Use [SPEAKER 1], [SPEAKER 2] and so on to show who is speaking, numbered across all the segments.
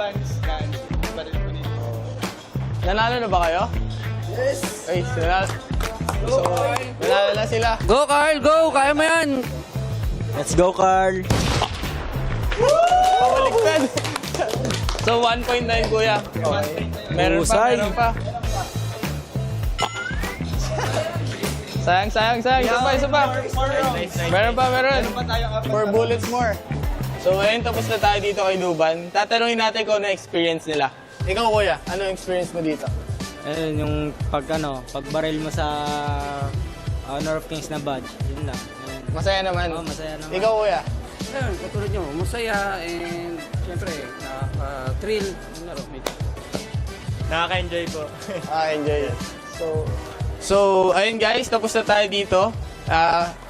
[SPEAKER 1] Lance. Baril ko nito.
[SPEAKER 2] Nanalo na ba kayo?
[SPEAKER 1] Yes!
[SPEAKER 2] Ay, nanalo na sila.
[SPEAKER 3] Go, Carl! Go! Kaya mo yan!
[SPEAKER 4] Let's go, Carl!
[SPEAKER 2] Pabaliktad. So, 1.9 kuya. Meron pa. Sayang. Isa pa. Meron pa. 4 bullets more. So, ngayon tapos na tayo dito kay Duban. Tatanungin natin kung ano experience nila. Ikaw, kuya, ano experience mo dito?
[SPEAKER 4] Ayun, yung pagbaril mo sa Honor of Kings na badge, yun lang. Ayun.
[SPEAKER 2] Masaya naman.
[SPEAKER 4] Oo, masaya naman.
[SPEAKER 2] Ikaw, kuya?
[SPEAKER 3] Ayun, katulad nyo, masaya and syempre, nakaka-thrill yung laro.
[SPEAKER 4] Nakaka-enjoy po.
[SPEAKER 2] Enjoy. So, ayun guys, tapos na tayo dito.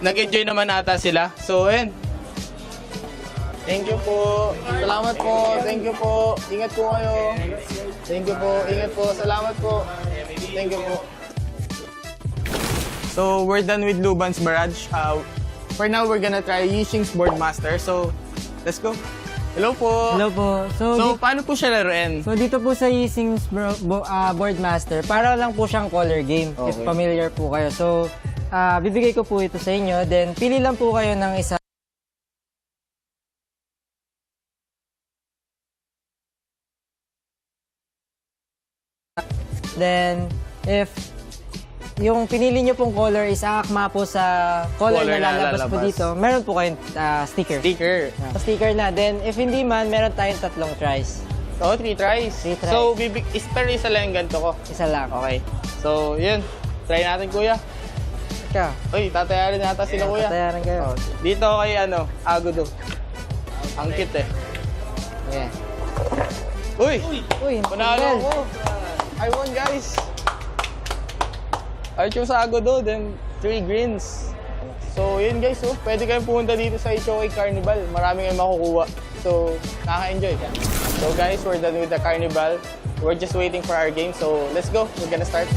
[SPEAKER 2] Nag-enjoy naman ata sila. So, ayun. Thank you po. Salamat po. Thank you po. Ingat po kayo. Thank you po. Ingat po. Salamat po. Thank you po. So, we're done with Luban's Barrage. For now, we're gonna try Yixing's Boardmaster. So, let's go. Hello po.
[SPEAKER 5] Hello po.
[SPEAKER 2] So, paano po siya laruin?
[SPEAKER 5] So dito po sa Yixing's Boardmaster, para lang po siyang color game. If
[SPEAKER 2] Okay.
[SPEAKER 5] familiar po kayo. So, bibigay ko po ito sa inyo. Then, pili lang po kayo ng isa. Then, if yung pinili nyo pong color is aakma po sa color
[SPEAKER 2] Color
[SPEAKER 5] na
[SPEAKER 2] na
[SPEAKER 5] lalabas po
[SPEAKER 2] lalabas.
[SPEAKER 5] dito, meron po kayong sticker.
[SPEAKER 2] Sticker.
[SPEAKER 5] Sticker na. Then, if hindi man, meron tayong 3 tries.
[SPEAKER 2] Oh, 3 tries.
[SPEAKER 5] 3 tries.
[SPEAKER 2] So, pero isa lang yung ganito ko.
[SPEAKER 5] Isa lang.
[SPEAKER 2] Okay. So, yun. Try natin, kuya.
[SPEAKER 5] Ika.
[SPEAKER 2] Uy, tatayarin yata sila, kuya.
[SPEAKER 5] Tatayaran kayo.
[SPEAKER 2] Oh, dito kay, Agudo. Ang cute, eh.
[SPEAKER 5] Yeah.
[SPEAKER 2] Uy!
[SPEAKER 5] Uy,
[SPEAKER 2] Panalo
[SPEAKER 5] Miguel.
[SPEAKER 2] ko. I won, guys. I chose Agudo, then 3 greens. So, yun, guys. Oh, pwede kayong pumunta dito sa HomeBois Carnival. Marami kayong makukuha. So, nakaka-enjoy. So, guys, we're done with the Carnival. We're just waiting for our game. So, let's go. We're gonna start.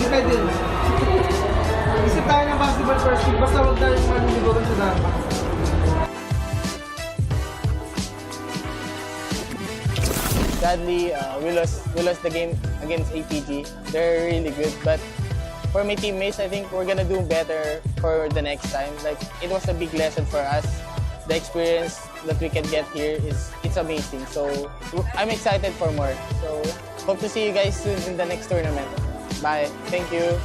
[SPEAKER 1] Depende. Isip tayo ng basketball first kick, basta huwag tayong maniligogan sa dama.
[SPEAKER 2] Sadly, we lost the game against APG. They're really good, but for my teammates, I think we're gonna do better for the next time. Like, it was a big lesson for us. The experience that we can get here it's amazing. So I'm excited for more. So hope to see you guys soon in the next tournament. Bye. Thank you.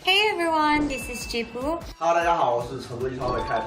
[SPEAKER 6] Hey everyone, this is Jipu.
[SPEAKER 7] Hello， 大家好，我是成都一超伟 Cat。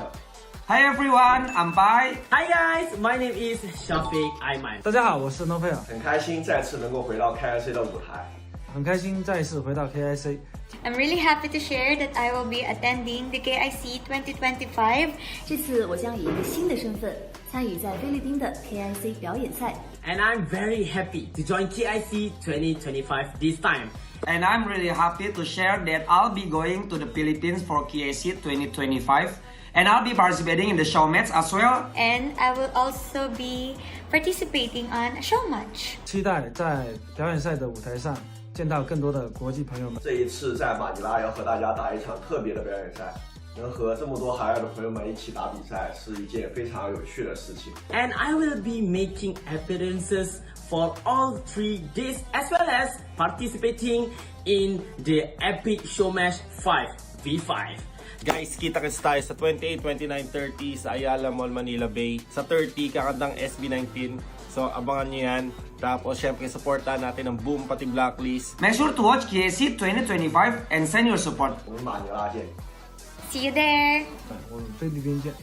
[SPEAKER 3] Hi everyone, I'm Bai.
[SPEAKER 4] Hi guys, my name is Shafiq Aiman.
[SPEAKER 3] 大家好，我是诺菲尔，
[SPEAKER 7] 很开心再次能够回到 KIC 的舞台。
[SPEAKER 3] 很开心再次回到 KIC。
[SPEAKER 6] I'm really happy to share that I will be attending the KIC2025.
[SPEAKER 8] 这次我将以一个新的身份参与在菲律宾的 KIC 表演赛。
[SPEAKER 4] And I'm very happy to join KIC 2025 this time.
[SPEAKER 3] And I'm really happy to share that I'll be going to the Philippines for KIC 2025. And I'll be participating in the show match as well.
[SPEAKER 6] And I will also be participating on a show match.
[SPEAKER 3] 期待在表演赛的舞台上见到更多的国际朋友们。
[SPEAKER 7] 这一次在马尼拉要和大家打一场特别的表演赛，能和这么多海外的朋友们一起打比赛，是一件非常有趣的事情。
[SPEAKER 4] And I will be making appearances for all 3 days as well as participating in the epic show match 5v5.
[SPEAKER 9] Guys, kita-kits tayo sa 28, 29, 30 sa Ayala Mall, Manila Bay. Sa 30, kakantang SB19. So, abangan nyo yan. Tapos, syempre, supportan natin ang Boom pati Blacklist.
[SPEAKER 3] Make sure to watch KIC 2025 and send your support.
[SPEAKER 7] 我们马尼拉见。
[SPEAKER 6] See you there.
[SPEAKER 1] 在里边见。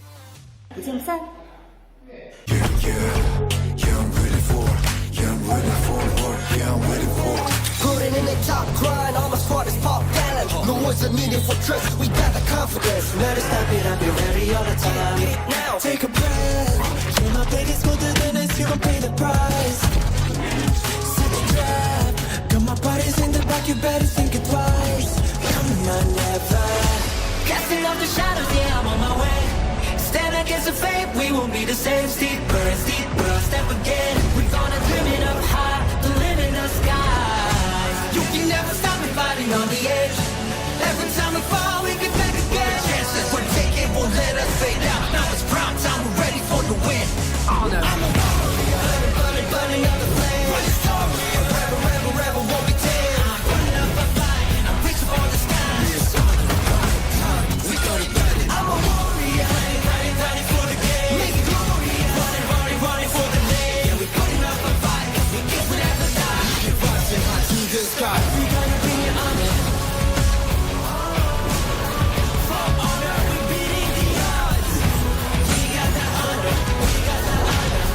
[SPEAKER 8] 不见不散。
[SPEAKER 10] Putting in the top grind, all my squad is pop talent. No words are needed for trust, we got the confidence. Never stop it, I'll be ready all the time. Now, take a breath. Yeah, my plate is colder than ice, you gon' pay the price. Set the trap, got my bodies in the back, you better think it twice. Come on, never. Casting off the shadows, yeah, I'm on my way. Stand against the fate, we won't be the same. Steeper and steeper, step again. We gonna dream it up high, to live in the skies. You can never stop me fighting on the edge. Every time we fall, we get back again. The chances we're taking won't let us fade out. Now it's prime time, we're ready for the win. I'm a warrior, burning, burning up the flame. Running story, a rebel, rebel won't be tamed. I'm running up a fight, I'm reaching for the sky. It's on the time, we gonna get it. I'm a warrior, running for the game. Make it glorious, running for the name. Yeah, we putting up a fight, 'cause we guess we never die. We keep rising high to the sky. We gonna bring it on it. For honor, we beating the odds. We got the honor,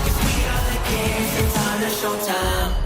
[SPEAKER 10] 'cause we are the kings. It's time to showtime.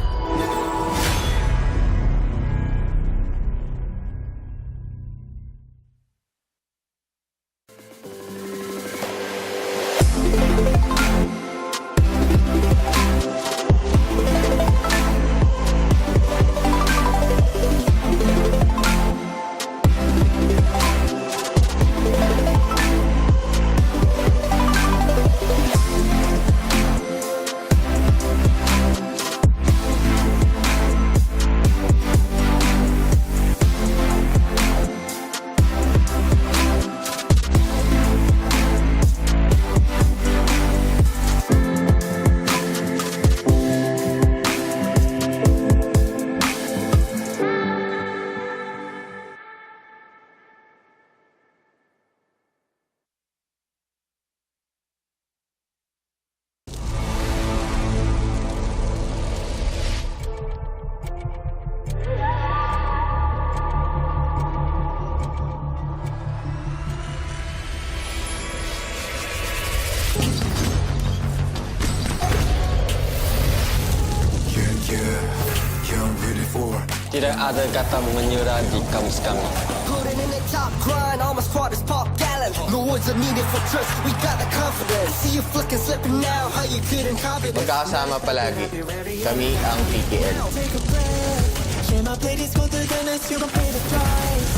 [SPEAKER 11] Tidak ada kata menyerah di kamus kami.
[SPEAKER 10] Putting in the top grind, all my squad is pop talent. No words are needed for trust, we got the confidence. See you flicking, slipping now, how you couldn't copy this.
[SPEAKER 2] Magkakasama palagi. Kami ang PKL.
[SPEAKER 10] Take a breath. Yeah, my plate is colder than ice, you gon' pay the price.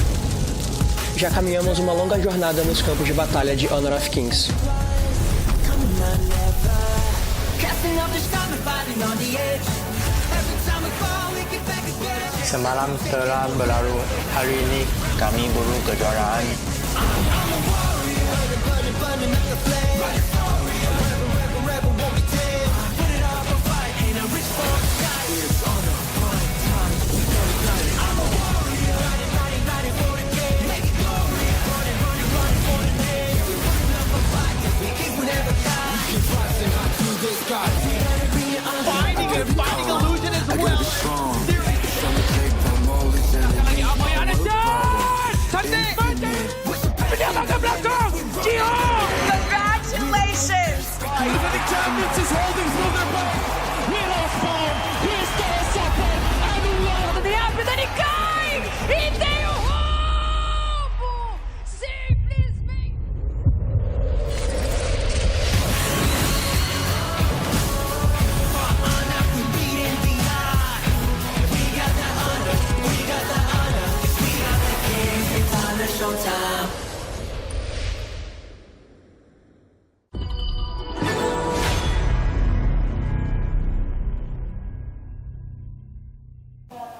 [SPEAKER 12] Já caminhamos uma longa jornada nos campos de batalha de Honor of Kings.
[SPEAKER 10] Come on, never. Casting off the storm and fighting on the edge. Every time we fall, we get back again.
[SPEAKER 2] Semalam telah berlalu, hari ini kami buru kejuaraan.
[SPEAKER 10] Finding illusion as well.
[SPEAKER 13] Congratulations!
[SPEAKER 10] The champions is holding through their back. Here's Spawn, here's Teresa, and
[SPEAKER 13] Quando de rápido ele cai! E tem o roubo! Simplesmente!
[SPEAKER 10] Showtime.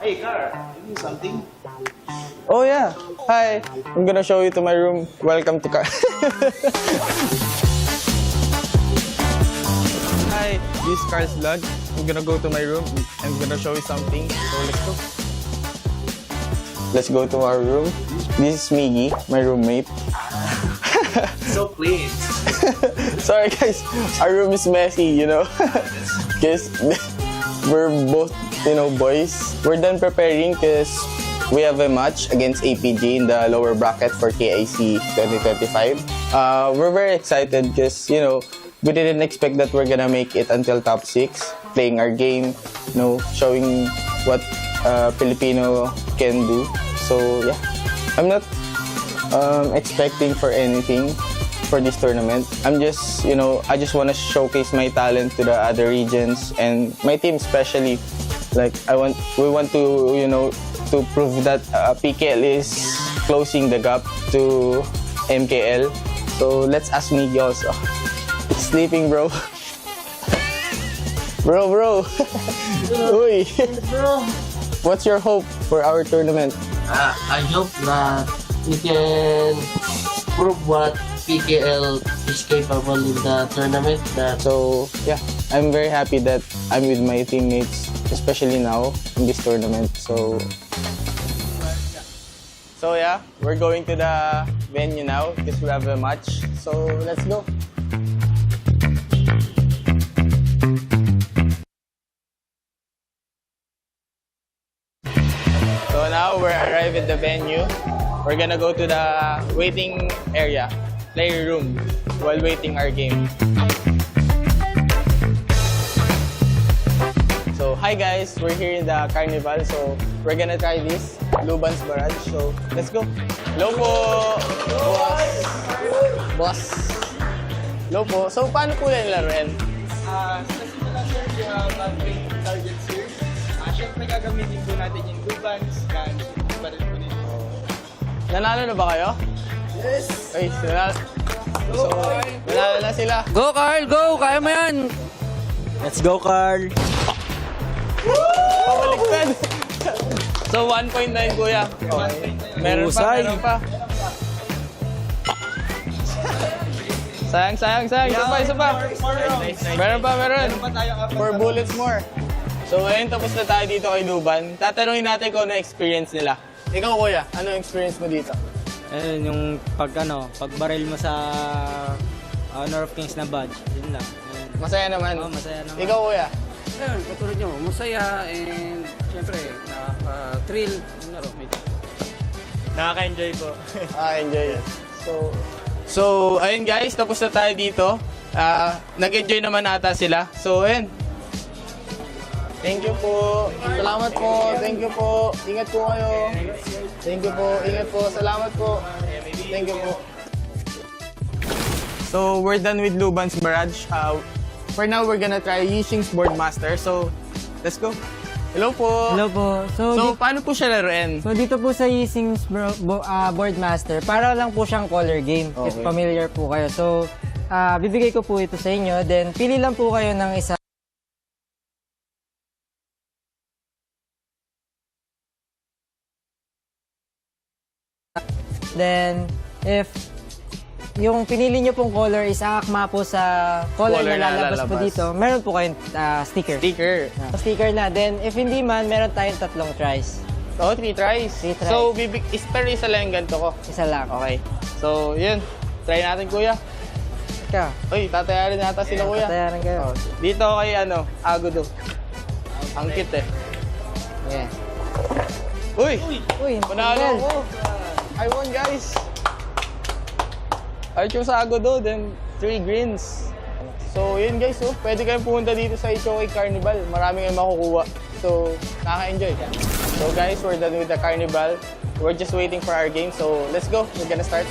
[SPEAKER 7] Hey, Car, you need something?
[SPEAKER 2] Oh yeah, hi. I'm gonna show you to my room. Welcome to Car. Hi, this is Car's vlog. I'm gonna go to my room. I'm gonna show you something. So let's go. Let's go to our room. This is Miggy, my roommate.
[SPEAKER 14] So clean.
[SPEAKER 2] Sorry guys, our room is messy, you know. because we're both, boys. We're done preparing because we have a match against APG in the lower bracket for KIC2025. We're very excited because, we didn't expect that we're gonna make it until top 6, playing our game, showing what Filipino can do. So yeah, I'm not expecting for anything for this tournament. I'm just, I just want to showcase my talent to the other regions and my team especially. Like we want to, to prove that PKL is closing the gap to MKL. So let's ask Miggy also. It's sleeping, bro. bro. Uy. What's your hope for our tournament?
[SPEAKER 4] I hope that we can prove what PKL is capable in the tournament.
[SPEAKER 2] So yeah, I'm very happy that I'm with my teammates, especially now in this tournament. So yeah, we're going to the venue now because we have a match. So let's go. So now we're arrived at the venue. We're gonna go to the waiting area, player room, while waiting our game. So hi guys, we're here in the carnival. So we're gonna try this Luban's Barrage. So let's go. Hello po, boss. Hello po. So paano po yan laruin?
[SPEAKER 1] Sa simula sir, we have targets here. Siyempre gagamitin po natin yung Lubans, guns, pa rin po nito.
[SPEAKER 2] Nanalo na ba kayo?
[SPEAKER 1] Yes!
[SPEAKER 2] Ay, nanalo na sila.
[SPEAKER 5] Go, Carl! Go! Kaya mo yan!
[SPEAKER 12] Let's go, Carl!
[SPEAKER 2] Pabaliktad! So 1.9 kuya. Meron pa. Sayang. Isa pa. Meron pa. 4 bullets more. So ayun, tapos na tayo dito kay Luban. Tatanungin natin kung ano experience nila. Ikaw kuya, ano experience mo dito?
[SPEAKER 5] Ayun, yung pagbaril mo sa Honor of Kings na badge. Yun lang.
[SPEAKER 2] Masaya naman.
[SPEAKER 5] Oo, masaya naman.
[SPEAKER 2] Ikaw kuya?
[SPEAKER 14] Ayun, katulad nyo, masaya and syempre, nakaka-thrill yung laro.
[SPEAKER 5] Nakaka-enjoy po.
[SPEAKER 2] Enjoy. So, ayun guys, tapos na tayo dito. Nag-enjoy naman ata sila. So, ayun. Thank you po. Salamat po. Thank you po. Ingat po kayo. Thank you po. Ingat po. Salamat po. Thank you po. So, we're done with Luban's Barrage. For now, we're gonna try Yixing's Boardmaster. So, let's go. Hello po.
[SPEAKER 5] Hello po.
[SPEAKER 2] So paano po siya laruin?
[SPEAKER 5] So dito po sa Yixing's Boardmaster, para lang po siyang color game.
[SPEAKER 2] Okay.
[SPEAKER 5] If familiar po kayo. So, bibigay ko po ito sa inyo. Then, pili lang po kayo ng isa. Then, if yung pinili nyo pong color is aakma po sa color na lalabas po dito, meron po kayong sticker. Sticker na. Then, if hindi man, meron tayong 3 tries.
[SPEAKER 2] Oh, 3 tries?
[SPEAKER 5] 3 tries.
[SPEAKER 2] So, pero isa lang yung ganito ko?
[SPEAKER 5] Isa lang.
[SPEAKER 2] Okay. So, yun. Try natin, kuya.
[SPEAKER 5] Ika.
[SPEAKER 2] Uy, tatayarin nata sila, kuya.
[SPEAKER 5] Tatayarin kayo.
[SPEAKER 2] Dito kay, Agudo. Ang cute eh.
[SPEAKER 5] Yeah.
[SPEAKER 2] Uy, panalo ko. I won, guys. I chose Agudo, then 3 greens. So, yun guys, pwede kayong pumunta dito sa HomeBois Carnival. Marami kayong makukuha. So, nakaka-enjoy. So guys, we're done with the carnival. We're just waiting for our game. So, let's go. We're gonna start.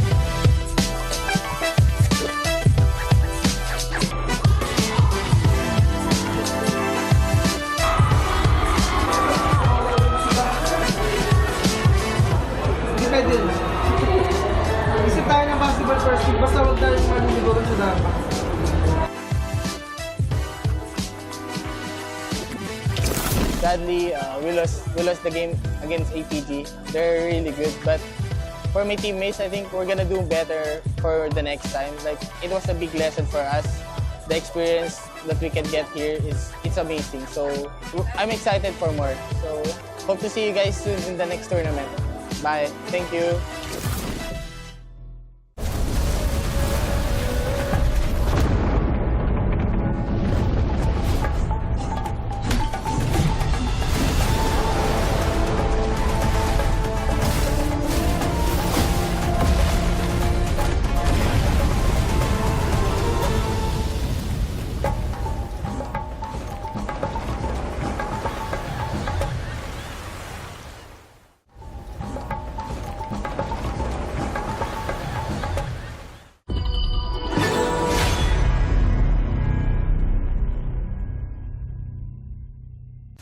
[SPEAKER 1] Pwede. Isip tayo ng basketball first kick, basta huwag tayong maniligoran sa dapat.
[SPEAKER 2] Sadly, we lost the game against APG. They're really good, but for my teammates, I think we're gonna do better for the next time. Like, it was a big lesson for us. The experience that we can get here it's amazing. So I'm excited for more. So hope to see you guys soon in the next tournament. Bye. Thank you.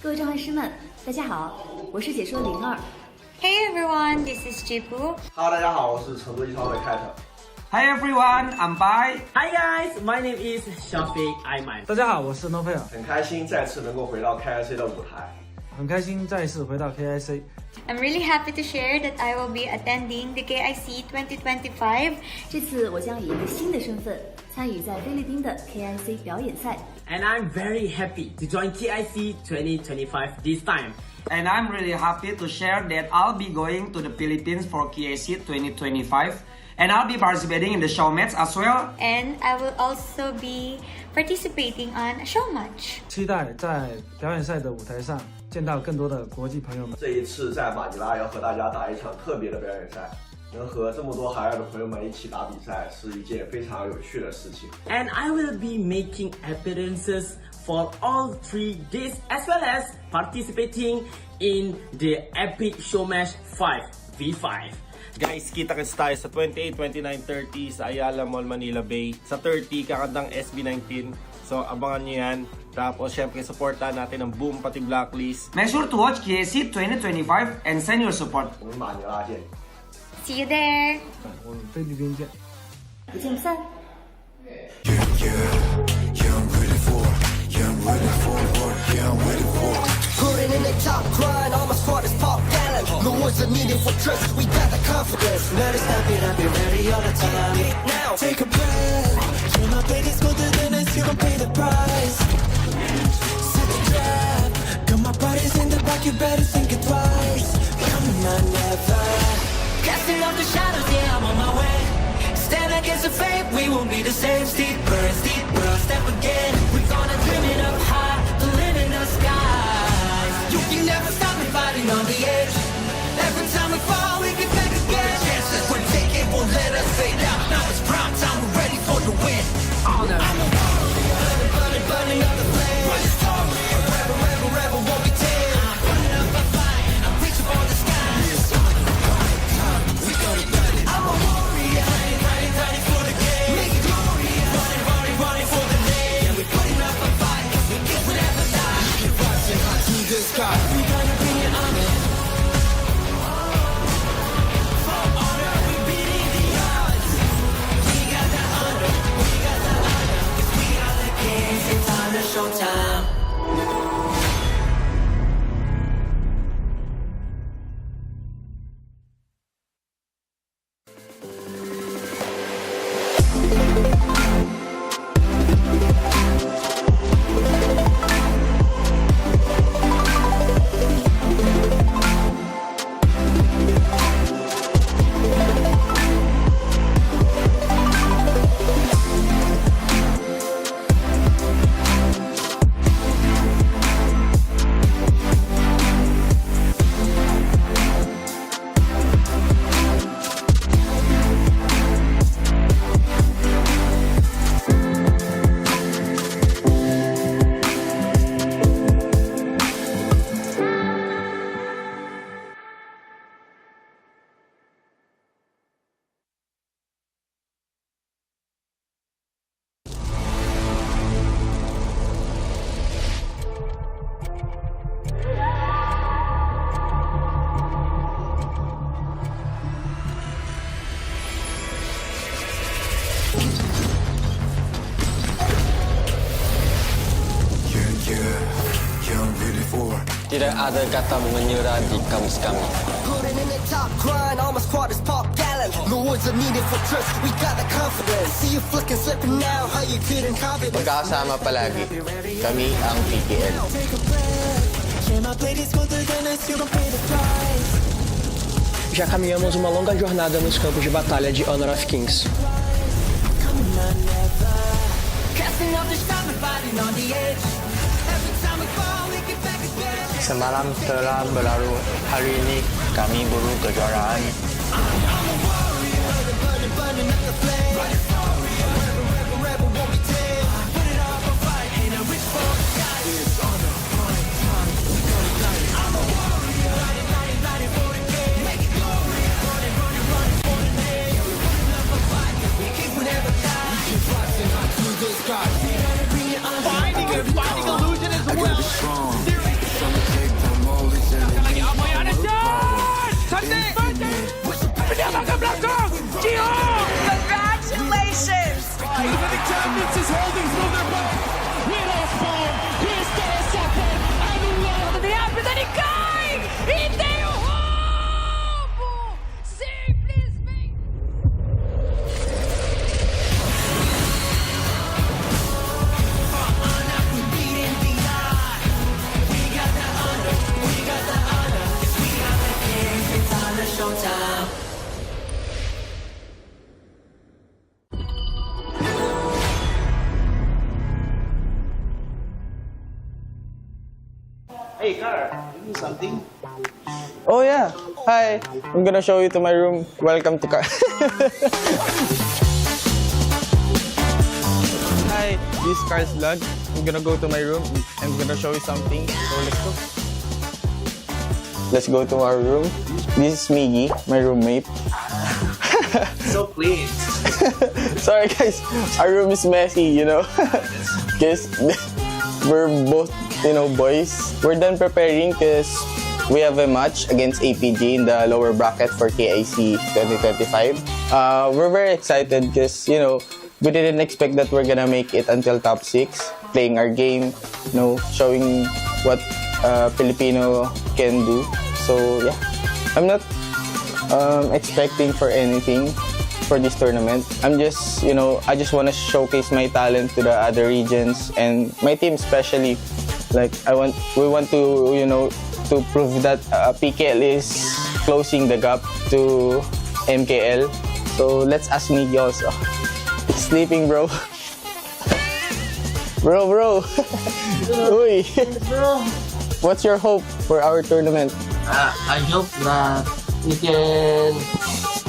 [SPEAKER 8] 各位召唤师们，大家好，我是解说02。
[SPEAKER 6] Hey everyone, this is Jipu.
[SPEAKER 7] Hello， 大家好，我是成都一超的 Cat。Hi
[SPEAKER 3] everyone, I'm Bai.
[SPEAKER 4] Hi guys, my name is Shafiq Aiman.
[SPEAKER 15] 大家好，我是诺菲尔。
[SPEAKER 7] 很开心再次能够回到 KIC 的舞台。
[SPEAKER 15] 很开心再次回到 KIC。I'm
[SPEAKER 6] really happy to share that I will be attending the KIC2025.
[SPEAKER 8] 这次我将以一个新的身份参与在菲律宾的 KIC 表演赛。
[SPEAKER 4] And I'm very happy to join KIC 2025 this time.
[SPEAKER 3] And I'm really happy to share that I'll be going to the Philippines for KIC 2025. And I'll be participating in the show match as well.
[SPEAKER 6] And I will also be participating on a show match.
[SPEAKER 15] 期待在表演赛的舞台上见到更多的国际朋友们。
[SPEAKER 7] 这一次在马尼拉要和大家打一场特别的表演赛，能和这么多海外的朋友们一起打比赛，是一件非常有趣的事情。
[SPEAKER 4] And I will be making appearances for all 3 days as well as participating in the epic show match 5v5.
[SPEAKER 9] Guys, kita-kits tayo sa 28, 29, 30 sa Ayala Mall, Manila Bay. Sa 30, kakandang SB19. So, abangan nyo yan. Tapos, syempre, supportan natin ang Boom pati Blacklist.
[SPEAKER 3] Make sure to watch KIC 2025 and send your support.
[SPEAKER 7] 我们马尼拉见。
[SPEAKER 6] See you there.
[SPEAKER 15] 我们菲律宾见。
[SPEAKER 8] 不见不散。
[SPEAKER 10] Putting in the top grind, all my squad is pop gallant. No words are needed for trust, we got the confidence. Let us step it up, be ready all the time. Now, take a breath. Turn my plate is colder than us, you gon' pay the price. Set the trap, got my body's in the back, you better think it twice. Coming on, never. Casting off the shadows, yeah, I'm on my way. Stand against the fate, we won't be the same. Steeper, step again. We gonna dream it up high, to live in the skies. You can never stop me fighting on the edge. Every time we fall, we get back again. The chances we're taking won't let us fade out. Now it's prime time, we're ready for the win. I'm a warrior, burning up the flame. A rebel won't be tamed. I'm burning up a fight, I'm reaching for the skies. We gonna burn it. I'm a warrior, ready for the game. Make it glorious, running for the name. Yeah, we're putting up a fight, we kiss, we never die. We're rising high to the sky. We gonna bring it on it. For honor, we beating the odds. We got the honor, cause we are the kings. It's time to showtime.
[SPEAKER 11] Tidak ada kata menyerah di kamus kami.
[SPEAKER 10] Putting in the top grind, all my squad is pop gallant. No words are needed for trust, we got the confidence. See you flicking, slipping now, how you couldn't confidence.
[SPEAKER 2] Magkakasama palagi. Kami ang PKL.
[SPEAKER 10] Take a breath, share my plate is colder than us, you gon' pay the price.
[SPEAKER 12] Já caminhamos uma longa jornada nos campos de batalha de Honor of Kings.
[SPEAKER 10] Coming on, never. Casting off the shadows, fighting on the edge. Every time we fall, we get back again.
[SPEAKER 2] Semalam telah berlalu, hari ini kami buru kejuaraan.
[SPEAKER 10] Burning up the flame. Rebel won't be tamed. Put it up a fight, and I reach for the sky. It's on the prime time, we gonna light it. I'm a warrior, lighting for the game. Make it glorious, running for the name. Yeah, we're putting up a fight, we keep, we never die. We keep rising high to the sky. We gotta bring it on.
[SPEAKER 1] Finding illusion as well.
[SPEAKER 10] From the
[SPEAKER 13] Congratulations!
[SPEAKER 10] Defending champions is holding through their back. Mira spawn, questa è Sappen, annullato.
[SPEAKER 13] Di Abita di Kai! Intero roubo! Simplesmente!
[SPEAKER 1] Hey, Car, give me something.
[SPEAKER 2] Oh yeah. Hi. I'm gonna show you to my room. Welcome to car. Hi. This is Car's vlog. I'm gonna go to my room. I'm gonna show you something. So let's go. Let's go to our room. This is Miggy, my roommate.
[SPEAKER 1] So clean.
[SPEAKER 2] Sorry guys, our room is messy, you know. Because we're both, boys. We're done preparing because we have a match against APG in the lower bracket for KIC2025. We're very excited because, we didn't expect that we're gonna make it until top 6, playing our game, showing what Filipino can do. So yeah, I'm not expecting for anything for this tournament. I'm just, I just want to showcase my talent to the other regions and my team especially. Like we want to, to prove that PKL is closing the gap to MKL. So let's ask Miggy also. It's sleeping, bro. bro. Uy. What's your hope for our tournament?
[SPEAKER 16] I hope that we can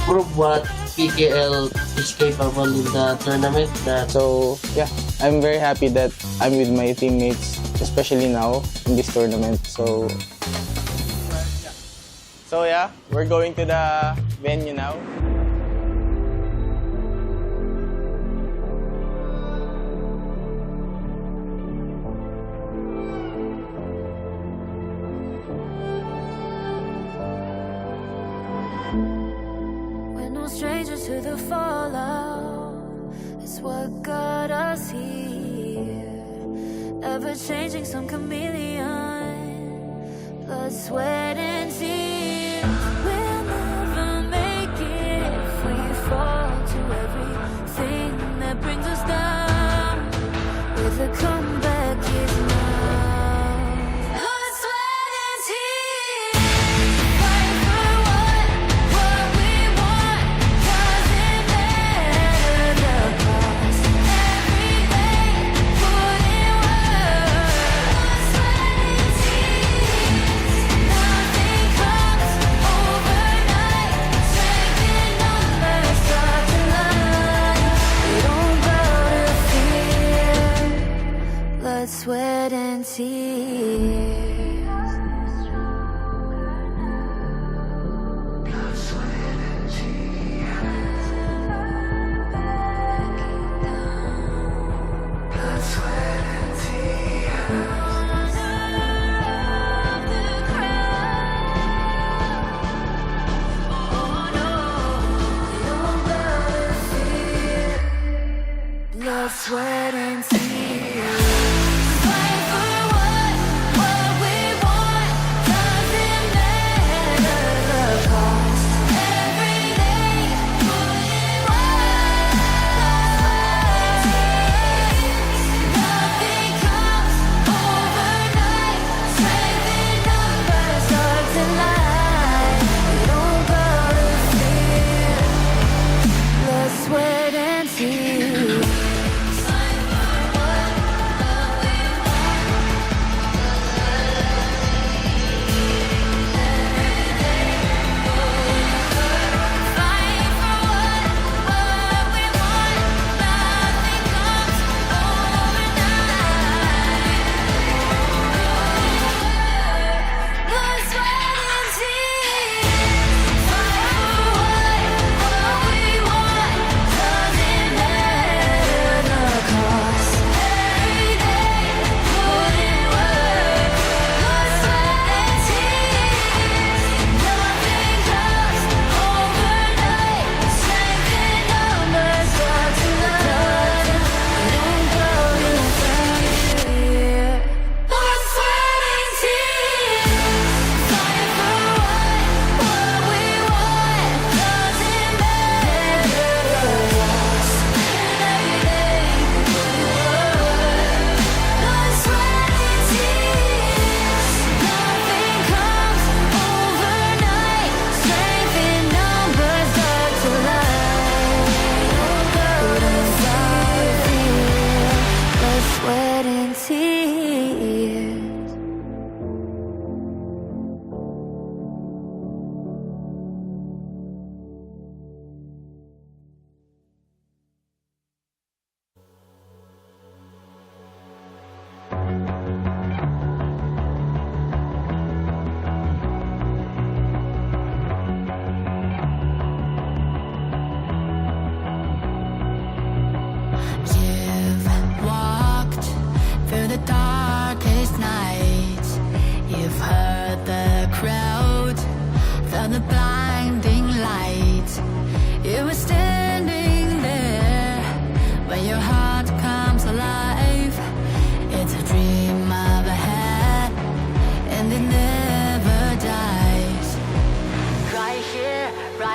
[SPEAKER 16] prove what PKL is capable in the tournament.
[SPEAKER 2] So yeah, I'm very happy that I'm with my teammates, especially now in this tournament. So yeah, we're going to the venue now.
[SPEAKER 17] Strangers to the fallout is what got us here. Ever changing, some chameleon, blood, sweat, and tears. We'll never make it if we fall to everything that brings us down. With a comeback is now. Blood, sweat, and tears. Fight for what we want. Doesn't matter the cost. Every day, put in work. Blood, sweat, and tears. Nothing comes overnight. Strength in numbers, start to line. We don't bow to fear. Blood, sweat, and tears. Blood, sweat, and tears. Fight for what we want. Doesn't matter the cost. Every day, put in work. Nothing comes overnight. Strength in numbers, start to line. We don't bow to fear. Blood, sweat, and tears.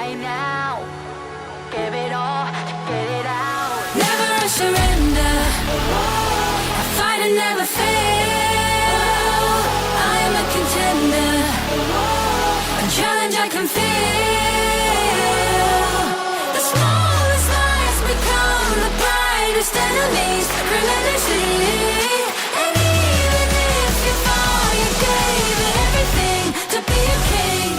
[SPEAKER 17] right now. Give it all, get it out. Never surrender. I fight and never fail. I am a contender. A challenge I can feel. The smallest lies become the brightest enemies. Relentlessly. And even if you fall, you gave it everything to be a king.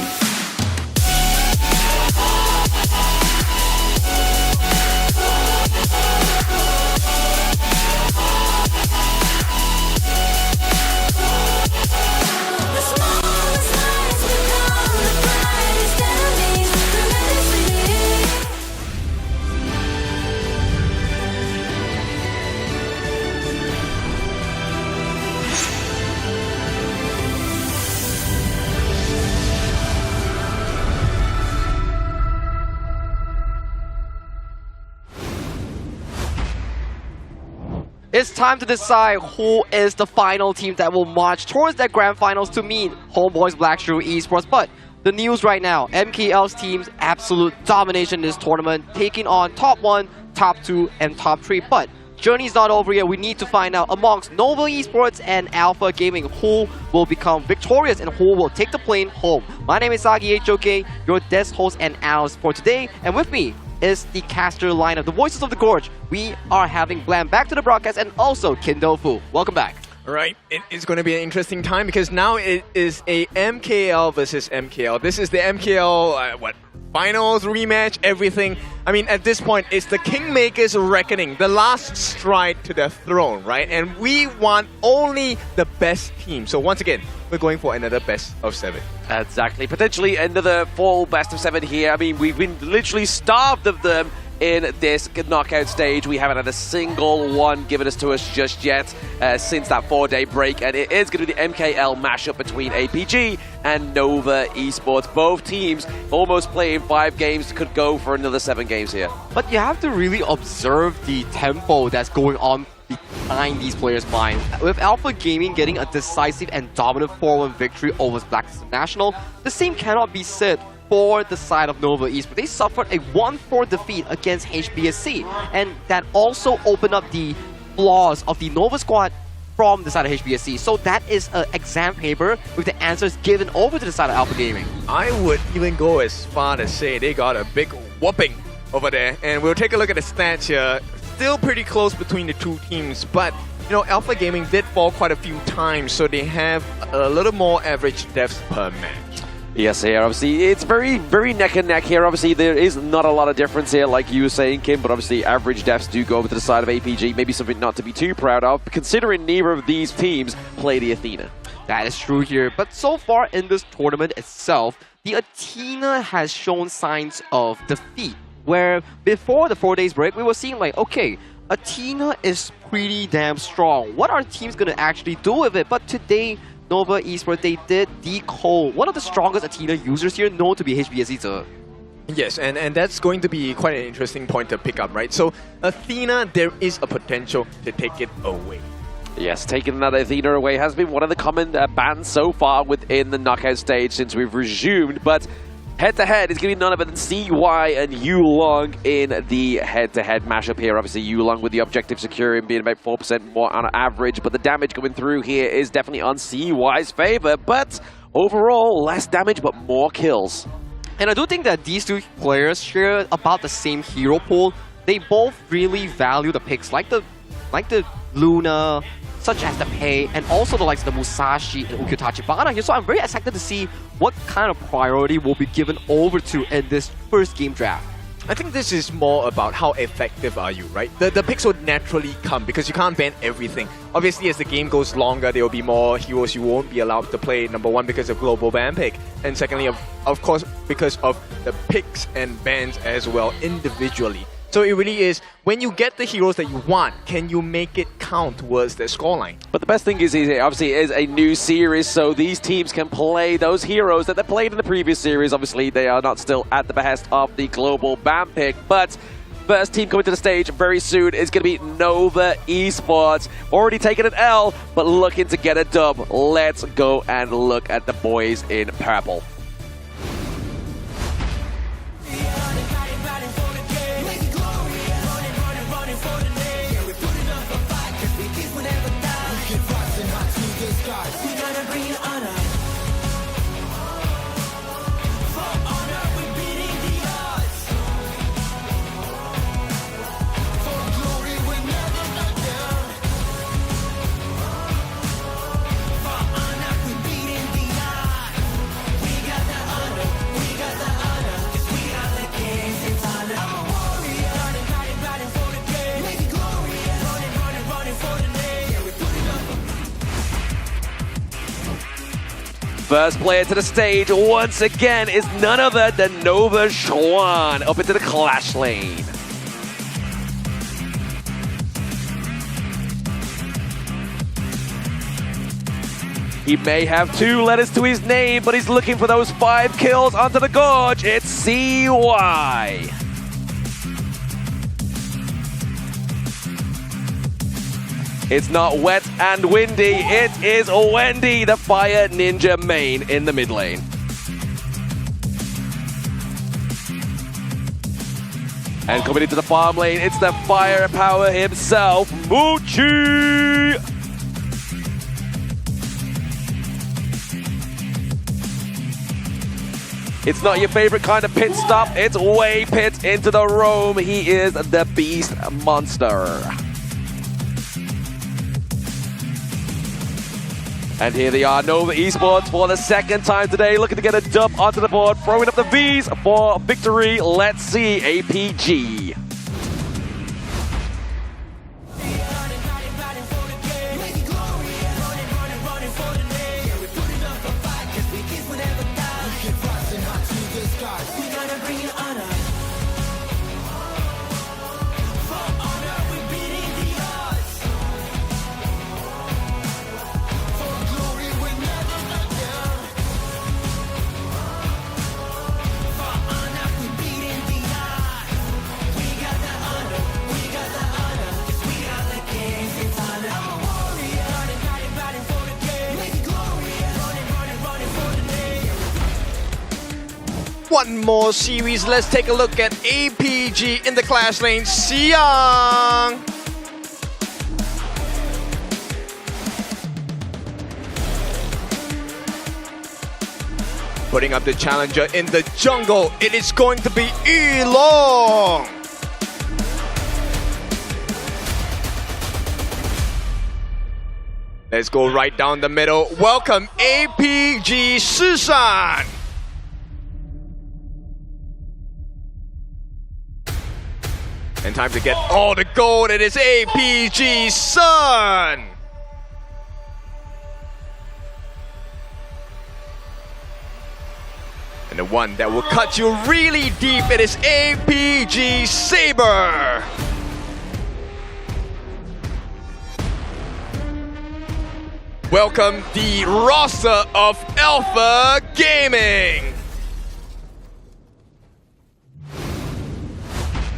[SPEAKER 17] The smallest lies become the brightest enemies. Relentlessly.
[SPEAKER 18] It's time to decide who is the final team that will march towards the grand finals to meet HomeBois Blacklist Esports. But the news right now, MKL's team's absolute domination in this tournament, taking on top 1, top 2, and top 3. But journey's not over yet. We need to find out amongst Nova Esports and Alpha Gaming who will become victorious and who will take the plane home. My name is Sagi HOK, your desk host and analyst for today. And with me is the caster line of the Voices of the Gorge. We are having Blam back to the broadcast and also Kindofu. Welcome back.
[SPEAKER 19] Right, it is going to be an interesting time because now it is a MKL versus MKL. This is the MKL, finals, rematch, everything. I mean, at this point, it's the Kingmaker's reckoning, the last stride to the throne, right? And we want only the best team. So once again, we're going for another best of 7.
[SPEAKER 20] Exactly, potentially another full best of 7 here. I mean, we've been literally starved of them in this knockout stage. We haven't had a single one given to us just yet since that 4-day break, and it is going to be the MKL mashup between APG and Nova Esports. Both teams almost playing 5 games, could go for another 7 games here.
[SPEAKER 18] But you have to really observe the tempo that's going on behind these players' minds. With Alpha Gaming getting a decisive and dominant 4-1 victory over Blacklist International, the same cannot be said for the side of Nova Esports. They suffered a 1-4 defeat against HBSC, and that also opened up the flaws of the Nova squad from the side of HBSC. So that is an exam paper with the answers given over to the side of Alpha Gaming.
[SPEAKER 19] I would even go as far to say they got a big whooping over there. And we'll take a look at the stats here. Still pretty close between the two teams, but you know, Alpha Gaming did fall quite a few times, so they have a little more average deaths per match.
[SPEAKER 20] Yes, here, obviously, it's very, very neck and neck here. Obviously, there is not a lot of difference here, like you were saying, Kim, but obviously, average deaths do go over to the side of APG. Maybe something not to be too proud of, considering neither of these teams play the Athena.
[SPEAKER 18] That is true here, but so far in this tournament itself, the Athena has shown signs of defeat, where before the 4 days break, we were seeing like, okay, Athena is pretty damn strong. What are teams going to actually do with it? But today, Nova Esports, they did decode one of the strongest Athena users here, known to be HBSC.
[SPEAKER 19] Yes, and that's going to be quite an interesting point to pick up, right? So Athena, there is a potential to take it away.
[SPEAKER 20] Yes, taking that Athena away has been one of the common bans so far within the knockout stage since we've resumed, but head-to-head is going to be none other than CY and Yulong in the head-to-head mashup here. Obviously, Yulong with the objective securing being about 4% more on average, but the damage coming through here is definitely on CY's favor. But overall, less damage, but more kills.
[SPEAKER 18] And I do think that these two players share about the same hero pool. They both really value the picks like the Luna, such as the Pei, and also the likes of the Musashi and Ukyotachibana here. So I'm very excited to see what kind of priority will be given over to in this first game draft.
[SPEAKER 19] I think this is more about how effective are you, right? The picks would naturally come because you can't ban everything. Obviously, as the game goes longer, there will be more heroes you won't be allowed to play. Number one, because of global ban pick. And secondly, of course, because of the picks and bans as well individually. So it really is, when you get the heroes that you want, can you make it count towards the scoreline?
[SPEAKER 20] But the best thing is, obviously, it is a new series, so these teams can play those heroes that they played in the previous series. Obviously, they are not still at the behest of the global ban pick, but first team coming to the stage very soon is going to be Nova Esports. Already taking an L, but looking to get a dub. Let's go and look at the boys in purple. First player to the stage once again is none other than Nova Schwan up into the Clash lane. He may have 2 letters to his name, but he's looking for those 5 kills onto the gorge. It's CY. It's not wet and windy, it is Wendy, the Fire Ninja main in the mid lane. And coming into the farm lane, it's the firepower himself, Muchi! It's not your favorite kind of pit stop, it's way pit into the roam. He is the beast monster. And here they are, Nova Esports for the second time today, looking to get a dub onto the board, throwing up the Vs for victory. Let's see APG.
[SPEAKER 19] One more series, let's take a look at APG in the Clash lane, Xiang! Putting up the challenger in the jungle, it is going to be Yilong! Let's go right down the middle, welcome APG Shishan! And time to get all the gold, it is APG Sun! And the one that will cut you really deep, it is APG Saber! Welcome the roster of Alpha Gaming!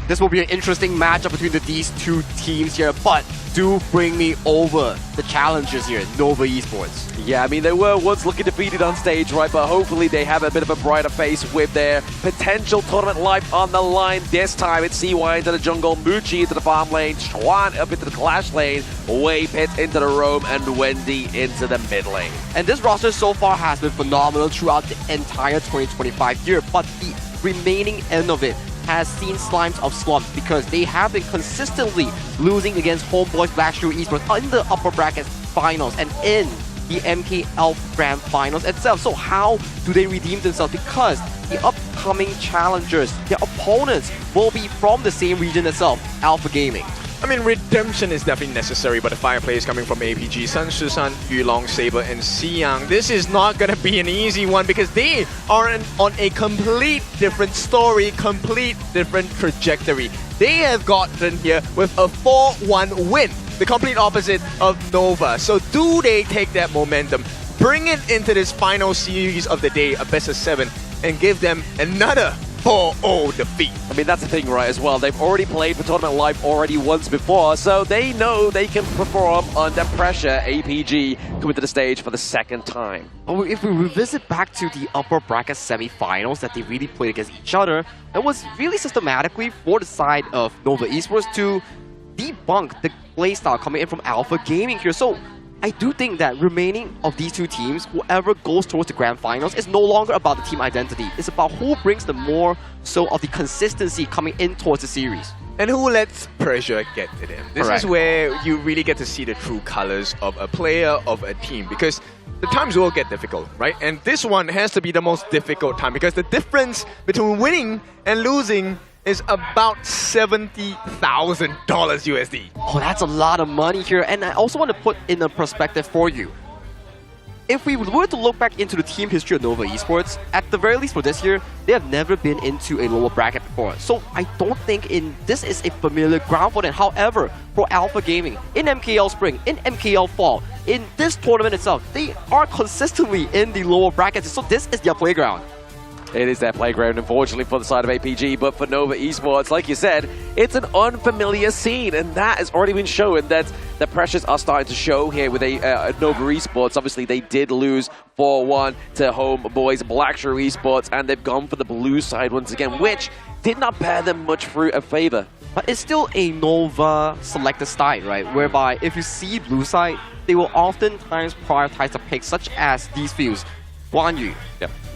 [SPEAKER 18] This will be an interesting matchup between these two teams here, but do bring me over the challengers here, Nova Esports.
[SPEAKER 20] Yeah, I mean, they were once looking defeated on stage, right? But hopefully they have a bit of a brighter face with their potential tournament life on the line. This time it's CY into the jungle, Muchi into the farm lane, Schwan up into the Clash lane, Wei Pit into the roam, and Wendy into the mid lane.
[SPEAKER 18] And this roster so far has been phenomenal throughout the entire 2025 year, but the remaining end of it has seen slimes of slump because they have been consistently losing against HomeBois Blackstreet Esports in the upper bracket finals and in the MKL Grand Finals itself. So how do they redeem themselves? Because the upcoming challengers, their opponents, will be from the same region itself, Alpha Gaming.
[SPEAKER 19] I mean, redemption is definitely necessary, but the 5 players coming from APG, Sun Shishan, Yulong, Saber, and Xiang. This is not going to be an easy one because they are on a complete different story, complete different trajectory. They have gotten here with a 4-1 win, the complete opposite of Nova. So do they take that momentum, bring it into this final series of the day, a best of 7, and give them another 4-0 defeat?
[SPEAKER 20] I mean, that's the thing, right, as well. They've already played for Tournament Life already once before, so they know they can perform under pressure. APG coming to the stage for the second time.
[SPEAKER 18] But if we revisit back to the upper bracket semi-finals that they really played against each other, it was really systematically for the side of Nova Esports to debunk the playstyle coming in from Alpha Gaming here. So I do think that remaining of these two teams, whoever goes towards the grand finals, is no longer about the team identity. It's about who brings the more so of the consistency coming in towards the series.
[SPEAKER 19] And who lets pressure get to them. This is where you really get to see the true colors of a player, of a team, because the times will get difficult, right? And this one has to be the most difficult time because the difference between winning and losing is about $70,000 USD.
[SPEAKER 18] Oh, that's a lot of money here. And I also want to put in a perspective for you. if we were to look back into the team history of Nova Esports, at the very least for this year, they have never been into a lower bracket before. So I don't think this is a familiar ground for them. However, for Alpha Gaming, in MKL Spring, in MKL Fall, in this tournament itself, they are consistently in the lower brackets. So this is their playground.
[SPEAKER 20] It is their playground, unfortunately, for the side of APG, but for Nova Esports, like you said, it's an unfamiliar scene, and that has already been shown that the pressures are starting to show here with Nova Esports. Obviously, they did lose 4-1 to HomeBois Blackstream Esports, and they've gone for the blue side once again, which did not bear them much fruit of favor.
[SPEAKER 18] But it's still a Nova selected side, right? Whereby if you see blue side, they will oftentimes prioritize the picks such as these fews, Guan Yu,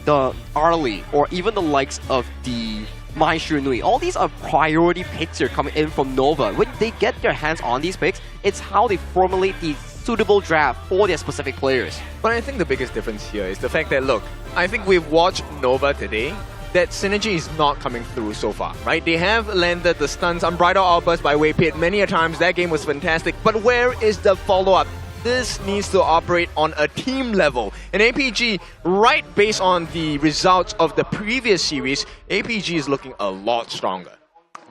[SPEAKER 18] the Arlie, or even the likes of the Mai Shunui. All these are priority picks here coming in from Nova. When they get their hands on these picks, it's how they formulate the suitable draft for their specific players.
[SPEAKER 19] But I think the biggest difference here is the fact that, look, I think we've watched Nova today. That synergy is not coming through so far, right? They have landed the stuns, Unbridled Outburst by Wei Pit many a times. That game was fantastic. But where is the follow-up? This needs to operate on a team level. And APG, right based on the results of the previous series, APG is looking a lot stronger.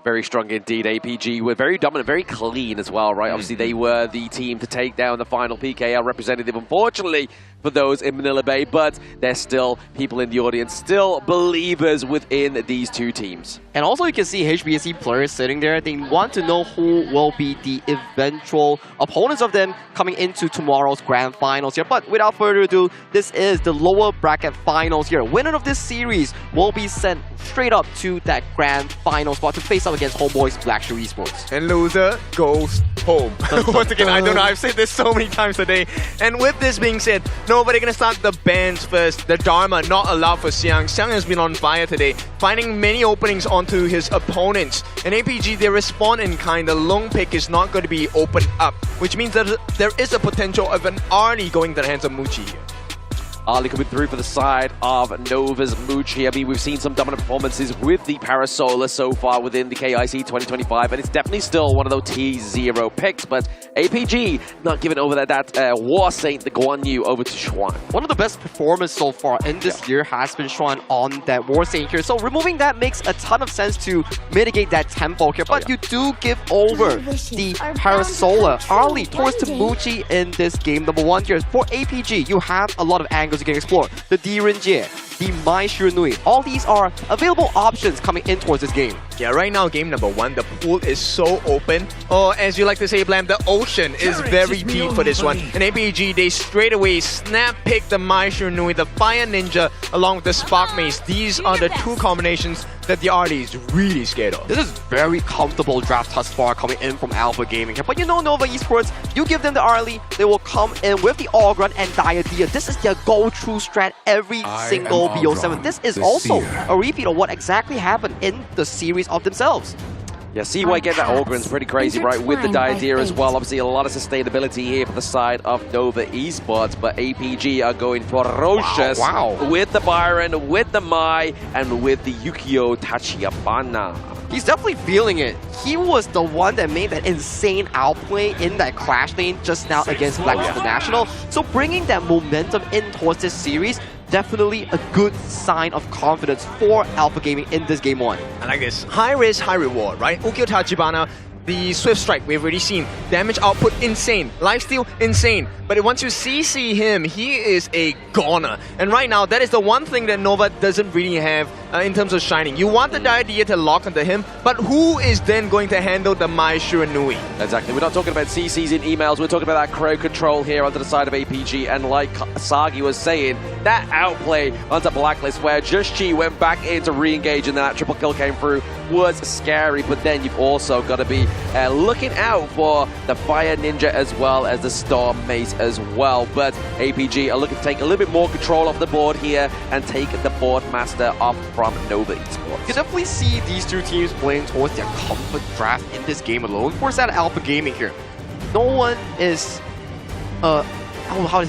[SPEAKER 20] Very strong indeed. APG were very dominant, very clean as well, right? Obviously, they were the team to take down the final PKL representative, unfortunately, for those in Manila Bay, but there's still people in the audience, still believers within these two teams.
[SPEAKER 18] And also you can see HBSC players sitting there. They want to know who will be the eventual opponents of them coming into tomorrow's grand finals here. But without further ado, this is the lower bracket finals here. Winner of this series will be sent straight up to that grand final spot to face up against HomeBois Blackstream Esports.
[SPEAKER 19] And loser goes home. Once again, I don't know, I've said this so many times today. And with this being said, nobody gonna start the bans first. The Dharma not allowed for Xiang. Xiang has been on fire today, finding many openings onto his opponents. And APG, they respond in kind. The long pick is not going to be opened up, which means that there is a potential of an Arnie going to the hands of Muchi here.
[SPEAKER 20] Ali coming through for the side of Nova's Muchi. I mean, we've seen some dominant performances with the Parasolar so far within the KIC 2025, and it's definitely still one of those T0 picks, but APG not giving over that War Saint, the Guan Yu, over to Xuan.
[SPEAKER 18] One of the best performers so far in this year has been Xuan on that War Saint here, so removing that makes a ton of sense to mitigate that tempo here, but you do give over the Parasolar early towards to Muchi in this game. Number one here, for APG, you have a lot of angles you can explore. The Direnjie, the Mai Shunui, all these are available options coming in towards this game.
[SPEAKER 19] Yeah, right now, game number one, the pool is so open. Or as you like to say, Blam, the ocean is very deep for this one. And APG, they straight away snap pick the Mai Shunui, the Fire Ninja, along with the Spark Mace. These are the two combinations that the Artie is really scared of.
[SPEAKER 18] This is very comfortable draft thus far coming in from Alpha Gaming. But you know Nova Esports, you give them the Arlie, they will come in with the Ogrun and Diadea. This is their go-through strat every single BO7. This is also a repeat of what exactly happened in the series of themselves.
[SPEAKER 20] Yeah, CY getting that Ogrun's pretty crazy, right, with the Diadea as well. Obviously, a lot of sustainability here for the side of Nova Esports, but APG are going ferocious with the Byron, with the Mai, and with the Yukio Tachibana.
[SPEAKER 18] He's definitely feeling it. He was the one that made that insane outplay in that Clash lane just now against Blacklist International. So bringing that momentum in towards this series, definitely a good sign of confidence for Alpha Gaming in this game one.
[SPEAKER 19] I like this. High risk, high reward, right? Ukyo Tachibana, the Swift Strike, we've already seen. Damage output, insane. Lifesteal, insane. But once you CC him, he is a goner. And right now, that is the one thing that Nova doesn't really have in terms of shining. You want the Diadea to lock onto him, but who is then going to handle the Mai Shunui?
[SPEAKER 20] Exactly. We're not talking about CCs in emails. We're talking about that crow control here onto the side of APG. And like Sagi was saying, that outplay onto Blacklist where Just Chi went back in to re-engage and that triple kill came through was scary. But then you've also got to be looking out for the Fire Ninja as well as the Storm Mace as well. But APG are looking to take a little bit more control off the board here and take the board master off from Nova Esports.
[SPEAKER 18] You can definitely see these two teams playing towards their comfort draft in this game alone. Of course, that Alpha Gaming here, no one is a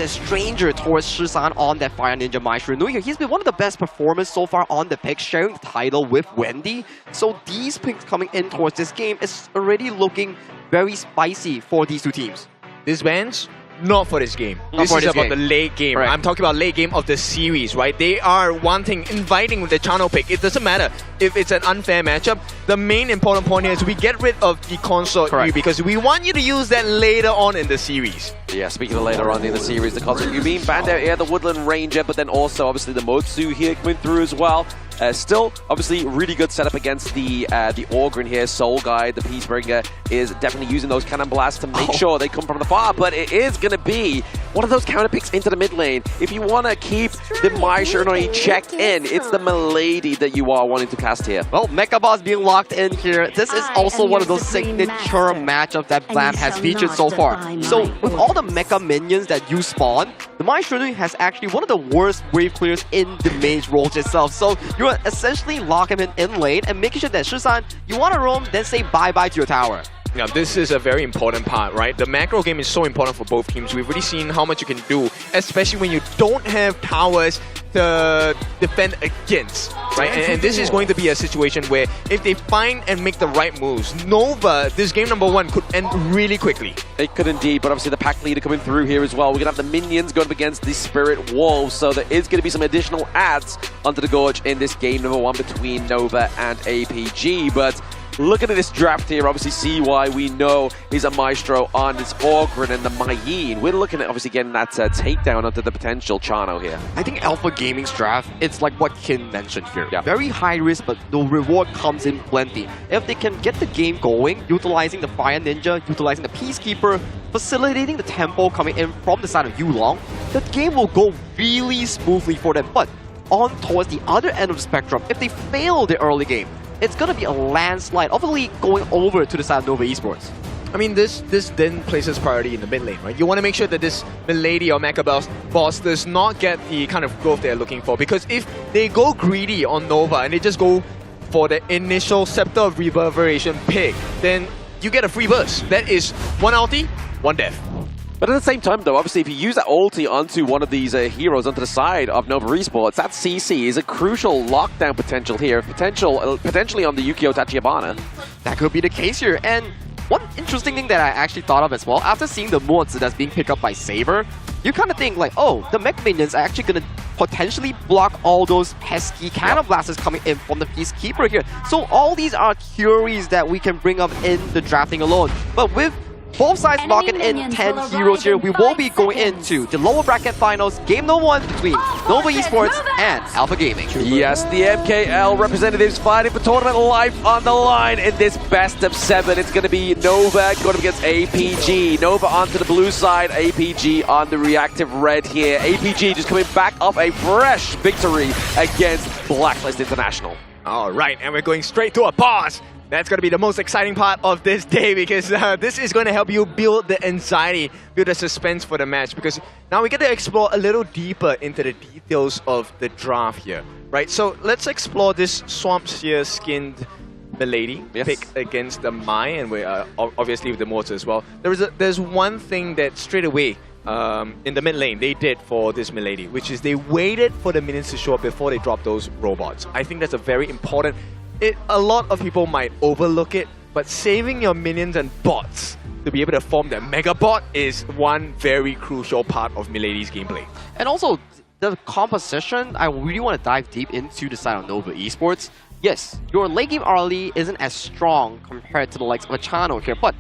[SPEAKER 18] stranger towards Shisan on that Fire Ninja Mai Shunui. He's been one of the best performers so far on the pick, sharing the title with Wendy. So these picks coming in towards this game is already looking very spicy for these two teams.
[SPEAKER 19] These bans not for this game.
[SPEAKER 18] Not
[SPEAKER 19] This
[SPEAKER 18] for
[SPEAKER 19] is
[SPEAKER 18] this
[SPEAKER 19] about
[SPEAKER 18] game.
[SPEAKER 19] the late game.
[SPEAKER 18] Right.
[SPEAKER 19] I'm talking about late game of the series, right? They are inviting the channel pick. It doesn't matter if it's an unfair matchup. The main important point here is we get rid of the consort U because we want you to use that later on in the series.
[SPEAKER 20] Yeah, speaking of later on in the series, the consort U being banned out here, the Woodland Ranger, but then also obviously the Motsu here coming through as well. Still, obviously, really good setup against the Orgrin here. Soul Guide, the Peacebringer, is definitely using those cannon blasts to make sure they come from the far, but it is going to be one of those counter picks into the mid lane. If you want to keep the Mai Shiranui checked in, it's the Milady that you are wanting to cast here.
[SPEAKER 18] Well, Mecha Boss being locked in here. This is also one of those signature matchups that Blam has featured so far. So, with all the Mecha minions that you spawn, the Mai Shiranui has actually one of the worst wave clears in the mage roles itself. So, you're essentially locking him in lane and making sure that Shisan, you want to roam, then say bye-bye to your tower.
[SPEAKER 19] Now, this is a very important part, right? The macro game is so important for both teams. We've already seen how much you can do, especially when you don't have towers to defend against, right? And this is going to be a situation where if they find and make the right moves, Nova, this game number 1, could end really quickly.
[SPEAKER 20] It could indeed, but obviously the pack leader coming through here as well. We're going to have the minions going up against the Spirit Wolves, so there is going to be some additional adds onto the Gorge in this game number 1 between Nova and APG, but looking at this draft here, obviously CY we know is a maestro on this Orgrin and the Mayin. We're looking at obviously getting that takedown onto the potential Chano here.
[SPEAKER 18] I think Alpha Gaming's draft, it's like what Kin mentioned here. Yeah. Very high risk, but the reward comes in plenty. If they can get the game going, utilizing the Fire Ninja, utilizing the Peacekeeper, facilitating the tempo coming in from the side of Yulong, the game will go really smoothly for them. But on towards the other end of the spectrum, if they fail the early game, it's going to be a landslide, obviously going over to the side of Nova Esports.
[SPEAKER 19] I mean, this then places priority in the mid lane, right? You want to make sure that this Milady or Mecha Boss does not get the kind of growth they're looking for. Because if they go greedy on Nova and they just go for the initial Scepter of Reverberation pick, then you get a free burst. That is 1 ulti, 1 death.
[SPEAKER 20] But at the same time, though, obviously, if you use that ulti onto one of these heroes onto the side of Nova Esports, that CC is a crucial lockdown potential here, potentially on the Yukio Tachibana.
[SPEAKER 18] That could be the case here. And one interesting thing that I actually thought of as well, after seeing the mods that's being picked up by Saber, you kind of think like, oh, the mech minions are actually going to potentially block all those pesky cannon blasters coming in from the Peacekeeper here. So all these are theories that we can bring up in the drafting alone. But with both sides locking in 10 heroes here, we will be going into the lower bracket finals, game number 1 between Nova Esports and Alpha Gaming.
[SPEAKER 20] Yes, the MKL representatives fighting for tournament life on the line in this best of 7. It's going to be Nova going up against APG. Nova onto the blue side, APG on the reactive red here. APG just coming back off a fresh victory against Blacklist International.
[SPEAKER 19] All right, and we're going straight to a pause. That's going to be the most exciting part of this day because this is going to help you build the anxiety, build the suspense for the match because now we get to explore a little deeper into the details of the draft here, right? So let's explore this Swamp Seer skinned Milady pick against the Mai, and we obviously with the Mortar as well. There's one thing that straight away in the mid lane they did for this Milady, which is they waited for the minions to show up before they dropped those robots. I think that's a very important. A lot of people might overlook it, but saving your minions and bots to be able to form their Mega Bot is one very crucial part of Milady's gameplay.
[SPEAKER 18] And also, the composition, I really want to dive deep into the side of Nova Esports. Yes, your late game early isn't as strong compared to the likes of a channel here, but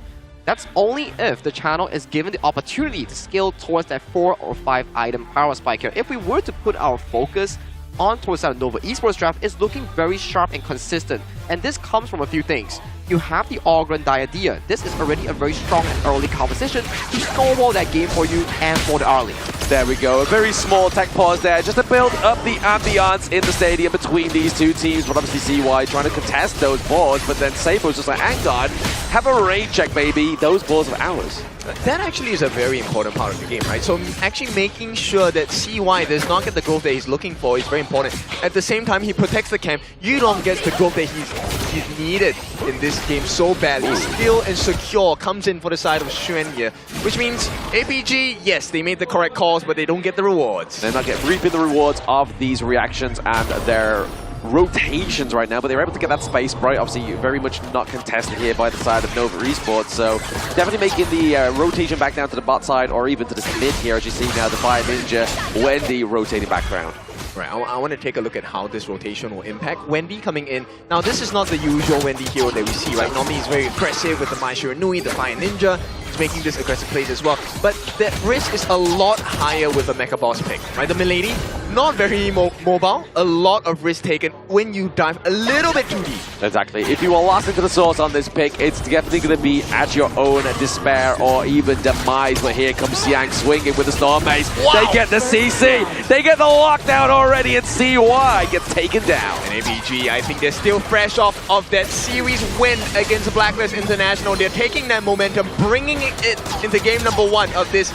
[SPEAKER 18] that's only if the channel is given the opportunity to scale towards that 4 or 5 item power spike here. If we were to put our focus on towards that Nova Esports draft, is looking very sharp and consistent. And this comes from a few things. You have the Orgrin Diadea. This is already a very strong and early composition to snowball that game for you and for the early.
[SPEAKER 20] There we go, a very small tech pause there, just to build up the ambiance in the stadium between these two teams. But obviously CY trying to contest those balls, but then Saber's just like, hang on, have a raid check, baby. Those balls are ours.
[SPEAKER 19] That actually is a very important part of the game, right? So actually making sure that CY does not get the growth that he's looking for is very important. At the same time, he protects the camp. Yulong gets the growth that he's needed in this game so badly. Still and secure comes in for the side of Xuan here, which means APG, yes, they made the correct calls, but they don't get the rewards.
[SPEAKER 20] They're not reaping the rewards of these reactions and their rotations right now, but they were able to get that space right. Obviously, very much not contested here by the side of Nova Esports, so definitely making the rotation back down to the bot side or even to the mid here, as you see now, the Fire Ninja, Wendy rotating background.
[SPEAKER 19] Right, I want to take a look at how this rotation will impact. Wendy coming in. Now, this is not the usual Wendy hero that we see, right? Normally, he's very aggressive with the Mai Shiranui, the Fire Ninja. He's making this aggressive plays as well. But the risk is a lot higher with a Mecha Boss pick, right? The Milady, not very mobile. A lot of risk taken when you dive a little bit too deep.
[SPEAKER 20] Exactly. If you are lost into the source on this pick, it's definitely going to be at your own despair or even demise. But here comes Xiang swinging with the Storm Mace. Wow. They get the CC. They get the lockdown already, and CY gets taken down.
[SPEAKER 19] And APG, I think they're still fresh off of that series win against Blacklist International. They're taking that momentum, bringing it into game number 1 of this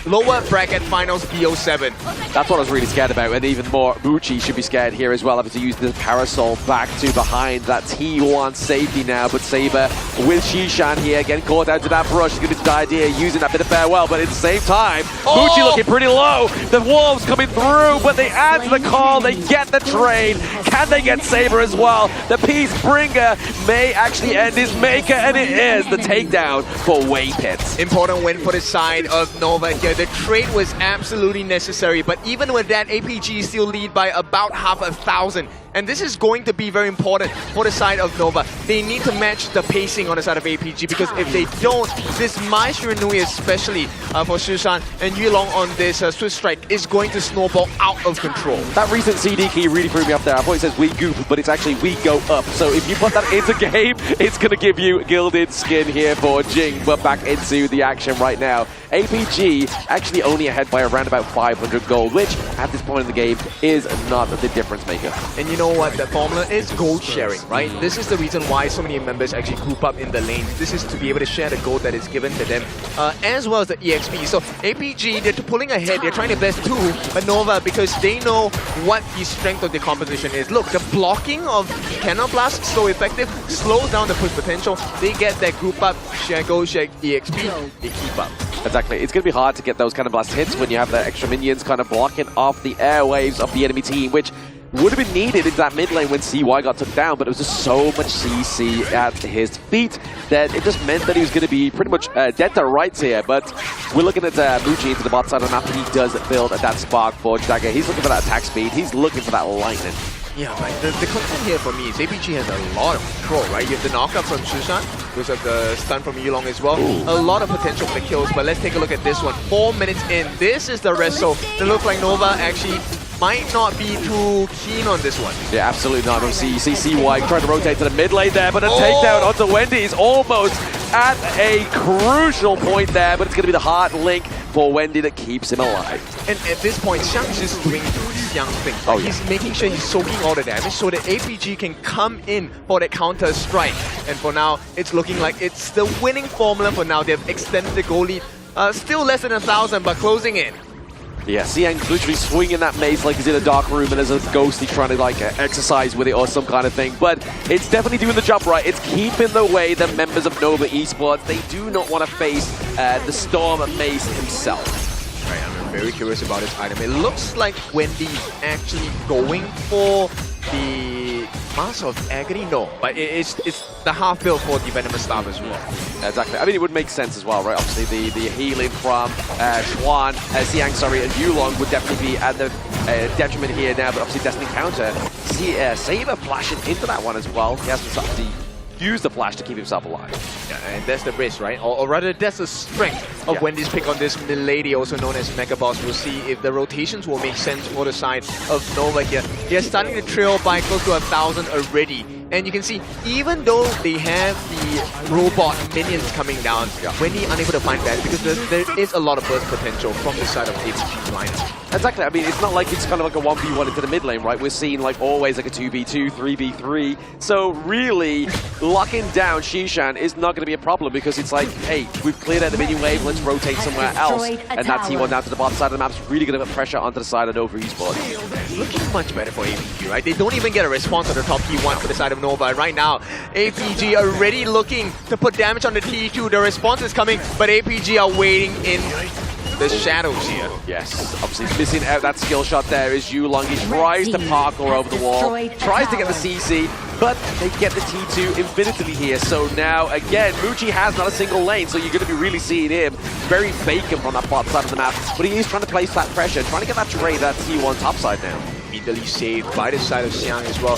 [SPEAKER 19] lower bracket finals BO7.
[SPEAKER 20] That's what I was really scared about, and even more, Bucci should be scared here as well, having to use the Parasol back to behind that T1 safety now, but Saber with Shishan here, getting caught out to that brush, he's going to die here, using that bit of farewell, but at the same time, Bucci looking pretty low, the Wolves coming through, but they answer the call, they get the trade, can they get Saber as well? The Peacebringer may actually end his maker, and it is the takedown for Waypits.
[SPEAKER 19] Important win for the side of Nova here. The trade was absolutely necessary, but even with that, APG still lead by about 1,000. And this is going to be very important for the side of Nova. They need to match the pacing on the side of APG, because if they don't, this Mai Shiranui, especially for Shishan and Yulong on this Swift Strike, is going to snowball out of control.
[SPEAKER 20] That recent CD key really threw me up there. I thought it says we goop, but it's actually we go up. So if you put that into game, it's going to give you gilded skin here for Jing. But back into the action right now. APG actually only ahead by around about 500 gold, which at this point in the game is not the difference maker.
[SPEAKER 19] And you know what the formula is? Gold sharing, right? This is the reason why so many members actually group up in the lanes. This is to be able to share the gold that is given to them, as well as the EXP. So APG, they're pulling ahead, they're trying to best too, but Nova, because they know what the strength of the composition is. Look, the blocking of Cannon Blast so effective, slows down the push potential. They get that group up, share gold, share EXP, they keep up.
[SPEAKER 20] Exactly. It's going to be hard to get those kind of blast hits when you have the extra minions kind of blocking off the airwaves of the enemy team, which would have been needed in that mid lane when CY got took down, but it was just so much CC at his feet that it just meant that he was going to be pretty much dead to rights here. But we're looking at Muji into the bot side, and after he does build that Spark Forge Dagger, he's looking for that attack speed, he's looking for that lightning.
[SPEAKER 19] Yeah, right. The concern here for me is APG has a lot of control, right? You have the knockup from Shishan, because of the stun from Yulong as well. Ooh. A lot of potential for the kills, but let's take a look at this one. 4 minutes in, this is the rest, so it looks like Nova actually might not be too keen on this one.
[SPEAKER 20] Yeah, absolutely not. You see CY trying to rotate to the mid lane there, but a takedown onto Wendy is almost at a crucial point there, but it's going to be the hard link for Wendy that keeps him alive.
[SPEAKER 19] And at this point, Xiang's just doing Xiang thing. Right?
[SPEAKER 20] Oh, yeah.
[SPEAKER 19] He's making sure he's soaking all the damage so that APG can come in for that counter strike. And for now, it's looking like it's the winning formula for now. They've extended the goal lead. Still less than 1,000, but closing in.
[SPEAKER 20] Yeah, Xiang's literally swinging that mace like he's in a dark room and there's a ghosty trying to like exercise with it or some kind of thing. But it's definitely doing the job right. It's keeping the way the members of Nova Esports, they do not want to face the Storm Mace himself.
[SPEAKER 19] Right, I'm very curious about this item. It looks like Wendy's actually going for the Mask of Agony. No, but it's the half build for the Venomous Staff as well.
[SPEAKER 20] Exactly. I mean, it would make sense as well, right? Obviously, the healing from Xuan, Xiang, sorry, and Yulong would definitely be at the detriment here now, but obviously Destiny counter. See, Saber flashing into that one as well. He has to obviously use the flash to keep himself alive.
[SPEAKER 19] Yeah, and that's the risk, right? Or rather, that's the strength of Wendy's pick on this Milady, also known as Mega Boss. We'll see if the rotations will make sense for the side of Nova here. They're starting to trail by close to 1,000 already. And you can see, even though they have the robot minions coming down, Wendy unable to find that because there is a lot of burst potential from the side of APG's lineup.
[SPEAKER 20] Exactly. I mean, it's not like it's kind of like a 1v1 into the mid lane, right? We're seeing like always like a 2v2, 3v3. So really, locking down Shishan is not going to be a problem because it's like, hey, we've cleared out the minion wave, let's rotate somewhere else. And that T1 down to the bottom side of the map's really going to put pressure onto the side of Nova Esports.
[SPEAKER 19] Looking much better for APG, right? They don't even get a response on the top T1 for the side of Nova. Right now, APG already looking to put damage on the T2. The response is coming, but APG are waiting in the shadows here.
[SPEAKER 20] Yes, obviously missing out that skill shot there is Yulong. He tries to parkour over the wall, tries to get the CC, but they get the T2 infinitely here. So now, again, Muji has not a single lane, so you're going to be really seeing him very vacant on that bot side of the map. But he is trying to place that pressure, trying to get that terrain, that T1 top side now.
[SPEAKER 19] Immediately saved by the side of Xiang as well.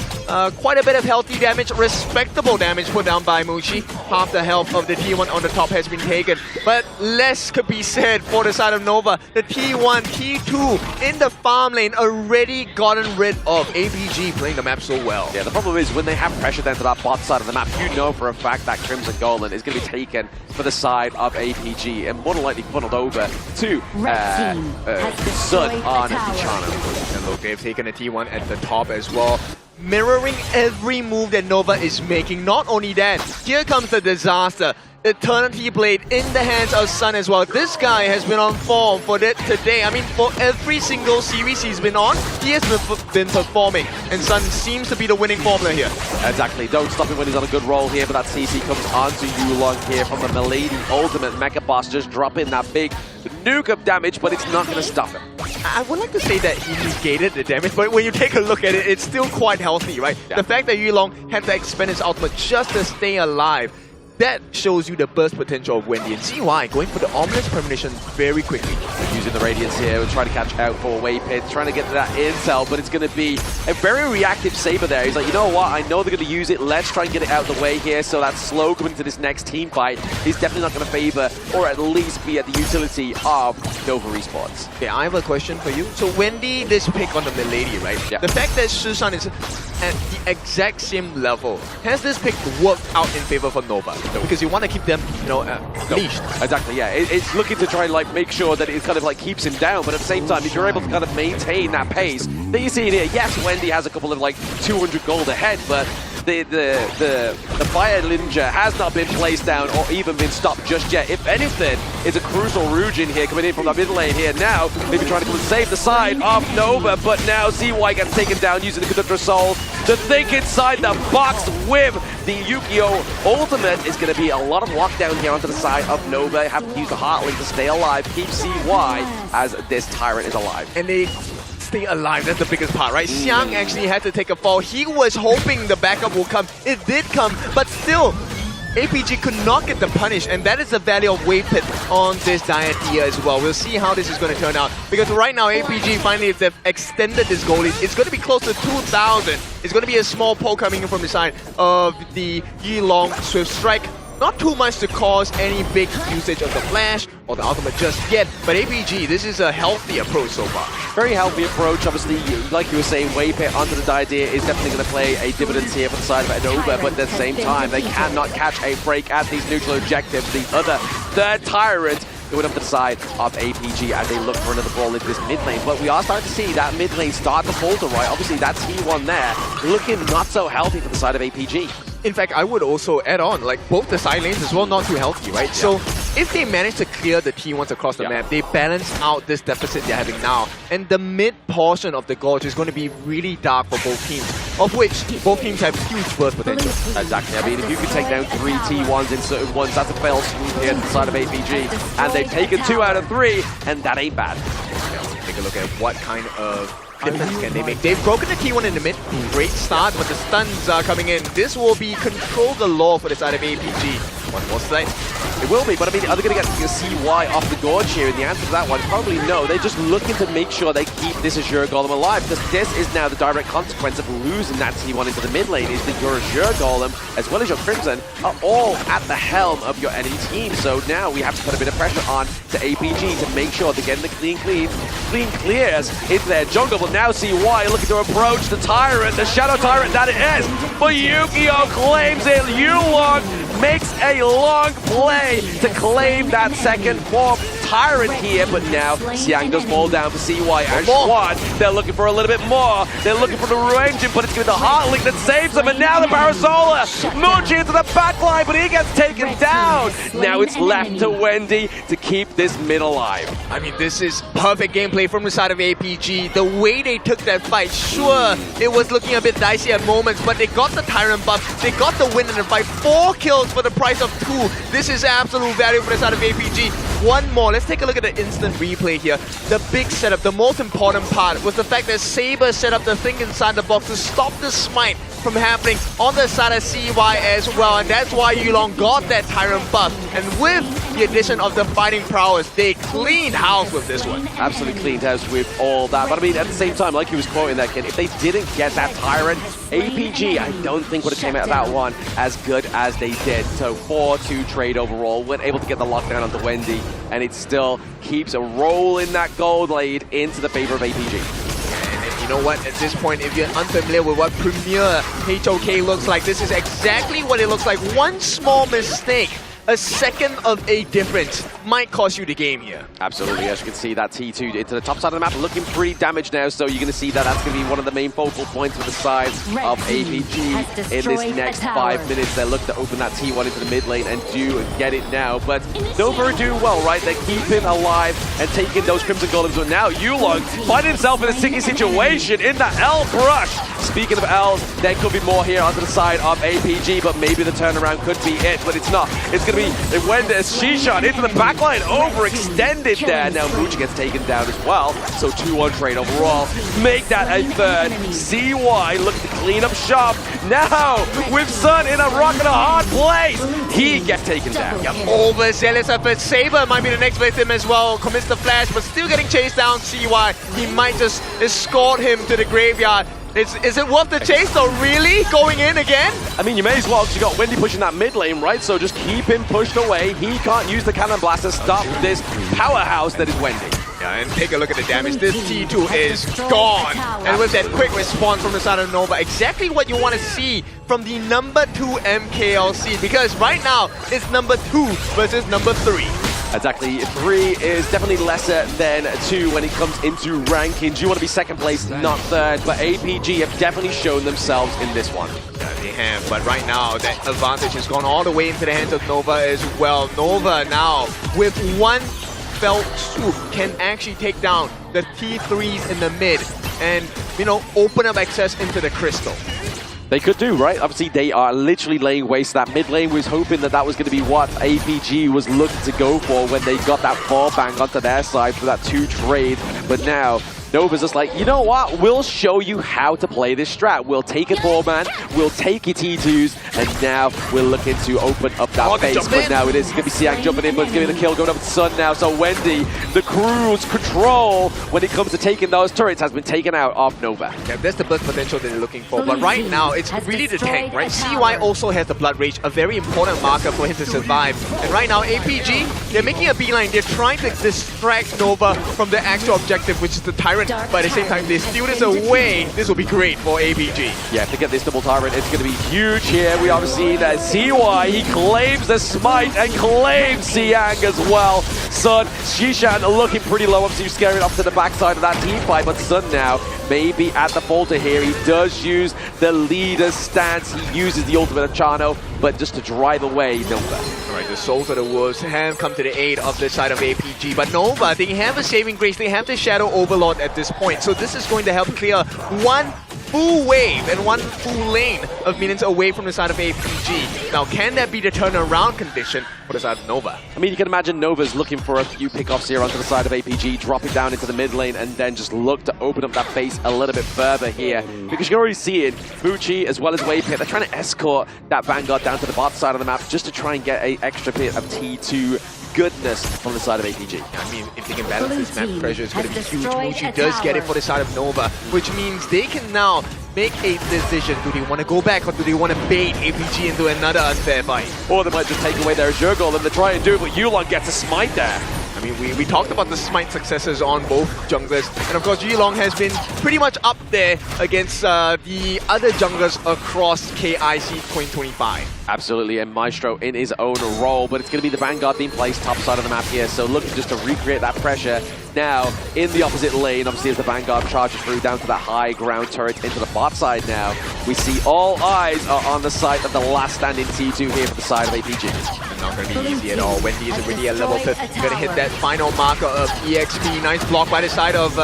[SPEAKER 19] Quite a bit of healthy damage, respectable damage put down by Muji. Half the health of the T1 on the top has been taken, but less could be said for the side of Nova. The T1, T2 in the farm lane already gotten rid of. APG playing the map so well.
[SPEAKER 20] Yeah, the problem is when they have pressure down to that bot side of the map, you know for a fact that Crimson Golem is going to be taken for the side of APG and more than likely funneled over to Sun on Chano.
[SPEAKER 19] And look, they've taken a T1 at the top as well, mirroring every move that Nova is making. Not only that, here comes the disaster. Eternity Blade in the hands of Sun as well. This guy has been on form for today. I mean, for every single series he's been on, he has been performing. And Sun seems to be the winning formula here.
[SPEAKER 20] Exactly. Don't stop him when he's on a good roll here, but that CC comes onto Yulong here from the Milady Ultimate Mecha Boss, just dropping that big nuke of damage, but it's not going to stop him.
[SPEAKER 19] I would like to say that he negated the damage, but when you take a look at it, it's still quite healthy, right? Yeah. The fact that Yulong had to expend his ultimate just to stay alive, that shows you the burst potential of Wendy. And see why, going for the Ominous Premonition very quickly.
[SPEAKER 20] Using the Radiance here, we're trying to catch out for Waypit, trying to get to that intel, but it's going to be a very reactive Saber there. He's like, you know what, I know they're going to use it, let's try and get it out of the way here, so that slow coming to this next team fight is definitely not going to favor, or at least be at the utility of Nova Esports.
[SPEAKER 19] Okay, I have a question for you. So Wendy, this pick on the Milady, right? Yeah. The fact that Shusan is at the exact same level, has this pick worked out in favor for Nova? No. Because you want to keep them, you know, leashed.
[SPEAKER 20] Exactly, yeah. It's looking to try and like make sure that it kind of like keeps him down, but at the same time, if you're able to kind of maintain that pace, then you see it here. Yes, Wendy has a couple of like 200 gold ahead, but the Fire Ninja has not been placed down or even been stopped just yet. If anything, it's a crucial Rujin here coming in from the mid lane here now. Maybe trying to come and save the side of Nova, but now ZY gets taken down using the Conductor Soul to think inside the box with the Yu-Gi-Oh! Ultimate. Is going to be a lot of lockdown here onto the side of Nova. Have to use the Heartlink to stay alive, keep CY as this Tyrant is alive.
[SPEAKER 19] And they stay alive, that's the biggest part, right? Xiang actually had to take a fall. He was hoping the backup will come. It did come, but still, APG could not get the punish, and that is the value of Waypit on this Diatia as well. We'll see how this is going to turn out, because right now APG finally, if they've extended this goal, it's going to be close to 2,000. It's going to be a small pull coming in from the side of the Yilong Swift Strike. Not too much to cause any big usage of the flash or the ultimate just yet, but APG, this is a healthy approach so far.
[SPEAKER 20] Very healthy approach. Obviously, like you were saying, Waypit onto the Diatia is definitely going to play a dividend here for the side of Nova, but at the same time, they cannot catch a break at these neutral objectives. The other third Tyrant going up to the side of APG as they look for another ball into this mid lane. But we are starting to see that mid lane start to falter, right? Obviously, that T1 there looking not so healthy for the side of APG.
[SPEAKER 19] In fact, I would also add on, like, both the side lanes as well, not too healthy, right? Yeah. So, if they manage to clear the T1s across the map, they balance out this deficit they're having now. And the mid portion of the gorge is going to be really dark for both teams, of which both teams have huge burst potential.
[SPEAKER 20] Exactly. I mean, if you can take down 3 T1s in certain ones, that's a fail swoop here to the side of APG. And they've taken 2 out of 3, and that ain't bad.
[SPEAKER 19] Yeah, take a look at what kind of difference can they make. They've broken the T1 in the mid. Great start, but the stuns are coming in. This will be control galore for the side of APG. One more slide.
[SPEAKER 20] It will be, but I mean, are they going to get CY off the gorge here? And the answer to that one, probably no. They're just looking to make sure they keep this Azure Golem alive, because this is now the direct consequence of losing that T1 into the mid lane, is that your Azure Golem, as well as your Crimson, are all at the helm of your enemy team. So now we have to put a bit of pressure on to APG to make sure they're getting the clean clears into their jungle. But now CY looking to approach the Tyrant, the Shadow Tyrant that it is. But Yu-Gi-Oh! Claims it. Yulong makes a long play to claim that second form Tyrant here, but now Xiang does fall down for CY and Schwan. They're looking for a little bit more. They're looking for the range, but it's going to be the Heartlink that saves them, and now the Parasolar. Muji into the backline, but he gets taken down. Now it's left to Wendy to keep this mid alive.
[SPEAKER 19] I mean, this is perfect gameplay from the side of APG. The way they took that fight, sure, it was looking a bit dicey at moments, but they got the Tyrant buff. They got the win in the fight. 4 kills for the price of 2. This is absolute value for the side of APG. One more. let's take a look at the instant replay here. The big setup, the most important part was the fact that Saber set up the thing inside the box to stop the smite from happening on the side of CY as well, and that's why Yulong got that Tyrant buff. And with the addition of the fighting prowess, they cleaned house with this one.
[SPEAKER 20] Absolutely cleaned house with all that. But I mean, at the same time, like he was quoting that kid, if they didn't get that Tyrant, APG, I don't think would have came out of that one as good as they did. So 4-2 trade overall, weren't able to get the lockdown onto Wendy, and it still keeps a rolling that gold lead into the favor of APG.
[SPEAKER 19] You know what, at this point, if you're unfamiliar with what Premier HOK looks like, this is exactly what it looks like. One small mistake, a second of a difference, might cost you the game here.
[SPEAKER 20] Absolutely, as you can see, that T2 into the top side of the map looking pretty damaged now, so you're going to see that that's going to be one of the main focal points for the side of APG in this next 5 minutes. They look to open that T1 into the mid lane and do get it now, but Nova are doing well, right? They're keeping alive and taking those Crimson Golems, but now Yulong finding himself in a sticky situation in the L crush. Speaking of L's, there could be more here onto the side of APG, but maybe the turnaround could be it, but it's not. It's going to be Wendes Shishan into the backline, overextended there. Now Mooch gets taken down as well, so 2-1 trade overall. Make that a third. CY looking to clean up shop. Now, with Sun in a rock and a hard place, he gets taken down.
[SPEAKER 19] Yep, overzealous effort. Saber might be the next victim as well. Commits the flash, but still getting chased down. CY, he might just escort him to the graveyard. Is it worth the chase though, really? Going in again?
[SPEAKER 20] I mean, you may as well, because you got Wendy pushing that mid lane, right? So just keep him pushed away. He can't use the cannon blast to stop this powerhouse that is Wendy.
[SPEAKER 19] Yeah, and take a look at the damage. This T2 is gone. And with that quick response from the side of Nova, exactly what you want to see from the number 2 MKLC. Because right now, it's number 2 versus number 3.
[SPEAKER 20] Exactly, 3 is definitely lesser than 2 when it comes into rankings. You want to be second place, not third, but APG have definitely shown themselves in this one.
[SPEAKER 19] Yeah, they have, but right now that advantage has gone all the way into the hands of Nova as well. Nova now, with one fell swoop, can actually take down the T3s in the mid and, you know, open up access into the crystal.
[SPEAKER 20] They could do, right? Obviously, they are literally laying waste. That mid lane was hoping that that was going to be what APG was looking to go for when they got that 4-bang onto their side for that 2 trade. But now, Nova's just like, you know what? We'll show you how to play this strat. We'll take it 4-man, we'll take your T2s, and now we're looking to open up that base. But now it is going to be Siang jumping in, but it's going to be the kill going up to Sun now. So Wendy, the cruise control when it comes to taking those turrets has been taken out of Nova.
[SPEAKER 19] Yeah, that's the burst potential that they're looking for. But right now, it's really the tank, right? CY also has the Blood Rage, a very important marker for him to survive. And right now, APG, they're making a beeline. They're trying to distract Nova from the actual objective, which is the Tyrant. But at the same time, they steal this away. This will be great for APG.
[SPEAKER 20] Yeah, to get this double Tyrant, it's going to be huge here. We obviously see that CY, he claims the smite and claims Siang as well. Sun, Shishan looking pretty low. Obviously, scaring off to the backside of that team fight. But Sun now, maybe at the falter here. He does use the leader stance. He uses the ultimate of Chano, but just to drive away Nova.
[SPEAKER 19] Alright, the Souls of the Wolves have come to the aid of the side of APG. But Nova, they have a saving grace. They have the Shadow Overlord at this point. So this is going to help clear one full wave and one full lane of minions away from the side of APG. Now, can that be the turnaround condition for the side of Nova?
[SPEAKER 20] I mean, you can imagine Nova's looking for a few pickoffs here onto the side of APG, dropping down into the mid lane, and then just look to open up that base a little bit further here. Because you can already see it, Bucci as well as Wavepit, they're trying to escort that Vanguard down to the bot side of the map just to try and get an extra bit of T2 goodness from the side of APG.
[SPEAKER 19] I mean, if they can balance this map pressure, it's going to be huge. Muji does get it for the side of Nova, which means they can now make a decision. Do they want to go back or do they want to bait APG into another unfair fight?
[SPEAKER 20] Or they might just take away their Azure Golem and they try and do it, but Yulong gets a smite there.
[SPEAKER 19] I mean, we talked about the smite successes on both junglers, and of course Yulong has been pretty much up there against the other junglers across KIC2025.
[SPEAKER 20] Absolutely, and Maestro in his own role, but it's going to be the Vanguard being placed top side of the map here, so looking just to recreate that pressure. Now, in the opposite lane, obviously as the Vanguard charges through down to that high ground turret into the bot side now, we see all eyes are on the side of the last standing T2 here for the side of APG.
[SPEAKER 19] Not going to be easy at all. Wendy is already at level 50. Going to hit that final marker of EXP. Nice block by the side of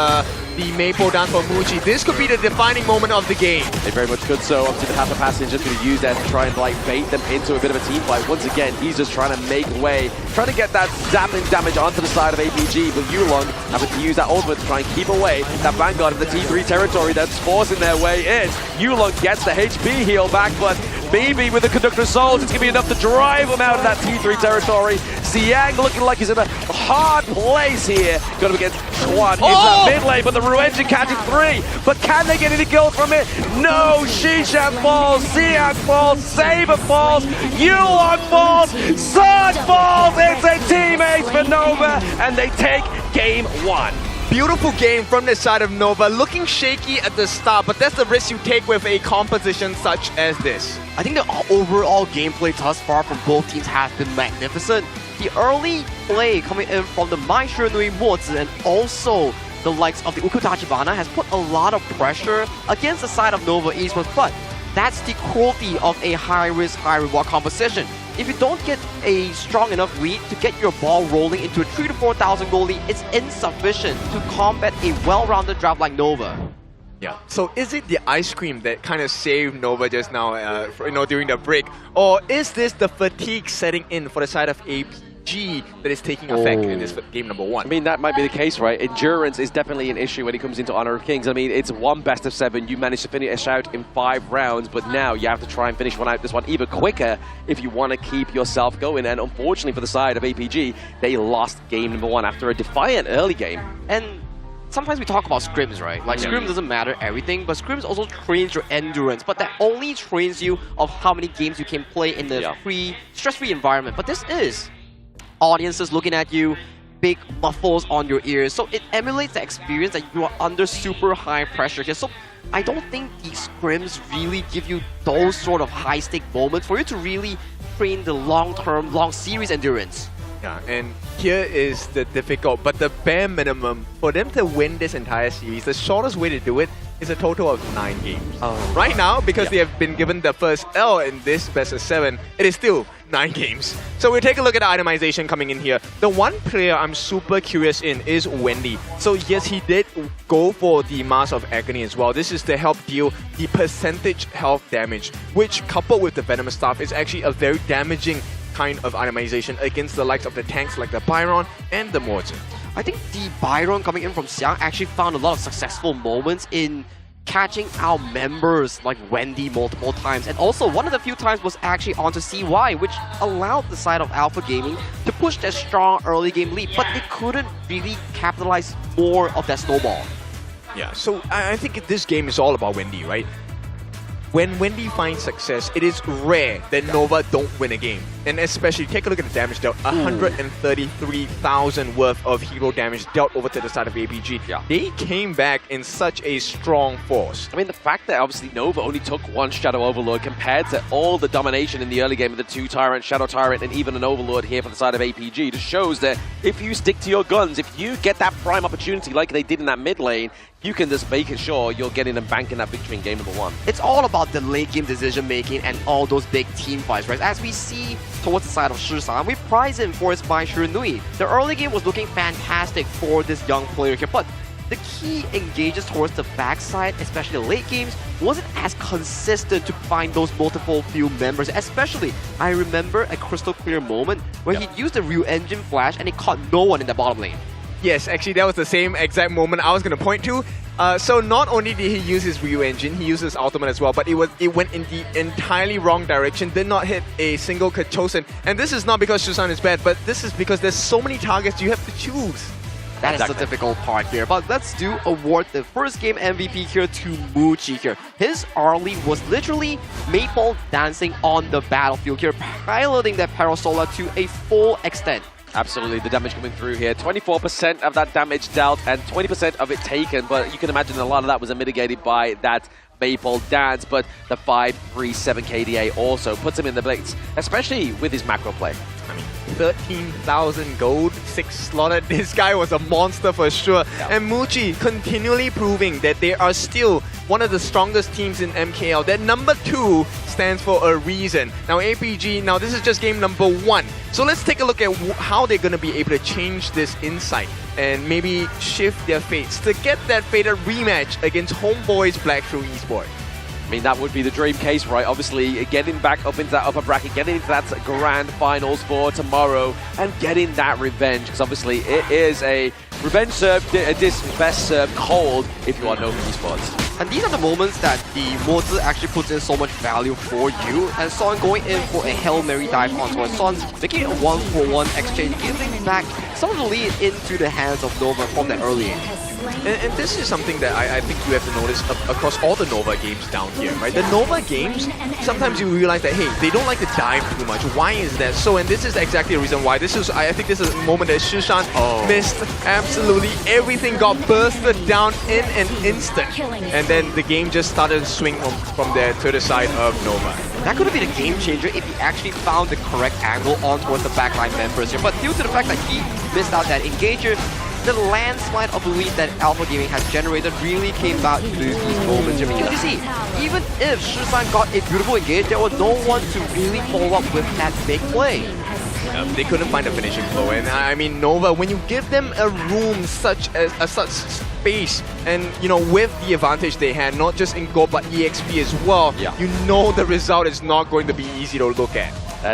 [SPEAKER 19] the Maple dance for Muji. This could be the defining moment of the game.
[SPEAKER 20] They very much could so. Obviously, the Path of Passage just going to use that to try and like bait them into a bit of a team fight. Once again, he's just trying to make way, trying to get that zapping damage onto the side of APG, but Yulong having to use that ultimate to try and keep away that Vanguard of the T3 territory that's forcing their way in. Yulong gets the HP heal back, but BB with the Conductor Souls, it's going to be enough to drive him out of that T3 territory. Xiang looking like he's in a hard place here. Got to against Chuan into that mid lane, but the Ru Engine catching 3. But can they get any kills from it? No! Xishan falls, Xiang falls, Saber falls, Yulong falls, Surge falls! It's a team ace for Nova, and they take game 1.
[SPEAKER 19] Beautiful game from the side of Nova, looking shaky at the start, but that's the risk you take with a composition such as this.
[SPEAKER 18] I think the overall gameplay thus far from both teams has been magnificent. The early play coming in from the Mai Shinui Mozi and also the likes of the Uku Tachibana has put a lot of pressure against the side of Nova Esports, but that's the cruelty of a high-risk, high-reward composition. If you don't get a strong enough lead to get your ball rolling into a 3,000 to 4,000 goal lead, it's insufficient to combat a well-rounded draft like Nova.
[SPEAKER 19] Yeah. So is it the ice cream that kind of saved Nova just now, during the break, or is this the fatigue setting in for the side of APG that is taking effect in this game number 1?
[SPEAKER 20] I mean, that might be the case, right? Endurance is definitely an issue when it comes into Honor of Kings. I mean, it's one best of 7. You managed to finish out in 5 rounds, but now you have to try and finish this one even quicker if you want to keep yourself going. And unfortunately for the side of APG, they lost game number 1 after a defiant early game.
[SPEAKER 18] And sometimes we talk about scrims, right? Like, scrim doesn't matter everything, but scrims also trains your endurance, but that only trains you of how many games you can play in the stress-free environment. But this is audiences looking at you, big muffles on your ears, so it emulates the experience that you are under super high pressure here. So I don't think these scrims really give you those sort of high-stake moments for you to really train the long-term, long series endurance.
[SPEAKER 19] Yeah, and here is the difficult, but the bare minimum for them to win this entire series, the shortest way to do it is a total of 9 games. Right now, because they have been given the first L in this best of 7, it is still 9 games. So we'll take a look at the itemization coming in here. The one player I'm super curious in is Wendy. So yes, he did go for the Mask of Agony as well. This is to help deal the percentage health damage, which coupled with the Venomous Staff is actually a very damaging kind of itemization against the likes of the tanks like the Byron and the Morton.
[SPEAKER 18] I think the Byron coming in from Xiang actually found a lot of successful moments in catching out members like Wendy multiple times, and also one of the few times was actually onto CY, which allowed the side of Alpha Gaming to push their strong early game lead, but they couldn't really capitalize more of that snowball.
[SPEAKER 19] Yeah, so I think this game is all about Wendy, right? When Wendy finds success, it is rare that Nova don't win a game. And especially, take a look at the damage dealt. 133,000 worth of hero damage dealt over to the side of APG.
[SPEAKER 20] Yeah.
[SPEAKER 19] They came back in such a strong force.
[SPEAKER 20] I mean, the fact that obviously Nova only took 1 Shadow Overlord compared to all the domination in the early game with the 2 Tyrant, Shadow Tyrant, and even an Overlord here for the side of APG just shows that if you stick to your guns, if you get that prime opportunity like they did in that mid lane, you can just make sure you're getting and banking that victory in game number 1.
[SPEAKER 18] It's all about the late game decision making and all those big team fights, right? As we see towards the side of Shisan, we prize him for his Mai Shinui. The early game was looking fantastic for this young player here, but the key engages towards the backside, especially the late games, wasn't as consistent to find those multiple few members. Especially, I remember a crystal clear moment where he used the Ru Engine flash and he caught no one in the bottom lane.
[SPEAKER 19] Yes, actually that was the same exact moment I was going to point to. So not only did he use his Ryu engine, he used his ultimate as well, but it went in the entirely wrong direction, did not hit a single Kachosen. And this is not because Shusan is bad, but this is because there's so many targets you have to choose.
[SPEAKER 18] That is the difficult part here, but let's award the first game MVP here to Muji here. His early was literally Maple dancing on the battlefield here, piloting that Parasola to a full extent.
[SPEAKER 20] Absolutely, the damage coming through here. 24% of that damage dealt and 20% of it taken, but you can imagine a lot of that was mitigated by that Maple dance, but the 5-3-7 KDA also puts him in the blitz, especially with his macro play.
[SPEAKER 19] I mean, 13,000 gold, 6 slotted. This guy was a monster for sure. And Muji continually proving that they are still one of the strongest teams in MKL. That number 2 stands for a reason. Now APG, now this is just game number 1. So let's take a look at how they're going to be able to change this insight and maybe shift their fates to get that fated rematch against HomeBois Blackstream Esports.
[SPEAKER 20] I mean, that would be the dream case, right? Obviously, getting back up into that upper bracket, getting into that grand finals for tomorrow, and getting that revenge, because obviously it is a revenge serve, this best serve cold if you are Nova Esports.
[SPEAKER 18] And these are the moments that the Mozi actually puts in so much value for you. And Son going in for a Hail Mary dive onto a Son, making it a 1-for-1 exchange, giving back some of the lead into the hands of Nova from that early end.
[SPEAKER 19] And this is something that I think you have to notice across all the Nova games down here, right? The Nova games, sometimes you realize that, hey, they don't like to dive too much. Why is that so? And this is exactly the reason why. I think this is a moment that Shishan missed absolutely everything, got bursted down in an instant. And then the game just started to swing from there to the side of Nova.
[SPEAKER 18] That could have been a game changer if he actually found the correct angle on towards the backline members here. But due to the fact that he missed out that engager, the landslide of lead that Alpha Gaming has generated really came back to these moments here. Because you see, even if Shisan got a beautiful engage, there was no one to really follow up with that big play.
[SPEAKER 19] They couldn't find a finishing flow, and I mean Nova, when you give them a room such space, and you know, with the advantage they had, not just in gold but EXP as well, you know the result is not going to be easy to look at.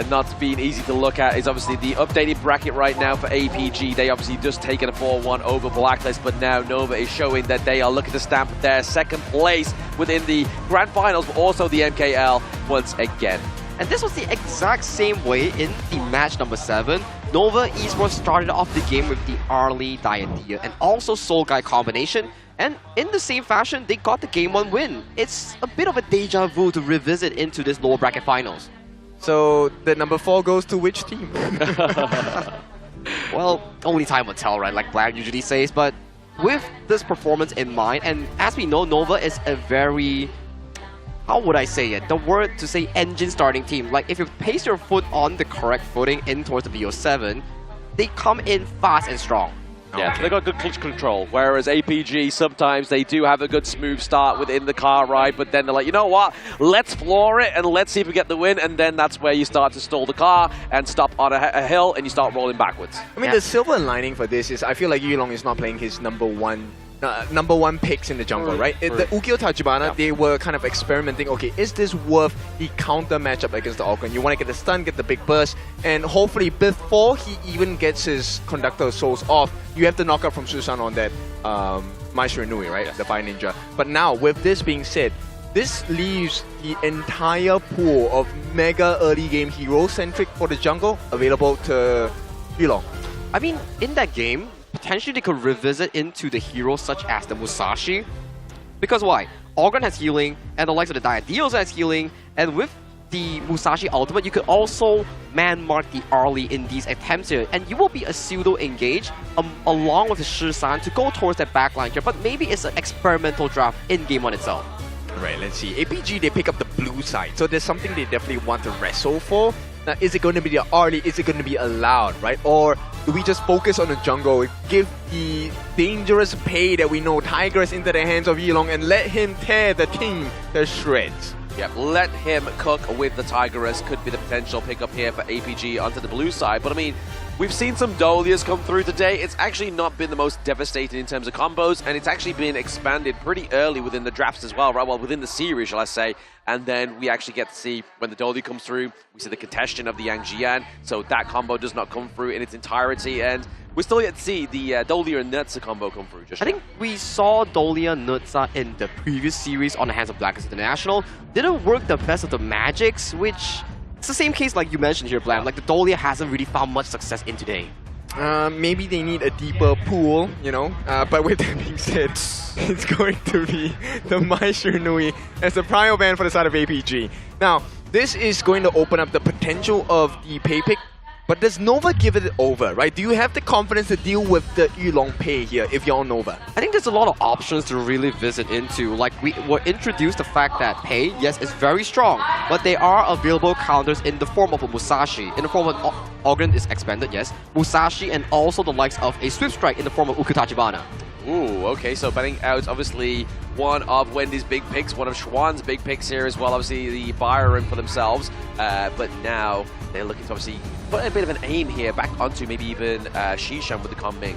[SPEAKER 20] Not being easy to look at is obviously the updated bracket right now for APG. They obviously just taken a 4-1 over Blacklist, but now Nova is showing that they are looking to stamp their second place within the grand finals, but also the MKL once again.
[SPEAKER 18] And this was the exact same way in the match number 7. Nova Esports started off the game with the Arlie Diadia and also Soul Guy combination. And in the same fashion, they got the game 1 win. It's a bit of a deja vu to revisit into this lower bracket finals.
[SPEAKER 19] So the number 4 goes to which team?
[SPEAKER 18] Well, only time will tell, right? Like Black usually says. But with this performance in mind, and as we know, Nova is a very, how would I say it? The word to say engine starting team. Like if you place your foot on the correct footing in towards the BO7, they come in fast and strong.
[SPEAKER 20] Yeah, they got good clutch control, whereas APG, sometimes they do have a good smooth start within the car ride, but then they're like, you know what, let's floor it and let's see if we get the win, and then that's where you start to stall the car and stop on a hill and you start rolling backwards.
[SPEAKER 19] I mean, the silver lining for this is I feel like Yulong is not playing his number one picks in the jungle, right? The Ukyo Tachibana, they were kind of experimenting, okay, is this worth the counter matchup against the Orkan? You want to get the stun, get the big burst, and hopefully before he even gets his Conductor Souls off, you have to knock out from Susan on that Maestro Nui, right? Yes. The Fire Ninja. But now, with this being said, this leaves the entire pool of mega early game hero-centric for the jungle available to Yulong.
[SPEAKER 18] I mean, in that game, potentially they could revisit into the heroes such as the Musashi. Because why? Organ has healing, and the likes of the Diadeos has healing, and with the Musashi ultimate, you could also man-mark the Arlie in these attempts here, and you will be a pseudo-engage along with the Shisan to go towards that backline here, but maybe it's an experimental draft in Game 1 itself.
[SPEAKER 19] Right, let's see. APG, they pick up the blue side, so there's something they definitely want to wrestle for. Now, is it going to be the Arlie? Is it going to be allowed, right? Or do we just focus on the jungle, give the dangerous pay that we know Tigress into the hands of Yilong and let him tear the team to shreds?
[SPEAKER 20] Yep, let him cook with the Tigress could be the potential pickup here for APG onto the blue side. But I mean, we've seen some Dolias come through today. It's actually not been the most devastating in terms of combos, and it's actually been expanded pretty early within the drafts as well, right? Well, within the series, shall I say. And then we actually get to see when the Dolia comes through, we see the contestation of the Yang Jian, so that combo does not come through in its entirety, and we're still yet to see the Dolia and Nutsa combo come through. I
[SPEAKER 18] think we saw Dolia Nutsa in the previous series on the hands of Blacklist International. Didn't work the best of the magics, which it's the same case like you mentioned here, Blam. Like the Dolia hasn't really found much success in today.
[SPEAKER 19] Maybe they need a deeper pool, you know, but with that being said, it's going to be the Maestro Nui as the prio ban for the side of APG. Now, this is going to open up the potential of the pay pick, but does Nova give it over, right? Do you have the confidence to deal with the Yulong Pei here if you're on Nova?
[SPEAKER 18] I think there's a lot of options to really visit into. Like, we were introduced the fact that Pei, yes, is very strong, but there are available counters in the form of a Musashi, in the form of Organ is expanded, yes, Musashi, and also the likes of a Swift Strike in the form of Ukutachibana.
[SPEAKER 20] Ooh, okay, so betting out obviously one of Wendy's big picks, one of Schwann's big picks here as well. Obviously the buyer in for themselves, but now they're looking to obviously put a bit of an aim here back onto maybe even Shishan with the Kunming.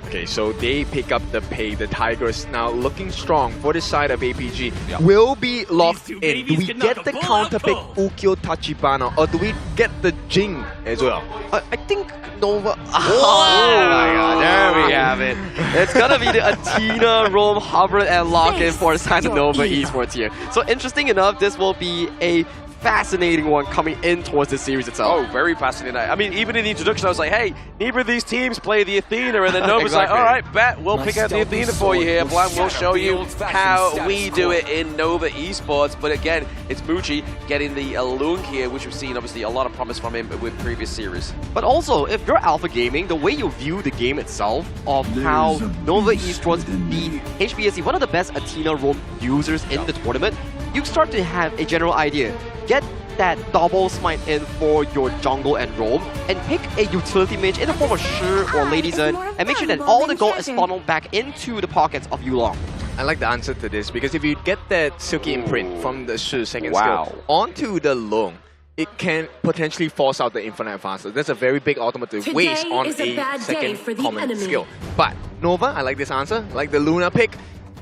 [SPEAKER 19] Okay, so they pick up the Pei. The Tigers now looking strong for the side of APG. Will be locked in. Do we get the counter pick Ukyo Tachibana, or do we get the Jing as well?
[SPEAKER 18] I think Nova... Oh my god, there we have it. It's gonna be the Athena, Rome, Hubbard, and lock-in for the side of Nova Esports here. So interesting enough, this will be a fascinating one coming in towards the series itself.
[SPEAKER 20] Oh, very fascinating. I mean, even in the introduction, I was like, hey, neither of these teams play the Athena, and then Nova's like, all right, bet, we'll pick out the Athena for you here. Blam, we'll show you how we do it in Nova Esports. But again, it's Muji getting the Lung here, which we've seen, obviously, a lot of promise from him with previous series.
[SPEAKER 18] But also, if you're Alpha Gaming, the way you view the game itself, of how Nova Esports beat HBSC, one of the best Athena Rome users in the tournament, you start to have a general idea. Get that double smite in for your jungle and roam, and pick a utility mage in the form of Shi or Lady Zen, and make sure that all the gold is funneled back into the pockets of Yulong.
[SPEAKER 19] I like the answer to this, because if you get that Silky imprint from the Shi second skill onto the Lung, it can potentially force out the Infinite faster. That's a very big ultimate to waste on a second common skill. But Nova, I like this answer, like the Luna pick.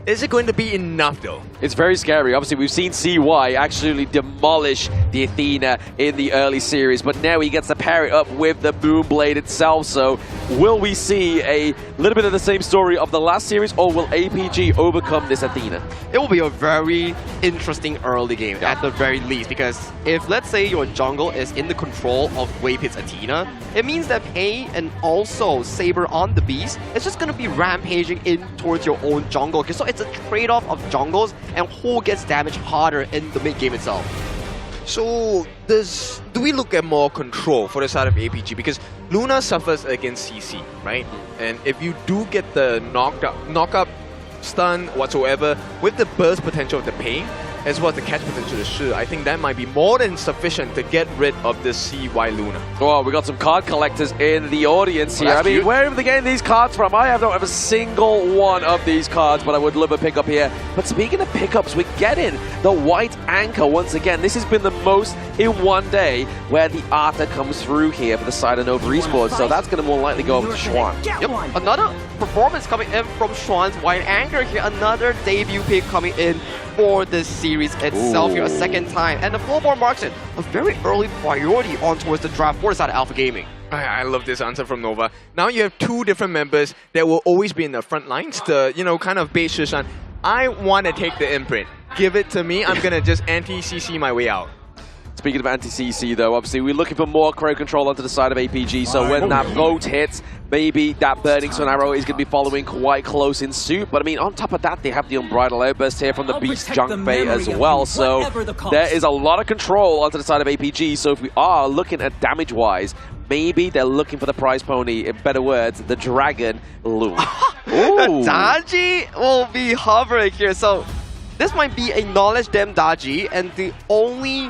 [SPEAKER 19] Is it going to be enough though?
[SPEAKER 20] It's very scary. Obviously, we've seen CY actually demolish the Athena in the early series, but now he gets to pair it up with the Moonblade itself. So will we see a little bit of the same story of the last series, or will APG overcome this Athena?
[SPEAKER 18] It will be a very interesting early game at the very least, because if, let's say, your jungle is in the control of Waypit's Athena, it means that Pei and also Saber on the Beast is just going to be rampaging in towards your own jungle. Okay, so it's a trade-off of jungles and who gets damaged harder in the mid-game itself.
[SPEAKER 19] So do we look at more control for the side of APG? Because Luna suffers against CC, right? And if you do get the knock-up, stun, whatsoever, with the burst potential of the Pei, as well as the catch potential of the Shi, I think that might be more than sufficient to get rid of the CY Luna.
[SPEAKER 20] Oh, we got some card collectors in the audience here. I mean, where are they getting these cards from? I don't have a single one of these cards, but I would love a pickup here. But speaking of pickups, we're getting the White Anchor once again. This has been the most in one day where the Arta comes through here for the side of Nova Esports, so that's going to more likely go over to Schwann.
[SPEAKER 18] Yep, another performance coming in from Schwann's White Anchor here, another debut pick coming in for this series itself here a second time. And the Flowborn marks it a very early priority on towards the draft for the side of Alpha Gaming.
[SPEAKER 19] I love this answer from Nova. Now you have two different members that will always be in the front lines, the, kind of bait Shishan. I want to take the imprint. Give it to me. I'm going to just anti-CC my way out.
[SPEAKER 20] Speaking of anti-CC though, obviously we're looking for more crowd control onto the side of APG, so when that boat hits, maybe that Burning Sun Arrow is going to be following quite close in suit. But I mean, on top of that, they have the Unbridled Outburst here from the Beast Junk Bay as well, so there is a lot of control onto the side of APG. So if we are looking at damage-wise, maybe they're looking for the prize pony, in better words, the Dragon Loom.
[SPEAKER 18] The Daji will be hovering here, so this might be a Knowledge Dem Daji, and the only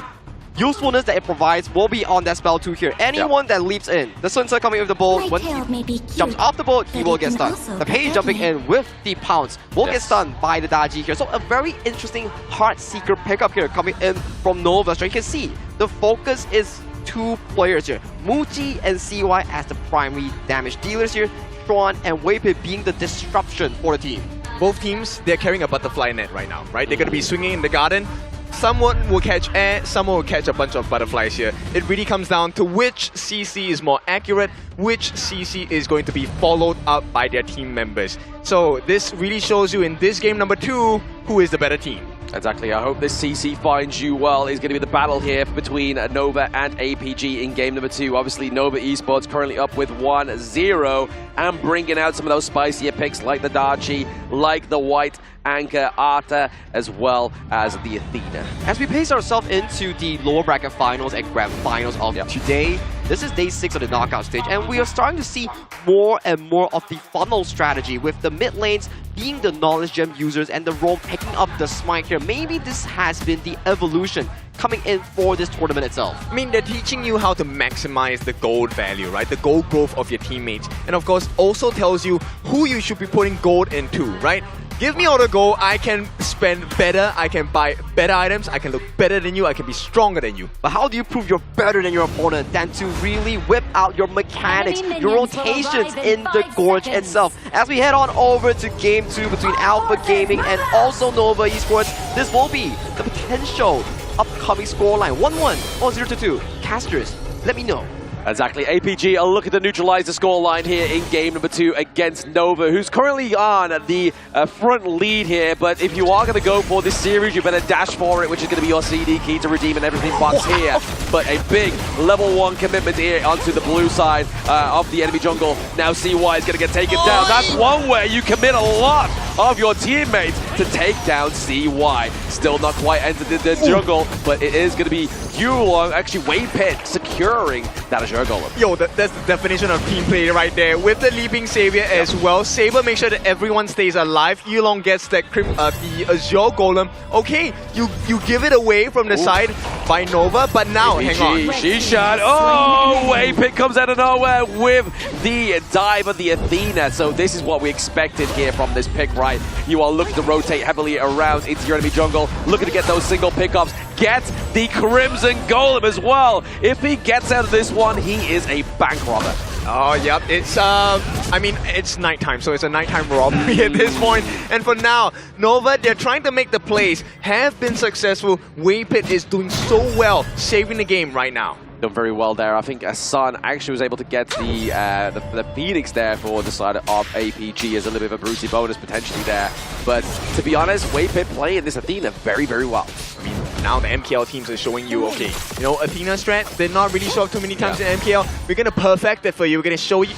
[SPEAKER 18] usefulness that it provides will be on that spell 2 here. Anyone that leaps in, the Sun coming with the bolt, when he jumps off the boat, he will get stunned. The Pei jumping in with the pounce will get stunned by the Daji here. So a very interesting Heart Seeker pickup here coming in from Nova. So you can see the focus is 2 players here, Muji and CY as the primary damage dealers here, Schwann and Waypit being the disruption for the team.
[SPEAKER 19] Both teams, they're carrying a butterfly net right now, right? They're going to be swinging in the garden. Someone will catch air, someone will catch a bunch of butterflies here. It really comes down to which CC is more accurate, which CC is going to be followed up by their team members. So this really shows you in this game number 2, who is the better team.
[SPEAKER 20] Exactly. I hope this CC finds you well. Is going to be the battle here between Nova and APG in game number 2. Obviously, Nova Esports currently up with 1-0 and bringing out some of those spicier picks like the Dachi, like the White Anchor, Arta, as well as the Athena.
[SPEAKER 18] As we pace ourselves into the lower bracket finals and grand finals of today, This is day 6 of the knockout stage, and we are starting to see more and more of the funnel strategy, with the mid lanes being the knowledge gem users and the roam picking up the smite here. Maybe this has been the evolution coming in for this tournament itself.
[SPEAKER 19] I mean, they're teaching you how to maximize the gold value, right? The gold growth of your teammates. And of course, also tells you who you should be putting gold into, right? Give me all the gold, I can spend better, I can buy better items, I can look better than you, I can be stronger than you.
[SPEAKER 18] But how do you prove you're better than your opponent than to really whip out your mechanics, your rotations in the Gorge itself? As we head on over to Game 2 between Alpha Gaming and also Nova Esports, this will be the potential upcoming scoreline. 1-1 or 0-2. Casters, let me know.
[SPEAKER 20] Exactly. APG are looking to neutralize the scoreline here in game number 2 against Nova, who's currently on the front lead here. But if you are going to go for this series, you better dash for it, which is going to be your CD key to redeem and everything box here. But a big level 1 commitment here onto the blue side of the enemy jungle. Now CY is going to get taken down. That's one way you commit a lot of your teammates to take down CY. Still not quite entered the jungle, but it is going to be Yulong, actually Wave Pit, securing that Azure Golem.
[SPEAKER 19] Yo, that's the definition of team play right there. With the Leaping Savior as well, Saber makes sure that everyone stays alive. Yulong gets that the Azure Golem. Okay, you give it away from the side by Nova, but now, hang on.
[SPEAKER 20] Shishan, oh, Wave Pit comes out of nowhere with the dive of the Athena. So this is what we expected here from this pick, right? You are looking to rotate heavily around into your enemy jungle, looking to get those single pickups, get the Crimson Golem as well. If he gets out of this one, he is a bank robber.
[SPEAKER 19] Oh, yep. It's, I mean, it's nighttime, so it's a nighttime robbery at this point. And for now, Nova, they're trying to make the plays, have been successful. Waypit is doing so well, saving the game right now.
[SPEAKER 20] Done very well there. I think Sun actually was able to get the Phoenix there for the side of APG as a little bit of a Brucey bonus potentially there. But to be honest, Waypit playing this Athena very, very well.
[SPEAKER 19] I mean, now the MKL teams are showing you, okay, you know, Athena strat did not really show up too many times in MKL. We're going to perfect it for you. We're going to show you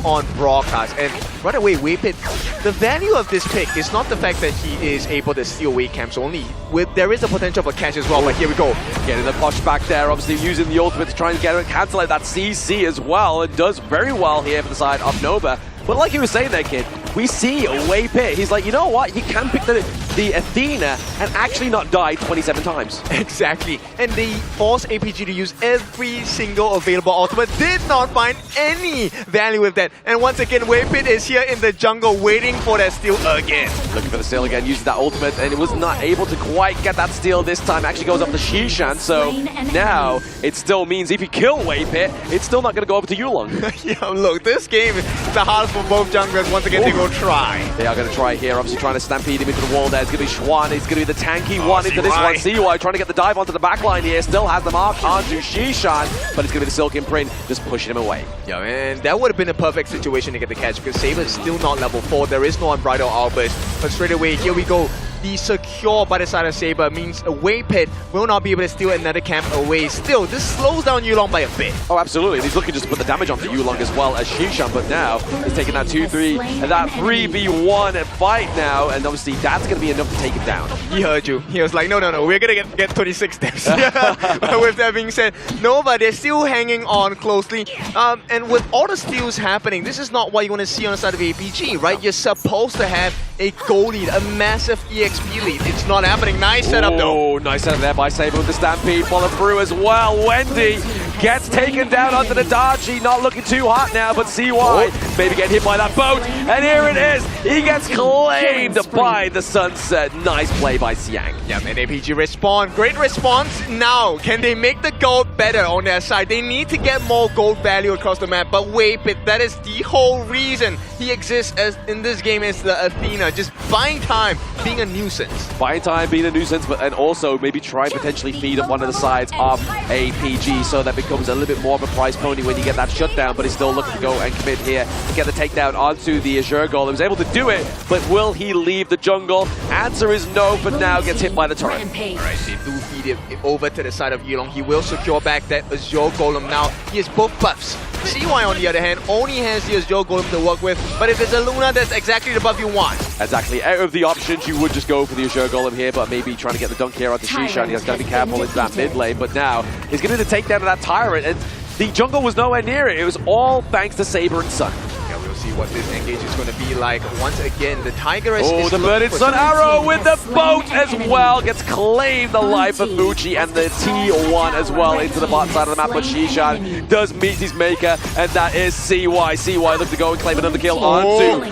[SPEAKER 19] on broadcast. And right away, Waypit, the value of this pick is not the fact that he is able to steal away camps only. There is a potential for catch as well, but here we go.
[SPEAKER 20] Getting the push back there, obviously using the ultimate to try and cancel out that CC as well, and does very well here for the side of Nova. But like you were saying there, kid, we see Waypit. He's like, you know what? You can pick the Athena and actually not die 27 times.
[SPEAKER 19] Exactly. And they force APG to use every single available ultimate. Did not find any value with that. And once again, Waypit is here in the jungle waiting for that steal again.
[SPEAKER 20] Looking for the steal again, using that ultimate, and it was not able to quite get that steal this time. Actually goes up to Shishan, so now it still means if you kill Waypit, it's still not going to go over to Yulong.
[SPEAKER 19] Yeah, look, this game is the hardest for both junglers. Once again, they go try.
[SPEAKER 20] They are going to try here, obviously trying to stampede him into the wall there. It's going to be Schwan, it's going to be the tanky one into this one. CY trying to get the dive onto the backline here, still has the mark onto Shishan, but it's going to be the Silk Imprint just pushing him away.
[SPEAKER 19] Yeah, man, that would have been a perfect situation to get the catch because Saber is still not level 4. There is no Unbridled Outburst, but straight away, here we go. The secure by the side of Saber means a Waypit will not be able to steal another camp away. Still, this slows down Yulong by a bit.
[SPEAKER 20] Oh, absolutely. And he's looking just to put the damage onto Yulong as well as Shishan, but now he's taking that 2-3 and that 3v1 fight now, and obviously that's going to be enough to take him down.
[SPEAKER 19] He heard you. He was like, no, we're going to get 26 steps. But with that being said, Nova, they're still hanging on closely. And with all the steals happening, this is not what you want to see on the side of APG, right? You're supposed to have a goal lead, a massive EXP lead. It's not happening. Nice setup though.
[SPEAKER 20] Oh, nice setup there by Saber with the Stampede. Follow through as well. Wendy gets taken down onto the Darchi. Not looking too hot now, but CY maybe getting hit by that boat. And here it is. He gets claimed by the Sunset. Nice play by Siang.
[SPEAKER 19] Yeah, man, APG respawn. Great response. Now, can they make the gold better on their side? They need to get more gold value across the map. But Waypit, that is the whole reason he exists as in this game as the Athena. Just buying time, being a nuisance.
[SPEAKER 20] Buying time, being a nuisance, and also maybe try and potentially feed up one of the sides of APG so that becomes a little bit more of a prize pony when you get that shutdown, but he's still looking to go and commit here to get the takedown onto the Azure Golem. He was able to do it, but will he leave the jungle? Answer is no, but now gets hit by the turret.
[SPEAKER 19] Alright, they do feed it over to the side of Yulong. He will secure back that Azure Golem now. He has both buffs. CY on the other hand only has the Azure Golem to work with, but if it's a Luna, that's exactly the buff you want.
[SPEAKER 20] Exactly. Out of the options, you would just go for the Azure Golem here, but maybe trying to get the dunk here onto Shishan. He has got to be careful into that mid lane, but now he's going to take down that Tyrant, and the jungle was nowhere near it. It was all thanks to Saber and Sun.
[SPEAKER 19] Yeah, we'll see what this engage is going to be like. Once again, the Tigress is
[SPEAKER 20] the Burning Sun arrow with the boat as well gets claimed alive for Muji, and the T1 as well into the bot side of the map, but Shishan does meet his maker, and that is CY. CY looks to go and claim another kill onto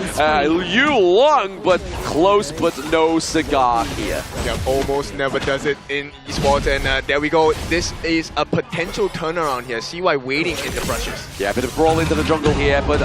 [SPEAKER 20] Yu Long, but close but no cigar here.
[SPEAKER 19] Yeah, almost never does it in esports, and there we go. This is a potential turnaround here. CY waiting in the brushes.
[SPEAKER 20] Yeah, a bit of brawl into the jungle here, but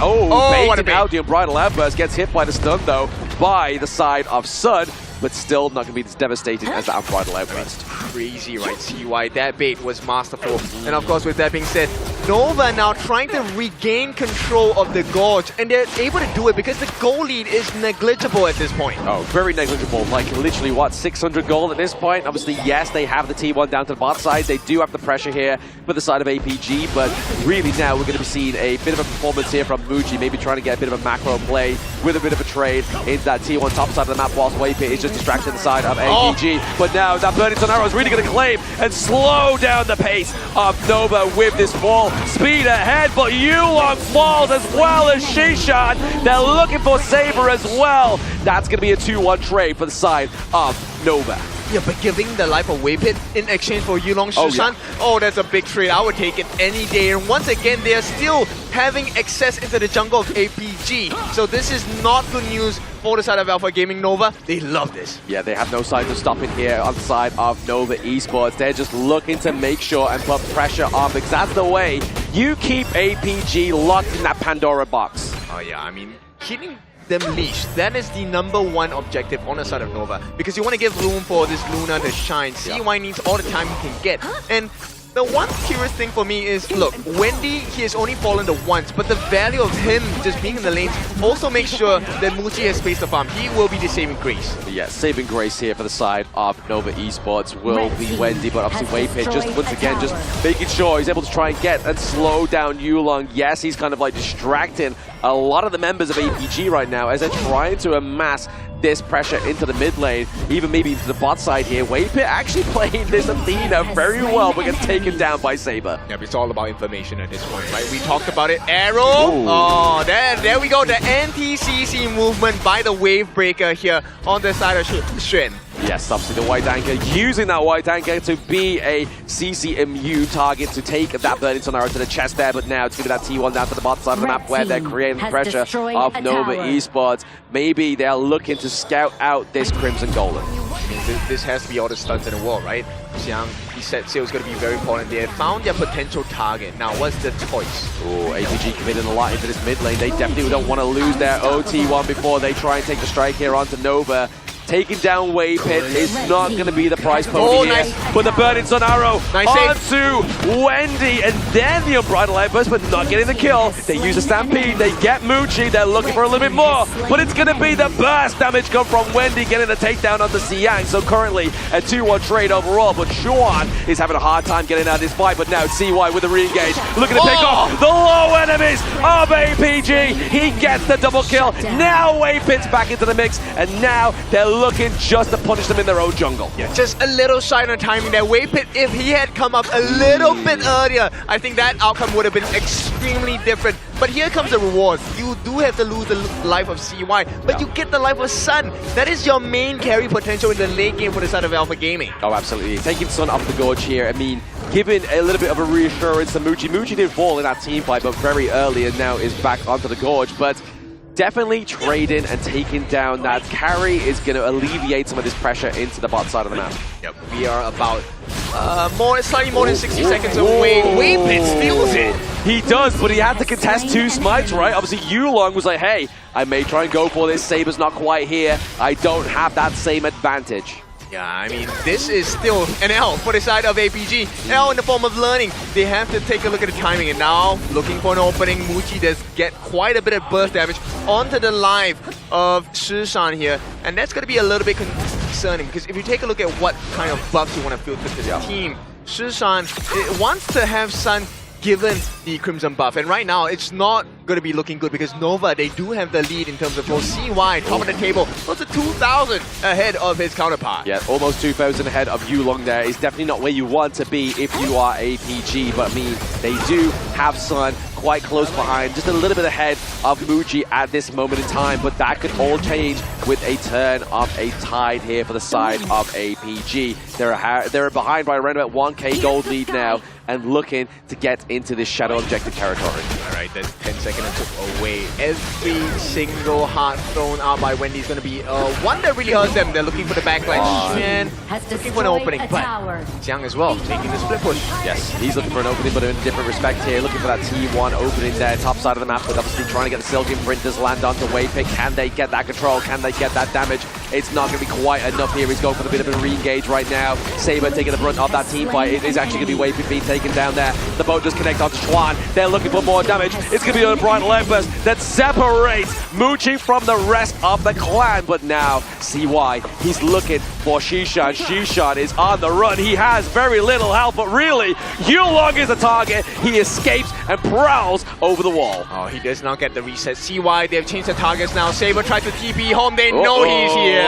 [SPEAKER 20] baited out the Unbridled Outburst, gets hit by the stun though by the side of Sun, but still not going to be as devastating as the Unbridled Outburst.
[SPEAKER 19] Crazy, right, CY? That bait was masterful. And of course, with that being said, Nova now trying to regain control of the Gorge, and they're able to do it because the goal lead is negligible at this point.
[SPEAKER 20] Oh, very negligible. Like, literally, what, 600 gold at this point? Obviously, yes, they have the T1 down to the bot side. They do have the pressure here for the side of APG, but really now we're going to be seeing a bit of a performance here from Muji, maybe trying to get a bit of a macro play with a bit of a trade into that T1 top side of the map, whilst Waypit is just distracted the side of APG. But now that Burning Sun arrow is really going to claim and slow down the pace of Nova with this fall. Speed ahead, but Yulong falls as well as Shishan. They're looking for Saber as well. That's going to be a 2-1 trade for the side of Nova.
[SPEAKER 19] Yeah, but giving the life of Waypit in exchange for Yulong Shishan, that's a big trade. I would take it any day. And once again, they are still having access into the jungle of APG. So this is not good news for the side of Alpha Gaming Nova. They love this.
[SPEAKER 20] Yeah, they have no signs of stopping here on the side of Nova Esports. They're just looking to make sure and put pressure on, because that's the way you keep APG locked in that Pandora box.
[SPEAKER 19] Oh yeah, I mean, keeping them leashed, that is the #1 objective on the side of Nova, because you want to give room for this Luna to shine. CY needs all the time he can get. And the one curious thing for me is, look, Wendy, he has only fallen to once, but the value of him just being in the lanes also makes sure that Muji has space to farm. He will be the saving grace.
[SPEAKER 20] Yeah, saving grace here for the side of Nova Esports will be Wendy, but obviously Waypit just once again just making sure he's able to try and get and slow down Yulong. Yes, he's kind of like distracting a lot of the members of APG right now as they're trying to amass this pressure into the mid lane, even maybe into the bot side here. Waypit actually playing this Athena very well, but gets taken down by Saber.
[SPEAKER 19] Yeah, it's all about information at this point, right? We talked about it. Arrow! Ooh. Oh, there we go. The anti-CC movement by the Wave Breaker here on the side of Xuan.
[SPEAKER 20] Yes, obviously the White Anchor, using that White Anchor to be a CCMU target to take that Burning Sun arrow to the chest there, but now it's going to be that T1 down to the bottom side of the map where they're creating the pressure of Nova Esports. Maybe they're looking to scout out this Crimson Golem.
[SPEAKER 19] I mean, this has to be all the stunts in the world, right? Xiang, he said Seo's going to be very important. They have found their potential target. Now, what's the choice?
[SPEAKER 20] Oh, APG committing a lot into this mid lane. They definitely don't want to lose their OT1 before they try and take the strike here onto Nova. Taking down Waypit is not going to be the prize pony here. Nice. But the Burning Sun arrow onto Wendy, and then the Unbridled Outburst, but not getting the kill. They use the Stampede, they get Muji, they're looking for a little bit more, but it's going to be the burst damage come from Wendy getting the takedown onto Xiang. So currently a 2-1 trade overall, but Xuan is having a hard time getting out of this fight, but now CY with a re-engage, looking to pick off the low enemies of APG. He gets the double kill. Now Waypit's back into the mix, and now they're looking just to punish them in their own jungle.
[SPEAKER 19] Yeah, just a little shy on timing there. Waypit, if he had come up a little bit earlier, I think that outcome would have been extremely different. But here comes the reward. You do have to lose the life of CY, but you get the life of Sun. That is your main carry potential in the late game for the side of Alpha Gaming.
[SPEAKER 20] Oh, absolutely. Taking Sun off the Gorge here, I mean, giving a little bit of a reassurance to Muji. Muji did fall in that team fight, but very early, and now is back onto the Gorge. But definitely trading and taking down that carry is going to alleviate some of this pressure into the bot side of the map.
[SPEAKER 19] Yep, we are about slightly more than 60 seconds away. Waypit steals it.
[SPEAKER 20] He does, but he had to contest 2 smites, right? Obviously, Yulong was like, hey, I may try and go for this. Saber's not quite here. I don't have that same advantage.
[SPEAKER 19] Yeah, I mean, this is still an L for the side of APG. L in the form of learning. They have to take a look at the timing, and now looking for an opening. Muji does get quite a bit of burst damage onto the life of Shishan here, and that's going to be a little bit concerning, because if you take a look at what kind of buffs you want to filter to the team, Shishan wants to have Sun given the Crimson buff. And right now, it's not going to be looking good because Nova, they do have the lead in terms of goals. CY, top of the table, close to 2,000 ahead of his counterpart.
[SPEAKER 20] Yeah, almost 2,000 ahead of Yulong there. Is definitely not where you want to be if you are APG, but they do have Sun quite close behind, just a little bit ahead of Muji at this moment in time, but that could all change with a turn of a tide here for the side of APG. They're behind by around about 1k gold lead now, and looking to get into this shadow objective territory.
[SPEAKER 19] Alright, then 10 seconds took away. Every single heart thrown out by Wendy is going to be one that really hurts them. They're looking for the backline. Shen looking for an opening, but Jiang as well, taking the split push.
[SPEAKER 20] Yes, he's looking for an opening, but in a different respect here. Looking for that T1 opening there, top side of the map, but obviously trying to get the Silken Printers land onto Waypick. Can they get that control? Can they get that damage? It's not going to be quite enough here. He's going for a bit of a re-engage right now. Saber taking the brunt of that team fight. It is actually going to be Waypick being taken down there. The boat just connects onto Schwan. They're looking for more damage. It's going to be an Unbridled Outburst that separates Muji from the rest of the clan. But now, CY, he's looking for Shishan. Shishan is on the run. He has very little health, but really, Yulong is the target. He escapes and prowls over the wall.
[SPEAKER 19] Oh, he does not get the reset. CY, they've changed the targets now. Saber tries to TP home. They know he's here.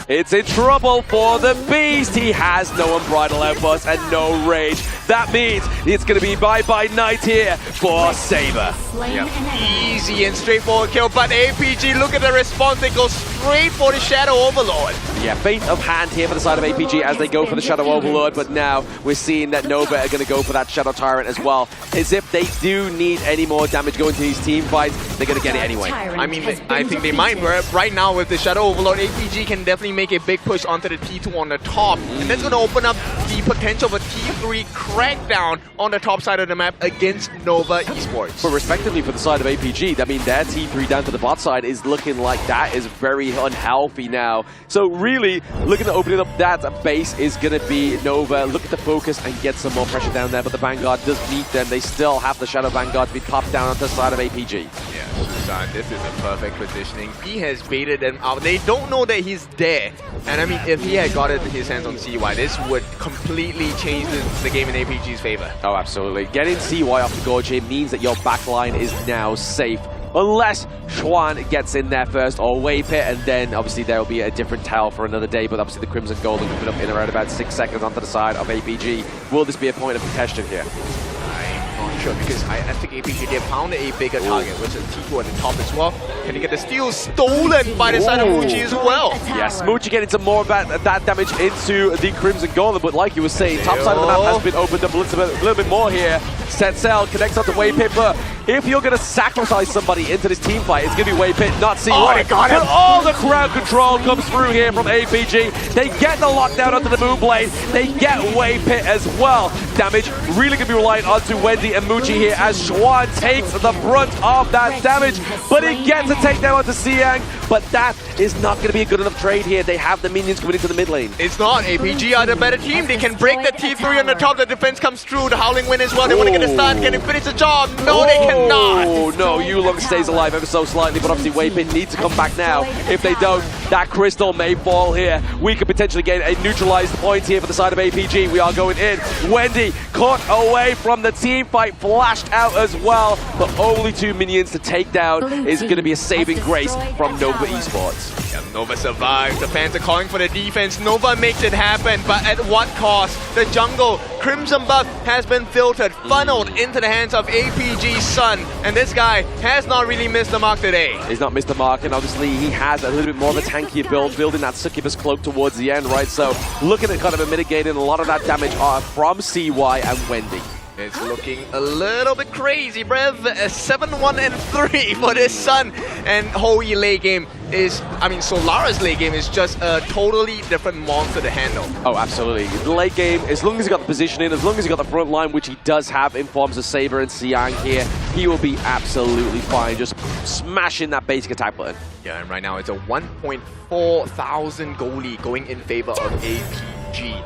[SPEAKER 20] It's in trouble for the Beast. He has no Unbridled Outburst and no rage. That means it's going to be bye-bye night here for Saber.
[SPEAKER 19] Yep. Easy and straightforward kill, but APG, look at the response. They go straight for the Shadow Overlord.
[SPEAKER 20] Yeah, feint of hand here for the side of APG as they go for the Shadow Overlord, but now we're seeing that Nova are going to go for that Shadow Tyrant as well. As if they do need any more damage going to these team fights, they're going to get it anyway.
[SPEAKER 19] I mean, I think they might. Right now with the Shadow Overlord, APG can definitely make a big push onto the T2 on the top, and that's going to open up the potential of a T3 crackdown on the top side of the map against Nova Esports.
[SPEAKER 20] But respectively for the side of APG, I mean, their T3 down to the bot side is looking like that is very unhealthy now. So really, looking at opening up that base is going to be Nova. Look at the focus and get some more pressure down there, but the Vanguard does beat them. They still have the Shadow Vanguard to be popped down onto the side of APG.
[SPEAKER 19] Yeah, Susan, this is a perfect positioning. He has baited them out. They don't know that he's there. And I mean, if he had got his hands on CY, this would completely change the game in APG's favor.
[SPEAKER 20] Oh, absolutely. Getting CY off the gorge here means that your backline is now safe. Unless Schwan gets in there first or Waypit, and then obviously there will be a different tale for another day, but obviously the Crimson Gold will come up in around about 6 seconds onto the side of APG. Will this be a point of contention here?
[SPEAKER 19] I'm not sure, because I think APG, they found a bigger target, which is T2 at the top as well. Can he get the steal stolen by the side of Muji as well?
[SPEAKER 20] Yes, Muji getting some more of that damage into the Crimson Golem, but like you were saying, top side of the map has been opened up a little bit more here. Set Cell connects up to Waypit, but if you're going to sacrifice somebody into this team fight, it's going to be Waypit, not CY.
[SPEAKER 19] Oh, they got him.
[SPEAKER 20] But all the crowd control comes through here from APG. They get the lockdown onto the Moonblade. They get Waypit as well. Damage really going to be relying onto Wendy and Muji here as Schwan takes the brunt of that damage, but he gets a takedown onto Siang, but that is not going to be a good enough trade here. They have the minions coming into the mid lane.
[SPEAKER 19] It's not. APG are the better team. They can break the T3 on the top. The defense comes through. The Howling Wind as well. They want to get a start. Can they finish the job? No, they cannot.
[SPEAKER 20] Oh, no. Yulong stays alive ever so slightly, but obviously Waypit needs to come back now. If they don't, that crystal may fall here. We could potentially get a neutralized point here for the side of APG. We are going in. Wendy caught away from the team fight, flashed out as well, but only 2 minions to take down is going to be a saving grace from Nova Esports.
[SPEAKER 19] Yeah, Nova survives. The fans are calling for the defense. Nova makes it happen, but at what cost? The jungle Crimson buff has been filtered, funneled into the hands of APG's Sun, and this guy has not really missed the mark today.
[SPEAKER 20] He's not missed the mark, and obviously he has a little bit more of a tankier build, building that Succubus cloak towards the end, right? So looking at kind of mitigating a lot of that damage from CY and Wendy.
[SPEAKER 19] It's looking a little bit crazy, bruv. 7-1-3 for this Sun, and Hoi late game is, I mean, Solara's late game is just a totally different monster to handle.
[SPEAKER 20] Oh, absolutely. The late game, as long as he got the position in, as long as he got the front line, which he does have in forms of Saber and Siang here, he will be absolutely fine, just smashing that basic attack button.
[SPEAKER 19] Yeah, and right now it's a 1.4 thousand goalie going in favor of APG.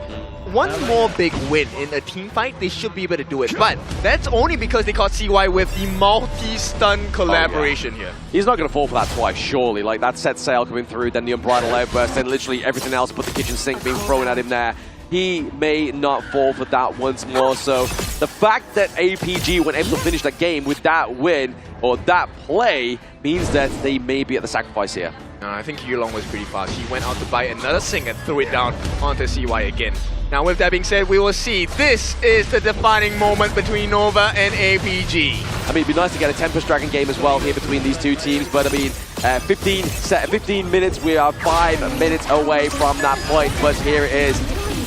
[SPEAKER 19] One more big win in a team fight, they should be able to do it. But that's only because they caught CY with the multi-stun collaboration here.
[SPEAKER 20] He's not going to fall for that twice, surely. Like, that set sail coming through, then the Unbridled Outburst, then literally everything else but the kitchen sink being thrown at him there. He may not fall for that once more, so the fact that APG were able to finish the game with that win or that play means that they may be at the sacrifice here.
[SPEAKER 19] I think Yulong was pretty fast. He went out to buy another Sing and threw it down onto CY again. Now with that being said, we will see. This is the defining moment between Nova and APG.
[SPEAKER 20] I mean, it'd be nice to get a Tempest Dragon game as well here between these two teams, but I mean, 15 minutes, we are 5 minutes away from that point, but here it is.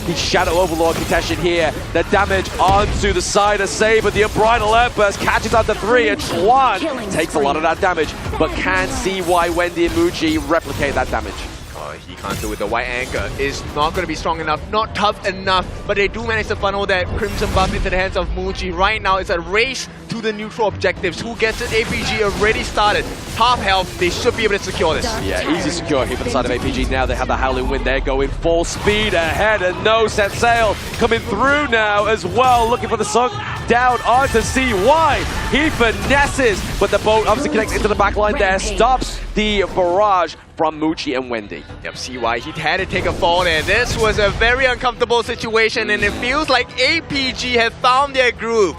[SPEAKER 20] The Shadow Overlord contested here. The damage onto the side of Saber. The Unbridled Outburst catches out to 3, and Chuan takes a lot of that damage, but can CY, Wendy, and Muji replicate that damage?
[SPEAKER 19] He can't do it. The white anchor is not going to be strong enough, not tough enough, but they do manage to funnel that Crimson buff into the hands of Muji. Right now, it's a race to the neutral objectives. Who gets it? APG already started. Half health, they should be able to secure this.
[SPEAKER 20] Yeah, easy secure here for the side of APG. Now they have the Howling Wind. They're going full speed ahead, and no set sail coming through now as well, looking for the sunk down onto CY. He finesses, but the boat obviously connects into the back line there, stops the barrage from Muji and Wendy.
[SPEAKER 19] Yep, CY, he had to take a fall there. This was a very uncomfortable situation, and it feels like APG have found their groove.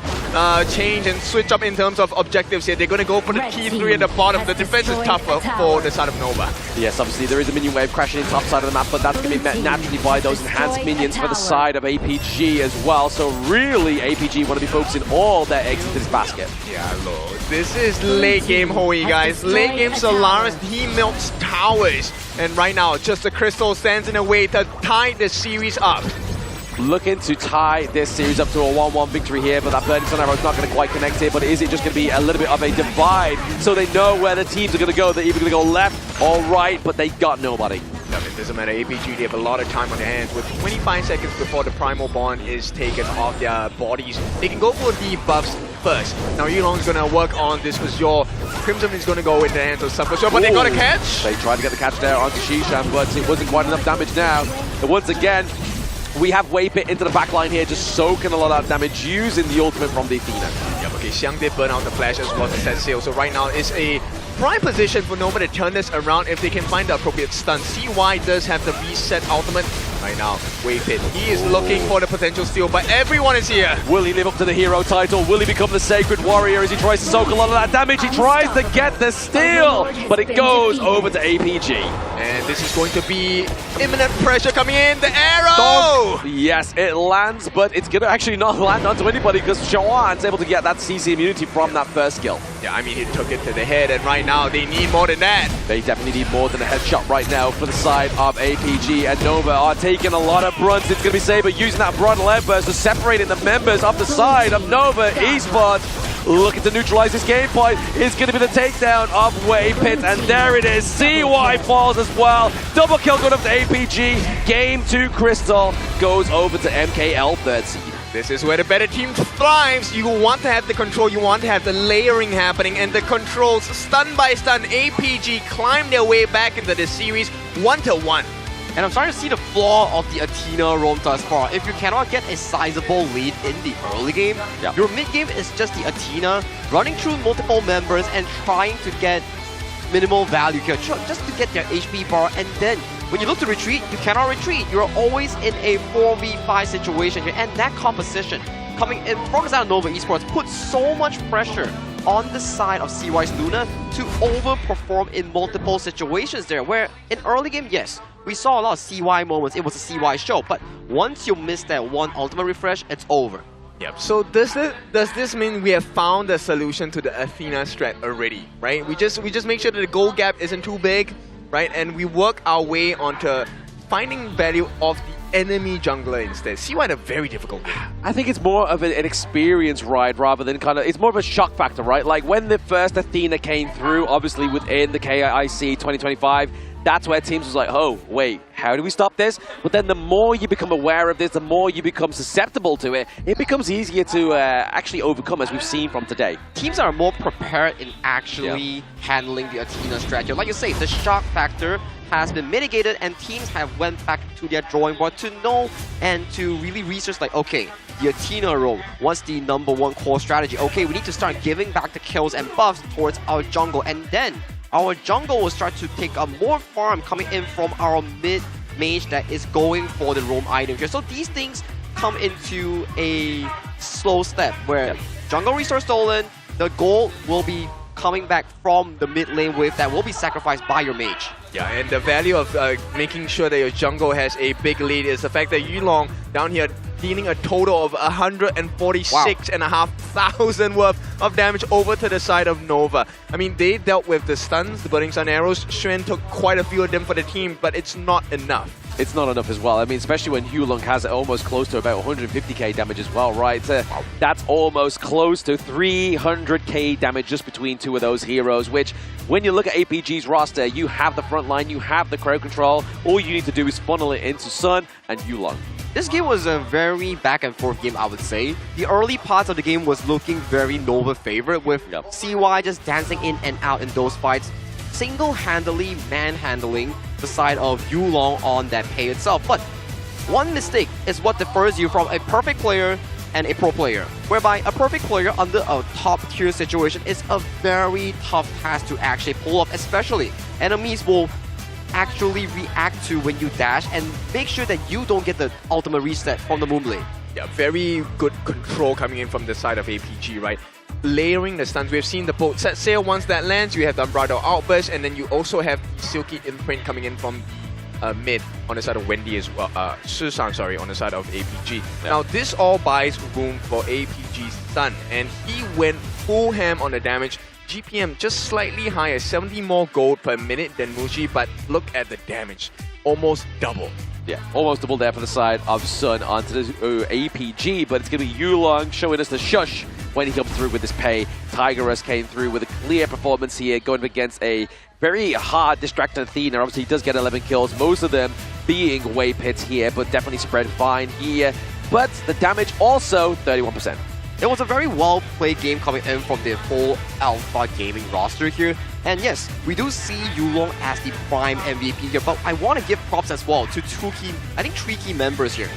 [SPEAKER 19] Change and switch up in terms of objectives here. They're going to go for the key 3 at the bottom. The defense is tougher for the side of Nova.
[SPEAKER 20] Yes, obviously there is a minion wave crashing into the top side of the map, but that's going to be met naturally by those enhanced minions for the side of APG as well. So really, APG want to be focusing all their eggs into this basket.
[SPEAKER 19] Yeah, Lord. This is late game Hoi, guys. Late game Solaris, he milks towers. And right now, just the Crystal stands in a way to tie the series up.
[SPEAKER 20] Looking to tie this series up to a 1-1 victory here, but that Burning Sun Arrow is not going to quite connect here. But is it just going to be a little bit of a divide? So they know where the teams are going to go. They're either going to go left or right, but they got nobody.
[SPEAKER 19] It doesn't matter. APG, they have a lot of time on their hands. With 25 seconds before the Primal Bond is taken off their bodies, they can go for the buffs first. Now Yulong is going to work on this for sure. Crimson is going to go into the hands of Sun for sure, but they got a catch.
[SPEAKER 20] They tried to get the catch there onto Shishan, but it wasn't quite enough damage now. And once again, we have Waypit into the backline here, just soaking a lot of damage using the ultimate from the Athena.
[SPEAKER 19] Yep, okay, Xiang did burn out the flash as well to set sail, so right now it's a prime position for Nova to turn this around if they can find the appropriate stun. CY does have the reset ultimate. Right now, Waypit, he is looking for the potential steal, but everyone is here.
[SPEAKER 20] Will he live up to the hero title? Will he become the Sacred Warrior as he tries to soak a lot of that damage? He tries to get the steal, but it goes over to APG.
[SPEAKER 19] And this is going to be imminent pressure coming in. The arrow!
[SPEAKER 20] Yes, it lands, but it's going to actually not land onto anybody because Shawan's able to get that CC immunity from that first skill.
[SPEAKER 19] Yeah, I mean, he took it to the head, and right now they need more than that.
[SPEAKER 20] They definitely need more than a headshot right now for the side of APG, and Nova are taking a lot of brunt. It's going to be Saber using that Unbridled Outburst to separating the members of the side of Nova Esports. Looking to neutralize this game point is going to be the takedown of Waypit, and there it is. CY falls as well. Double kill going up to APG. Game 2 Crystal goes over to MKL, third seed.
[SPEAKER 19] This is where the better team thrives. You want to have the control, you want to have the layering happening, and the controls, stun by stun, APG climb their way back into the series 1-1.
[SPEAKER 18] And I'm starting to see the flaw of the Athena roam thus far. If you cannot get a sizable lead in the early game, your mid game is just the Athena running through multiple members and trying to get minimal value here, just to get their HP bar, and then when you look to retreat, you cannot retreat. You're always in a 4v5 situation here, and that composition coming in from the side of Nova Esports puts so much pressure on the side of CY's Luna to overperform in multiple situations there, where in early game, yes, we saw a lot of CY moments, it was a CY show, but once you miss that one ultimate refresh, it's over.
[SPEAKER 19] Yep. So does this mean we have found a solution to the Athena strat already, right? We just make sure that the goal gap isn't too big, right? And we work our way onto finding value of the enemy jungler instead. CY had a very difficult game.
[SPEAKER 20] I think it's more of an experience ride rather than it's more of a shock factor, right? Like when the first Athena came through, obviously within the KIC 2025, that's where teams was like, oh, wait, how do we stop this? But then the more you become aware of this, the more you become susceptible to it, it becomes easier to actually overcome, as we've seen from today.
[SPEAKER 18] Teams are more prepared in actually handling the Athena strategy. Like you say, the shock factor has been mitigated, and teams have went back to their drawing board to know and to really research, like, okay, the Athena role, what's the #1 core strategy? Okay, we need to start giving back the kills and buffs towards our jungle, and then our jungle will start to take up more farm coming in from our mid mage that is going for the roam item here. So these things come into a slow step where jungle resource stolen, the gold will be coming back from the mid lane wave that will be sacrificed by your mage.
[SPEAKER 19] Yeah, and the value of making sure that your jungle has a big lead is the fact that Yulong down here dealing a total of 146,500 worth of damage over to the side of Nova. I mean, they dealt with the stuns, the Burning Sun arrows. Xuan took quite a few of them for the team, but it's not enough.
[SPEAKER 20] It's not enough as well. I mean, especially when Hulung has almost close to about 150k damage as well, right? That's almost close to 300k damage just between two of those heroes, which, when you look at APG's roster, you have the front line, you have the crowd control. All you need to do is funnel it into Sun and Hulung.
[SPEAKER 18] This game was a very back and forth game, I would say. The early parts of the game was looking very Nova favorite, with CY just dancing in and out in those fights, single-handedly manhandling the side of Yulong on that pay itself. But one mistake is what differs you from a perfect player and a pro player, whereby a perfect player under a top tier situation is a very tough task to actually pull off, especially enemies will actually react to when you dash and make sure that you don't get the ultimate reset from the Moonblade.
[SPEAKER 19] Yeah, very good control coming in from the side of APG, right? Layering the stuns. We've seen the boat set sail. Once that lands, you have the Unbridled Outburst, and then you also have the Silky Imprint coming in from mid on the side of Wendy as well. Susan, sorry, on the side of APG. Now, this all buys room for APG's stun, and he went full ham on the damage. GPM just slightly higher, 70 more gold per minute than Mushi, but look at the damage. Almost double.
[SPEAKER 20] Yeah, almost double there for the side of Sun onto the APG, but it's going to be Yulong showing us the shush when he comes through with this pay. Tigerus came through with a clear performance here, going against a very hard distracted Athena. Obviously, he does get 11 kills, most of them being wave hits here, but definitely spread fine here. But the damage also 31%.
[SPEAKER 18] It was a very well-played game coming in from the whole Alpha Gaming roster here. And yes, we do see Yulong as the prime MVP here, but I want to give props as well to three key members here.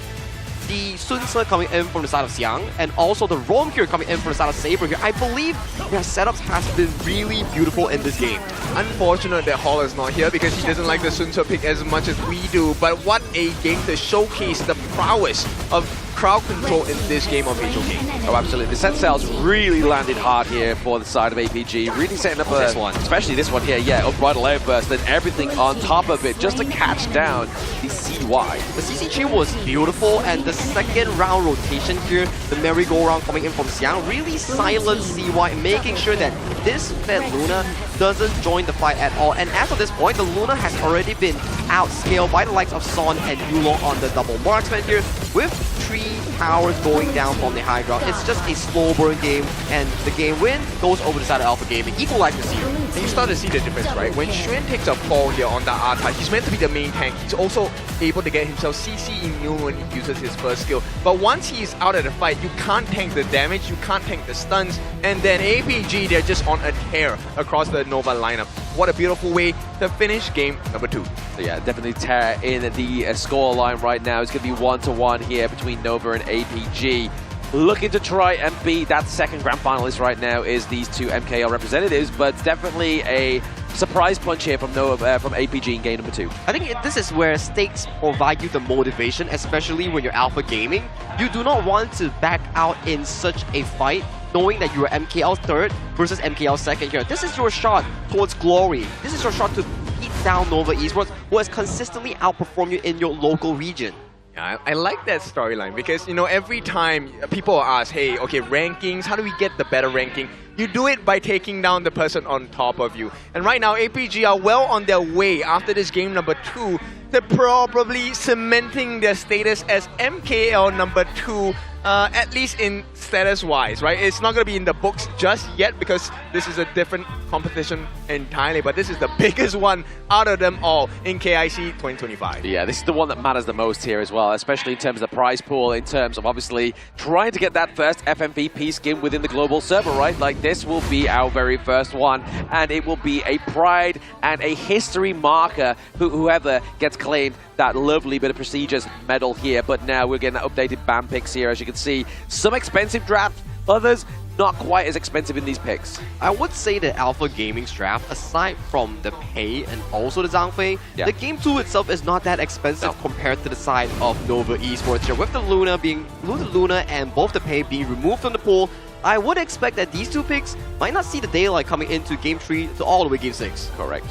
[SPEAKER 18] The Sun Ce coming in from the side of Xiang, and also the Rome here coming in from the side of Saber here. I believe their setups has been really beautiful in this game.
[SPEAKER 19] Unfortunate that Hall is not here because he doesn't like the Sun Ce pick as much as we do, but what a game to showcase the prowess of crowd control in this game of HOK.
[SPEAKER 20] Oh, absolutely. The set sales really landed hard here for the side of APG. Really setting up
[SPEAKER 18] this one.
[SPEAKER 20] Especially this one here, yeah, Unbridled Outburst and everything on top of it just to catch down the CY.
[SPEAKER 18] The CC3 was beautiful, and the second round rotation here, the merry-go-round coming in from Xiang, really silenced CY, making sure that this Fed Luna doesn't join the fight at all. And as of this point, the Luna has already been outscaled by the likes of Son and Yulong on the double marksman here, with 3 towers going down from the high ground. It's just a slow burn game, and the game win goes over the side of Alpha Gaming. Equalize this year.
[SPEAKER 19] And you start to see the difference, right? When Xuan takes a fall here on the R-type, he's meant to be the main tank. He's also able to get himself CC immune when he uses his first skill. But once he's out of the fight, you can't tank the damage, you can't tank the stuns, and then APG, they're just on a tear across the Nova lineup. What a beautiful way to finish game number 2.
[SPEAKER 20] So yeah, definitely tear in the score line right now. It's going to be 1-1 here between Nova and APG. Looking to try and beat that second grand finalist right now is these two MKL representatives, but definitely a surprise punch here from Nova, from APG in game number 2.
[SPEAKER 18] I think this is where stakes provide you the motivation, especially when you're Alpha Gaming. You do not want to back out in such a fight, knowing that you are MKL 3rd versus MKL 2nd here. This is your shot towards glory. This is your shot to beat down Nova Esports, who has consistently outperformed you in your local region.
[SPEAKER 19] Yeah, I like that storyline because, you know, every time people ask, hey, okay, rankings, how do we get the better ranking? You do it by taking down the person on top of you. And right now, APG are well on their way after this game number 2 to probably cementing their status as MKL number 2, at least in status-wise, right? It's not going to be in the books just yet because this is a different competition entirely, but this is the biggest one out of them all in KIC 2025.
[SPEAKER 20] Yeah, this is the one that matters the most here as well, especially in terms of the prize pool, in terms of obviously trying to get that first FMVP skin within the global server, right? Like, this will be our very first one, and it will be a pride and a history marker whoever gets claimed that lovely bit of prestigious medal here. But now we're getting updated ban picks here, as you can see. Some expensive drafts, others not quite as expensive in these picks.
[SPEAKER 18] I would say that Alpha Gaming's draft, aside from the pay and also the Zhangfei, the game 2 itself is not that expensive compared to the side of Nova Esports here. With the Luna and both the pay being removed from the pool, I would expect that these two picks might not see the daylight coming into Game 3 to all the way Game 6.
[SPEAKER 20] Correct.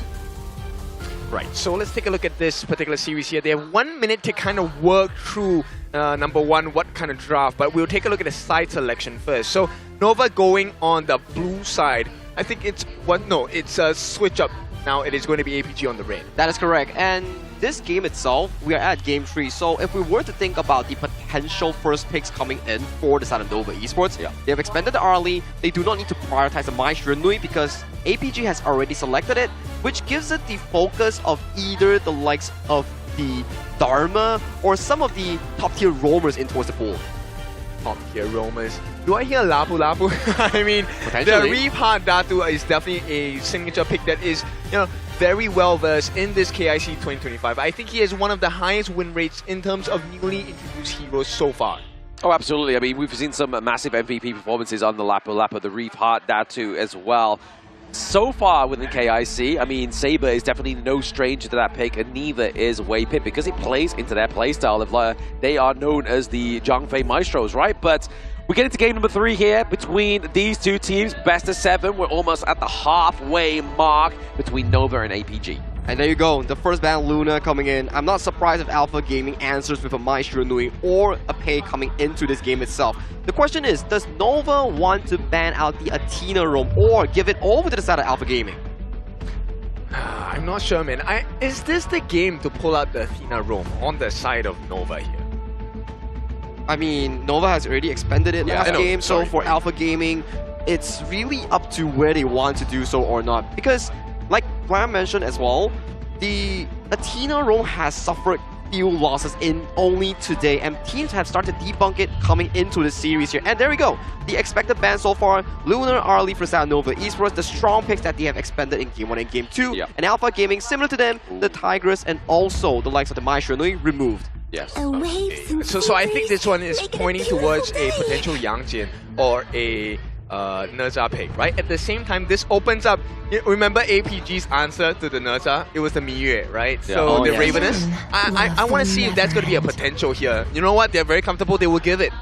[SPEAKER 19] Right, so let's take a look at this particular series here. They have 1 minute to kind of work through, number one, what kind of draft, but we'll take a look at the side selection first. So Nova going on the blue side. I think it's it's a switch up. Now it is going to be APG on the red.
[SPEAKER 18] That is correct. And this game itself, we are at Game 3. So if we were to think about the potential first picks coming in for the side of Nova Esports, they have expanded the early. They do not need to prioritize the Maestro Nui because APG has already selected it, which gives it the focus of either the likes of the Dharma or some of the top tier roamers in towards the pool.
[SPEAKER 19] Top tier roamers. Do I hear Lapu Lapu? I mean, the Reef Hard Datu is definitely a signature pick that is, very well versed in this KIC 2025. I think he has one of the highest win rates in terms of newly introduced heroes so far.
[SPEAKER 20] Oh, absolutely. I mean, we've seen some massive MVP performances on the Lapu Lapu, the Reef Heart Datu as well. So far within KIC, I mean, Saber is definitely no stranger to that pick, and neither is Waypip because it plays into their playstyle. They are known as the Zhangfei Maestros, right? But we get into game number 3 here between these two teams. Best of 7. We're almost at the halfway mark between Nova and APG.
[SPEAKER 18] And there you go, the first ban Luna coming in. I'm not surprised if Alpha Gaming answers with a Maestro Nui or a Pei coming into this game itself. The question is, does Nova want to ban out the Athena roam or give it over to the side of Alpha Gaming?
[SPEAKER 19] I'm not sure, man. Is this the game to pull out the Athena roam on the side of Nova here?
[SPEAKER 18] I mean, Nova has already expended it last game, so for Alpha Gaming, it's really up to where they want to do so or not. Because, like Brian mentioned as well, the Athena roam has suffered few losses in only today, and teams have started to debunk it coming into the series here. And there we go, the expected ban so far: Lunar, Arlie for South Nova Esports, the strong picks that they have expended in Game 1 and Game 2, and Alpha Gaming, similar to them, the Tigress and also the likes of the Maestro Nui removed.
[SPEAKER 20] Yes.
[SPEAKER 19] So I think this one is pointing towards a potential Yangjin or a Nerza pick, right? At the same time, this opens up. Remember APG's answer to the Nerza? It was the Miyue, right?
[SPEAKER 20] Yeah.
[SPEAKER 19] So the Ravenous. I want to see if that's going to be a potential here. You know what? They're very comfortable. They will give it.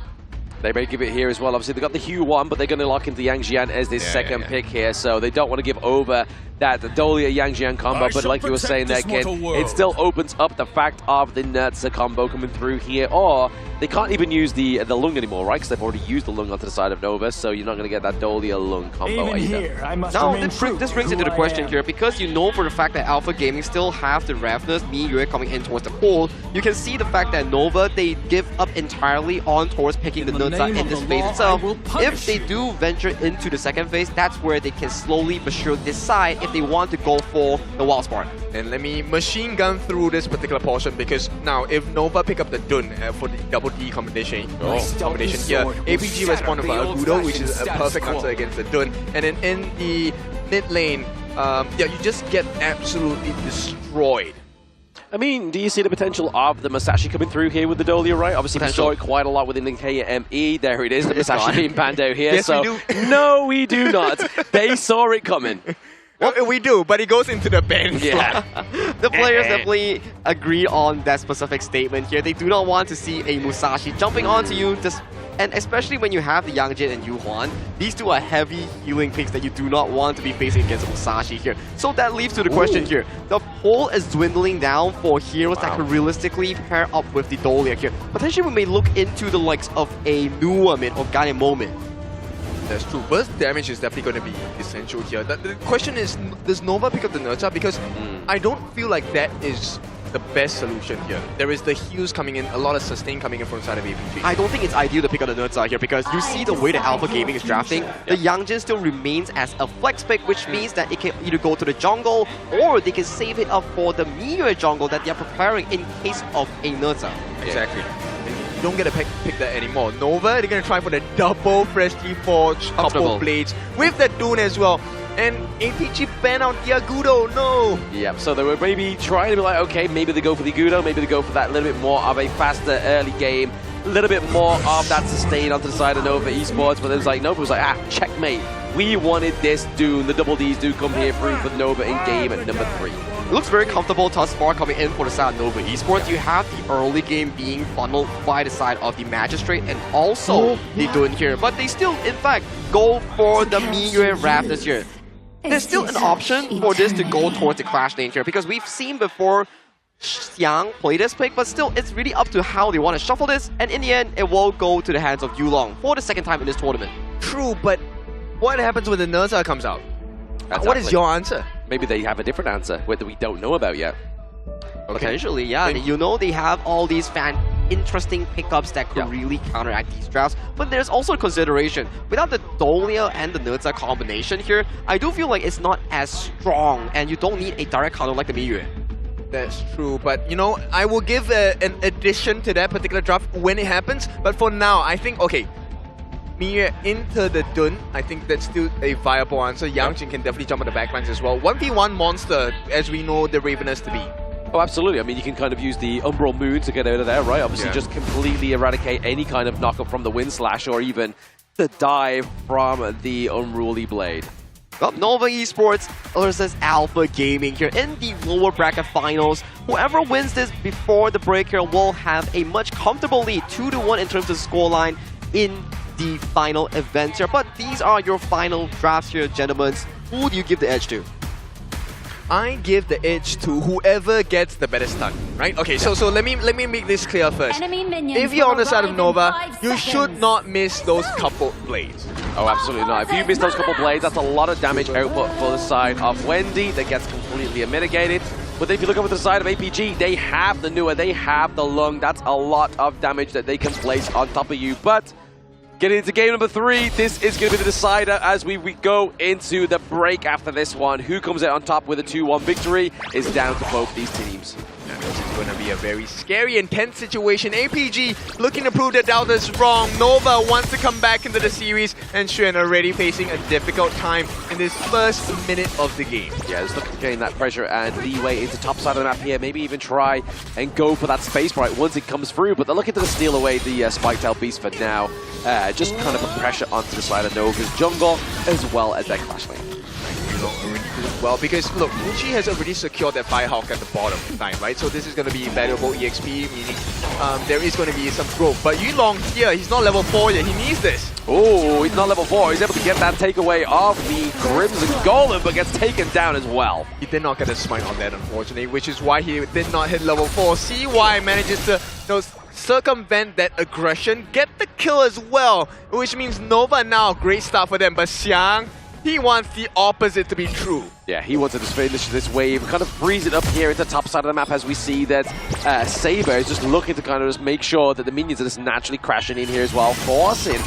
[SPEAKER 20] They may give it here as well. Obviously, they got the Hue one, but they're going to lock into Yang Jian as this second pick here, so they don't want to give over that Dolia Yang Jian combo. But like you were saying there, Ken, it still opens up the fact of the Nerza combo coming through here, or they can't even use the Lung anymore, right? Because they've already used the Lung onto the side of Nova, so you're not going to get that Dolia Lung combo either.
[SPEAKER 18] Now, this brings into the question here, because you know for the fact that Alpha Gaming still have the Ravenous Miyue coming in towards the pool, you can see the fact that Nova, they give up entirely on towards picking the Nerza in this phase itself. If they do venture into the second phase, that's where they can slowly but surely decide if they want to go for the Wild Spark.
[SPEAKER 19] And let me machine gun through this particular portion, because now if Nova pick up the Dun for the double D combination here, APG respond with Agudo, which is a perfect answer against the Dun. And then in the mid lane, you just get absolutely destroyed.
[SPEAKER 20] I mean, do you see the potential of the Masashi coming through here with the Dolia, right? Obviously, we saw it quite a lot within the KME. There it is, the Masashi being bando here.
[SPEAKER 19] Yes,
[SPEAKER 20] so,
[SPEAKER 19] we do.
[SPEAKER 20] No, we do not. They saw it coming.
[SPEAKER 19] Well, we do, but it goes into the bench.
[SPEAKER 20] Yeah.
[SPEAKER 18] The players definitely agree on that specific statement here. They do not want to see a Musashi jumping onto you, and especially when you have the Yangjin and Yuhuan, these two are heavy healing picks that you do not want to be facing against Musashi here. So that leads to the question here. The pool is dwindling down for heroes that can realistically pair up with the Dolia here. Potentially we may look into the likes of a Nuamin or Ganem Moment.
[SPEAKER 19] That's true. Burst damage is definitely going to be essential here. The question is, does Nova pick up the Nerza? Because I don't feel like that is the best solution here. There is the heals coming in, a lot of sustain coming in from the side of APG.
[SPEAKER 18] I don't think it's ideal to pick up the Nerza here, because you see the way that Alpha Gaming is drafting, the Yangjin still remains as a flex pick, which means that it can either go to the jungle or they can save it up for the Miyue jungle that they are preparing in case of a Nerza.
[SPEAKER 19] Exactly. You don't get to pick that anymore. Nova, they're going to try for the double freshly forged couple blades with the Dune as well. And APG ban out the Agudo, no!
[SPEAKER 20] Yep, so they were maybe trying to be like, okay, maybe they go for the Agudo, maybe they go for that little bit more of a faster early game a little bit more of that sustain onto the side of Nova Esports, but it was like Nova was like, checkmate. We wanted this Dune. The double Ds do come here through for Nova in game at number 3.
[SPEAKER 18] It looks very comfortable thus far coming in for the side of Nova Esports. You have the early game being funneled by the side of the Magistrate and also the Dune here, but they still, in fact, go for the Miyue Raptors here. There's still an option for this to go towards the Clash lane here because we've seen before Xiang play this pick, but still it's really up to how they want to shuffle this, and in the end it will go to the hands of Yulong for the second time in this tournament.
[SPEAKER 19] True, but what happens when the Nerza comes out?
[SPEAKER 20] Exactly.
[SPEAKER 19] What is your answer?
[SPEAKER 20] Maybe they have a different answer that we don't know about yet.
[SPEAKER 18] Potentially, yeah. You know they have all these interesting pickups that could really counteract these drafts, but there's also a consideration. Without the Dolia and the Nerza combination here, I do feel like it's not as strong, and you don't need a direct counter like the Miyue.
[SPEAKER 19] That's true, but you know, I will give an addition to that particular draft when it happens, but for now, I think, okay, Miyue into the Dun, I think that's still a viable answer. Yangjin can definitely jump on the backlines as well. 1v1 monster, as we know the Raveners to be.
[SPEAKER 20] Oh, absolutely. I mean, you can kind of use the Umbral Moon to get out of there, right? Obviously, just completely eradicate any kind of knockup from the Wind Slash or even the dive from the Unruly Blade.
[SPEAKER 18] Well, Nova Esports versus Alpha Gaming here in the lower bracket finals. Whoever wins this before the break here will have a much comfortable lead, 2-1 in terms of scoreline in the final event here. But these are your final drafts here, gentlemen. Who do you give the edge to?
[SPEAKER 19] I give the edge to whoever gets the better stun, right? Okay, so let me make this clear first. If you're on the side of Nova, you should not miss those couple blades.
[SPEAKER 20] Oh, absolutely not. If you miss those couple blades, that's a lot of damage output for the side of Wendy that gets completely mitigated. But if you look over to the side of APG, they have the Nua, they have the Lung. That's a lot of damage that they can place on top of you. But getting into game number 3, this is going to be the decider as we go into the break after this one. Who comes out on top with a 2-1 victory is down to both these teams.
[SPEAKER 19] This is going to be a very scary and tense situation. APG looking to prove that Delta's wrong. Nova wants to come back into the series, and Xuan already facing a difficult time in this first minute of the game.
[SPEAKER 20] Yeah, just looking to gain that pressure and leeway into top side of the map here. Maybe even try and go for that space right once it comes through, but they're looking to steal away the Spike-tail Beast for now. Just kind of put pressure onto the side of Nova's jungle as well as their Clash lane.
[SPEAKER 19] Well, because look, Mushi has already secured that Firehawk at the bottom line, right? So this is going to be valuable EXP, meaning there is going to be some growth. But Yulong here, he's not level 4 yet, he needs this.
[SPEAKER 20] Oh, he's not level 4, he's able to get that takeaway of the Crimson Golem, but gets taken down as well.
[SPEAKER 19] He did not get a smite on that, unfortunately, which is why he did not hit level 4. CY manages to circumvent that aggression, get the kill as well, which means Nova now, great start for them, but Xiang, he wants the opposite to be true.
[SPEAKER 20] Yeah, he wanted to finish this wave, kind of freeze it up here at the top side of the map as we see that Saber is just looking to kind of just make sure that the minions are just naturally crashing in here as well, forcing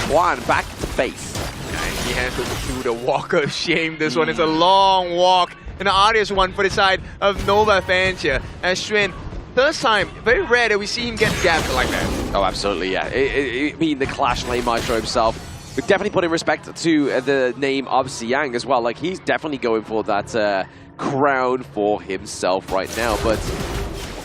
[SPEAKER 20] Juan back to base.
[SPEAKER 19] And he has to do the walk of shame. This one is a long walk, and an arduous one for the side of Nova fans here. As Xuan, first time, very rare that we see him get gapped like that.
[SPEAKER 20] Oh, absolutely, yeah. I mean, the Clash Lane Maestro himself. We're definitely putting respect to the name of Xiang as well. Like, he's definitely going for that crown for himself right now. But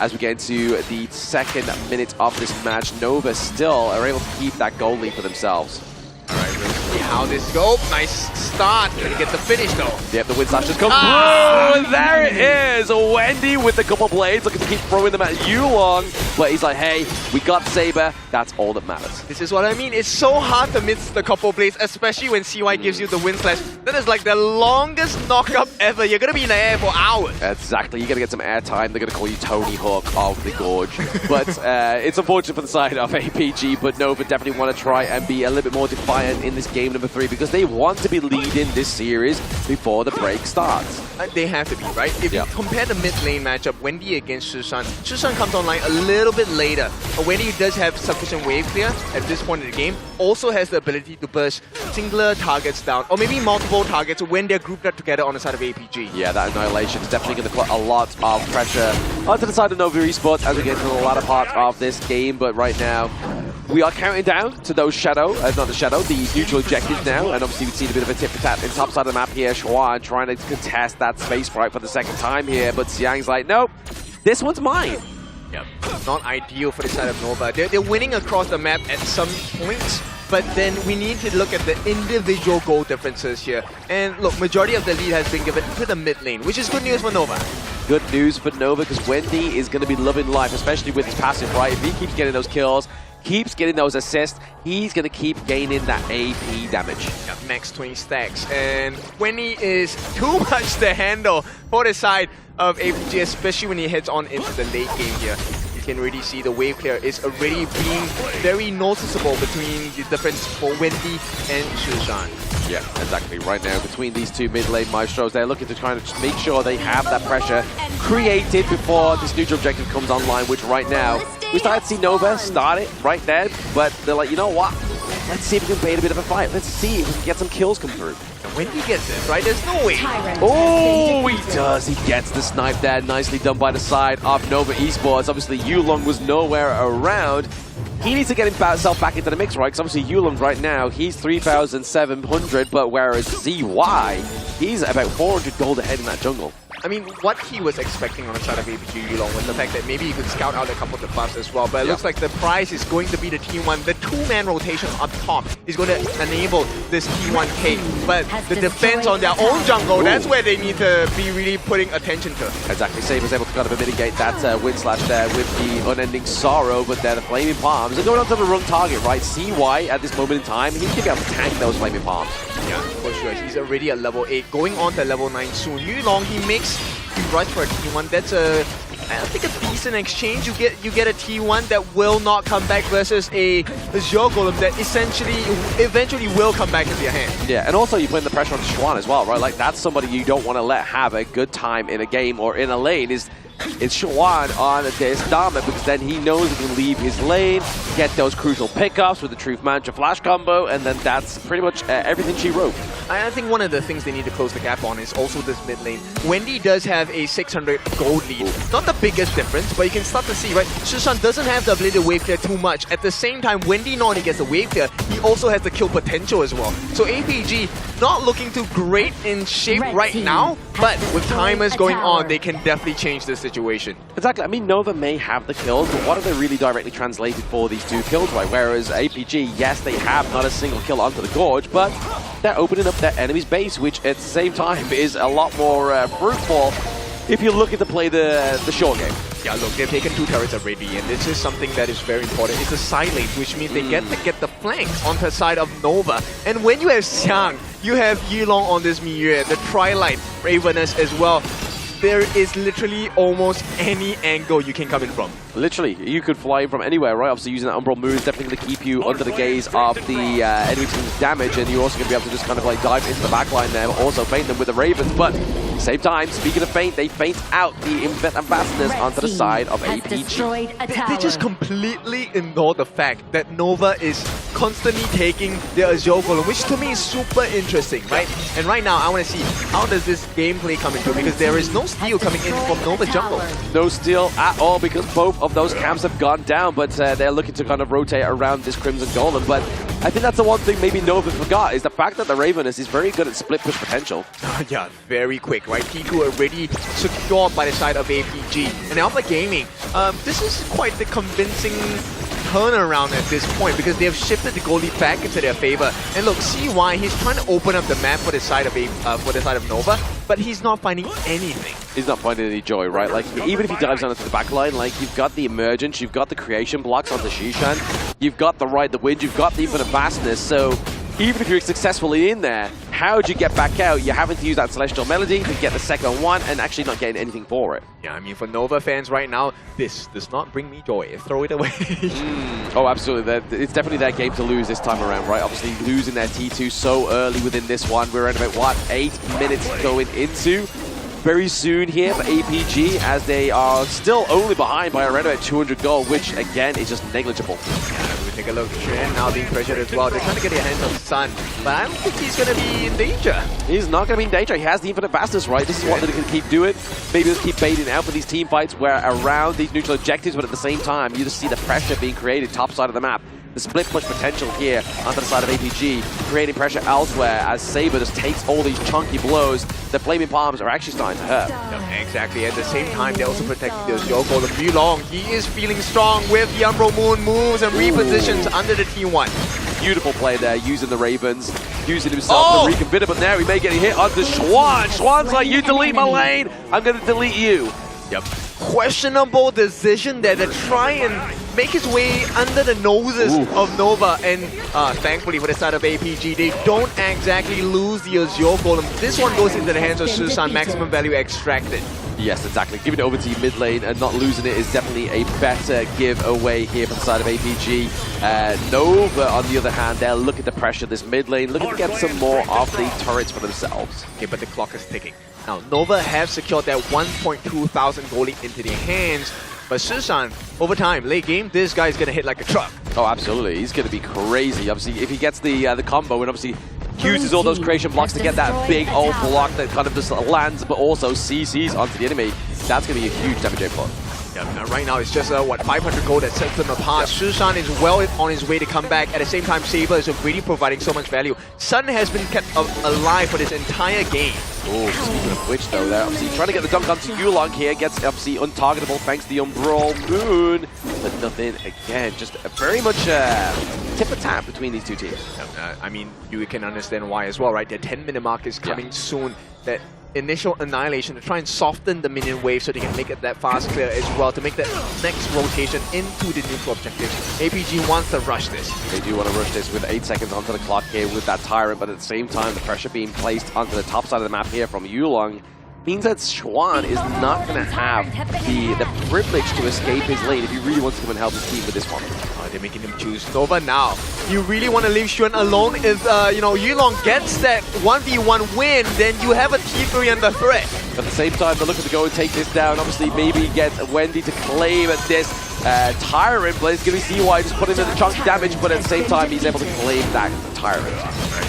[SPEAKER 20] as we get into the second minute of this match, Nova still are able to keep that goal lead for themselves.
[SPEAKER 19] Alright, let's see how this goes. Nice start. Can he get the finish though?
[SPEAKER 20] Yep, the wind slash just comes through. And there it is. Wendy with a couple blades looking to keep throwing them at Yulong. But he's like, hey, we got Saber. That's all that matters.
[SPEAKER 19] This is what I mean. It's so hard to miss the couple blades, especially when CY gives you the wind slash. That is like the longest knockup ever. You're going to be in the air for hours.
[SPEAKER 20] Exactly. You're going to get some air time. They're going to call you Tony Hawk of the Gorge. But it's unfortunate for the side of APG, but Nova definitely want to try and be a little bit more defiant in this game number 3 because they want to be leading this series before the break starts.
[SPEAKER 19] They have to be, right? If you compare the mid lane matchup, Wendy against Shishan comes online a little bit later. Wendy does have sufficient wave clear at this point in the game, also has the ability to burst singular targets down, or maybe multiple targets when they're grouped up together on the side of APG.
[SPEAKER 20] Yeah, that Annihilation is definitely going to put a lot of pressure onto the side of Nova Esports as we get to the latter part of this game, but right now, we are counting down to those the neutral objectives now, and obviously we've seen a bit of a tip-for-tap in top side of the map here. Xuan trying to contest that space right for the second time here, but Xiang's like, nope, this one's mine.
[SPEAKER 19] Yep. Not ideal for the side of Nova. They're winning across the map at some points, but then we need to look at the individual goal differences here. And look, majority of the lead has been given to the mid lane, which is good news for Nova.
[SPEAKER 20] Good news for Nova, because Wendy is going to be loving life, especially with his passive, right? If he keeps getting those kills, keeps getting those assists, he's going to keep gaining that AP damage.
[SPEAKER 19] Got max 20 stacks, and Wendy is too much to handle for the side of APG, especially when he heads on into the late game here. You can really see the wave clear is already being very noticeable between the difference for Wendy and Shishan.
[SPEAKER 20] Yeah, exactly. Right now, between these two mid lane maestros, they're looking to try and make sure they have that pressure created before this neutral objective comes online, which right now, we started to see Nova start it right there, but they're like, you know what? Let's see if we can bait a bit of a fight. Let's see if we can get some kills come through.
[SPEAKER 19] When he gets this, right? There's no way.
[SPEAKER 20] Oh, he does. He gets the snipe there. Nicely done by the side of Nova Esports. Obviously, Yulong was nowhere around. He needs to get himself back into the mix, right? Because obviously Yulong right now, he's 3,700, but whereas ZY, he's about 400 gold ahead in that jungle.
[SPEAKER 19] I mean, what he was expecting on the side of APG Yulong was the fact that maybe he could scout out a couple of the buffs as well, but it looks like the prize is going to be the T1. The two-man rotation up top is going to enable this T1K, but the defense on their own jungle, that's where they need to be really putting attention to.
[SPEAKER 20] Exactly. Saber's able to kind of mitigate that wind slash there with the unending sorrow, but they're the flaming palms. They're going on to the wrong target, right? CY at this moment in time, he's going to be able to tank those flaming palms.
[SPEAKER 19] Yeah, for sure. He's already at level 8, going on to level 9 soon. Yulong, he rush for a T1. That's I think a decent exchange. You get a T1 that will not come back versus a Azure Golem that eventually will come back into your hand.
[SPEAKER 20] Yeah, and also you're putting the pressure on Schwan as well, right? Like, that's somebody you don't want to let have a good time in a game or in a lane. It's Schwan on this Dharma, because then he knows he can leave his lane, get those crucial pickups with the Truth Mantra flash combo, and then that's pretty much everything she wrote.
[SPEAKER 19] I think one of the things they need to close the gap on is also this mid lane. Wendy does have a 600 gold lead. Not the biggest difference, but you can start to see, right? Shishan doesn't have the ability to wave clear too much. At the same time, Wendy not only gets the wave clear, he also has the kill potential as well. So APG not looking too great in shape right now, but with timers going on, they can definitely change this situation.
[SPEAKER 20] Exactly. I mean, Nova may have the kills, but what are they really directly translated for these two kills, right? Whereas APG, yes, they have not a single kill onto the Gorge, but they're opening up their enemy's base, which at the same time is a lot more fruitful if you're looking to play the short game.
[SPEAKER 19] Yeah, look, they've taken 2 turrets already, and this is something that is very important. It's a side lane, which means they get to get the flanks onto the side of Nova. And when you have Xiang, you have Yulong on this Miyue, the Tri-Light Ravenous as well. There is literally almost any angle you can come in from.
[SPEAKER 20] Literally, you could fly from anywhere, right? Obviously, using that Umbral Moon is definitely going to keep you under the gaze of the enemy team's damage, and you're also going to be able to just kind of like dive into the backline there, but also feint them with the Ravens. But at the same time, speaking of feint, they feint out the ambassadors onto the side of APG.
[SPEAKER 19] They just completely ignore the fact that Nova is constantly taking their Azure Golem, which to me is super interesting, right? And right now, I want to see how does this gameplay come into, because there is no steal coming in from Nova jungle.
[SPEAKER 20] No steal at all, because both of those camps have gone down, but they're looking to kind of rotate around this Crimson Golem. But I think that's the one thing maybe Nova forgot, is the fact that the Ravenous is very good at split push potential.
[SPEAKER 19] Yeah, very quick, right? T2 already secured by the side of APG. And Alpha Gaming, this is quite the convincing turnaround at this point, because they have shifted the goalie back into their favor. And look, CY, he's trying to open up the map for the side of Nova, but he's not finding anything.
[SPEAKER 20] He's not finding any joy, right? Like, even if he dives down into the backline, like, you've got the emergence, you've got the creation blocks onto Shishan, you've got the ride the wind, you've got the infinite vastness, so even if you're successfully in there, how do you get back out? You're having to use that Celestial Melody to get the second one and actually not getting anything for it.
[SPEAKER 19] Yeah, I mean, for Nova fans right now, this does not bring me joy. Throw it away.
[SPEAKER 20] Oh, absolutely. It's definitely their game to lose this time around, right? Obviously, losing their T2 so early within this one. We're at about, what, 8 minutes going into. Very soon here for APG, as they are still only behind by around about 200 gold, which, again, is just negligible.
[SPEAKER 19] Yeah, we take a look. Shen now being pressured as well. They're trying to get their hands on Sun, but I don't think he's going to be in danger.
[SPEAKER 20] He's not going to be in danger. He has the infinite fastness, right? This is what they're going to keep doing. Maybe just keep baiting out for these team fights where around these neutral objectives, but at the same time, you just see the pressure being created top side of the map. the split push potential here onto the side of APG, creating pressure elsewhere as Saber just takes all these chunky blows. The Flaming Palms are actually starting to hurt.
[SPEAKER 19] Exactly. At the same time, they're also protecting the Yoko. The Yulong, he is feeling strong with the Umbral Moon moves and repositions under the T1.
[SPEAKER 20] Beautiful play there, using the Ravens, using himself to reconfigure, but now he may get hit onto Schwan. Schwan's like, you delete my lane, I'm going to delete you.
[SPEAKER 19] Yep. Questionable decision there to try and make his way under the noses of Nova, and thankfully for the side of APG, they don't exactly lose the Azure Golem. This one goes into the hands of Susan, maximum value extracted.
[SPEAKER 20] Yes, exactly. Giving it over to you mid lane and not losing it is definitely a better giveaway here from the side of APG. Nova, on the other hand, they're looking to pressure this mid lane, looking to get some more of the turrets for themselves.
[SPEAKER 19] Okay, but the clock is ticking. Now, Nova have secured that 1.2 thousand gold into their hands, but Susan, over time, late game, this guy is going to hit like a truck.
[SPEAKER 20] Oh, absolutely. He's going to be crazy. Obviously, if he gets the combo and obviously uses all those creation blocks to get that big old block that kind of just lands, but also CCs onto the enemy, that's going to be a huge damage output.
[SPEAKER 19] Yeah, right now it's just 500 gold that sets them apart. Susan is well on his way to come back. At the same time, Saber is really providing so much value. Sun has been kept alive for this entire game.
[SPEAKER 20] Oh, speaking of which though, they're obviously trying to get the dunk onto Yulong here. Gets obviously untargetable thanks to the Umbral Moon, but nothing again. Just very much tip for tap between these two teams.
[SPEAKER 19] I mean, you can understand why as well, right? The 10-minute mark is coming soon. That initial annihilation to try and soften the minion wave so they can make it that fast clear as well to make that next rotation into the neutral objectives. APG wants to rush this.
[SPEAKER 20] They do want to rush this with 8 seconds onto the clock here with that Tyrant, but at the same time the pressure being placed onto the top side of the map here from Yulong means that Schwan is not going to have the privilege to escape his lane if he really wants to come and help his team with this one.
[SPEAKER 19] They're making him choose Nova now. You really want to leave Xuan alone? If Yulong gets that 1v1 win, then you have a T3 under threat.
[SPEAKER 20] At the same time, they're looking to go and take this down. Obviously, maybe get Wendy to claim this Tyrant, but it's going to be CY just putting in the chunky damage, but at the same time, he's able to claim that Tyrant.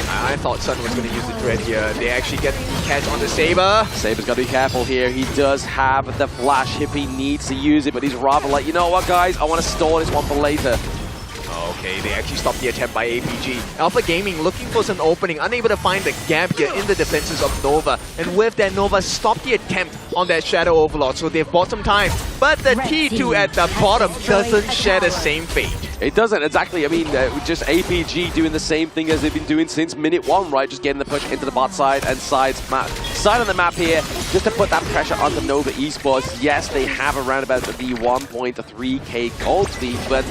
[SPEAKER 19] I thought Sun was going to use the threat here. They actually get the catch on the Saber.
[SPEAKER 20] Saber's got to be careful here. He does have the flash if he needs to use it, but he's rather like, you know what, guys? I want to store this one for later.
[SPEAKER 19] Okay, they actually stopped the attempt by APG. Alpha Gaming looking for some opening, unable to find the gap here in the defenses of Nova. And with that, Nova stopped the attempt on that Shadow Overlord, so they've bought some time. But the T2 at the bottom doesn't share the same fate.
[SPEAKER 20] It doesn't, exactly. I mean, just APG doing the same thing as they've been doing since minute 1, right? Just getting the push into the bot side and side on the map here, just to put that pressure onto Nova Esports. Yes, they have around about the 1.3k gold speed, but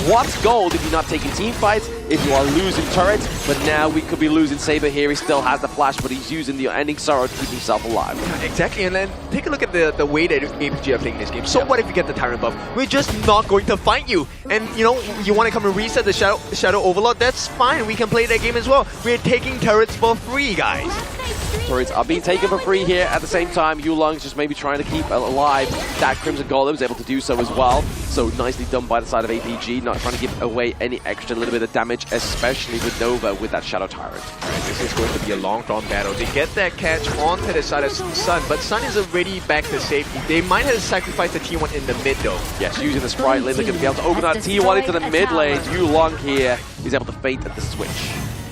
[SPEAKER 20] what's gold if you're not taking team fights, if you are losing turrets? But now we could be losing Saber here. He still has the flash, but he's using the ending sorrow to keep himself alive.
[SPEAKER 19] Exactly, and then take a look at the way that APG are playing this game. So what if you get the Tyrant buff? We're just not going to fight you. And you want to come and reset the Shadow Overlord? That's fine, we can play that game as well. We're taking turrets for free, guys.
[SPEAKER 20] Turrets are being taken for free here. At the same time, Yulong's just maybe trying to keep alive that Crimson Golem, was able to do so as well. So nicely done by the side of APG, not trying to give away any extra little bit of damage, especially with Nova with that Shadow Tyrant.
[SPEAKER 19] Right, this is going to be a long-drawn battle. They get that catch onto the side of Sun, but Sun is already back to safety. They might have sacrificed the T1 in the mid though.
[SPEAKER 20] Yes, using the Sprite lane, they're going to be able to open that T1 into the mid lane. Yulong here is able to feint at the switch.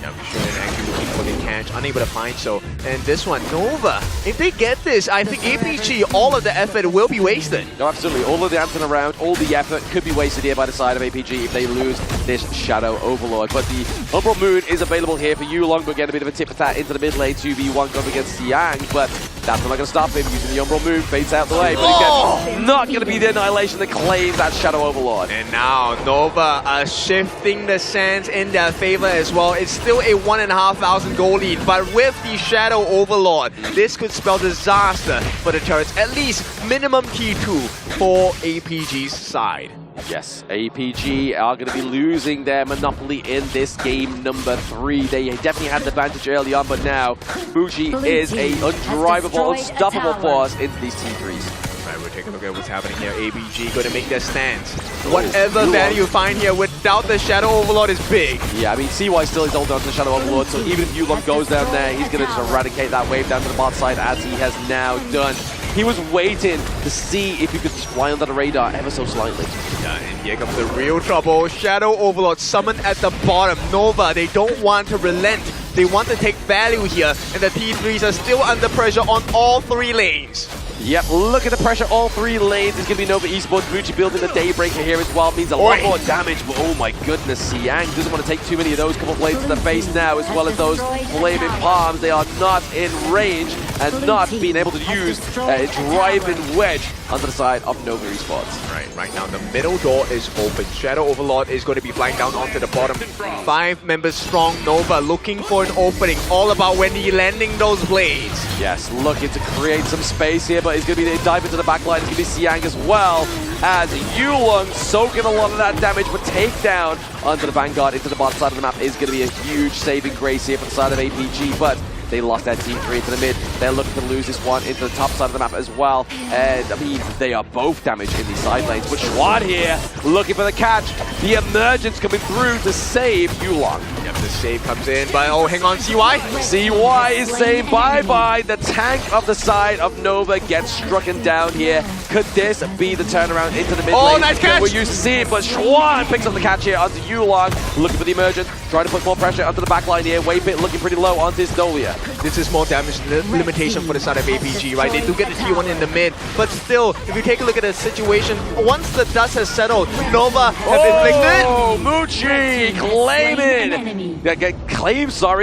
[SPEAKER 19] Yeah, Xuan actually looking for the catch, unable to find so. And this one, Nova, if they get this, I think APG, all of the effort will be wasted.
[SPEAKER 20] No, absolutely. All of the dancing around, all the effort could be wasted here by the side of APG if they lose this Shadow Overlord. But the Umbral Moon is available here for Yulong, but get a bit of a tip for that into the mid lane, 2v1 going against Yang, but that's not going to stop him. Using the Umbral Moon, fades out the way, but again, not going to be the annihilation that claims that Shadow Overlord.
[SPEAKER 19] And now Nova are shifting the sands in their favor as well. It's still a 1,500 gold lead, but with the Shadow Overlord, this could spell disaster for the turrets. At least minimum T2 for APG's side.
[SPEAKER 20] Yes, APG are going to be losing their monopoly in this game number 3. They definitely had the advantage early on, but now Muji is a undrivable, unstoppable force into these T3s.
[SPEAKER 19] Right, we'll take a look at what's happening here. APG going to make their stance. Whatever value you find here without the Shadow Overlord is big.
[SPEAKER 20] Yeah, I mean, CY still is holding on to the Shadow Overlord, so even if Yulong goes down there, he's going to just eradicate that wave down to the bot side as he has now done. He was waiting to see if he could just fly under the radar ever so slightly.
[SPEAKER 19] Yeah, and here comes the real trouble. Shadow Overlord summoned at the bottom. Nova, they don't want to relent. They want to take value here, and the T3s are still under pressure on all 3 lanes.
[SPEAKER 20] Yep, look at the pressure, all 3 lanes. It's going to be Nova Esports. Muji building the Daybreaker here as well. Means a lot more damage, but oh my goodness, Siang doesn't want to take too many of those. Couple blades to the face now, as well as those flaming palms. They are not in range and not being able to use a driving wedge onto the side of Nova Esports.
[SPEAKER 19] Right now the middle door is open. Shadow Overlord is going to be flying down onto the bottom. 5 members strong Nova looking for an opening. All about Wendy landing those blades.
[SPEAKER 20] Yes, looking to create some space here, but it's going to be the dive into the back line. It's going to be Siang as well, as Yulong soaking a lot of that damage, but takedown onto the Vanguard into the bot side of the map is going to be a huge saving grace here for the side of APG, but they lost that T3 into the mid. They're looking to lose this one into the top side of the map as well. And I mean, they are both damaged in these side lanes. But Schwan here looking for the catch. The emergence coming through to save Yulong.
[SPEAKER 19] Yep, the save comes in, but oh, hang on, CY?
[SPEAKER 20] CY is saying bye-bye. The tank of the side of Nova gets strucken down here. Could this be the turnaround into the mid lane?
[SPEAKER 19] Oh, nice catch!
[SPEAKER 20] We're used to see it, but Schwan picks up the catch here onto Yulong. Looking for the emergence, trying to put more pressure onto the back line here. Waypit looking pretty low onto his Dolia.
[SPEAKER 19] This is more damage limitation for the side of APG, right? They do get the T1 in the mid, but still, if you take a look at the situation, once the dust has settled, Nova have inflicted.
[SPEAKER 20] Oh, Muji claiming,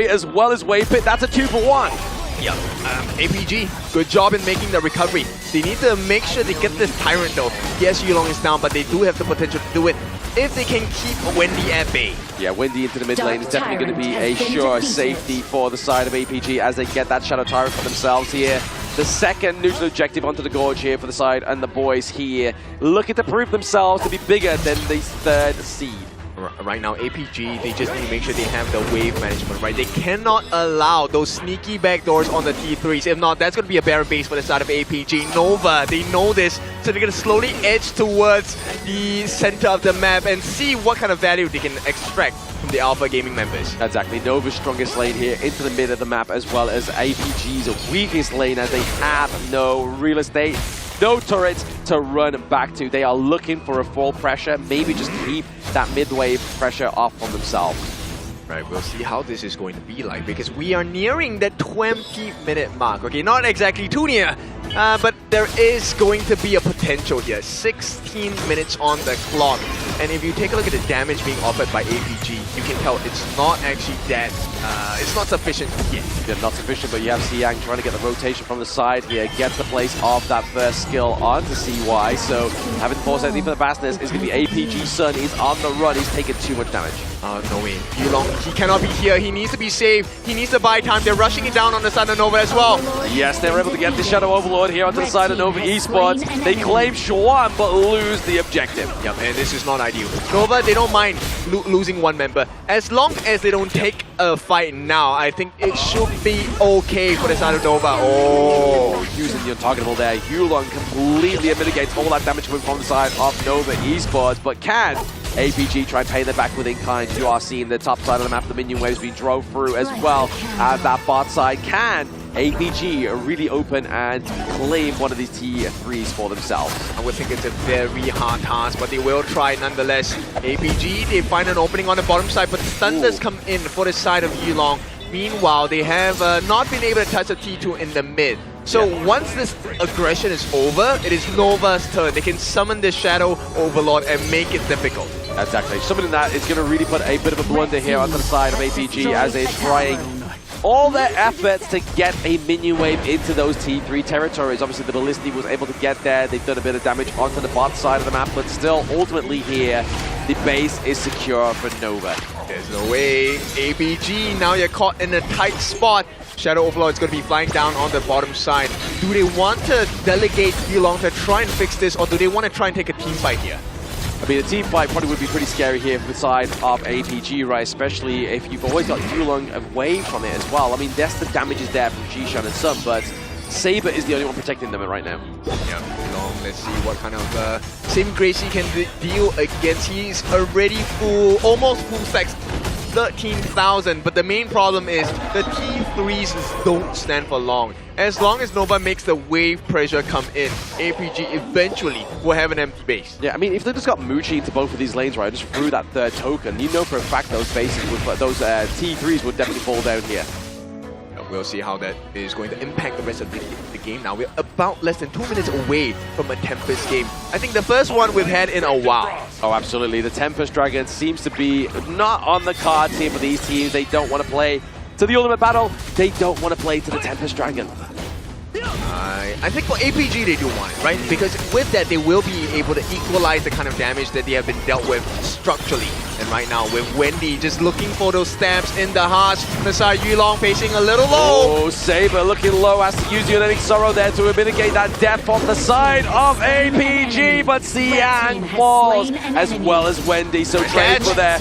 [SPEAKER 20] as well as Waypit. That's a 2-for-1.
[SPEAKER 19] Yeah, APG, good job in making the recovery. They need to make sure they get this Tyrant though. Yes, Yulong is down, but they do have the potential to do it if they can keep Wendy at bay.
[SPEAKER 20] Yeah, Wendy into the mid lane is definitely going to be a sure safety for the side of APG as they get that Shadow Tyrant for themselves here. The second neutral objective onto the Gorge here for the side, and the boys here looking to prove themselves to be bigger than the 3rd seed.
[SPEAKER 19] Right now, APG, they just need to make sure they have the wave management, right? They cannot allow those sneaky backdoors on the T3s. If not, that's going to be a barren base for the side of APG. Nova, they know this, so they're going to slowly edge towards the center of the map and see what kind of value they can extract from the Alpha Gaming members.
[SPEAKER 20] Exactly, Nova's strongest lane here into the mid of the map, as well as APG's weakest lane, as they have no real estate, no turrets to run back to. They are looking for a full pressure, maybe just keep that mid-wave pressure off on themselves.
[SPEAKER 19] Right, we'll see how this is going to be like, because we are nearing the 20-minute mark. Okay, not exactly too near, but there is going to be a potential here. 16 minutes on the clock. And if you take a look at the damage being offered by APG, you can tell it's not actually that, it's not sufficient yet.
[SPEAKER 20] Yeah, not sufficient, but you have Siang trying to get the rotation from the side here, gets the place of that first skill onto CY, so having foresight for the fastness is going to be APG Sun. He's on the run, he's taking too much damage.
[SPEAKER 19] No way. Yulong, he cannot be here, he needs to be safe, he needs to buy time. They're rushing it down on the side of Nova as well.
[SPEAKER 20] Yes, they're able to get the Shadow Overlord here onto the side of Nova Esports. They claim Schwan, but lose the objective.
[SPEAKER 19] Yep, and this is not ideal. Nova, they don't mind losing one member. As long as they don't take a fight now, I think it should be okay for the side of Nova. Oh,
[SPEAKER 20] using the untargetable there. Yulong completely mitigates all that damage coming from the side of Nova Esports, but can APG try and pay them back with in kind? You are seeing the top side of the map, the minion waves being drove through as well. At that bot side, can APG really open and claim one of these T3s for themselves?
[SPEAKER 19] I would think it's a very hard task, but they will try nonetheless. APG, they find an opening on the bottom side, but the stunners come in for the side of Yulong. Meanwhile, they have not been able to touch the T2 in the mid. So once this aggression is over, it is Nova's turn. They can summon the Shadow Overlord and make it difficult.
[SPEAKER 20] Exactly. Summoning that is going to really put a bit of a blunder here onto the side of APG as they're trying all their efforts to get a minion wave into those T3 territories. Obviously, the Ballisti was able to get there. They've done a bit of damage onto the bot side of the map, but still, ultimately here, the base is secure for Nova.
[SPEAKER 19] There's no way. APG, now you're caught in a tight spot. Shadow Overlord is going to be flying down on the bottom side. Do they want to delegate Yulong to try and fix this, or do they want to try and take a team fight here?
[SPEAKER 20] I mean, a team fight probably would be pretty scary here for the side of APG, right? Especially if you've always got Yulong away from it as well. I mean, yes, the damage is there from Jishan and Sun, but Saber is the only one protecting them right now.
[SPEAKER 19] Yeah, Yulong, let's see what kind of saving grace he can deal against. He's already almost full stacks 13,000. But the main problem is the T3s don't stand for long. As long as Nova makes the wave pressure come in, APG eventually will have an empty base.
[SPEAKER 20] Yeah, I mean, if they just got Muji into both of these lanes, right, just threw that third token, you know for a fact those bases would, those T3s would definitely fall down here.
[SPEAKER 19] We'll see how that is going to impact the rest of the game now. We're about less than 2 minutes away from a Tempest game. I think the first one we've had in a while.
[SPEAKER 20] Oh, absolutely. The Tempest Dragon seems to be not on the cards here for these teams. They don't want to play to the Ultimate Battle. They don't want to play to the Tempest Dragon.
[SPEAKER 19] I think for APG they do want it, right? Because with that they will be able to equalize the kind of damage that they have been dealt with structurally. And right now with Wendy just looking for those stabs in the heart, Messiah Yulong facing a little low.
[SPEAKER 20] Oh, Saber looking low, has to use Uniting Sorrow there to mitigate that death on the side of APG, but Xiang falls as well as Wendy. So trade for their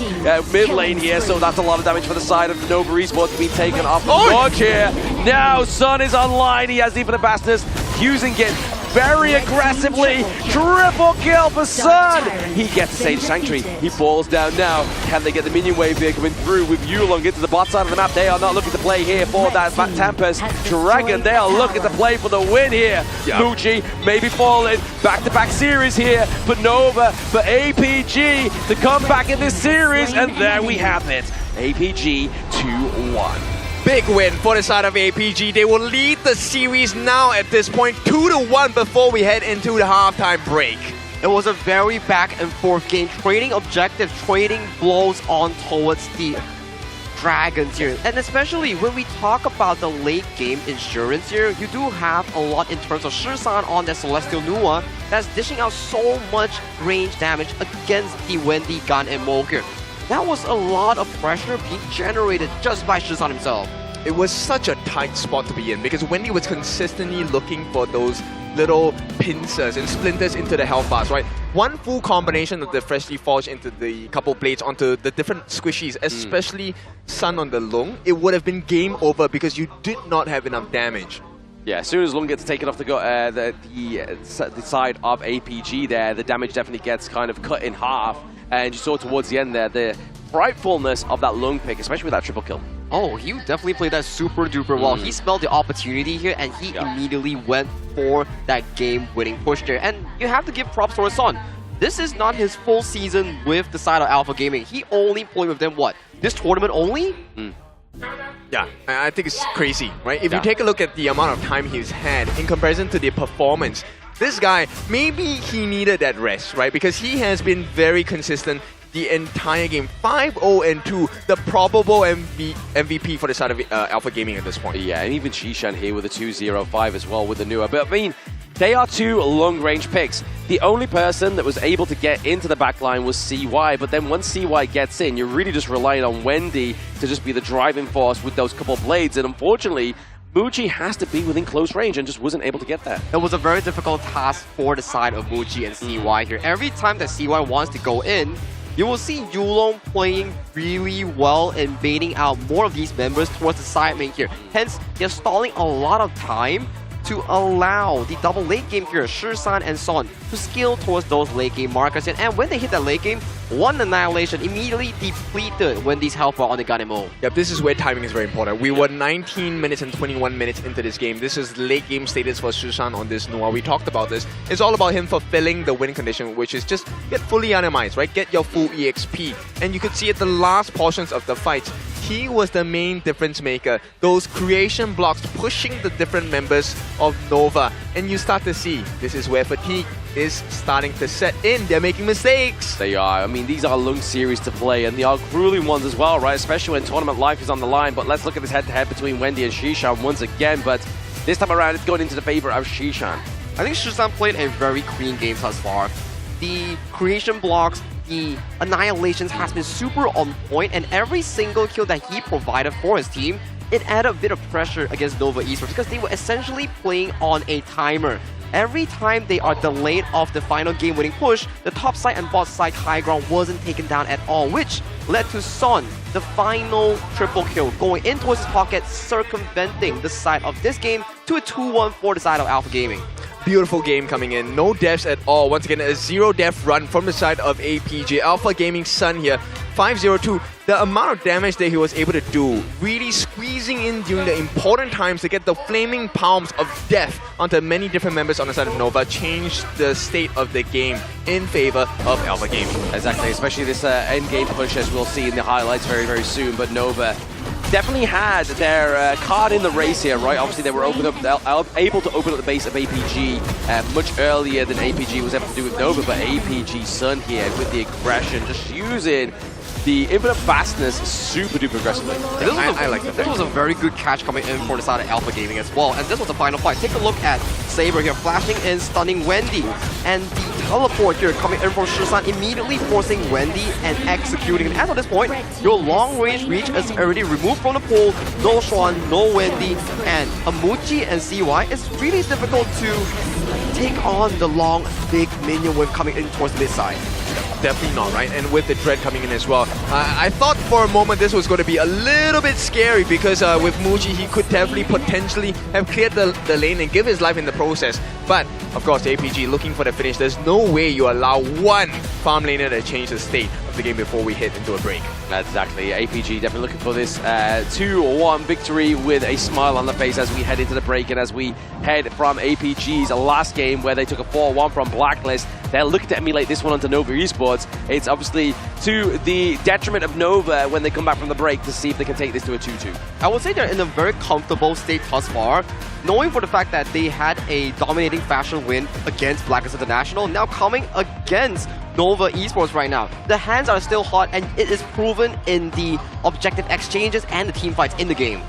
[SPEAKER 20] mid lane here, so that's a lot of damage for the side of Nova Esports being taken off the board here. Now Sun is online, he has even the Bastards using it very aggressively. Triple kill for Sun. He gets the Sage Sanctuary. He falls down now. Can they get the minion wave here coming through with Yulong into the bot side of the map? They are not looking to play here for that Tempest Dragon. They are looking to play for the win here. Muji maybe falling. Back-to-back series here for Nova, for APG to come back in this series. And there we have it. APG 2-1.
[SPEAKER 19] Big win for the side of APG. They will lead the series now at this point 2-1 before we head into the halftime break.
[SPEAKER 18] It was a very back and forth game, trading objectives, trading blows on towards the Dragons here. And especially when we talk about the late game insurance here, you do have a lot in terms of Shisan on the Celestial Nua that's dishing out so much range damage against the Wendy, Gun, and Mo here. That was a lot of pressure being generated just by Shisan himself.
[SPEAKER 19] It was such a tight spot to be in because Wendy was consistently looking for those little pincers and splinters into the health bars, right? One full combination of the freshly forged into the couple blades onto the different squishies, especially Sun on the Lung, it would have been game over because you did not have enough damage.
[SPEAKER 20] Yeah, as soon as Lung gets taken off the side of APG there, the damage definitely gets kind of cut in half. And you saw towards the end there, the frightfulness of that Lung pick, especially with that triple kill.
[SPEAKER 18] Oh, he definitely played that super duper well. He smelled the opportunity here and he immediately went for that game-winning push there. And you have to give props to his son. This is not his full season with the side of Alpha Gaming. He only played with them, what, this tournament only?
[SPEAKER 19] Yeah, I think it's crazy, right? If you take a look at the amount of time he's had in comparison to the performance, this guy, maybe he needed that rest, right? Because he has been very consistent the entire game. 5-0-2, the probable MVP for the side of Alpha Gaming at this point.
[SPEAKER 20] Yeah, and even Shishan here with a 2-0-5 as well with the Nua. But I mean, they are two long-range picks. The only person that was able to get into the backline was CY, but then once CY gets in, you're really just relying on Wendy to just be the driving force with those couple blades, and unfortunately, Muji has to be within close range and just wasn't able to get that.
[SPEAKER 18] It was a very difficult task for the side of Muji and CY here. Every time that CY wants to go in, you will see Yulong playing really well and baiting out more of these members towards the side main here. Hence, they're stalling a lot of time to allow the double late game here, Shisan and Son, to scale towards those late game markers. And when they hit that late game, one annihilation immediately depleted Wendy's health bar on the Ganemo.
[SPEAKER 19] Yep, this is where timing is very important. We were 19 minutes and 21 minutes into this game. This is late game status for Shisan on this Noah. We talked about this. It's all about him fulfilling the win condition, which is just get fully animized, right? Get your full EXP. And you could see at the last portions of the fight, he was the main difference maker. Those creation blocks pushing the different members of Nova. And you start to see this is where fatigue is starting to set in. They're making mistakes.
[SPEAKER 20] They are. I mean, these are Lung series to play, and they are grueling ones as well, right? Especially when tournament life is on the line. But let's look at this head-to-head between Wendy and Shishan once again. But this time around, it's going into the favor of Shishan.
[SPEAKER 18] I think Shisan played a very clean game thus far. The creation blocks, the annihilations has been super on point, and every single kill that he provided for his team, it added a bit of pressure against Nova Esports because they were essentially playing on a timer. Every time they are delayed off the final game-winning push, the top side and bot side high ground wasn't taken down at all, which led to Son, the final triple kill, going in towards his pocket, circumventing the side of this game to a 2-1 for the side of Alpha Gaming.
[SPEAKER 19] Beautiful game coming in, no deaths at all. Once again, a 0 death run from the side of APG. Alpha Gaming Sun here, 5-0-2. the amount of damage that he was able to do, really squeezing in during the important times to get the flaming palms of death onto many different members on the side of Nova, changed the state of the game in favor of Alpha Gaming.
[SPEAKER 20] Exactly, especially this end game push, as we'll see in the highlights very, very soon. But Nova definitely had their card in the race here, right? Obviously, they were able to open up the base of APG much earlier than APG was able to do with Nova. But APG Sun here with the aggression, just using the infinite fastness super duper aggressively.
[SPEAKER 18] I like that. This was a very good catch coming in for the side of Alpha Gaming as well. And this was the final fight. Take a look at Saber here, flashing in, stunning Wendy. And the teleport here coming in from Shisan, immediately forcing Wendy and executing. And as of this point, your long range reach is already removed from the pool. No Shuan, no Wendy, and Amuchi and CY. It's really difficult to take on the long, big minion wave coming in towards the mid side.
[SPEAKER 19] Definitely not, right? And with the Dread coming in as well. I thought for a moment this was going to be a little bit scary because with Muji, he could definitely potentially have cleared the lane and give his life in the process. But, of course, APG looking for the finish. There's no way you allow one farm laner to change the state of the game before we hit into a break.
[SPEAKER 20] Exactly. APG definitely looking for this 2-1 victory with a smile on the face as we head into the break and as we head from APG's last game where they took a 4-1 from Blacklist. They're looking to emulate this one onto Nova Esports. It's obviously to the detriment of Nova when they come back from the break to see if they can take this to a 2-2.
[SPEAKER 18] I would say they're in a very comfortable state thus far, knowing for the fact that they had a dominating fashion win against Blacklist International, now coming against Nova Esports right now. The hands are still hot and it is proven in the objective exchanges and the team fights in the game.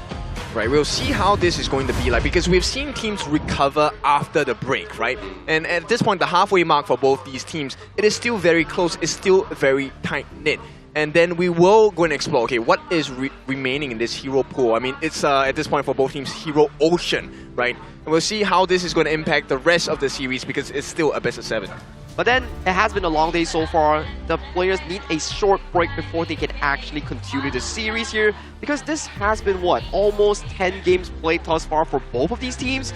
[SPEAKER 19] Right, we'll see how this is going to be like because we've seen teams recover after the break, right? And at this point, the halfway mark for both these teams, it is still very close, it's still very tight-knit. And then we will go and explore, okay, what is remaining in this hero pool? I mean, it's at this point for both teams, hero ocean, right? And we'll see how this is going to impact the rest of the series because it's still a best of 7.
[SPEAKER 18] But then, it has been a long day so far. The players need a short break before they can actually continue the series here. Because this has been, what, almost 10 games played thus far for both of these teams?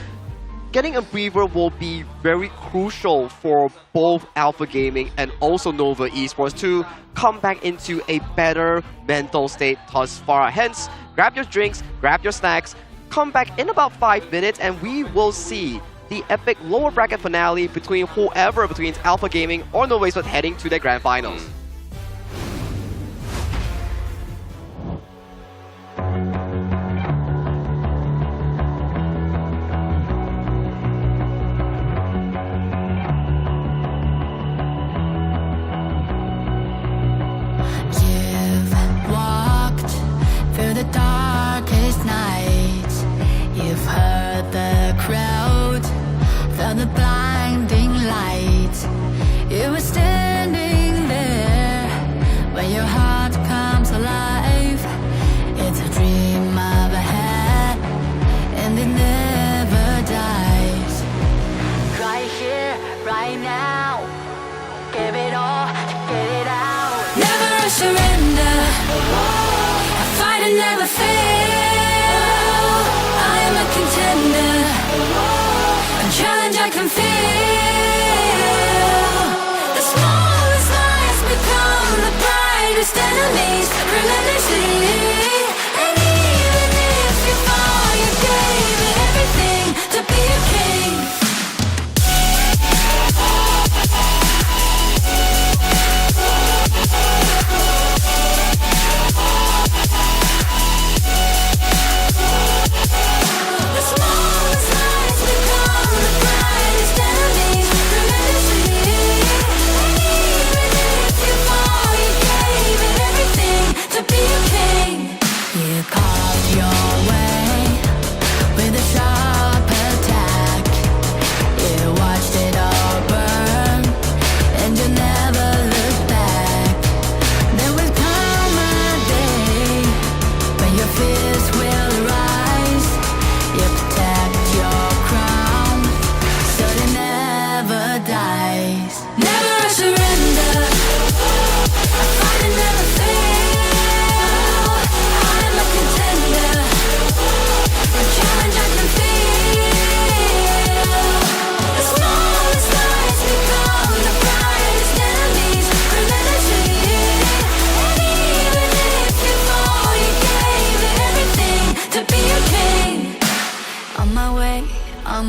[SPEAKER 18] Getting a breather will be very crucial for both Alpha Gaming and also Nova Esports to come back into a better mental state thus far. Hence, grab your drinks, grab your snacks, come back in about 5 minutes and we will see the epic lower bracket finale between whoever between Alpha Gaming or Nova Esports heading to their grand finals.
[SPEAKER 17] You've walked through the darkest nights. You've heard the crowd, felt the blinding light. You were standing there when your heart comes alive. It's a dream of a hat and it never dies. Right here, right now, give it all, get it out. Never surrender, I fight and never fail. I am a contender, a challenge I can feel. The smallest lies become the brightest enemies, relentlessly. And even if you fall, you gave it everything to be a king. The smallest lies become the brightest enemies, relentlessly. And even if you fall, you gave it everything to be a king.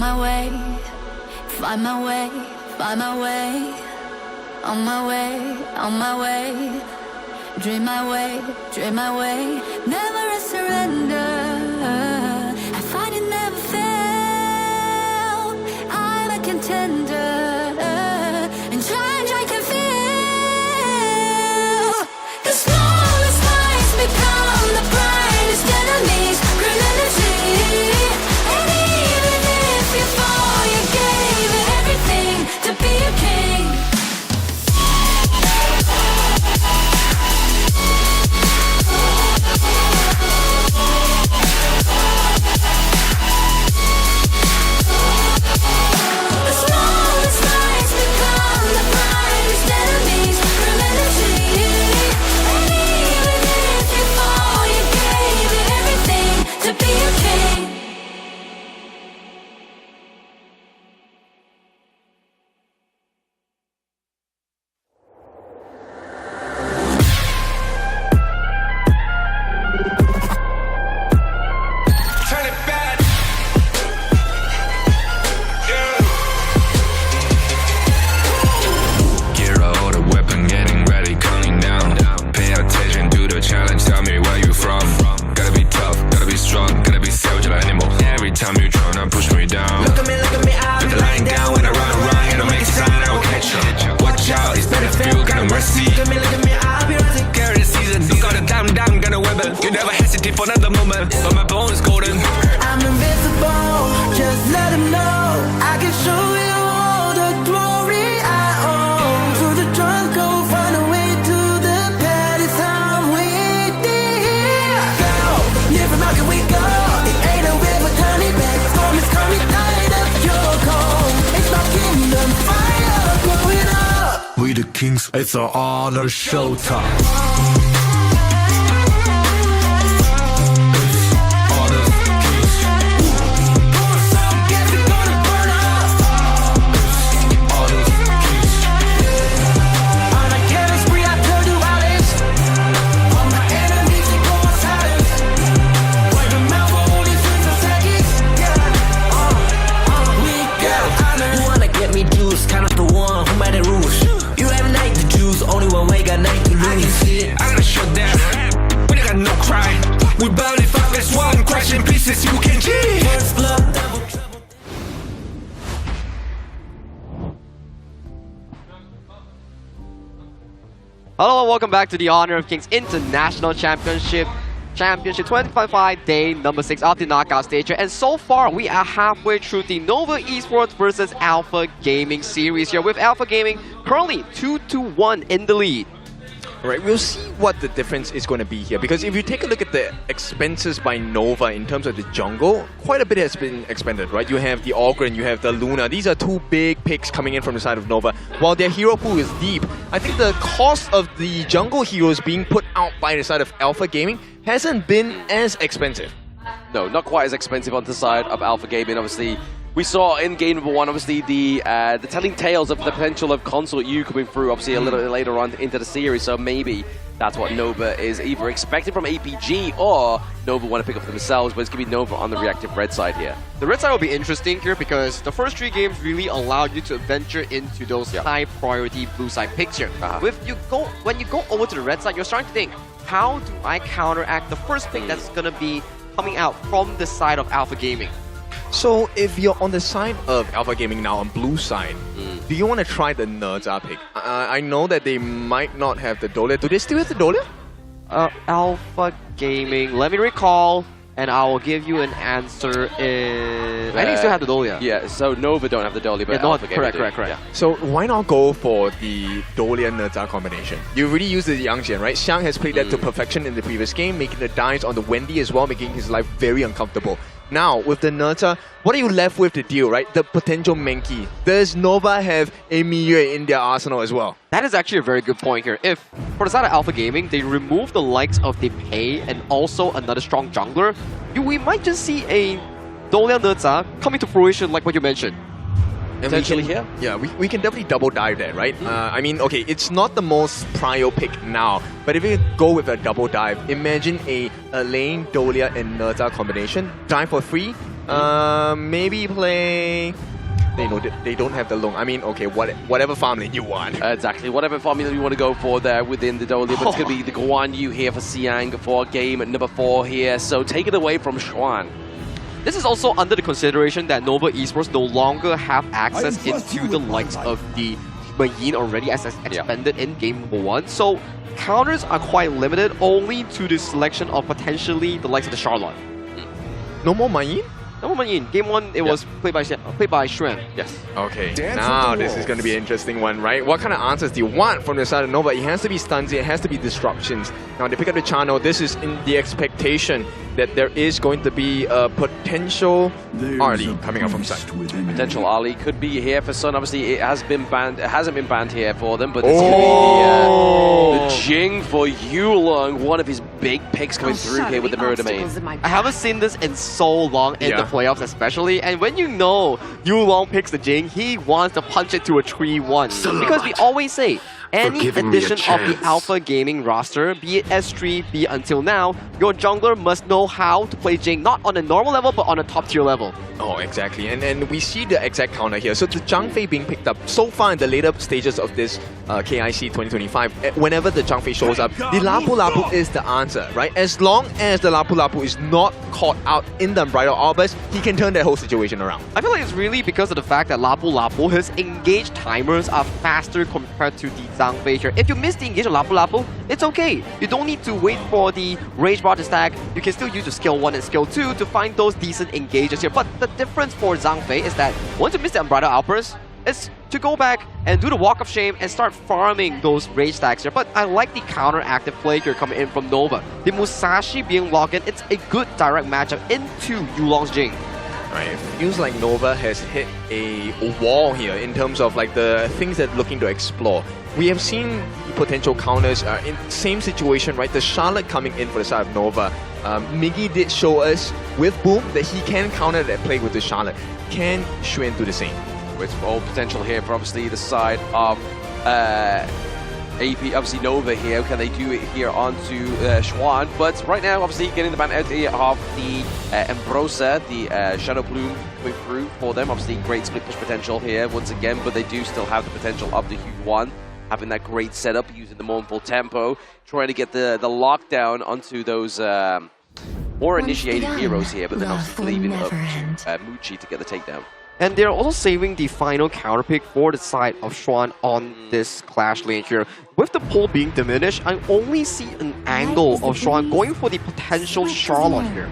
[SPEAKER 17] my way, find my way, find my way. On my way, on my way. Dream my way, dream my way. Never a surrender. I find it never fail. I'm a contender. And challenge I can feel. The smallest lies become the brightest enemies. Green energy. And even if you fall, you gave it everything to be a king.
[SPEAKER 10] You never hesitate for another moment, but my bone is golden. I'm invincible, just let him know. I can show you all the glory I own. To the jungle, find a way to the palace. I'm waiting. Go, never mind, can we go? It ain't a river, turning back. Storm is coming, light up your cold. It's my kingdom, fire growing up.
[SPEAKER 21] We the kings, it's our honor, showtime.
[SPEAKER 18] Hello and welcome back to the Honor of Kings International Championship 2025 day number 6 of the knockout stage here. And so far we are halfway through the Nova Esports versus Alpha Gaming series here, with Alpha Gaming currently 2-1 in the lead.
[SPEAKER 19] Right, we'll see what the difference is going to be here, because if you take a look at the expenses by Nova in terms of the jungle, quite a bit has been expended, right? You have the Ogren, you have the Luna. These are two big picks coming in from the side of Nova. While their hero pool is deep, I think the cost of the jungle heroes being put out by the side of Alpha Gaming hasn't been as expensive.
[SPEAKER 20] No, not quite as expensive on the side of Alpha Gaming. Obviously, we saw in game number 1, obviously, the telling tales of the potential of Consort U coming through, obviously, a little bit later on into the series. So maybe that's what Nova is either expecting from APG or Nova want to pick up for themselves, but it's going to be Nova on the reactive red side here.
[SPEAKER 18] The red side will be interesting here because the first 3 games really allowed you to venture into those high priority blue side picks here. When you go over to the red side, you're starting to think, how do I counteract the first pick that's going to be coming out from the side of Alpha Gaming?
[SPEAKER 19] So if you're on the side of Alpha Gaming now, on blue side, do you want to try the Nerza pick? I know that they might not have the Dolia. Do they still have the Dolia?
[SPEAKER 18] Alpha Gaming, let me recall, and I will give you an answer in... I think you still have the Dolia.
[SPEAKER 20] Yeah, so Nova don't have the Dolia, but
[SPEAKER 18] yeah,
[SPEAKER 20] Alpha Gaming
[SPEAKER 18] correct.
[SPEAKER 20] Yeah.
[SPEAKER 19] So why not go for the Dolia Nerza combination? You really use the Yangxian, right? Xiang has played that to perfection in the previous game, making the dives on the Wendy as well, making his life very uncomfortable. Now, with the Nerza, what are you left with to deal, right? The potential Menki. Does Nova have a Miyue in their arsenal as well?
[SPEAKER 18] That is actually a very good point here. If, for the side of Alpha Gaming, they remove the likes of the Pei and also another strong jungler, we might just see a Dolia Nerza coming to fruition like what you mentioned.
[SPEAKER 20] Potentially here?
[SPEAKER 19] Yeah, we can definitely double dive there, right? I mean, okay, it's not the most prio pick now, but if you go with a double dive, imagine a lane, Dolia, and Nerza combination. Dive for free. Maybe play... They don't have the long. I mean, okay, whatever farming you want.
[SPEAKER 20] Exactly, whatever formula you want to go for there within the Dolly, but it's going to be the Guan Yu here for Xiang for game number 4 here. So take it away from Xuan.
[SPEAKER 18] This is also under the consideration that Nova Esports no longer have access into the likes of the Mayin already as expanded in game number 1. So counters are quite limited only to the selection of potentially the likes of the Charlotte.
[SPEAKER 19] No more Mayin?
[SPEAKER 18] No more Mayin. Game 1 it was played by Xuan.
[SPEAKER 20] Yes.
[SPEAKER 19] Okay, now this is going to be an interesting one, right? What kind of answers do you want from the side of Nova? It has to be stunts, it has to be disruptions. Now they pick up the channel. This is in the expectation that there is going to be a potential Ali coming up from side.
[SPEAKER 20] Potential Ali could be here for Sun. Obviously, it has been banned. It hasn't been banned here for them, but it's going to be the Jing for Yulong, one of his big picks coming through here with the Mirror Domain.
[SPEAKER 18] I haven't seen this in so long in the playoffs especially, and when you know Yulong picks the Jing, he wants to punch it to a 3-1. Because we always say, any addition of the Alpha Gaming roster, be it S3, be it until now, your jungler must know how to play Jing, not on a normal level, but on a top tier level.
[SPEAKER 19] Oh, exactly. And we see the exact counter here. So the Zhang Fei being picked up so far in the later stages of this KIC2025, whenever the Zhang Fei shows up, the Lapu Lapu is the answer, right? As long as the Lapu Lapu is not caught out in the Unbridled Outburst, he can turn that whole situation around.
[SPEAKER 18] I feel like it's really because of the fact that Lapu Lapu, his engaged timers are faster compared to the Zhang Fei here. If you miss the engage of Lapu Lapu, it's okay. You don't need to wait for the rage bar to stack. You can still use your skill 1 and skill 2 to find those decent engages here. But the difference for Zhang Fei is that once you miss the Unbridled Outburst, it's to go back and do the Walk of Shame and start farming those rage stacks here. But I like the counter-active play here coming in from Nova. The Musashi being logged in, it's a good direct matchup into Yulong's Jing.
[SPEAKER 19] Right, it feels like Nova has hit a wall here in terms of like the things that they're looking to explore. We have seen potential counters in the same situation, right? The Charlotte coming in for the side of Nova. Miggy did show us with Boom that he can counter that play with the Charlotte. Can Xuan do the same?
[SPEAKER 20] With all potential here for obviously the side of AP, obviously Nova here. Can they do it here onto Xuan? But right now, obviously getting the ban out of the Ambrosa, the Shadow Plume coming through for them. Obviously great split push potential here once again, but they do still have the potential of the Huan. Having that great setup, using the Mournful Tempo, trying to get the lockdown onto those more initiated heroes here, but then obviously leaving up to Muchi to get the takedown.
[SPEAKER 18] And they're also saving the final counter pick for the side of Xuan on this clash lane here. With the pull being diminished, I only see an angle of Xuan going for the potential Charlotte here.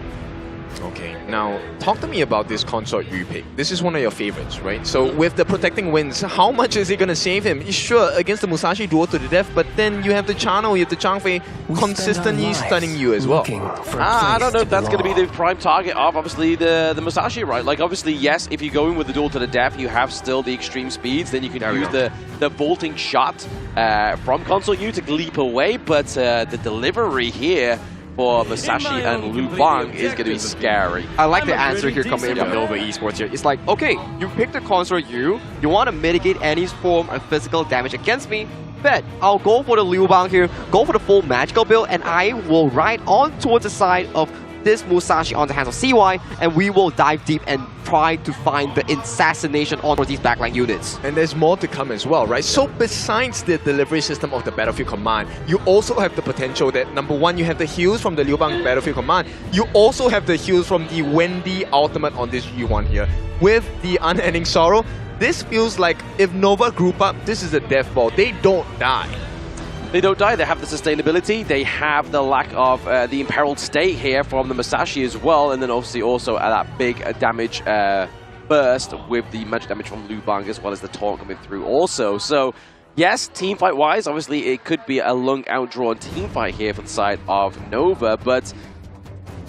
[SPEAKER 19] Okay, now talk to me about this Consort Yu pick. This is one of your favorites, right? So with the protecting winds, how much is it going to save him? Sure, against the Musashi duo to the death, but then you have the channel, you have the Zhang Fei consistently stunning you as well.
[SPEAKER 20] I don't know if that's going to be the prime target of obviously the Musashi, right? Like obviously, yes, if you're going with the duel to the death, you have still the extreme speeds, then you can use the vaulting shot from Consort Yu to leap away, but the delivery here for Musashi and Lu Bang is going to be scary.
[SPEAKER 18] I like the answer here coming in from Nova Esports here. It's like, okay, you picked the Consort Yu, you want to mitigate any form of physical damage against me, bet I'll go for the Liu Bang here, go for the full magical build, and I will ride on towards the side of this Musashi on the hands of CY, and we will dive deep and try to find the assassination on these backline units.
[SPEAKER 19] And there's more to come as well, right? So besides the delivery system of the Battlefield Command, you also have the potential that, number one, you have the heals from the Liu Bang Battlefield Command. You also have the heals from the Wendy ultimate on this G1 here. With the Unending Sorrow, this feels like if Nova group up, this is a death ball. They don't die.
[SPEAKER 20] They don't die, they have the sustainability, they have the lack of the imperiled state here from the Musashi as well, and then obviously also that big damage burst with the magic damage from Lu Bang as well as the taunt coming through also. So yes, team fight wise, obviously it could be a long outdrawn team fight here for the side of Nova, but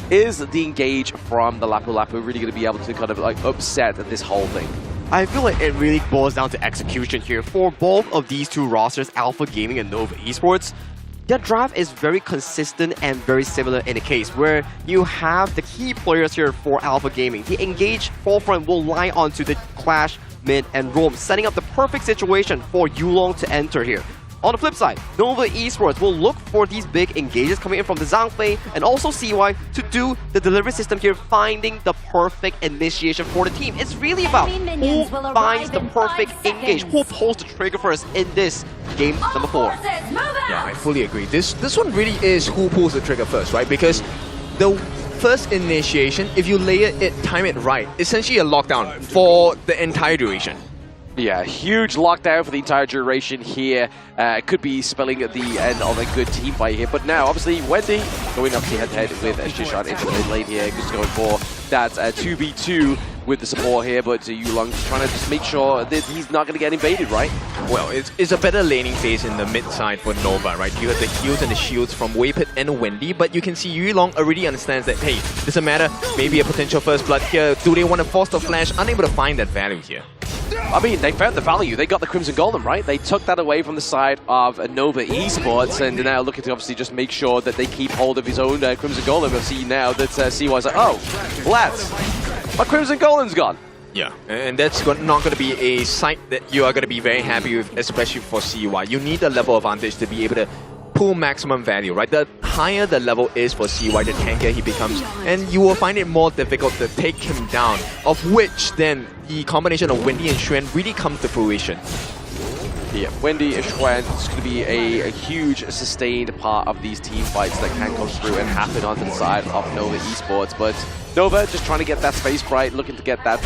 [SPEAKER 20] is the engage from the Lapu Lapu really going to be able to kind of like upset this whole thing?
[SPEAKER 18] I feel like it really boils down to execution here. For both of these two rosters, Alpha Gaming and Nova Esports, their draft is very consistent and very similar in the case where you have the key players here for Alpha Gaming. The engaged forefront will lie onto the Clash, mid, and roam, setting up the perfect situation for Yulong to enter here. On the flip side, Nova Esports will look for these big engages coming in from the Zhangfei and also CY to do the delivery system here, finding the perfect initiation for the team. It's really about who finds the perfect engage, who pulls the trigger first in this game number 4.
[SPEAKER 19] Yeah, I fully agree. This one really is who pulls the trigger first, right? Because the first initiation, if you layer it, time it right, essentially a lockdown for the entire duration.
[SPEAKER 20] Yeah, huge lockdown for the entire duration here. Could be spelling the end of a good team fight here. But now, obviously, Wendy going up to head-to-head with Shishan into the mid lane here. Just going for that 2v2 with the support here. But Yulong trying to just make sure that he's not going to get invaded, right?
[SPEAKER 19] Well, it's a better laning phase in the mid side for Nova, right? You have the heals and the shields from Waypit and Wendy, but you can see Yulong already understands that, hey, doesn't matter, maybe a potential first blood here. Do they want to force the flash? Unable to find that value here.
[SPEAKER 20] I mean, they found the value. They got the Crimson Golem, right? They took that away from the side of Nova Esports, and they're now looking to obviously just make sure that they keep hold of his own Crimson Golem. We'll see now that CY's like, oh, lads, my Crimson Golem's gone.
[SPEAKER 19] Yeah, and that's not going to be a sight that you are going to be very happy with, especially for CY. You need a level advantage to be able to pull maximum value, right? The higher the level is for CY, the tankier he becomes, and you will find it more difficult to take him down, of which then the combination of Wendy and Xuan really comes to fruition.
[SPEAKER 20] Yeah, Wendy and Xuan is going to be a huge sustained part of these team fights that can come through and happen onto the side of Nova Esports, but Nova just trying to get that space right, looking to get that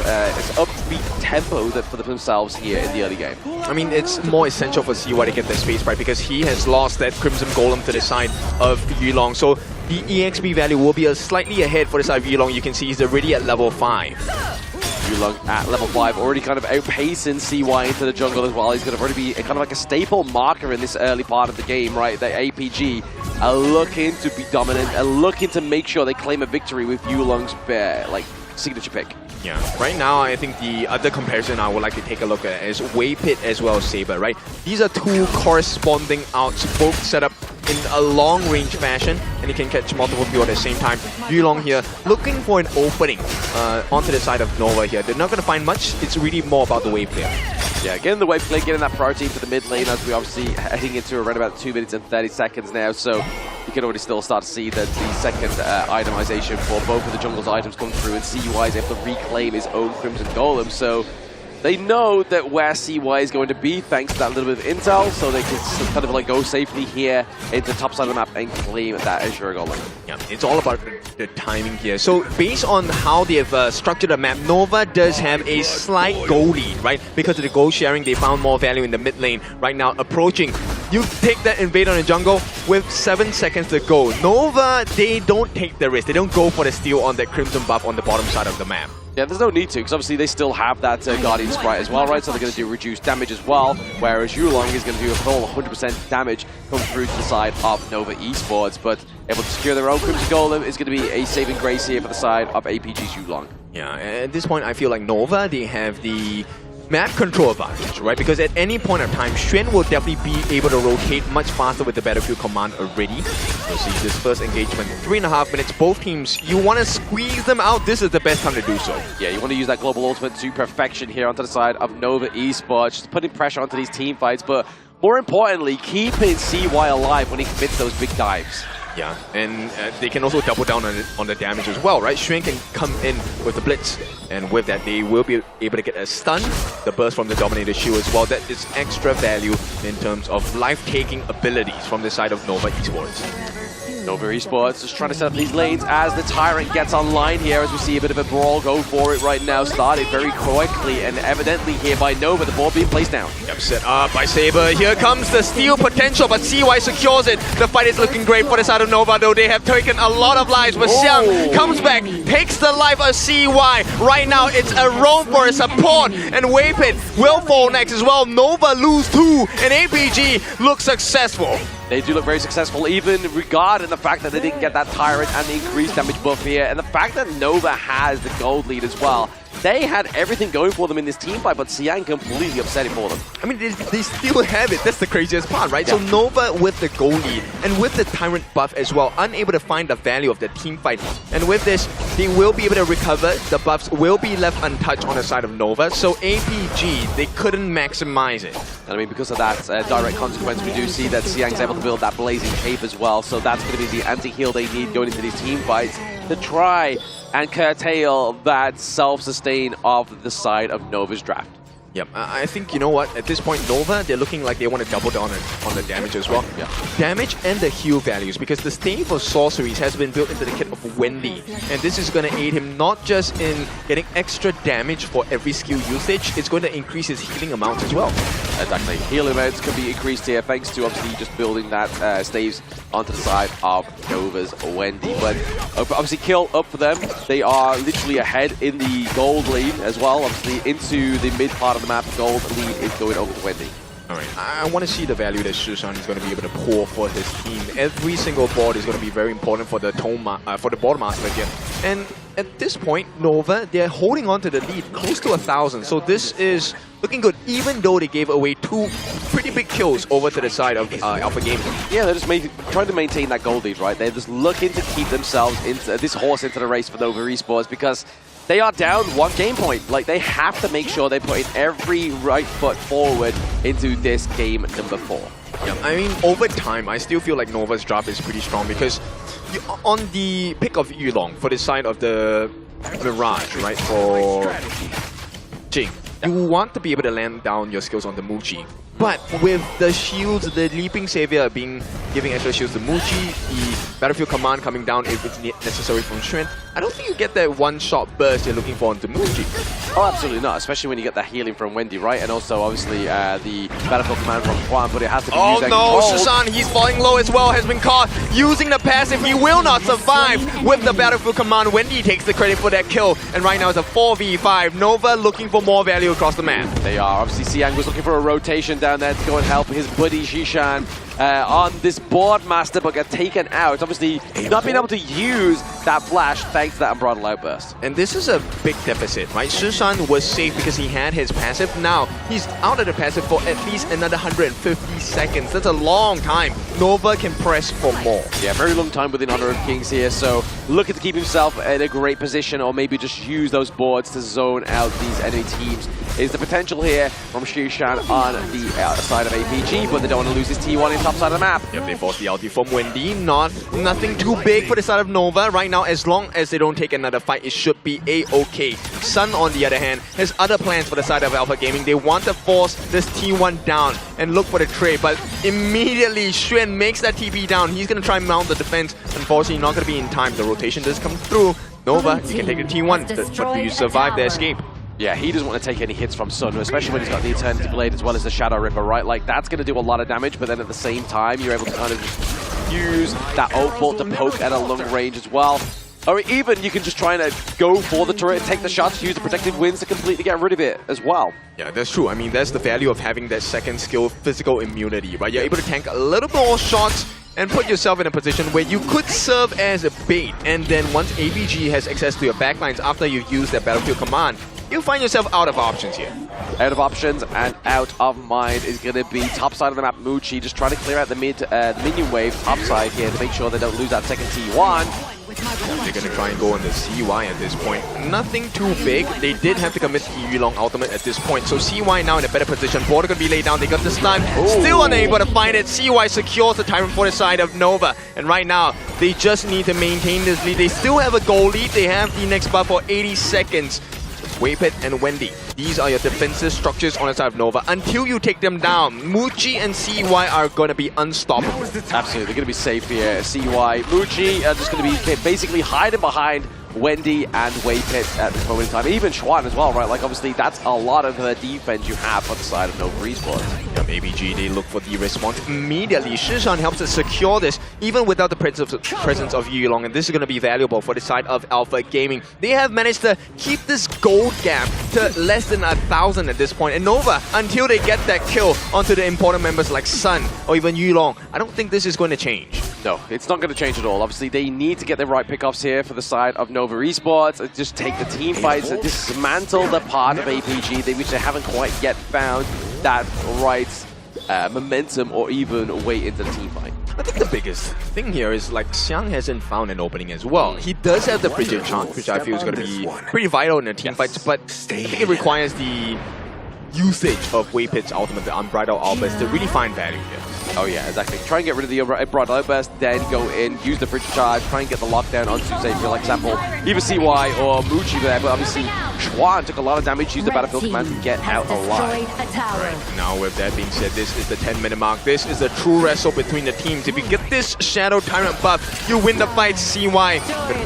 [SPEAKER 20] upbeat tempo for themselves here in the early game.
[SPEAKER 19] I mean, it's more essential for CY to get that space right because he has lost that Crimson Golem to the side of Yulong. So the EXP value will be slightly ahead for the side of Yulong. You can see he's already at level 5.
[SPEAKER 20] Yulong at level 5, already kind of outpacing CY into the jungle as well. He's going to already be kind of like a staple marker in this early part of the game, right? The APG are looking to be dominant and looking to make sure they claim a victory with Yulong's like signature pick.
[SPEAKER 19] Yeah, right now I think the other comparison I would like to take a look at is Waypit as well as Saber, right? These are two corresponding outs, both set up in a long-range fashion, and you can catch multiple people at the same time. Yulong here looking for an opening onto the side of Nova here. They're not going to find much. It's really more about the wave play.
[SPEAKER 20] Yeah, getting the wave play, getting that priority into the mid lane as we obviously heading into around about 2 minutes and 30 seconds now. So you can already still start to see that the second itemization for both of the jungle's items come through, and CY is able to reclaim his own Crimson Golem. So they know that where CY is going to be thanks to that little bit of intel, so they can kind of like go safely here into the top side of the map and claim that Azure Golem.
[SPEAKER 19] Yeah, it's all about the timing here. So based on how they have structured the map, Nova does have a slight goal lead, right? Because of the goal sharing, they found more value in the mid lane. Right now, approaching. You take that invade on the jungle with 7 seconds to go. Nova, they don't take the risk. They don't go for the steal on that Crimson buff on the bottom side of the map.
[SPEAKER 20] Yeah, there's no need to, because obviously they still have that Guardian Sprite as well, right? So they're going to do reduced damage as well, whereas Yulong is going to do a full 100% damage come through to the side of Nova Esports, but able to secure their own Crimson Golem is going to be a saving grace here for the side of APG's Yulong.
[SPEAKER 19] Yeah, at this point I feel like Nova, they have the map control advantage, right? Because at any point of time, Xuan will definitely be able to rotate much faster with the Battlefield command already. You'll see this first engagement, 3.5 minutes, both teams, you want to squeeze them out, this is the best time to do so.
[SPEAKER 20] Yeah, you want to use that global ultimate to perfection here onto the side of Nova Esports, just putting pressure onto these team fights, but more importantly, keeping CY alive when he commits those big dives.
[SPEAKER 19] Yeah, and they can also double down on the damage as well, right? Xuan can come in with the Blitz, and with that they will be able to get a stun, the burst from the Dominator Shield as well. That is extra value in terms of life-taking abilities from the side of Nova Esports.
[SPEAKER 20] Nova Esports just trying to set up these lanes as the Tyrant gets online here, as we see a bit of a brawl go for it right now. Started very quickly and evidently here by Nova, the ball being placed down.
[SPEAKER 19] Yep, set up by Saber. Here comes the steal potential, but CY secures it. The fight is looking great for the side of Nova, though they have taken a lot of lives, but Xiang comes back, takes the life of CY. Right now it's a roam for a support, and Waypit will fall next as well. Nova lose 2, and APG looks successful.
[SPEAKER 20] They do look very successful, even regarding the fact that they didn't get that Tyrant and the increased damage buff here, and the fact that Nova has the gold lead as well. they had everything going for them in this team fight, but Siang completely upset it for them.
[SPEAKER 19] I mean, they still have it. That's the craziest part, right? Yeah. So Nova with the goal lead and with the Tyrant buff as well, unable to find the value of the team fight. And with this, they will be able to recover. The buffs will be left untouched on the side of Nova. So APG, they couldn't maximize it.
[SPEAKER 20] And I mean, because of that direct consequence, we do see that Siang's able to build that Blazing Cape as well. So that's going to be the anti-heal they need going into these team fights to try and curtail that self-sustain of the side of Nova's draft.
[SPEAKER 19] Yep, I think, you know what, at this point, Nova, they're looking like they want to double down on the damage as well.
[SPEAKER 20] Yeah.
[SPEAKER 19] Damage and the heal values, because the stave of sorceries has been built into the kit of Wendy. And this is going to aid him not just in getting extra damage for every skill usage, it's going to increase his healing amount as well.
[SPEAKER 20] Exactly. Heal amounts can be increased here thanks to obviously just building that staves onto the side of Nova's Wendy. But obviously kill up for them. They are literally ahead in the gold lead as well. Obviously into the mid part of the map, gold lead is going over to Wendy.
[SPEAKER 19] Alright, I want to see the value that Shushan is going to be able to pour for his team. Every single board is going to be very important for the board master again. And at this point, Nova, they're holding on to the lead close to 1,000. So this is looking good, even though they gave away 2 pretty big kills over to the side of Alpha Gaming.
[SPEAKER 20] Yeah, they're just trying to maintain that gold lead, right? They're just looking to keep themselves into this horse into the race for Nova Esports because they are down 1 game point. Like, they have to make sure they put in every right foot forward into this game number 4.
[SPEAKER 19] Yeah, I mean, over time, I still feel like Nova's draft is pretty strong because on the pick of Yulong for the side of the Mirage, right, for Jing, you want to be able to land down your skills on the Muji. But with the shields, the Leaping Savior giving extra shields to Muji, the Battlefield Command coming down if it's necessary from Strength, I don't think you get that one-shot burst you're looking for onto Muji.
[SPEAKER 20] Oh, absolutely not, especially when you get that healing from Wendy, right? And also, obviously, the Battlefield Command from Quan, but it has to be used.
[SPEAKER 19] Oh no, Shushan, he's falling low as well, has been caught using the passive. He will not survive with the Battlefield Command. Wendy takes the credit for that kill, and right now it's a 4v5. Nova looking for more value across the map.
[SPEAKER 20] They are. Obviously, Siang was looking for a rotation down there to go and help his buddy Zhishan on this board master, but got taken out. Obviously, not being able to use that flash thanks to that Unbridled Outburst.
[SPEAKER 19] And this is a big deficit, right? Shushan was safe because he had his passive. Now, he's out of the passive for at least another 150 seconds. That's a long time. Nova can press for more.
[SPEAKER 20] Yeah, very long time within Honor of Kings here, so looking to keep himself in a great position or maybe just use those boards to zone out these enemy teams. Is the potential here from Zhishan on the side of APG, but they don't want to lose this T1 in top side of the map.
[SPEAKER 19] Yep, they force the ulti from Wendy. Nothing too big for the side of Nova. Right now, as long as they don't take another fight, it should be a-okay. Sun, on the other hand, has other plans for the side of Alpha Gaming. They want to force this T1 down and look for the trade, but immediately Xuan makes that TP down. He's going to try and mount the defense. Unfortunately, not going to be in time. The rotation does come through. Nova, you can take the T1, but do you survive the escape?
[SPEAKER 20] Yeah, he doesn't want to take any hits from Sun, especially when he's got the Eternity Blade as well as the Shadow Ripper, right? Like, that's going to do a lot of damage, but then at the same time, you're able to kind of just use that ult bolt to poke at a long range as well. Or even you can just try and go for the turret, take the shots, use the protective winds to completely get rid of it as well.
[SPEAKER 19] Yeah, that's true. I mean, that's the value of having that second skill, physical immunity, right? You're able to tank a little more shots and put yourself in a position where you could serve as a bait. And then once APG has access to your backlines after you've used that Battlefield Command, you find yourself out of options here.
[SPEAKER 20] Out of options and out of mind is going to be top side of the map. Muji just trying to clear out the minion wave top side here to make sure they don't lose that second T1.
[SPEAKER 19] They're going to try and go on the CY at this point. Nothing too big. They did have to commit the Yulong ultimate at this point. So CY now in a better position. Border going to be laid down. They got the stun. Still unable to find it. CY secures the Tyrant for the side of Nova. And right now, they just need to maintain this lead. They still have a goal lead. They have the next buff for 80 seconds. Waypit and Wendy. These are your defensive structures on the side of Nova. Until you take them down, Muji and CY are going to be unstoppable.
[SPEAKER 20] Absolutely, they're going to be safe here. CY, Muji are just going to be basically hiding behind Wendy and Waypit at this moment in time. Even Xuan as well, right? Like, obviously, that's a lot of defense you have on the side of Nova Esports.
[SPEAKER 19] Yep, ABG, they look for the response immediately. Zhishan helps to secure this, even without the presence of Yulong, and this is going to be valuable for the side of Alpha Gaming. They have managed to keep this gold gap to less than 1,000 at this point, and Nova, until they get that kill onto the important members like Sun or even Yulong, I don't think this is going to change.
[SPEAKER 20] No, it's not going to change at all. Obviously, they need to get the right pickoffs here for the side of Nova Esports. Just take the team fights, dismantle the part of APG, which they haven't quite yet found that right momentum or even way into the team fight.
[SPEAKER 19] I think the biggest thing here is like Xiang hasn't found an opening as well. He does have the frigid chance, which I feel is going to be pretty vital in the team fights, but I think it requires the usage of Waypit's ultimate, the Unbridled Outburst, to really find value here.
[SPEAKER 20] Oh yeah, exactly. Try and get rid of the Unbridled Outburst, then go in, use the frigid charge, try and get the lockdown onto, say, for example, either CY or Muji there, but obviously Schwan took a lot of damage, used the Battlefield Command to get out alive.
[SPEAKER 19] Right, now with that being said, this is the 10-minute mark. This is a true wrestle between the teams. If you get this Shadow Tyrant buff, you win the fight. CY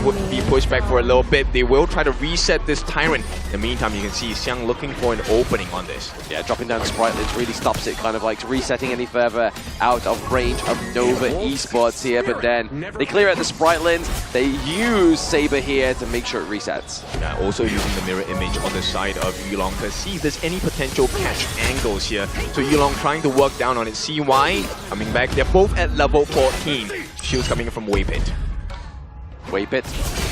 [SPEAKER 19] could be pushed back for a little bit. They will try to reset this Tyrant. In the meantime, you can see Xiang looking for an opening on this.
[SPEAKER 20] Yeah, dropping down Spritelets really stops it, kind of like resetting any further out of range of Nova Esports here, but then they clear out the Spritelets. They use Saber here to make sure it resets.
[SPEAKER 19] Yeah, also using the mirror image on the side of Yulong to see if there's any potential catch angles here. So Yulong trying to work down on it. CY coming back. They're both at level 14. Shields coming in from Waypit.
[SPEAKER 20] Waypit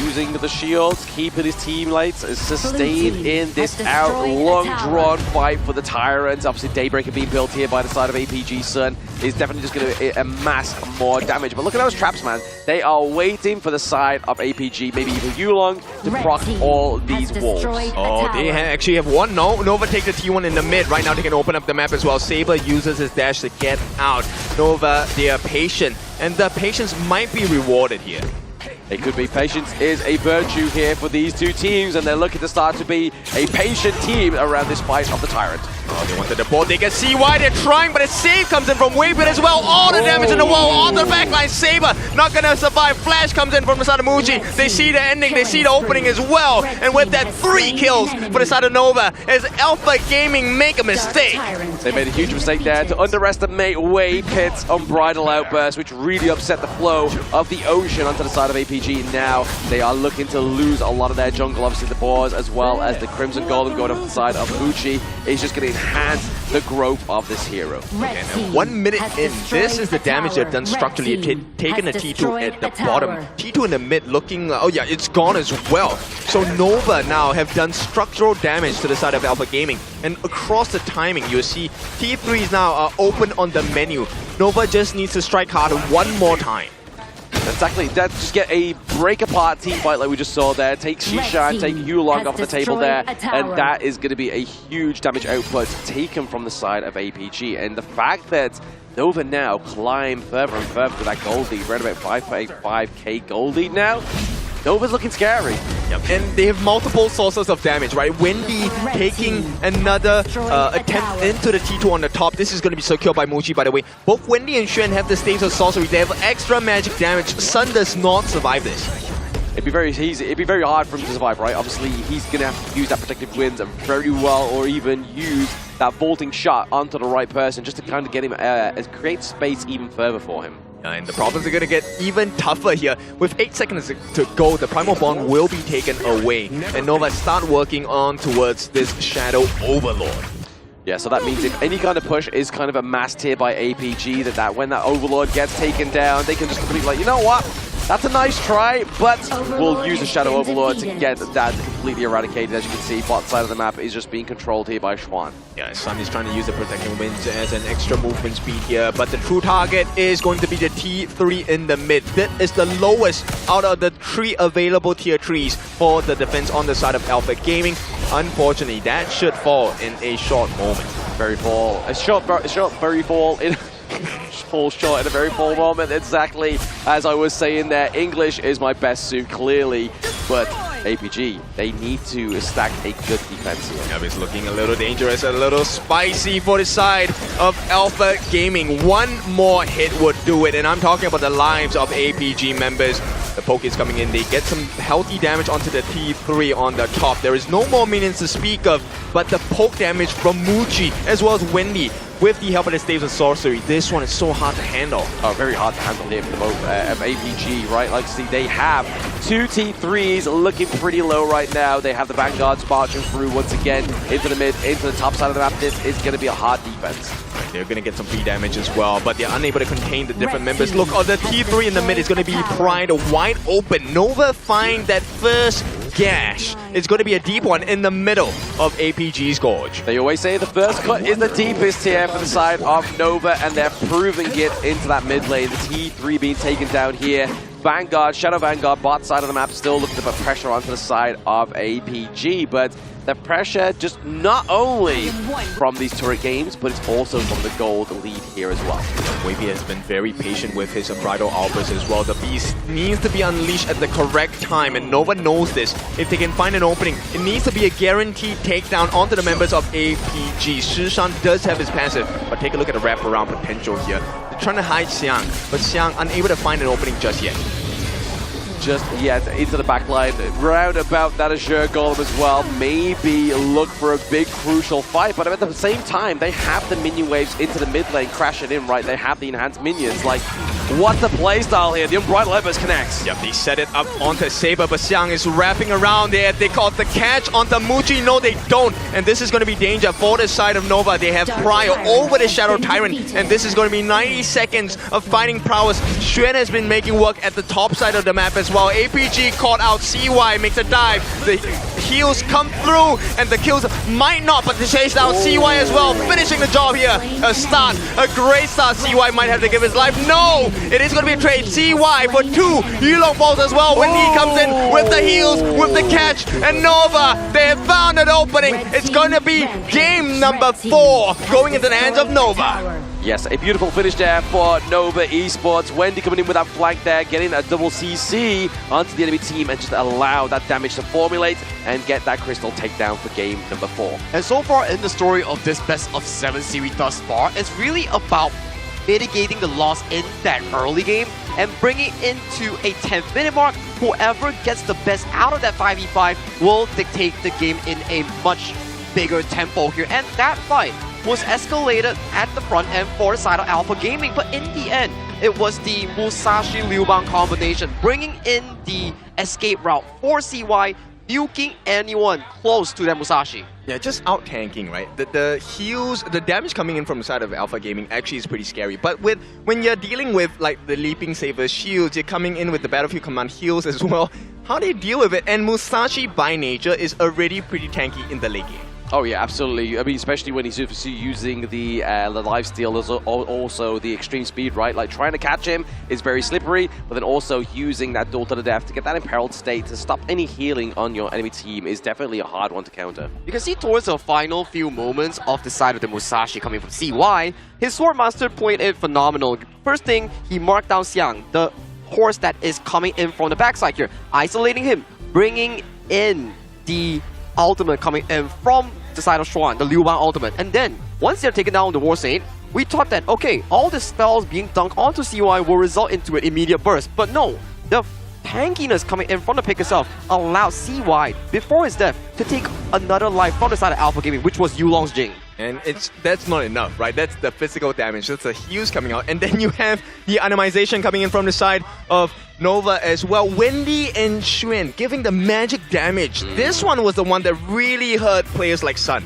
[SPEAKER 20] using the shields, keeping his teammates sustained in this long drawn fight for the Tyrants. Obviously, Daybreaker being built here by the side of APG Sun is definitely just going to amass more damage. But look at those traps, man. They are waiting for the side of APG, maybe even Yulong, to proc all these walls.
[SPEAKER 19] Oh, they actually have one. No, Nova take the T1 in the mid. Right now, they can open up the map as well. Saber uses his dash to get out. Nova, they are patient, and the patience might be rewarded here.
[SPEAKER 20] It could be. Patience is a virtue here for these two teams, and they're looking to start to be a patient team around this fight of the Tyrant.
[SPEAKER 19] Oh, they wanted the ball. They can see why they're trying, but a save comes in from Waypit as well. All the damage in the wall on the backline. Saber not gonna survive. Flash comes in from the side of Muji. They see the ending. They see the opening as well. And with that, 3 kills for the side of Nova as Alpha Gaming make a mistake.
[SPEAKER 20] They made a huge mistake there to underestimate Waypit's Unbridled Outburst, which really upset the flow of the ocean onto the side of APG. Now they are looking to lose a lot of their jungle. Obviously, the Boars as well as the Crimson Golem going off the side of Muji is just going to enhance the growth of this hero.
[SPEAKER 19] Okay, now 1 minute in, this is the damage they've done structurally. Taken a T2 at the bottom. T2 in the mid looking, oh yeah, it's gone as well. So Nova now have done structural damage to the side of Alpha Gaming. And across the timing, you see T3s now are open on the menu. Nova just needs to strike hard one more time.
[SPEAKER 20] Exactly, that just get a break apart team fight like we just saw there. Take Shishan, take Yulong off the table there, and that is going to be a huge damage output taken from the side of APG. And the fact that Nova now climb further and further to that gold lead, around about 5.5k gold lead now. Nova's looking scary.
[SPEAKER 19] Yep. And they have multiple sources of damage, right? Wendy taking another attempt into the T2 on the top. This is going to be secured by Muji, by the way. Both Wendy and Xuan have the stage of sorcery. They have extra magic damage. Sun does not survive this.
[SPEAKER 20] It'd be very hard for him to survive, right? Obviously, he's going to have to use that protective winds very well, or even use that vaulting shot onto the right person just to kind of get him, create space even further for him.
[SPEAKER 19] And the problems are going to get even tougher here. With 8 seconds to go, the Primal Bond will be taken away. And Nova start working on towards this Shadow Overlord.
[SPEAKER 20] Yeah, so that means if any kind of push is kind of amassed here by APG, that when that Overlord gets taken down, they can just completely like, you know what? That's a nice try, but we'll use the Shadow Overlord to get that completely eradicated. As you can see, bot side of the map is just being controlled here by Schwan.
[SPEAKER 19] Yeah, Sun is trying to use the Protecting Winds as an extra movement speed here, but the true target is going to be the T3 in the mid. That is the lowest out of the 3 available tier 3s for the defense on the side of Alpha Gaming. Unfortunately, that should fall in a short moment.
[SPEAKER 20] Very fall. A short very fall in... fall short in a very full moment, exactly as I was saying there. English is my best suit, clearly, but APG, they need to stack a good defense here.
[SPEAKER 19] Yeah, it's looking a little dangerous, a little spicy for the side of Alpha Gaming. One more hit would do it, and I'm talking about the lives of APG members. The poke is coming in, they get some healthy damage onto the T3 on the top. There is no more minions to speak of, but the poke damage from Muji as well as Wendy with the help of the Staves and Sorcery, this one is so hard to handle.
[SPEAKER 20] Oh, very hard to handle here for the moment of APG, right? Like, see, they have 2 T3s looking pretty low right now. They have the Vanguards marching through once again into the mid, into the top side of the map. This is going to be a hard defense.
[SPEAKER 19] They're going to get some free damage as well, but they're unable to contain the different members. Look, the T3 in the mid is going to be pried wide open. Nova find that first gash. It's going to be a deep one in the middle of APG's Gorge.
[SPEAKER 20] They always say the first cut is the deepest here for the side of Nova, and they're proving it into that mid lane. The T3 being taken down here. Vanguard, Shadow Vanguard, bot side of the map, still looking to put pressure onto the side of APG, but the pressure just not only from these turret games, but it's also from the gold lead here as well.
[SPEAKER 19] Wavy has been very patient with his Bridal Albers as well. The beast needs to be unleashed at the correct time, and Nova knows this. If they can find an opening, it needs to be a guaranteed takedown onto the members of APG. Shishan does have his passive, but take a look at the wraparound potential here. They're trying to hide Xiang, but Xiang unable to find an opening just yet.
[SPEAKER 20] Just yet into the backline, round about that Azure Golem as well. Maybe look for a big crucial fight, but at the same time, they have the minion waves into the mid lane crashing in, right? They have the enhanced minions. Like, what's the playstyle here? The Unbridled Embers connects.
[SPEAKER 19] Yep, they set it up onto Saber, but Xiang is wrapping around there. They caught the catch onto Muji. No, they don't. And this is going to be danger for the side of Nova. They have Prior over the Shadow Tyrant, and this is going to be 90 seconds of fighting prowess. Xuan has been making work at the top side of the map as well. APG caught out, CY makes a dive. The heals come through, and the kills might not, but they chase down CY as well, finishing the job here. A start, a great start. CY might have to give his life. No, it is going to be a trade. CY for 2 Yulong balls as well. When he comes in with the heals, with the catch, and Nova, they have found an opening. It's going to be game number 4 going into the hands of Nova.
[SPEAKER 20] Yes, a beautiful finish there for Nova Esports. Wendy coming in with that flank there, getting a double CC onto the enemy team and just allow that damage to formulate and get that crystal takedown for game number 4.
[SPEAKER 18] And so far in the story of this best of 7 series thus far, it's really about mitigating the loss in that early game and bringing into a 10th minute mark. Whoever gets the best out of that 5v5 will dictate the game in a much bigger tempo here. And that fight was escalated at the front end for the side of Alpha Gaming, but in the end, it was the Musashi Liu Bang combination bringing in the escape route for CY, nuking anyone close to that Musashi.
[SPEAKER 19] Yeah, just out tanking, right? The heals, the damage coming in from the side of Alpha Gaming actually is pretty scary. But when you're dealing with like the Leaping Saber shields, you're coming in with the Battlefield Command heals as well. How do you deal with it? And Musashi by nature is already pretty tanky in the late game.
[SPEAKER 20] Oh yeah, absolutely. I mean, especially when he's using the lifesteal, also the extreme speed, right? Like trying to catch him is very slippery, but then also using that duel to the death to get that imperiled state to stop any healing on your enemy team is definitely a hard one to counter.
[SPEAKER 18] You can see towards the final few moments of the side of the Musashi coming from CY, his Swordmaster played it phenomenal. First thing, he marked down Xiang, the horse that is coming in from the backside here, isolating him, bringing in the ultimate coming in from the side of Xuan, the Liu Bang ultimate. And then, once they're taken down the War Saint, we thought that, okay, all the spells being dunked onto CY will result into an immediate burst. But no, the tankiness coming in from the pick itself allowed CY, before his death, to take another life from the side of Alpha Gaming, which was Yulong's Jing.
[SPEAKER 19] And that's not enough, right? That's the physical damage. That's the heals coming out. And then you have the atomization coming in from the side of Nova as well. Wendy and Xuan giving the magic damage. This one was the one that really hurt players like Sun.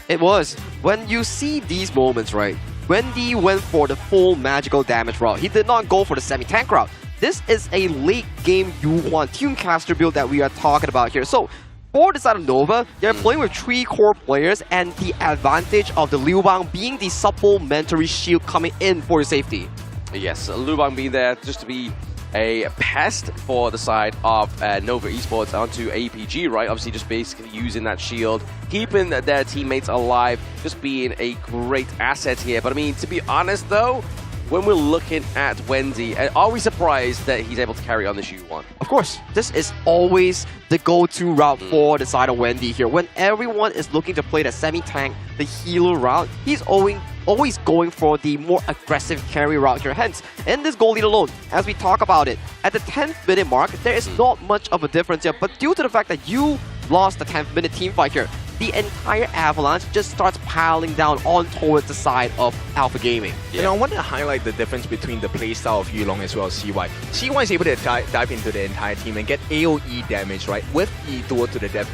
[SPEAKER 18] It was. When you see these moments, right? Wendy went for the full magical damage route. He did not go for the semi-tank route. This is a late game Yuhuan Tunecaster build that we are talking about here. So, for the side of Nova, they're playing with 3 core players and the advantage of the Liu Bang being the supplementary shield coming in for your safety.
[SPEAKER 20] Yes, Liu Bang being there just to be a pest for the side of Nova Esports onto APG, right? Obviously just basically using that shield, keeping their teammates alive, just being a great asset here. But I mean, to be honest though, when we're looking at Wendy, are we surprised that he's able to carry on this U1?
[SPEAKER 18] Of course, this is always the go-to route for the side of Wendy here. When everyone is looking to play the semi-tank, the healer route, he's always going for the more aggressive carry route here. Hence, in this goal lead alone, as we talk about it, at the 10th minute mark, there is not much of a difference here. But due to the fact that you lost the 10th minute team fight here, the entire avalanche just starts piling down on towards the side of Alpha Gaming.
[SPEAKER 19] You know, I want to highlight the difference between the playstyle of Yulong as well as CY. CY is able to dive into the entire team and get AoE damage, right, with the duel to the death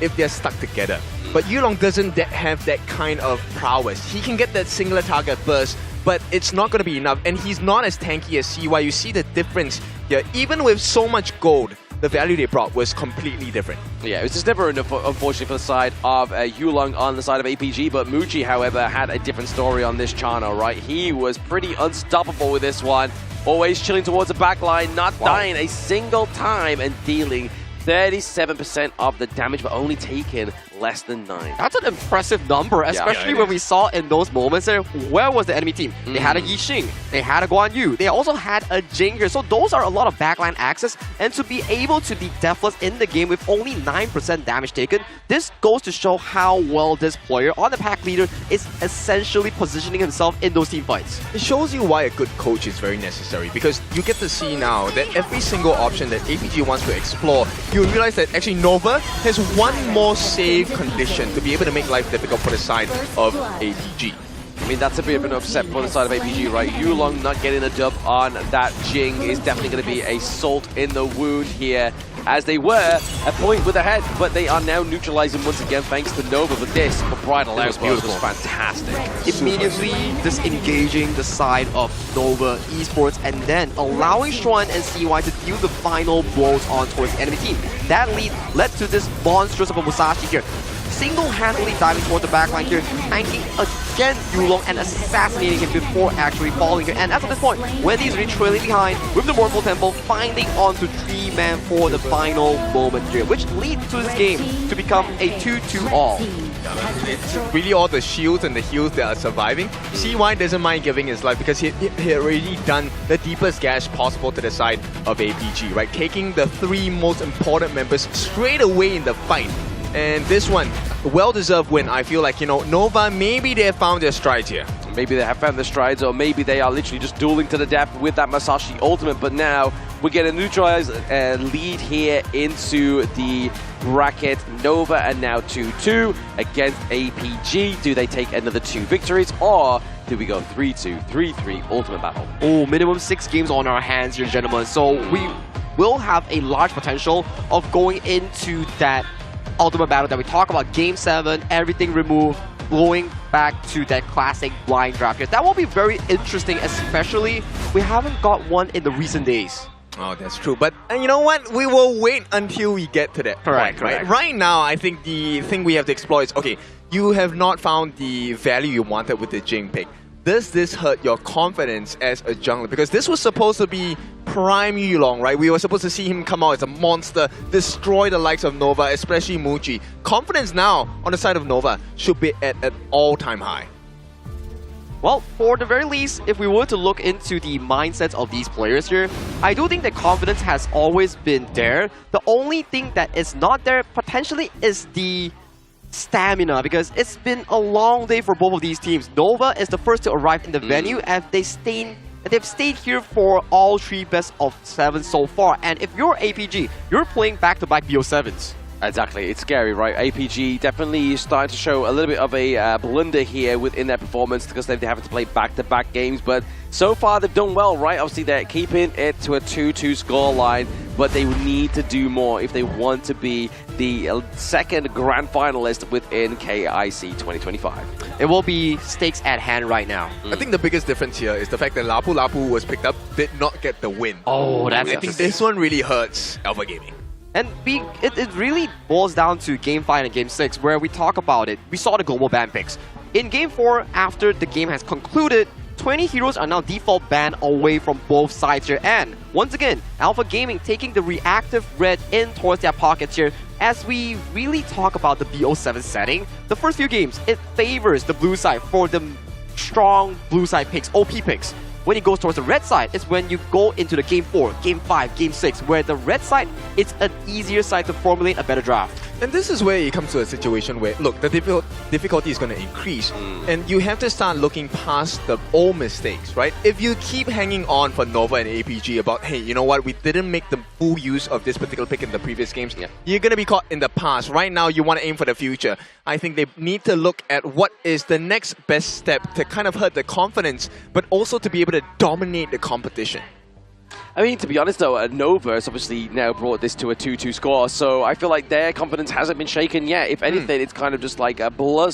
[SPEAKER 19] if they're stuck together. But Yulong doesn't have that kind of prowess. He can get that singular target burst, but it's not going to be enough. And he's not as tanky as CY. You see the difference here. Even with so much gold, the value they brought was completely different.
[SPEAKER 20] Yeah, it was just never enough, unfortunately, for the side of Yulong on the side of APG, but Muji, however, had a different story on this channel, right? He was pretty unstoppable with this one, always chilling towards the back line, not dying a single time, and dealing 37% of the damage, but only taking less than 9.
[SPEAKER 18] That's an impressive number, especially when we saw in those moments there, where was the enemy team? They had a Yixing, they had a Guan Yu, they also had a Jing here, so those are a lot of backline access, and to be able to be deathless in the game with only 9% damage taken, this goes to show how well this player on the pack leader is essentially positioning himself in those team fights.
[SPEAKER 19] It shows you why a good coach is very necessary, because you get to see now that every single option that APG wants to explore, you realize that actually Nova has one more save condition to be able to make life difficult for the side of APG.
[SPEAKER 20] I mean, that's a bit of an upset for the side of APG, right? Yulong not getting a dub on that Jing is definitely going to be a salt in the wound here, as they were a point with a head, but they are now neutralizing once again thanks to Nova. But this, for Bridal Outburst, was fantastic.
[SPEAKER 18] Immediately disengaging the side of Nova Esports and then allowing Xuan and CY to deal the final blows on towards the enemy team. That lead led to this monstrous of a Musashi here, single-handedly diving towards the backline here, tanking again Yulong and assassinating him before actually falling here. And as of this point, Wendy's really trailing behind with the Mournful Temple, finding onto 3-man for the final moment here, which leads to this game to become a 2-2 all.
[SPEAKER 19] It's really all the shields and the heals that are surviving. CY doesn't mind giving his life because he had already done the deepest gash possible to the side of APG, right? Taking the 3 most important members straight away in the fight. And this one, well-deserved win. I feel like, you know, Nova, maybe they have found their strides here.
[SPEAKER 20] Maybe they have found their strides, or maybe they are literally just dueling to the death with that Musashi ultimate. But now we get a neutralized lead here into the bracket. Nova and now 2-2 against APG. Do they take another 2 victories, or do we go 3-2, 3-3 ultimate battle?
[SPEAKER 18] Oh, minimum 6 games on our hands here, gentlemen. So we will have a large potential of going into that ultimate battle that we talk about, Game 7, everything removed, going back to that classic blind draft here. That will be very interesting, especially we haven't got one in the recent days.
[SPEAKER 19] Oh, that's true. But you know what? We will wait until we get to that point, right? Right now, I think the thing we have to explore is, okay, you have not found the value you wanted with the Jing pick. Does this hurt your confidence as a jungler? Because this was supposed to be prime Yulong, right? We were supposed to see him come out as a monster, destroy the likes of Nova, especially Muji. Confidence now on the side of Nova should be at an all-time high.
[SPEAKER 18] Well, for the very least, if we were to look into the mindsets of these players here, I do think that confidence has always been there. The only thing that is not there potentially is the stamina, because it's been a long day for both of these teams. Nova is the first to arrive in the venue, and they've stayed here for all 3 best of 7 so far. And if you're APG, you're playing back-to-back BO7s.
[SPEAKER 20] Exactly, it's scary, right? APG definitely starting to show a little bit of a blunder here within their performance, because they've having to play back-to-back games, but so far they've done well, right? Obviously they're keeping it to a 2-2 scoreline, but they need to do more if they want to be the second grand finalist within KIC 2025.
[SPEAKER 18] It will be stakes at hand right now.
[SPEAKER 19] I think the biggest difference here is the fact that Lapu Lapu was picked up, did not get the win.
[SPEAKER 18] Oh, that's
[SPEAKER 19] I think this one really hurts Alpha Gaming.
[SPEAKER 18] And it really boils down to Game 5 and Game 6, where we talk about it. We saw the global ban picks. In Game 4, after the game has concluded, 20 heroes are now default banned away from both sides here. And once again, Alpha Gaming taking the reactive red in towards their pockets here. As we really talk about the BO7 setting, the first few games, it favors the blue side for the strong blue side picks, OP picks. When it goes towards the red side, it's when you go into the Game 4, Game 5, Game 6, where the red side, it's an easier side to formulate a better draft.
[SPEAKER 19] And this is where it comes to a situation where, look, the difficulty is going to increase, and you have to start looking past the old mistakes, right? If you keep hanging on for Nova and APG about, hey, you know what, we didn't make the full use of this particular pick in the previous games, you're going to be caught in the past. Right now, you want to aim for the future. I think they need to look at what is the next best step to kind of hurt the confidence, but also to be able to dominate the competition.
[SPEAKER 20] I mean, to be honest though, Nova has obviously now brought this to a 2-2 score, so I feel like their confidence hasn't been shaken yet. If anything, it's kind of just like burnt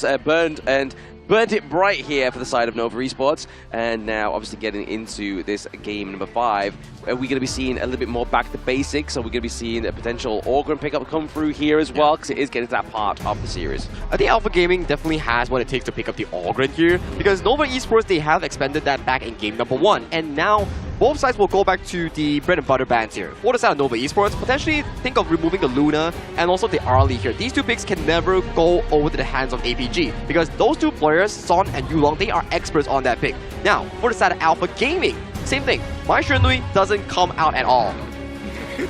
[SPEAKER 20] it bright here for the side of Nova Esports. And now, obviously, getting into this game number 5, are we going to be seeing a little bit more back to basics? Are we going to be seeing a potential Orgrim pickup come through here as well? Because it is getting to that part of the series.
[SPEAKER 18] I think Alpha Gaming definitely has what it takes to pick up the Orgrim here, because Nova Esports, they have expanded that back in game number 1, and now both sides will go back to the bread and butter bands here. For the side of Nova Esports, potentially think of removing the Luna and also the Arlie here. These two picks can never go over to the hands of APG, because those two players, Son and Yulong, they are experts on that pick. Now, for the side of Alpha Gaming, same thing. Mai Shenui doesn't come out at all.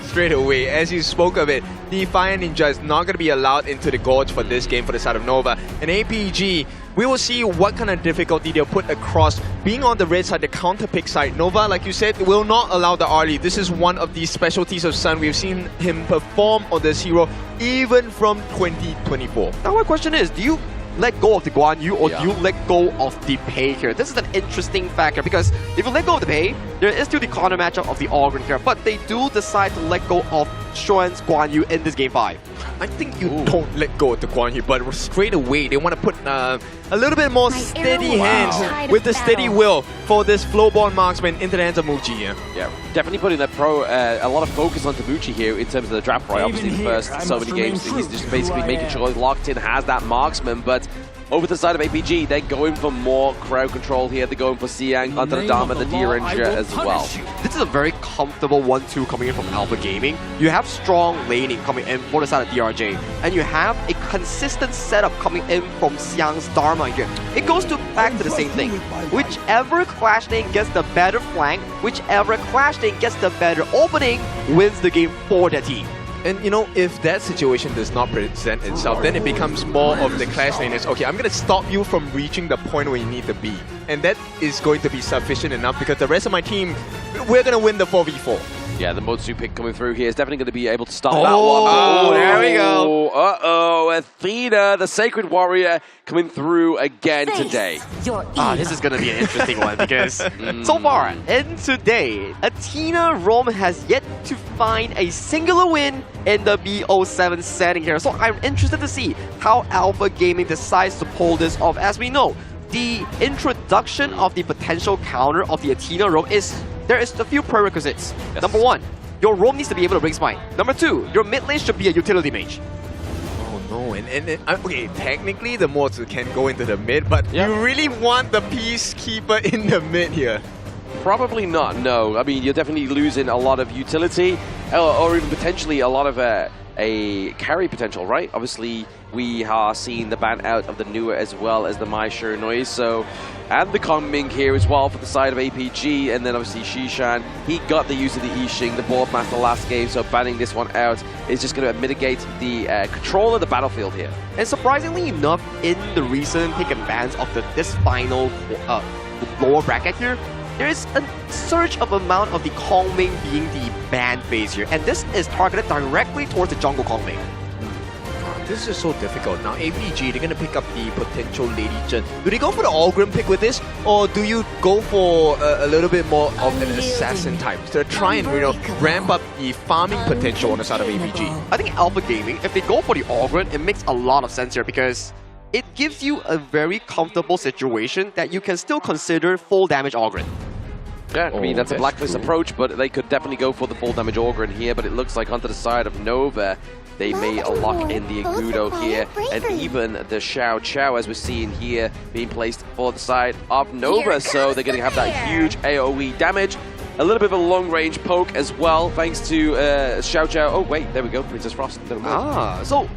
[SPEAKER 19] Straight away, as you spoke of it, the Fire Ninja is not going to be allowed into the Gorge for this game for the side of Nova. And APG, we will see what kind of difficulty they'll put across. Being on the red side, the counter pick side, Nova, like you said, will not allow the Arlie. This is one of the specialties of Sun. We've seen him perform on this hero even from 2024.
[SPEAKER 18] Now my question is, do you let go of the Guan Yu or do you let go of the Pei here? This is an interesting factor, because if you let go of the Pei, there is still the corner matchup of the Orgrim here, but they do decide to let go of Xuan's Guan Yu in this game 5.
[SPEAKER 19] I think you don't let go of the Guan Yu, but straight away they want to put a little bit more steady hands with the steady will for this flowborn marksman into the hands of Muji here.
[SPEAKER 20] Yeah, definitely putting a lot of focus on Tabuchi here in terms of the draft prior. Obviously, the first so many games, he's just basically making sure locked in has that marksman, but over the side of APG, they're going for more crowd control here. They're going for Siang, under the Dharma, the D-Ranger as well.
[SPEAKER 18] This is a very comfortable 1-2 coming in from Alpha Gaming. You have strong laning coming in for the side of DRJ, and you have a consistent setup coming in from Siang's Dharma here. It goes back to the same thing. Whichever Clash lane gets the better flank, whichever Clash lane gets the better opening, wins the game for their team.
[SPEAKER 19] And you know, if that situation does not present itself, then it becomes more of the clash lane is, okay, I'm going to stop you from reaching the point where you need to be. And that is going to be sufficient enough, because the rest of my team, we're going to win the 4v4.
[SPEAKER 20] Yeah, the Motsu pick coming through here is definitely going to be able to stop that one.
[SPEAKER 18] Oh, there we go.
[SPEAKER 20] Uh-oh, Athena, the Sacred Warrior, coming through again today.
[SPEAKER 18] This is going to be an interesting one, because so far, in today, Athena Rome has yet to find a singular win in the BO7 setting here. So I'm interested to see how Alpha Gaming decides to pull this off. As we know, the introduction of the potential counter of the Athena Rome there is a few prerequisites. Yes. Number 1, your roam needs to be able to bring spine. Number 2, your mid lane should be a utility mage.
[SPEAKER 19] Oh no, okay, technically the Motsu can go into the mid, but you really want the Peacekeeper in the mid here?
[SPEAKER 20] Probably not, no. I mean, you're definitely losing a lot of utility, or even potentially a lot of a carry potential, right? Obviously, we are seeing the ban out of the Newer as well as the Mai Shenui, so... And the Kongming here as well for the side of APG, and then obviously Shishan, he got the use of the Yixing, the Board Master last game, so banning this one out is just going to mitigate the control of the battlefield here.
[SPEAKER 18] And surprisingly enough, in the recent pick and bans of this final lower bracket here, there is a surge of amount of the Kongming being the ban phase here, and this is targeted directly towards the jungle Kongming.
[SPEAKER 19] This is so difficult. Now APG, they're going to pick up the potential Lady Chen. Do they go for the Orgrim pick with this? Or do you go for a little bit more of an assassin type to try and, you know, ramp up the farming potential on the side of APG?
[SPEAKER 18] I think Alpha Gaming, if they go for the Orgrim, it makes a lot of sense here, because it gives you a very comfortable situation that you can still consider full damage Orgrim.
[SPEAKER 20] Yeah, I mean, that's a Blacklist approach, but they could definitely go for the full damage Orgrim here, but it looks like onto the side of Nova, they may lock in the Agudo here, and even the Xiao Qiao, as we're seeing here, being placed for the side of Nova, so they're going to have that huge AoE damage. A little bit of a long-range poke as well, thanks to Xiao Qiao. Oh, wait, there we go, Princess Frost.
[SPEAKER 18] So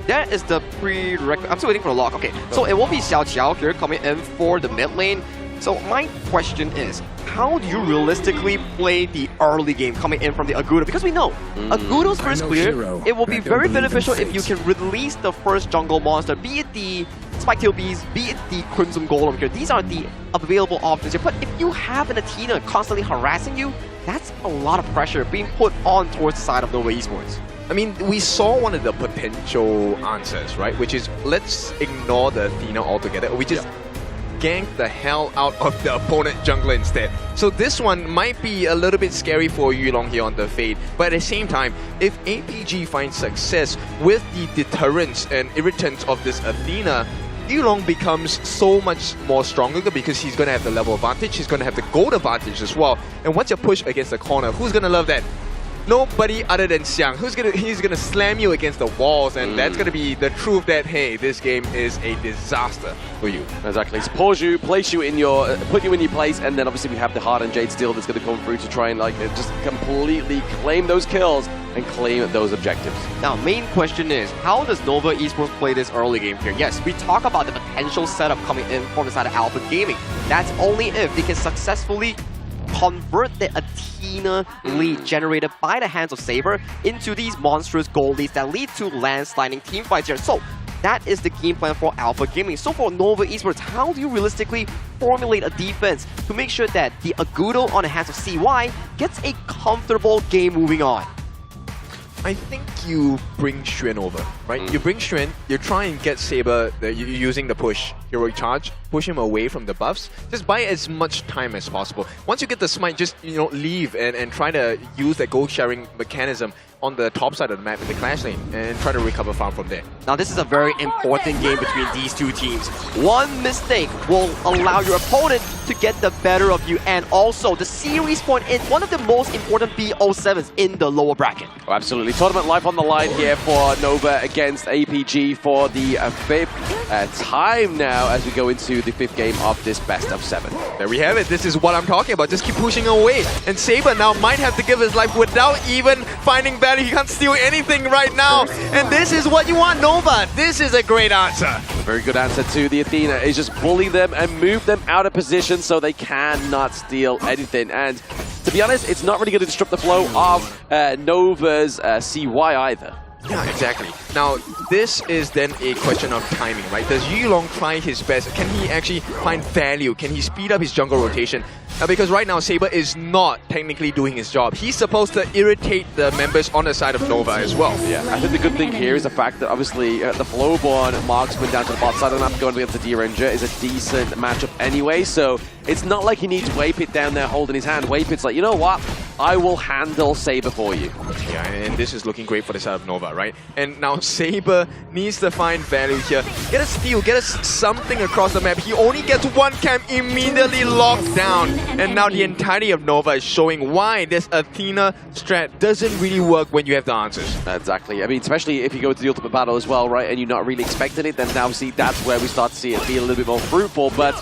[SPEAKER 18] that is the prerequisite. I'm still waiting for the lock. Okay, so it won't be Xiao Qiao here coming in for the mid lane. So my question is, how do you realistically play the early game coming in from the Agudo? Because we know Agudo's first clear, it will be very beneficial if you can release the first jungle monster, be it the Spiketail Beast, be it the Crimson Golem here. These are the available options here. But if you have an Athena constantly harassing you, that's a lot of pressure being put on towards the side of Nova Esports.
[SPEAKER 19] I mean, we saw one of the potential answers, right? Which is, let's ignore the Athena altogether. We just gank the hell out of the opponent jungler instead. So this one might be a little bit scary for Yulong here on the Fade, but at the same time, if APG finds success with the deterrence and irritants of this Athena, Yulong becomes so much more stronger because he's going to have the level advantage, he's going to have the gold advantage as well. And once you push against the corner, who's going to love that? Nobody other than Xiang. He's gonna slam you against the walls, and that's gonna be the truth that, hey, this game is a disaster for you.
[SPEAKER 20] Exactly. It's pause you, place you in your, put you in your place, and then obviously we have the Hardened Jade Steel that's gonna come through to try and like just completely claim those kills and claim those objectives.
[SPEAKER 18] Now, main question is, how does Nova Esports play this early game here? Yes, we talk about the potential setup coming in from the side of Alpha Gaming. That's only if they can successfully convert the Athena lead generated by the hands of Saber into these monstrous gold leads that lead to landsliding team fights here. So that is the game plan for Alpha Gaming. So for Nova Esports, how do you realistically formulate a defense to make sure that the Agudo on the hands of CY gets a comfortable game moving on?
[SPEAKER 19] I think you bring Xuan over, right? You bring Xuan, you try and get Saber using the push, heroic charge, push him away from the buffs. Just buy as much time as possible. Once you get the smite, just leave and try to use that gold sharing mechanism on the top side of the map in the clash lane and try to recover farm from there.
[SPEAKER 18] Now this is a very important game between these two teams. One mistake will allow your opponent to get the better of you, and also the series point in one of the most important BO7s in the lower bracket.
[SPEAKER 20] Oh, absolutely. Tournament life on the line here for Nova against APG for the fifth time now as we go into the fifth game of this best of 7.
[SPEAKER 19] There we have it. This is what I'm talking about. Just keep pushing away. And Saber now might have to give his life without even finding value. He can't steal anything right now. And this is what you want, Nova. This is a great answer.
[SPEAKER 20] A very good answer to the Athena is just bully them and move them out of position so they cannot steal anything. And to be honest, it's not really going to disrupt the flow of Nova's CY either.
[SPEAKER 19] Yeah, exactly. Now, this is then a question of timing, right? Does Yulong try his best? Can he actually find value? Can he speed up his jungle rotation? Because right now, Saber is not technically doing his job. He's supposed to irritate the members on the side of Nova as well.
[SPEAKER 20] Yeah, I think the good thing here is the fact that obviously the Flowborn marksman down to the bot side of the map going against the D-Ranger is a decent matchup anyway, so it's not like he needs Waypit down there holding his hand. Waypit's like, you know what? I will handle Saber for you.
[SPEAKER 19] Yeah, and this is looking great for the side of Nova, right? And now Saber needs to find value here. Get a steal, get us something across the map. He only gets one camp immediately locked down. And now the entirety of Nova is showing why this Athena strat doesn't really work when you have the answers.
[SPEAKER 20] Exactly. I mean, especially if you go to the ultimate battle as well, right? And you're not really expecting it, then obviously that's where we start to see it be a little bit more fruitful. But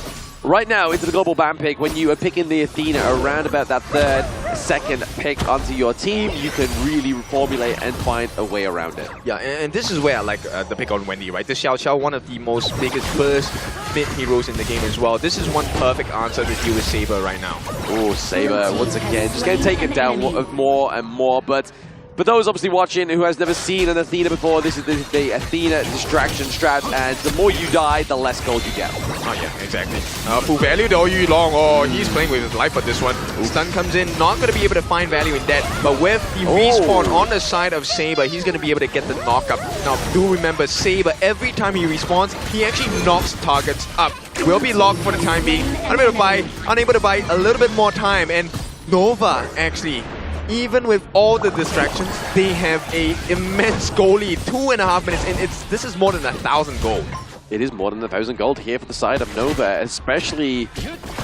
[SPEAKER 20] right now, into the global ban pick, when you are picking the Athena around about that third, second pick onto your team, you can really formulate and find a way around it.
[SPEAKER 19] Yeah, and this is where I like the pick on Wendy, right? This Xiao Xiao, one of the most biggest burst mid heroes in the game as well. This is one perfect answer to deal with Saber right now.
[SPEAKER 20] Oh, Saber, once again, just getting taken down more and more, but for those obviously watching who has never seen an Athena before, this is the Athena distraction strat, and the more you die, the less gold you get.
[SPEAKER 19] Oh yeah, exactly. Full value though, Yulong. Oh, he's playing with his life for this one. Stun comes in, not going to be able to find value in that, but with the respawn on the side of Saber, he's going to be able to get the knock-up. Now, do remember, Saber, every time he respawns, he actually knocks targets up. Will be locked for the time being. Unable to buy a little bit more time, and Nova actually, even with all the distractions, they have a immense goal lead. 2.5 minutes in, this is more than 1,000 gold.
[SPEAKER 20] It is more than 1,000 gold here for the side of Nova, especially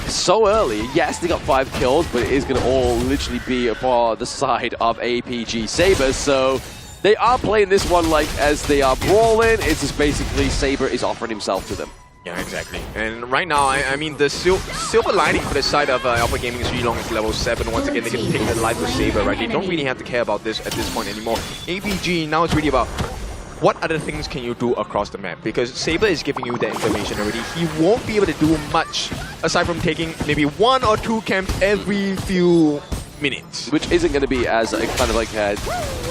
[SPEAKER 20] so early. Yes, they got 5 kills, but it is going to all literally be for the side of APG Saber. So they are playing this one like as they are brawling. It's just basically Saber is offering himself to them.
[SPEAKER 19] Yeah, exactly. And right now, I mean, the silver lining for the side of Alpha Gaming is Yulong is level 7. Once again, they can take the life of Saber, right? They don't really have to care about this at this point anymore. APG, now it's really about what other things can you do across the map? Because Saber is giving you that information already. He won't be able to do much aside from taking maybe 1 or 2 camps every few minutes.
[SPEAKER 20] Which isn't going to be as kind of like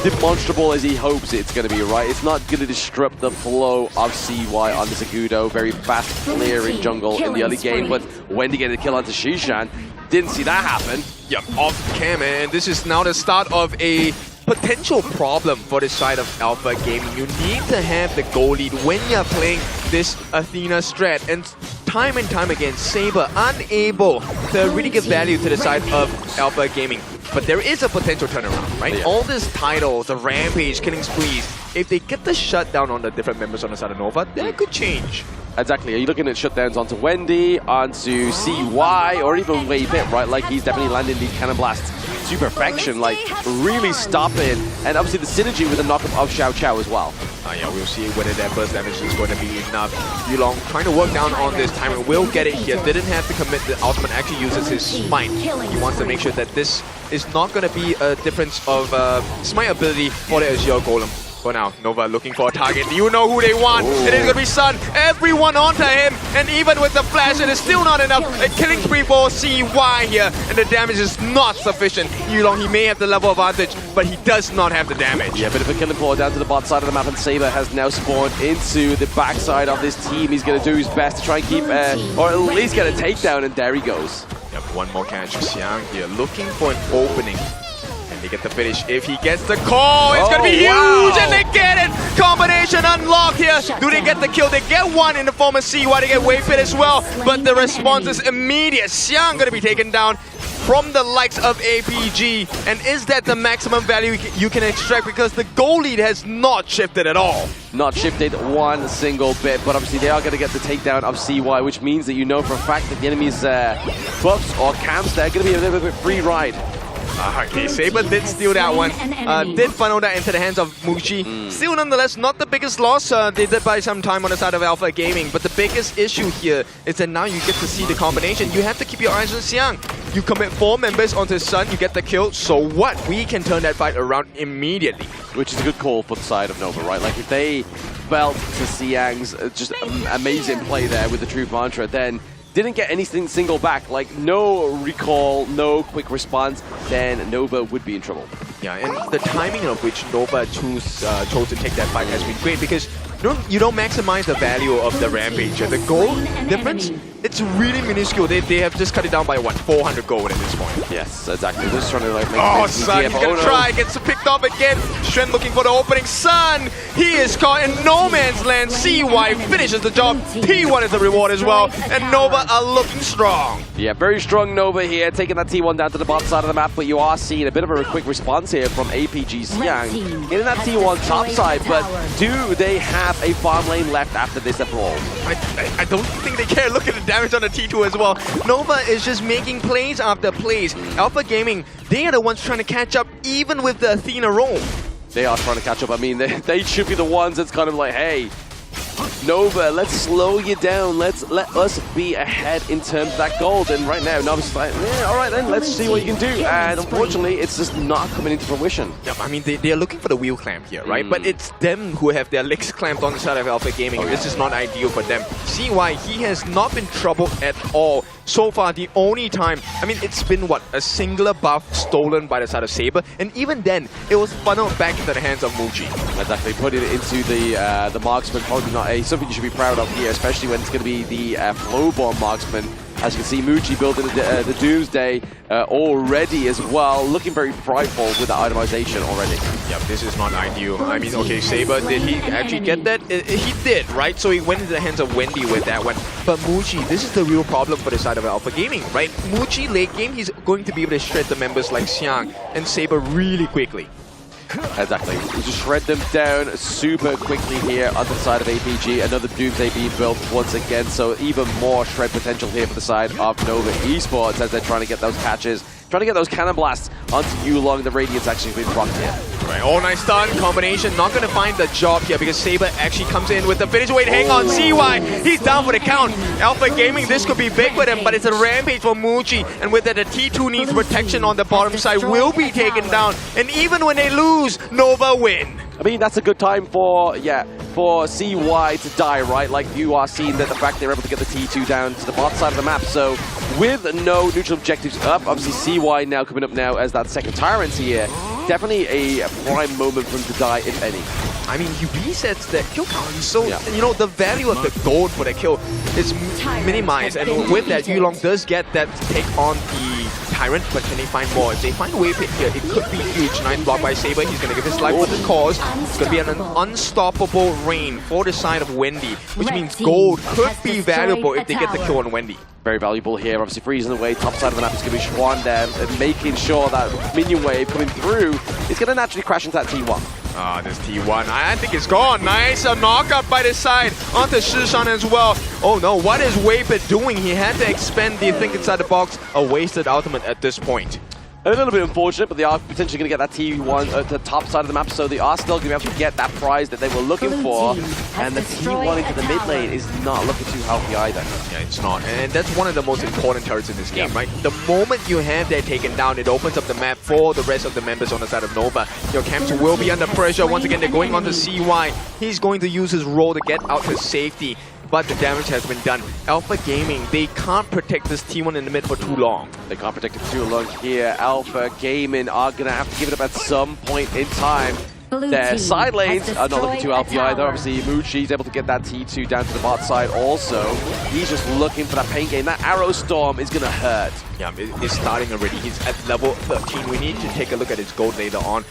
[SPEAKER 20] demonstrable as he hopes it's going to be, right? It's not going to disrupt the flow of CY on the Segudo. Very fast clearing jungle in the early game, but Wendy getting a kill onto Shishan. Didn't see that happen.
[SPEAKER 19] Yep, off cam, and this is now the start of a potential problem for the side of Alpha Gaming. You need to have the goal lead when you're playing this Athena strat, and time again, Saber unable to really give value to the side of Alpha Gaming. But there is a potential turnaround, right?
[SPEAKER 20] Yeah.
[SPEAKER 19] All these titles, the Rampage, Killing Sprees, if they get the shutdown on the different members on the side of Nova, that could change.
[SPEAKER 20] Exactly. Are you looking at shutdowns onto Wendy, onto CY, or even Wei Bit, right? Like, he's definitely landing these cannon blasts to perfection, like, really stopping. And obviously the synergy with the knockup of Xiao Chao as well.
[SPEAKER 19] Yeah, we'll see whether that burst damage is going to be enough. Yulong trying to work down on this timer, will get it here. Didn't have to commit. The ultimate actually uses his smite. He wants to make sure that this is not going to be a difference of smite ability for the Azure Golem. For now, Nova looking for a target. You know who they want. It is going to be Sun. Everyone onto him. And even with the flash, it is still not enough. A killing spree for CY here. And the damage is not sufficient. Yulong, he may have the level advantage, but he does not have the damage.
[SPEAKER 20] Yeah, bit of a killing blow down to the bot side of the map, and Saber has now spawned into the backside of this team. He's going to do his best to try and keep, or at least get a takedown, and there he goes.
[SPEAKER 19] Yep, one more catch. Xiang here looking for an opening. And they get the finish if he gets the call. It's going to be huge,
[SPEAKER 20] wow.
[SPEAKER 19] And they get it. Combination unlocked here. Do they get the kill? They get one in the form of CY. They get Wei Pit as well. But the response is immediate. Xiang going to be taken down from the likes of APG. And is that the maximum value you can extract? Because the goal lead has not shifted at all.
[SPEAKER 20] Not shifted one single bit, but obviously they are going to get the takedown of CY, which means that you know for a fact that the enemy's buffs or camps, they're going to be a little bit free ride.
[SPEAKER 19] Okay, Saber did steal that one. Did funnel that into the hands of Mushi. Still, nonetheless, not the biggest loss. They did buy some time on the side of Alpha Gaming. But the biggest issue here is that now you get to see the combination. You have to keep your eyes on Xiang. You commit 4 members onto Sun, you get the kill. So what? We can turn that fight around immediately.
[SPEAKER 20] Which is a good call for the side of Nova, right? Like, if they felt to Xiang's just amazing play there with the Truth Mantra, then didn't get anything single back, like no recall, no quick response, then Nova would be in trouble.
[SPEAKER 19] Yeah, and the timing of which Nova chose to take that fight has been great, because you don't maximize the value of the Rampage. The gold difference, it's really minuscule. They have just cut it down by what, 400 gold at this point.
[SPEAKER 20] Yes, exactly. Just trying to like make
[SPEAKER 19] Sun, he's gonna try, gets picked off again. Shen looking for the opening. Sun, he is caught in no man's land. CY finishes the job. T1 is the reward as well, and Nova are looking strong.
[SPEAKER 20] Yeah, very strong Nova here, taking that T1 down to the bottom side of the map, but you are seeing a bit of a quick response here from APG Xiang. Getting that T1 top side, but do they have a farm lane left after this at all?
[SPEAKER 19] I don't think they care. Look at the damage on the T2 as well. Nova is just making plays after plays. Alpha Gaming, they are the ones trying to catch up even with the Athena roll.
[SPEAKER 20] They are trying to catch up. I mean, they should be the ones that's kind of like, hey, Nova, let's slow you down. Let us be ahead in terms of that gold. And right now, Nova's like, yeah, all right then, let's see what you can do. And unfortunately, it's just not coming into fruition.
[SPEAKER 19] Yeah, I mean, they are looking for the wheel clamp here, right? But it's them who have their legs clamped on the side of Alpha Gaming. This is not ideal for them. CY, he has not been troubled at all. So far, the only time, I mean, it's been, what, a singular buff stolen by the side of Saber, and even then, it was funneled back into the hands of Muji.
[SPEAKER 20] Exactly, putting it into the marksman, probably not something you should be proud of here, especially when it's going to be the Flowborn marksman. As you can see, Muji building the Doomsday already as well, looking very frightful with the itemization already.
[SPEAKER 19] Yep, this is not ideal. I mean, okay, Saber, did he actually get that? He did, right? So he went into the hands of Wendy with that one. But Muji, this is the real problem for the side of Alpha Gaming, right? Muji, late game, he's going to be able to shred the members like Xiang and Saber really quickly.
[SPEAKER 20] Exactly. We just shred them down super quickly here on the side of APG. Another Doomsday being built once again, so even more shred potential here for the side of Nova Esports as they're trying to get those catches, trying to get those cannon blasts onto Yulong. The Radiant's actually been procced here.
[SPEAKER 19] Right, all nice stun combination, not going to find the job here because Saber actually comes in with the finish. Wait, hang on, CY, he's down for the count. Alpha Gaming, this could be big for them, but it's a rampage for Muji, and with that, the T2 needs protection on the bottom side, will be taken down, and even when they lose, Nova win.
[SPEAKER 20] I mean, that's a good time for, for CY to die, right? Like, you are seeing that the fact they're able to get the T2 down to the bottom side of the map. So, with no neutral objectives up, obviously CY now coming up now as that second Tyrant here. Definitely a prime moment for him to die, if any.
[SPEAKER 19] I mean, he resets the kill count, so, you know, the value of the gold for the kill is minimized. And with that, Yulong does get that take on the Tyrant, but can they find more? If they find a wave hit here, it could be huge. Nice block by Saber. He's going to give his life for the cause. It's going to be an unstoppable reign for the side of Wendy, which means gold could be valuable if they get the kill on Wendy.
[SPEAKER 20] Very valuable here, obviously freezing away. Top side of the map is going to be Schwan there, and making sure that minion wave coming through is going to naturally crash into that T1.
[SPEAKER 19] Ah, this T1, I think it's gone. Nice, a knockup by the side onto Shishan as well. Oh no, what is Waypit doing? He had to expend the Think Inside the Box, a wasted ultimate at this point.
[SPEAKER 20] A little bit unfortunate, but they are potentially going to get that T1 at the top side of the map, so they are still going to be able to get that prize that they were looking for. And the T1 into the mid lane is not looking too healthy either.
[SPEAKER 19] Yeah, it's not. And that's one of the most important turrets in this game, right? The moment you have that taken down, it opens up the map for the rest of the members on the side of Nova. Your camps will be under pressure. Once again, they're going on to CY. He's going to use his role to get out to safety. But the damage has been done. Alpha Gaming, they can't protect this T1 in the mid for too long.
[SPEAKER 20] They can't protect it for too long here. Alpha Gaming are going to have to give it up at some point in time. Their side lanes are not looking too healthy either. Obviously, Muchi's able to get that T2 down to the bot side also. He's just looking for that pain game. That Arrow Storm is going to hurt.
[SPEAKER 19] Yeah, it's starting already. He's at level 13. We need to take a look at his gold later on.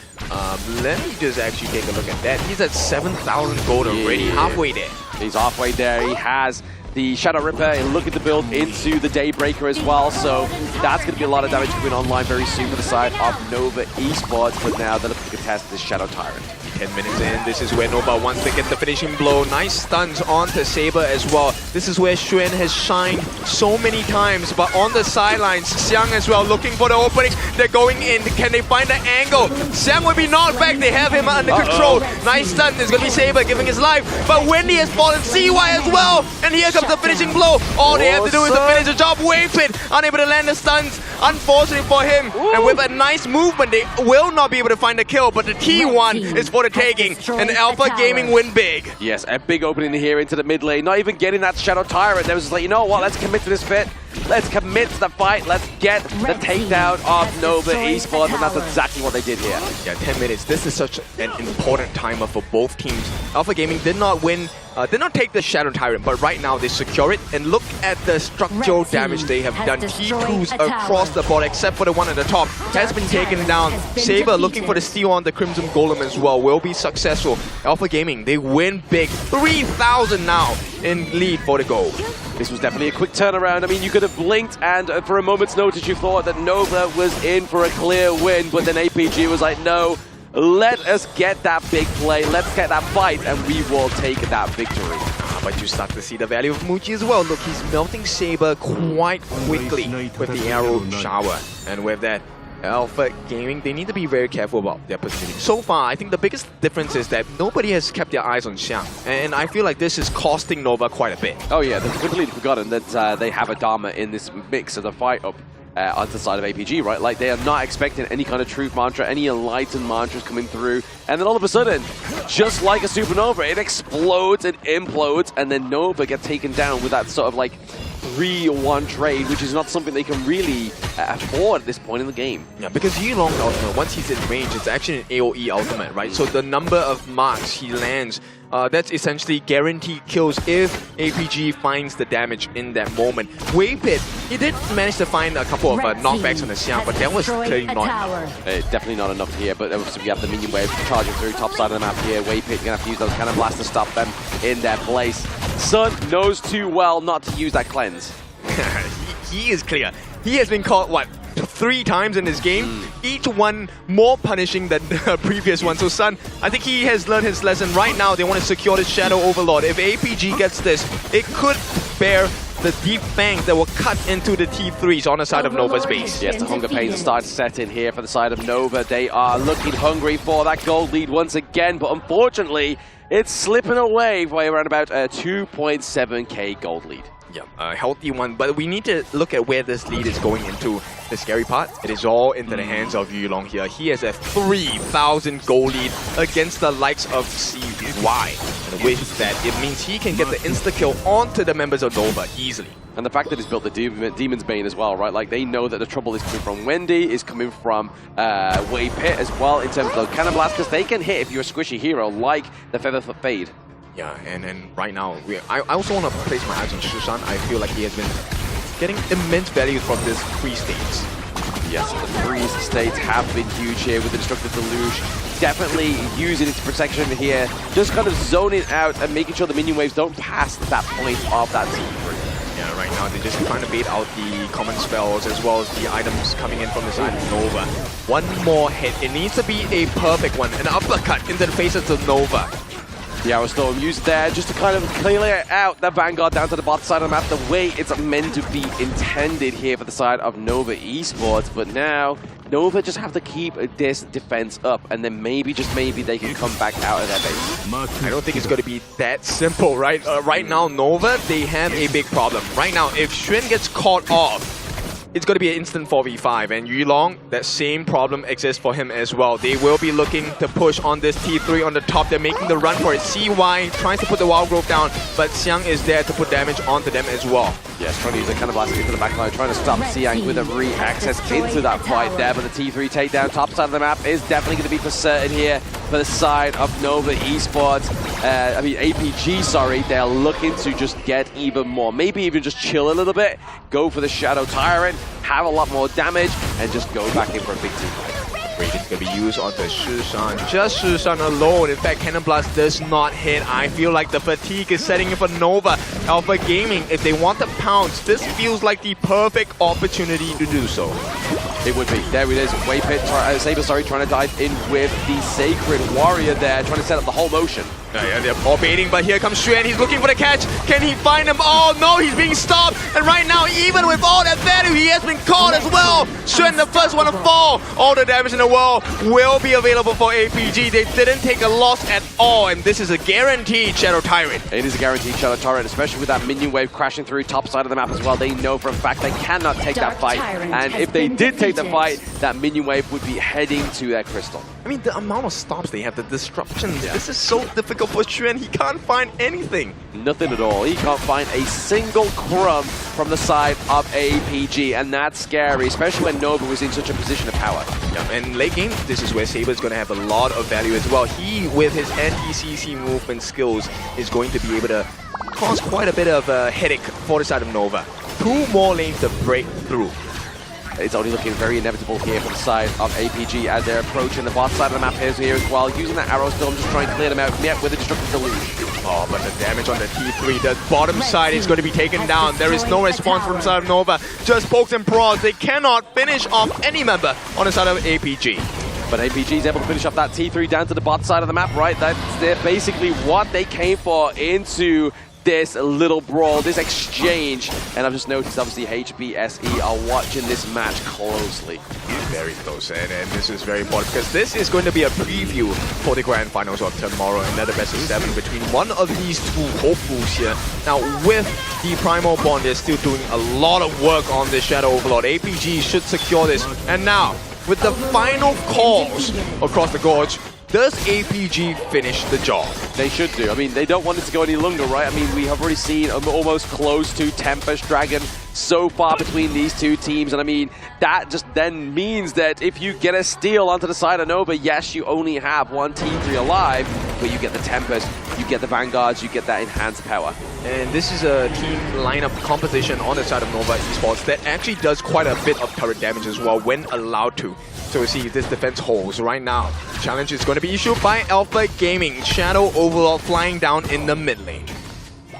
[SPEAKER 19] Let me just actually take a look at that. He's at 7,000 gold already, halfway there.
[SPEAKER 20] He's halfway there. He has the Shadow Ripper and looking to build into the Daybreaker as well. So that's going to be a lot of damage coming online very soon for the side of Nova Esports. But now they're looking to contest this Shadow Tyrant.
[SPEAKER 19] 10 minutes in, this is where Nova wants to get the finishing blow. Nice stuns onto Saber as well. This is where Xuan has shined so many times, but on the sidelines, Xiang as well looking for the opening. They're going in. Can they find the angle? Xiang will be knocked back. They have him under control. Nice stun. It's going to be Saber giving his life, but Wendy has fallen. CY as well, and here comes the finishing blow. All they have to do is to finish the job. Waypit unable to land the stuns, unfortunately for him. And with a nice movement, they will not be able to find the kill, but the T1 is for the taking, and Alpha Gaming win big.
[SPEAKER 20] Yes, a big opening here into the mid lane, not even getting that Shadow Tyrant. They was just like, you know what, let's commit to this fit. Let's commit to the fight. Let's get the takedown of Nova Esports, and that's exactly what they did here.
[SPEAKER 19] Yeah, 10 minutes. This is such an important timer for both teams. Alpha Gaming did not win, did not take the Shadow Tyrant, but right now they secure it. And look at the structural damage they have done. T2s across the board, except for the one at the top, has been taken down. Saber looking for the steal on the Crimson Golem as well, will be successful. Alpha Gaming, they win big. 3,000 now in lead for the goal.
[SPEAKER 20] This was definitely a quick turnaround. I mean, you could have blinked and for a moment's notice you thought that Nova was in for a clear win, but then APG was like, no, let us get that big play, let's get that fight, and we will take that victory.
[SPEAKER 19] But you start to see the value of Muji as well. Look, he's melting Saber quite quickly with the arrow shower. And with that, Alpha Gaming, they need to be very careful about their positioning. So far, I think the biggest difference is that nobody has kept their eyes on Xiang. And I feel like this is costing Nova quite a bit.
[SPEAKER 20] Oh yeah, they've completely forgotten that they have a Dharma in this mix of the fight up on the side of APG, right? Like, they are not expecting any kind of truth mantra, any enlightened mantras coming through. And then all of a sudden, just like a supernova, it explodes and implodes, and then Nova gets taken down with that sort of like 3-1 trade, which is not something they can really afford at this point in the game.
[SPEAKER 19] Yeah, because Yulong ultimate, once he's in range, it's actually an AoE ultimate, right? So the number of marks he lands, that's essentially guaranteed kills if APG finds the damage in that moment. Waypit, he did manage to find a couple of knockbacks on the Xiang, but that was clearly not enough.
[SPEAKER 20] Definitely not enough here, but obviously we have the minion wave charging through top side of the map here. Waypit gonna have to use those cannon blasts to stop them in their place. Sun knows too well not to use that cleanse.
[SPEAKER 19] he is clear. He has been caught, what, 3 times in this game, each one more punishing than the previous one. So Sun, I think he has learned his lesson. Right now, they want to secure the Shadow Overlord. If APG gets this, it could bear the deep fangs that will cut into the T3s on the side of Nova's base.
[SPEAKER 20] Yes, the hunger pains start to set in here for the side of Nova. They are looking hungry for that gold lead once again, but unfortunately, it's slipping away by around about a 2.7k gold lead.
[SPEAKER 19] Yeah, a healthy one, but we need to look at where this lead is going into. The scary part, it is all into the hands of Yulong here. He has a 3,000 goal lead against the likes of CY. And with that, it means he can get the insta-kill onto the members of Nova easily.
[SPEAKER 20] And the fact that he's built the Demon's Bane as well, right? Like, they know that the trouble is coming from Wendy, is coming from Wave Pit as well, in terms of those Cannon Blasts, because they can hit if you're a squishy hero, like the Featherfoot Fade.
[SPEAKER 19] Yeah, and right now, I also want to place my eyes on Shushan. I feel like he has been getting immense value from this freeze states.
[SPEAKER 20] Yes, the freeze states have been huge here with the Destructive Deluge. Definitely using its protection here, just kind of zoning out and making sure the minion waves don't pass that point of that T3.
[SPEAKER 19] Yeah, right now they're just trying to bait out the common spells as well as the items coming in from the side of Nova. One more hit, it needs to be a perfect one, an uppercut into the faces of Nova.
[SPEAKER 20] The Arrow Storm used there just to kind of clear out the Vanguard down to the bottom side of the map the way it's meant to be intended here for the side of Nova Esports. But now, Nova just have to keep this defense up, and then maybe, just maybe, they can come back out of their base.
[SPEAKER 19] I don't think it's going to be that simple, right? Right now, Nova, they have a big problem. Right now, if Xuan gets caught off, it's going to be an instant 4v5, and Yulong, that same problem exists for him as well. They will be looking to push on this T3 on the top. They're making the run for it. CY tries to put the Wild Growth down, but Xiang is there to put damage onto them as well.
[SPEAKER 20] Yes, trying to use a Cannon Blast into the backline, trying to stop Xiang with a re-access into that fight there, but the T3 takedown top side of the map is definitely going to be for certain here for the side of Nova Esports. APG, sorry. They're looking to just get even more. Maybe even just chill a little bit, go for the Shadow Tyrant, have a lot more damage, and just go back in for a big team fight.
[SPEAKER 19] Radiant's going to be used onto Shushan. Just Shushan alone. In fact, Cannon Blast does not hit. I feel like the fatigue is setting in for Nova. Alpha Gaming, if they want to pounce, this feels like the perfect opportunity to do so.
[SPEAKER 20] It would be. There it is. Wave Pit, Saber, trying to dive in with the Sacred Warrior there, trying to set up the whole motion.
[SPEAKER 19] Yeah, they're all baiting, but here comes Xuan. He's looking for the catch. Can he find him? Oh no, he's being stopped. And right now, even with all that value, he has been caught as well. Xuan, the first one to fall. All the damage in the world will be available for APG. They didn't take a loss at all, and this is a guaranteed Shadow Tyrant.
[SPEAKER 20] It is a guaranteed Shadow Tyrant, especially with that minion wave crashing through top side of the map as well. They know for a fact they cannot take that fight. And if they did take the fight, that minion wave would be heading to their crystal.
[SPEAKER 19] I mean, the amount of stops they have, the disruptions, this is so difficult for Xuan. He can't find anything.
[SPEAKER 20] Nothing at all. He can't find a single crumb from the side of APG, and that's scary, especially when Nova was in such a position of power.
[SPEAKER 19] Yeah, and late game, this is where Saber's going to have a lot of value as well. He, with his anti-CC movement skills, is going to be able to cause quite a bit of a headache for the side of Nova. 2 more lanes to break through.
[SPEAKER 20] It's only looking very inevitable here for the side of APG as they're approaching the bot side of the map here as well. Using that Arrow Storm, just trying to clear them out, yet with a Destructive Deluge.
[SPEAKER 19] Oh, but the damage on the T3, the bottom side is going to be taken down. There is no response from the side of Nova. Just pokes and prods. They cannot finish off any member on the side of APG.
[SPEAKER 20] But APG is able to finish off that T3 down to the bot side of the map, right? That's basically what they came for into this little brawl, this exchange. And I've just noticed, obviously, HBSE are watching this match closely.
[SPEAKER 19] Very close, and this is very important because this is going to be a preview for the grand finals of tomorrow. Another best of 7 between one of these two hopefuls here. Now, with the Primal Bond, they're still doing a lot of work on this Shadow Overlord. APG should secure this. And now, with the final calls across the gorge, does APG finish the job?
[SPEAKER 20] They should do. I mean, they don't want it to go any longer, right? I mean, we have already seen almost close to Tempest Dragon so far between these two teams. And I mean, that just then means that if you get a steal onto the side of Nova, yes, you only have one T3 alive, but you get the Tempest, you get the Vanguards, you get that enhanced power.
[SPEAKER 19] And this is a team lineup composition on the side of Nova Esports that actually does quite a bit of turret damage as well when allowed to. So we see this defense holds right now. The challenge is going to be issued by Alpha Gaming. Shadow Overlord flying down in the mid lane.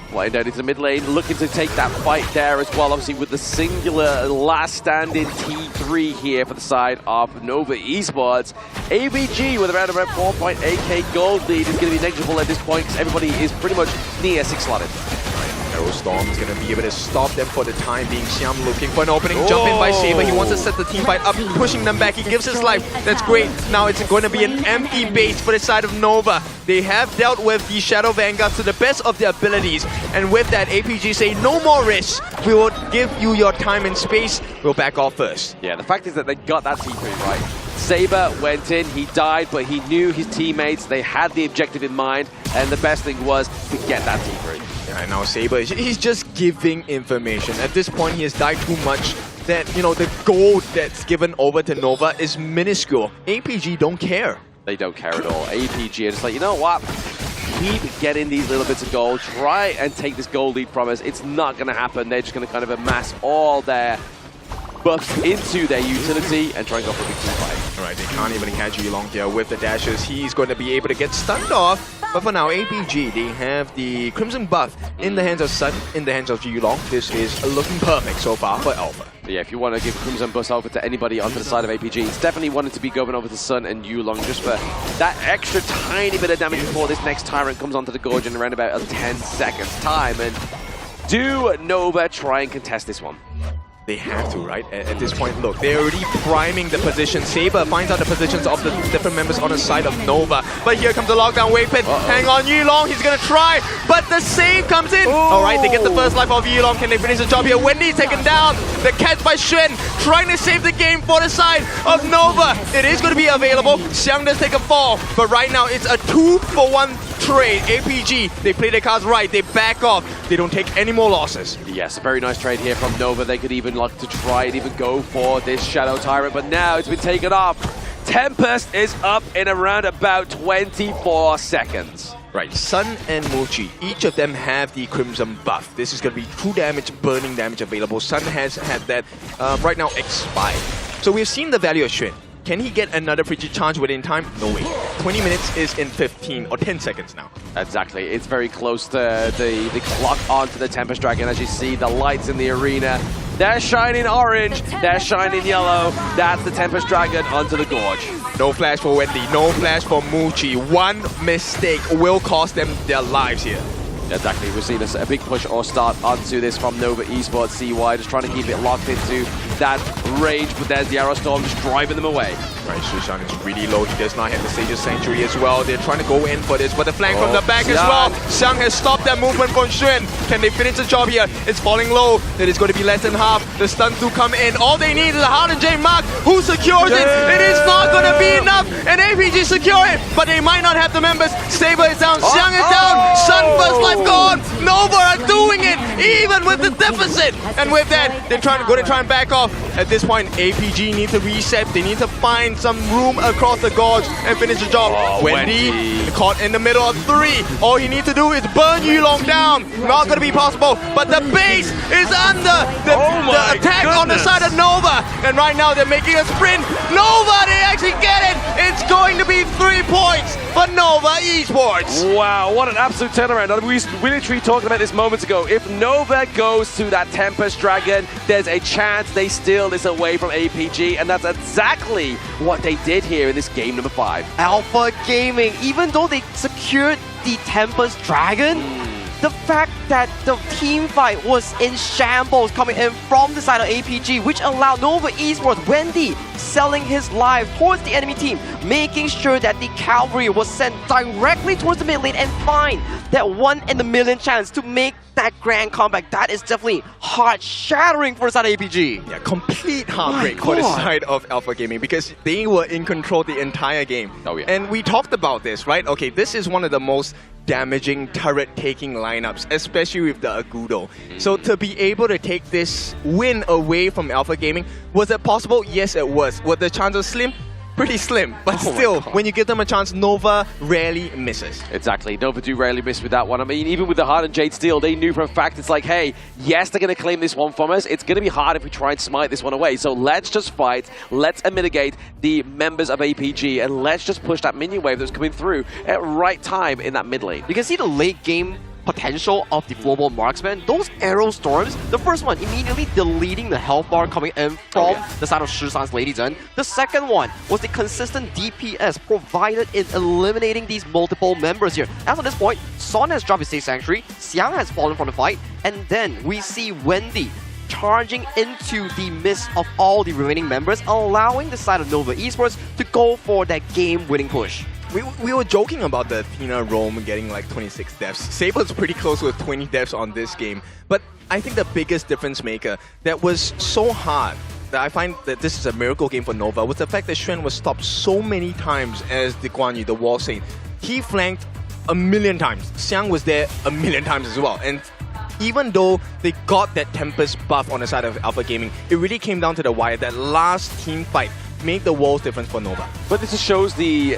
[SPEAKER 20] Flying down into the mid lane, looking to take that fight there as well, obviously with the singular last standing T3 here for the side of Nova Esports. ABG with around 4.8k gold lead is going to be negligible at this point because everybody is pretty much near 6 slotted.
[SPEAKER 19] Arrow Storm is going to be able to stop them for the time being. Xiang looking for an opening. Jump in by Saber. He wants to set the team fight up, pushing them back. He gives his life. That's great. Now it's going to be an empty base for the side of Nova. They have dealt with the Shadow Vanguard to the best of their abilities. And with that, APG say no more risks. We will give you your time and space. We'll back off first.
[SPEAKER 20] Yeah, the fact is that they got that T3 right. Saber went in, he died, but he knew his teammates, they had the objective in mind, and the best thing was to get that T3.
[SPEAKER 19] Yeah, now Saber, he's just giving information. At this point, he has died too much that, you know, the gold that's given over to Nova is minuscule. APG don't care.
[SPEAKER 20] They don't care at all. APG are just like, you know what? Keep getting these little bits of gold. Try and take this gold lead from us. It's not going to happen. They're just going to kind of amass all their buffs into their utility and try and go for a big team fight.
[SPEAKER 19] Alright, they can't even catch Yulong here with the dashes. He's going to be able to get stunned off. But for now, APG, they have the Crimson buff in the hands of Sun, in the hands of Yulong. This is looking perfect so far for Alpha.
[SPEAKER 20] Yeah, if you want to give Crimson Bus over to anybody onto the side of APG, it's definitely wanted to be going over to Sun and Yulong just for that extra tiny bit of damage before this next Tyrant comes onto the Gorge in around about a 10 seconds time. And do Nova try and contest this one?
[SPEAKER 19] They have to, right? At this point, look, they're already priming the position. Saber finds out the positions of the different members on the side of Nova. But here comes the lockdown wave pit. Hang on, Yulong, he's gonna try, but the save comes in. Alright, they get the first life of Yulong. Can they finish the job here? Wendy's taken down. The catch by Xuan, trying to save the game for the side of Nova. It is gonna be available. Xiang does take a fall, but right now it's a 2-for-1 trade. APG, they play their cards right. They back off. They don't take any more losses.
[SPEAKER 20] Yes, a very nice trade here from Nova. They could even like to try and even go for this Shadow Tyrant, but now it's been taken off. Tempest is up in around about 24 seconds.
[SPEAKER 19] Right, Sun and Mochi, each of them have the Crimson buff. This is going to be true damage, burning damage available. Sun has had that right now expired. So we've seen the value of Xuan. Can he get another frigid charge within time? No way. 20 minutes is in 15 or 10 seconds now.
[SPEAKER 20] Exactly. It's very close to the clock onto the Tempest Dragon. As you see, the lights in the arena, they're shining orange, they're shining yellow. That's the Tempest Dragon onto the Gorge.
[SPEAKER 19] No flash for Wendy, no flash for Muchi. One mistake will cost them their lives here.
[SPEAKER 20] Exactly, we've seen a big push or start onto this from Nova Esports CY, just trying to keep it locked into that rage, but there's the Arrow Storm just driving them away.
[SPEAKER 19] Right, Shushan is really low, he does not have the Sage's Sanctuary as well. They're trying to go in for this, but the flank from the back as well. Xiang has stopped that movement from Xuan. Can they finish the job here? It's falling low, it is going to be less than half. The stuns do come in, all they need is a Hard and J Mark, who secures it. It is not going to be enough, and APG secure it, but they might not have the members. Saber is down, Xiang is down, Sun first life gone. Nova are doing it, even with the deficit. And with that, they're going to try and back off. At this point, APG need to reset. They need to find some room across the gorge and finish the job. Wendy caught in the middle of 3. All he needs to do is burn Yulong down. Not going to be possible, but the base is under the attack on the side of Nova. And right now, they're making a sprint. Nova, they actually get it. It's going to be 3 points for Nova Esports.
[SPEAKER 20] Wow, what an absolute turnaround. We literally talked about this moments ago. If Nova goes to that Tempest Dragon, there's a chance they steal this away from APG, and that's exactly what they did here in this game number 5.
[SPEAKER 18] Alpha Gaming, even though they secured the Tempest Dragon, the fact that the team fight was in shambles coming in from the side of APG, which allowed Nova Esports, Wendy, selling his life towards the enemy team, making sure that the cavalry was sent directly towards the mid lane and find that 1 in a million chance to make that grand comeback. That is definitely heart-shattering for the side of APG.
[SPEAKER 19] Yeah, complete heartbreak for the side of Alpha Gaming because they were in control the entire game.
[SPEAKER 20] Oh, yeah.
[SPEAKER 19] And we talked about this, right? Okay, this is one of the most damaging turret-taking lineups, especially with the Agudo. So to be able to take this win away from Alpha Gaming, was it possible? Yes, it was. Were the chances slim? Pretty slim, but still, when you give them a chance, Nova rarely misses.
[SPEAKER 20] Exactly, Nova do rarely miss with that one. I mean, even with the Hard and Jade Steel, they knew for a fact it's like, hey, yes, they're going to claim this one from us. It's going to be hard if we try and smite this one away. So let's just fight, let's mitigate the members of APG, and let's just push that minion wave that's coming through at right time in that mid lane.
[SPEAKER 18] You can see the late game potential of the Flowball Marksman, those arrow storms, the first one immediately deleting the health bar coming in from the side of Shisan's Lady Zhen. The second one was the consistent DPS provided in eliminating these multiple members here. As of this point, Son has dropped his Sage Sanctuary, Xiang has fallen from the fight, and then we see Wendy charging into the midst of all the remaining members, allowing the side of Nova Esports to go for that game-winning push.
[SPEAKER 19] We were joking about the Athena roam getting like 26 deaths. Sabre's pretty close with 20 deaths on this game. But I think the biggest difference maker that was so hard, that I find that this is a miracle game for Nova, was the fact that Xuan was stopped so many times as the Guan Yu, the wall saint. He flanked a million times. Xiang was there a million times as well. And even though they got that Tempest buff on the side of Alpha Gaming, it really came down to the wire. That last team fight made the world's difference for Nova.
[SPEAKER 20] But this just shows the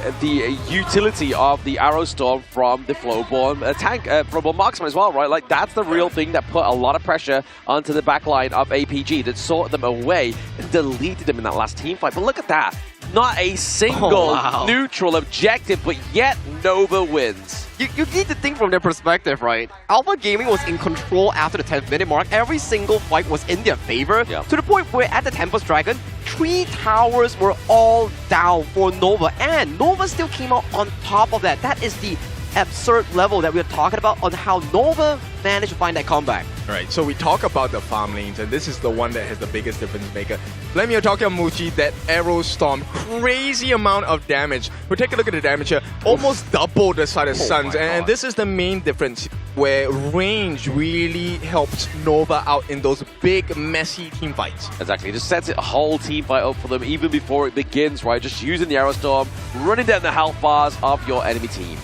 [SPEAKER 20] utility of the Arrow Storm from the Flowborn tank, Flowborn Marksman as well, right? Like, that's the real thing that put a lot of pressure onto the backline of APG, that sorted them away and deleted them in that last team fight. But look at that. Not a single neutral objective, but yet Nova wins.
[SPEAKER 18] You need to think from their perspective, right? Alpha Gaming was in control after the 10th minute mark. Every single fight was in their favor, to the point where at the Tempest Dragon, 3 towers were all down for Nova, and Nova still came out on top of that. That is the absurd level that we're talking about on how Nova managed to find that comeback.
[SPEAKER 19] Right, so we talk about the farm lanes, and this is the one that has the biggest difference maker. Vladimir Muchi, that Arrow Storm, crazy amount of damage. We'll take a look at the damage here, almost double the side of Suns, and this is the main difference, where range really helps Nova out in those big, messy team fights.
[SPEAKER 20] Exactly, it just sets a whole team fight up for them even before it begins, right? Just using the Arrow Storm, running down the health bars of your enemy team.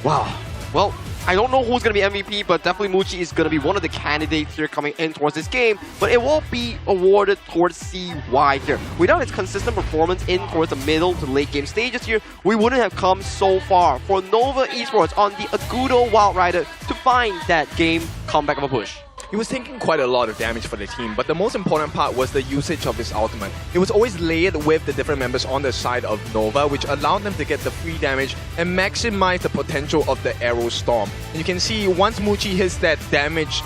[SPEAKER 18] Wow. Well, I don't know who's going to be MVP, but definitely Muchi is going to be one of the candidates here coming in towards this game, but it will be awarded towards CY here. Without its consistent performance in towards the middle to late game stages here, we wouldn't have come so far for Nova Esports on the Agudo Wild Rider to find that game comeback of a push.
[SPEAKER 19] He was taking quite a lot of damage for the team, but the most important part was the usage of his ultimate. It was always layered with the different members on the side of Nova, which allowed them to get the free damage and maximize the potential of the Arrow Storm. And you can see once Muchi hits that damage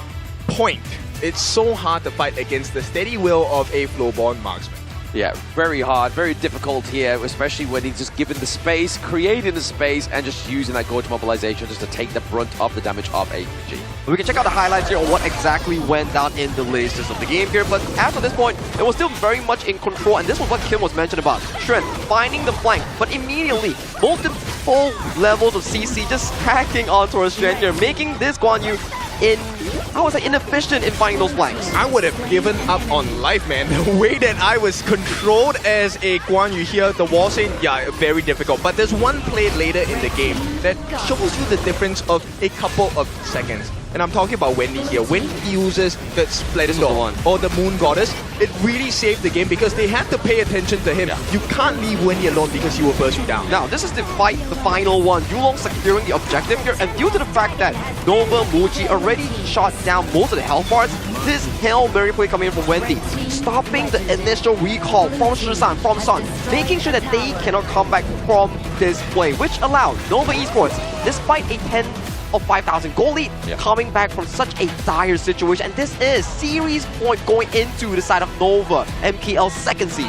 [SPEAKER 19] point, it's so hard to fight against the steady will of a Flowborn Marksman.
[SPEAKER 20] Yeah, very hard, very difficult here, especially when he's just given the space, creating the space, and just using that Gorge Mobilization just to take the brunt of the damage of APG.
[SPEAKER 18] We can check out the highlights here on what exactly went down in the latest of the game here, but after this point, it was still very much in control, and this was what Kim was mentioned about. Xuan finding the flank, but immediately, multiple levels of CC just stacking on towards Xuan here, making this Guan Yu inefficient in finding those flanks.
[SPEAKER 19] I would have given up on life, man. The way that I was controlled as a Guan Yu here, the wall saint, yeah, very difficult. But there's one play later in the game that shows you the difference of a couple of seconds. And I'm talking about Wendy here. When he uses the Splendor or the Moon Goddess, it really saved the game because they had to pay attention to him. You can't leave Wendy alone because he will burst you down.
[SPEAKER 18] Now, this is the fight, the final one. Yulong securing the objective here, and due to the fact that Nova Muchi already shot down most of the health bars, this Hail Mary play coming in from Wendy, stopping the initial recall from Shisan, from Sun, making sure that they cannot come back from this play, which allowed Nova Esports, despite a 10 of 5,000 goal lead, coming back from such a dire situation. And this is series point going into the side of Nova, MKL's second seed.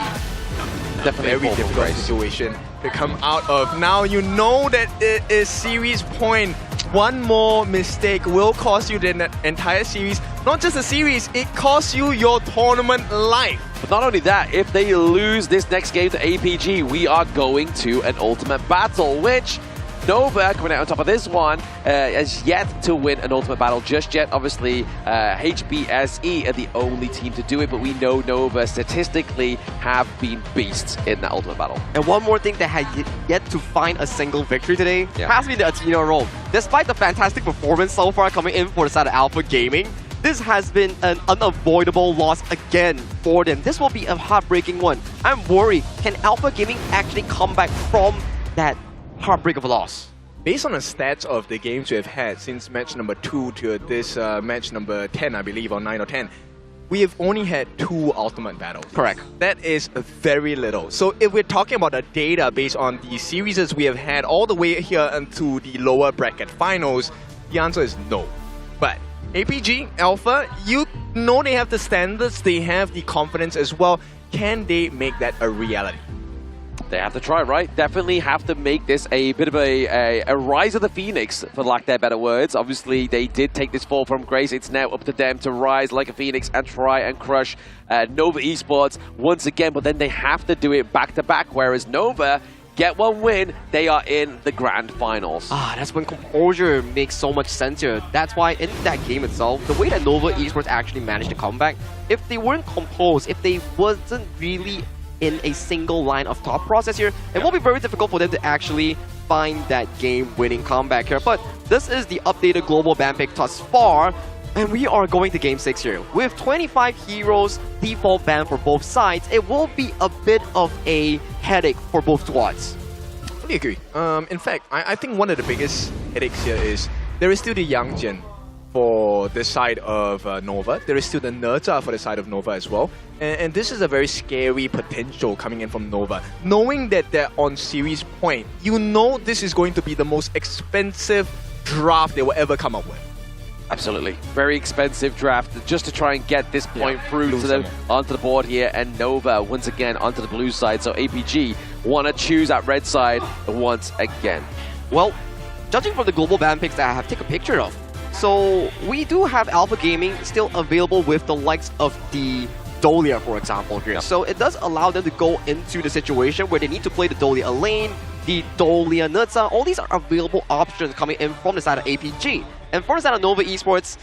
[SPEAKER 19] Definitely a very difficult situation to come out of. Now you know that it is series point. One more mistake will cost you the entire series. Not just a series, it costs you your tournament life.
[SPEAKER 20] But not only that, if they lose this next game to APG, we are going to an ultimate battle, which Nova, coming out on top of this one, has yet to win an ultimate battle just yet. Obviously, HBSE are the only team to do it, but we know Nova statistically have been beasts in that ultimate battle.
[SPEAKER 18] And one more thing that had yet to find a single victory today has been the Athena role. Despite the fantastic performance so far coming in for the side of Alpha Gaming, this has been an unavoidable loss again for them. This will be a heartbreaking one. I'm worried, can Alpha Gaming actually come back from that heartbreak of a loss?
[SPEAKER 19] Based on the stats of the games we have had since match number 2 to this match number 10, I believe, or 9 or 10, we have only had 2 ultimate battles.
[SPEAKER 18] Correct.
[SPEAKER 19] That is very little. So if we're talking about the data based on the series we have had all the way here into the lower bracket finals, The answer is no. But APG, Alpha, you know they have the standards, they have the confidence as well. Can they make that a reality?
[SPEAKER 20] They have to try, right? Definitely have to make this a bit of a rise of the phoenix, for lack of better words. Obviously, they did take this fall from grace. It's now up to them to rise like a phoenix and try and crush Nova Esports once again. But then they have to do it back-to-back, whereas Nova get one win, they are in the grand finals.
[SPEAKER 18] That's when composure makes so much sense here. That's why in that game itself, the way that Nova Esports actually managed to come back, if they weren't composed, if they wasn't really in a single line of thought process here, it will be very difficult for them to actually find that game-winning comeback here. But this is the updated global ban pick thus far, and we are going to Game 6 here. With 25 heroes default ban for both sides, it will be a bit of a headache for both squads.
[SPEAKER 19] I agree. In fact, I think one of the biggest headaches here is there is still the Yangjian for the side of Nova. There is still the Nerta for the side of Nova as well. And this is a very scary potential coming in from Nova. Knowing that they're on series point, you know this is going to be the most expensive draft they will ever come up with.
[SPEAKER 20] Absolutely. Very expensive draft just to try and get this point through to them onto the board here. And Nova, once again, onto the blue side. So APG want to choose that red side once again.
[SPEAKER 18] Well, judging from the global ban picks that I have taken a picture of, so we do have Alpha Gaming still available with the likes of the Dolia, for example, here. Yep. So it does allow them to go into the situation where they need to play the Dolia lane, the Dolia Nutsa. All these are available options coming in from the side of APG. And from the side of Nova Esports,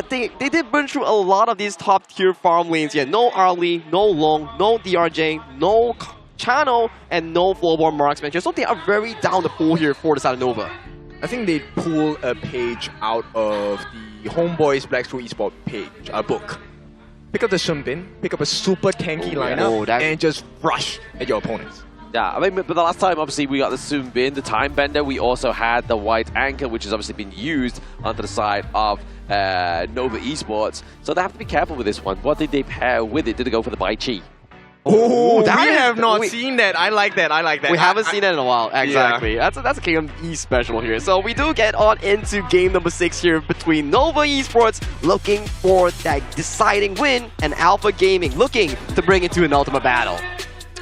[SPEAKER 18] they did burn through a lot of these top-tier farm lanes here. No Arlie, no Long, no DRJ, no Channel, and no Flowborn Marksman here. So they are very down the pool here for the side of Nova.
[SPEAKER 19] I think they pull a page out of the HomeBois Blacklist Esports book. Pick up the Sunbin, pick up a super tanky lineup, and just rush at your opponents.
[SPEAKER 20] Yeah, I mean, but the last time, obviously, we got the Sunbin, the Time Bender. We also had the White Anchor, which has obviously been used onto the side of Nova Esports. So they have to be careful with this one. What did they pair with it? Did they go for the Bai Chi?
[SPEAKER 19] Oh, we have not seen that. I like that. I like that.
[SPEAKER 18] We haven't seen that in a while. Exactly.
[SPEAKER 19] Yeah.
[SPEAKER 18] That's a KME special here. So we do get on into game number 6 here between Nova Esports looking for that deciding win and Alpha Gaming looking to bring it to an ultimate battle.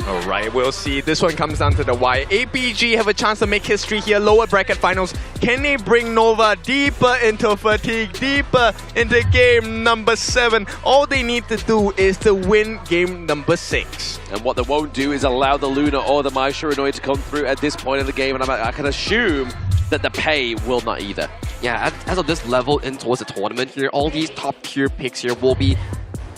[SPEAKER 19] Alright, we'll see. This one comes down to the wire. APG have a chance to make history here. Lower bracket finals. Can they bring Nova deeper into fatigue, deeper into game number 7? All they need to do is to win game number 6.
[SPEAKER 20] And what they won't do is allow the Luna or the Mai Shiranui to come through at this point in the game. And I can assume that the pay will not either.
[SPEAKER 18] Yeah, as of this level in towards the tournament here, all these top tier picks here will be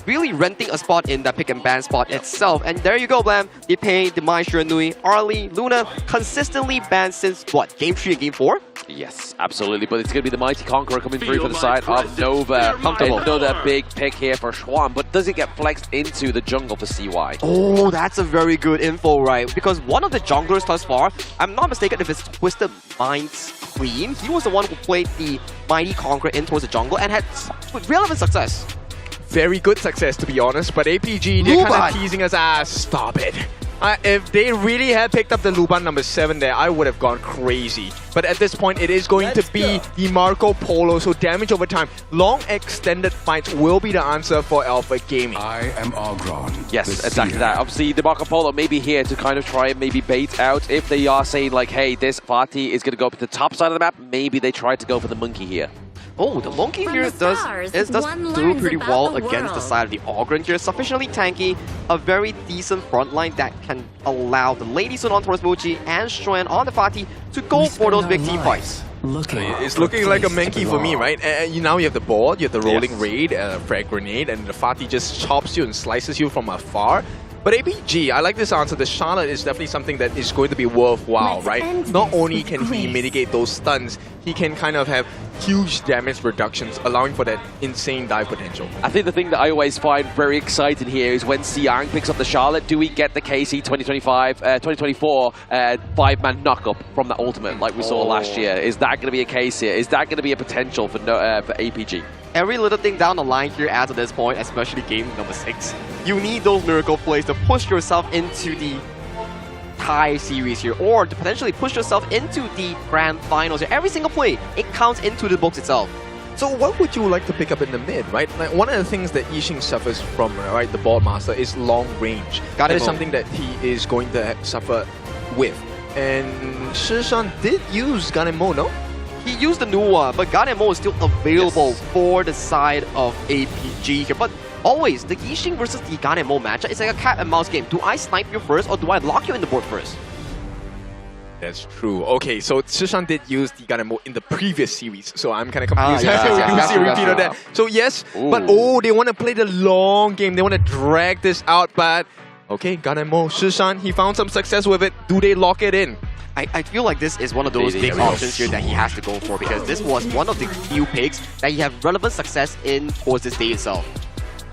[SPEAKER 18] really renting a spot in that pick and ban spot itself. And there you go, Blam. They pay the Mai Shiranui, Arlie, Luna, consistently banned since what? Game 3 and Game 4?
[SPEAKER 20] Yes, absolutely. But it's going to be the Mighty Conqueror coming through for the side of Nova. Another big pick here for Schwan. But does it get flexed into the jungle for CY?
[SPEAKER 18] Oh, that's a very good info, right? Because one of the junglers thus far, I'm not mistaken if it's Twisted Minds Queen, he was the one who played the Mighty Conqueror in towards the jungle and had relevant success.
[SPEAKER 19] Very good success, to be honest, but APG, they're kind of teasing us. Stop it. If they really had picked up the Luban number 7 there, I would have gone crazy. But at this point, it is going to be the Marco Polo, so damage over time. Long extended fights will be the answer for Alpha Gaming.
[SPEAKER 21] I am Ogron.
[SPEAKER 20] Yes, exactly that. Obviously, the Marco Polo may be here to kind of try and maybe bait out. If they are saying like, hey, this party is going to go up to the top side of the map, maybe they try to go for the monkey here.
[SPEAKER 18] Oh, the Monkey here does do pretty well against the side of the Ogren here. Sufficiently tanky, a very decent front line that can allow the Lady Sun on towards Mochi and Xuan on the party to go for those big team fights.
[SPEAKER 19] It's looking like a Menki for me, right? Now you have the board, you have the rolling raid, frag grenade, and the Fatih just chops you and slices you from afar. But APG, I like this answer. The Charlotte is definitely something that is going to be worthwhile, right? Not only can he mitigate those stuns, he can kind of have huge damage reductions, allowing for that insane dive potential.
[SPEAKER 20] I think the thing that I always find very exciting here is when Siang picks up the Charlotte, do we get the KIC2025, 2024 5-man knock-up from the ultimate like we saw last year? Is that going to be a case here? Is that going to be a potential for APG?
[SPEAKER 18] Every little thing down the line here as of this point, especially game number 6, you need those miracle plays to push yourself into the entire series here, or to potentially push yourself into the grand finals here. Every single play, it counts into the books itself.
[SPEAKER 19] So what would you like to pick up in the mid, right? Like one of the things that Yixing suffers from, right, the board master, is long range. That is something that he is going to suffer with. And Shishan did use Ganemo, no?
[SPEAKER 18] He used the new one, but Ganemo is still available for the side of APG here. But always, the Yixing versus the Ganemo matchup is like a cat and mouse game. Do I snipe you first, or do I lock you in the board first?
[SPEAKER 19] That's true. Okay, so Shishan did use the Ganemo in the previous series, so I'm kind of confused.
[SPEAKER 18] Yeah,
[SPEAKER 19] We do see a repeat of that. So yes, but they want to play the long game. They want to drag this out, but okay, Ganemo, Shishan, he found some success with it. Do they lock it in?
[SPEAKER 18] I feel like this is one of those big options here that he has to go for, because this was one of the few picks that he had relevant success in towards this day itself.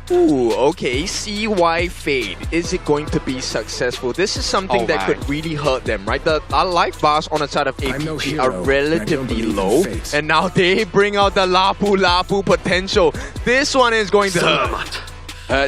[SPEAKER 19] Ooh, okay, CY Fade. Is it going to be successful? This is something that could really hurt them, right? The life bars on the side of APG are relatively low, and now they bring out the Lapu Lapu potential. This one is going to hurt.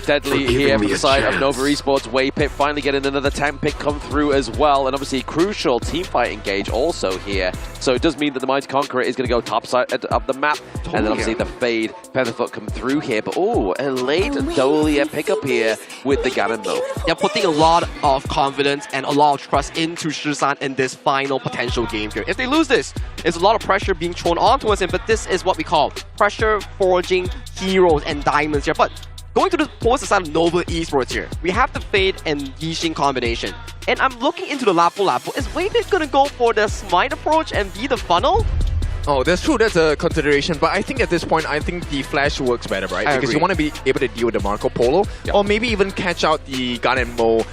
[SPEAKER 20] Deadly here from the side of Nova Esports. Waypit finally getting another 10 pick come through as well, and obviously crucial teamfight engage also here. So it does mean that the Mighty Conqueror is going to go top side of the map, and then obviously the Fade Featherfoot come through here. But a late Dolia pickup here with the Ganemo.
[SPEAKER 18] They're putting a lot of confidence and a lot of trust into Shishan in this final potential game here. If they lose this, there's a lot of pressure being thrown onto us, but this is what we call pressure forging heroes and diamonds here. But going to the side of Nova Esports here, we have the Fade and Yixing combination. And I'm looking into the Lapu Lapu. Is Waypit gonna go for the Smite approach and be the funnel?
[SPEAKER 19] Oh, that's true. That's a consideration. But I think at this point, I think the Flash works better, right? Because you want to be able to deal with the Marco Polo, or maybe even catch out the Ganemo,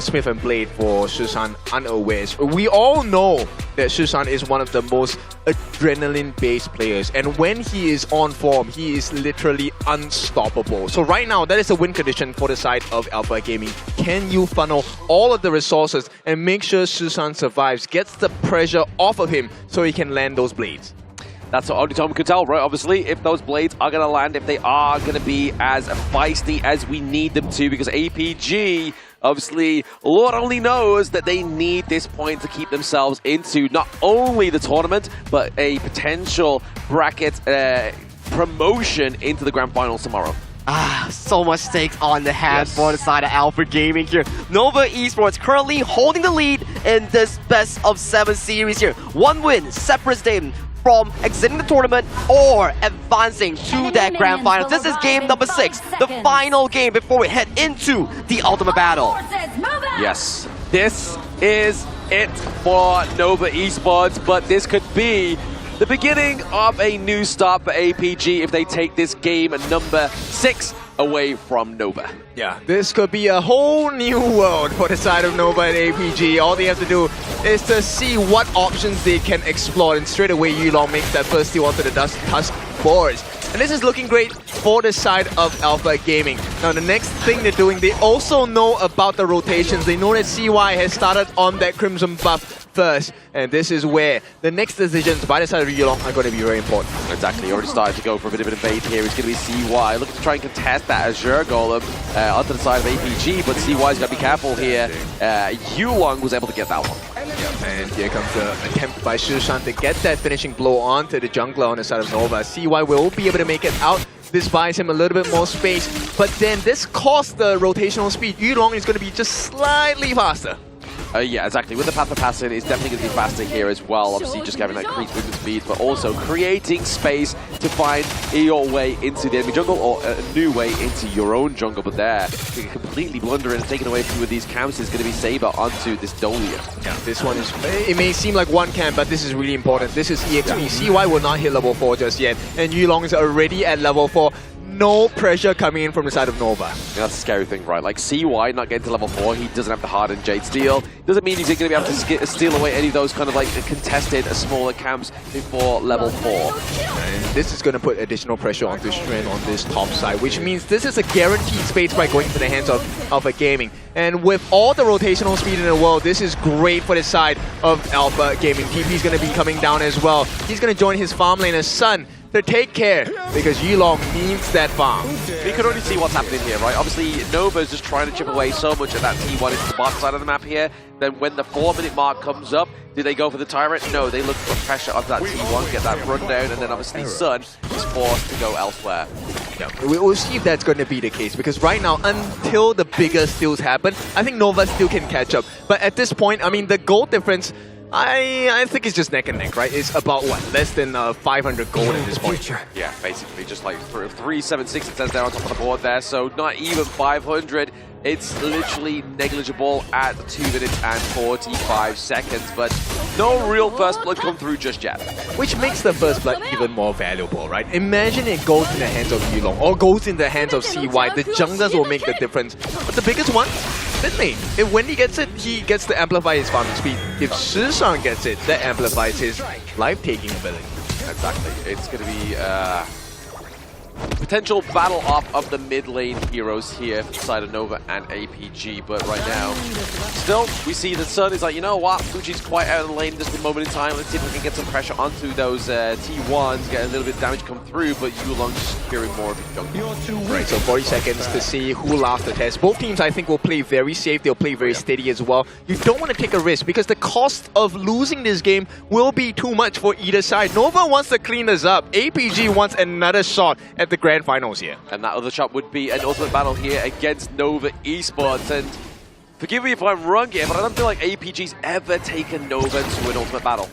[SPEAKER 19] Smith and Blade for Shishan unawares. We all know that Shishan is one of the most adrenaline-based players, and when he is on form, he is literally unstoppable. So right now, that is a win condition for the side of Alpha Gaming. Can you funnel all of the resources and make sure Shishan survives, gets the pressure off of him so he can land those blades?
[SPEAKER 20] That's what only Tom could tell, right? Obviously, if those blades are going to land, if they are going to be as feisty as we need them to, because APG, obviously, Lord only knows that they need this point to keep themselves into not only the tournament, but a potential bracket promotion into the grand finals tomorrow.
[SPEAKER 18] So much stakes on the hands for the side of Alpha Gaming here. Nova Esports currently holding the lead in this best of 7 series here. One win separates them from exiting the tournament or advancing to that grand finals. This is game number 6, the final game before we head into the ultimate battle.
[SPEAKER 20] Yes, this is it for Nova Esports, but this could be the beginning of a new start for APG if they take this game number 6 away from Nova.
[SPEAKER 19] Yeah, this could be a whole new world for the side of Nova and APG. All they have to do is to see what options they can explore, and straight away Yulong makes that first steal onto the Tusk boards. And this is looking great for the side of Alpha Gaming. Now the next thing they're doing, they also know about the rotations. They know that CY has started on that Crimson buff first, and this is where the next decisions by the side of Yulong are going to be very important.
[SPEAKER 20] Exactly, already started to go for a bit of an invade here. It's going to be CY looking to try and contest that Azure Golem onto the side of APG, but CY's got to be careful here. Yulong was able to get that one.
[SPEAKER 19] And here comes the attempt by Shishan to get that finishing blow onto the jungler on the side of Nova. CY will be able to make it out. This buys him a little bit more space, but then this costs the rotational speed. Yulong is going to be just slightly faster.
[SPEAKER 20] Yeah, exactly. With the Path of Passing, it's definitely going to be faster here as well. Obviously, just having that increased movement speed, but also creating space to find your way into the enemy jungle or a new way into your own jungle. But there, completely blundering and taking away a few of these camps is going to be Saber onto this Dolia.
[SPEAKER 19] Yeah, this one is... It may seem like one camp, but this is really important. This is EXP. CY will not hit level 4 just yet, and Yulong is already at level 4. No pressure coming in from the side of Nova.
[SPEAKER 20] Yeah, that's a scary thing, right? Like, CY not getting to level 4, he doesn't have the hardened Jade Steel. Doesn't mean he's going to be able to steal away any of those kind of like contested smaller camps before level 4.
[SPEAKER 19] And this is going to put additional pressure onto Stren on this top side, which means this is a guaranteed space by going to the hands of Alpha Gaming. And with all the rotational speed in the world, this is great for the side of Alpha Gaming. TP is going to be coming down as well. He's going to join his farm laner Sun to take care because Yulong needs that farm.
[SPEAKER 20] We can only see what's happening here, right? Obviously, Nova is just trying to chip away so much of that T1 into the bottom side of the map here. Then when the 4-minute mark comes up, do they go for the Tyrant? No, they look for pressure onto that T1, get that run down, and then obviously Sun is forced to go elsewhere.
[SPEAKER 19] Yeah, we'll see if that's going to be the case because right now, until the bigger steals happen, I think Nova still can catch up. But at this point, I mean, the gold difference, I think it's just neck and neck, right? It's about, what, less than 500 gold at this point.
[SPEAKER 20] Yeah, basically, just like 376 it says there on top of the board there, so not even 500. It's literally negligible at 2 minutes and 45 seconds, but no real first blood come through just yet.
[SPEAKER 19] Which makes the first blood even more valuable, right? Imagine it goes in the hands of Yulong or goes in the hands of CY. The junglers will make the difference. But the biggest one, Finley. If Wendy gets it, he gets to amplify his farming speed. If Shishang gets it, that amplifies his life-taking ability.
[SPEAKER 20] Exactly. It's going to be potential battle off of the mid lane heroes here for the side of Nova and APG, but right now, still, we see the Sun is like, you know what, Fuji's quite out of the lane at this moment in time. Let's see if we can get some pressure onto those T1s, get a little bit of damage come through, but Yulong just securing more of his junk.
[SPEAKER 19] Right, so 40 seconds to see who lasts the test. Both teams, I think, will play very safe. They'll play very steady as well. You don't want to take a risk because the cost of losing this game will be too much for either side. Nova wants to clean this up. APG wants another shot at the grand finals here.
[SPEAKER 20] And that other shot would be an ultimate battle here against Nova Esports. And forgive me if I'm wrong here, but I don't feel like APG's ever taken Nova to an ultimate battle.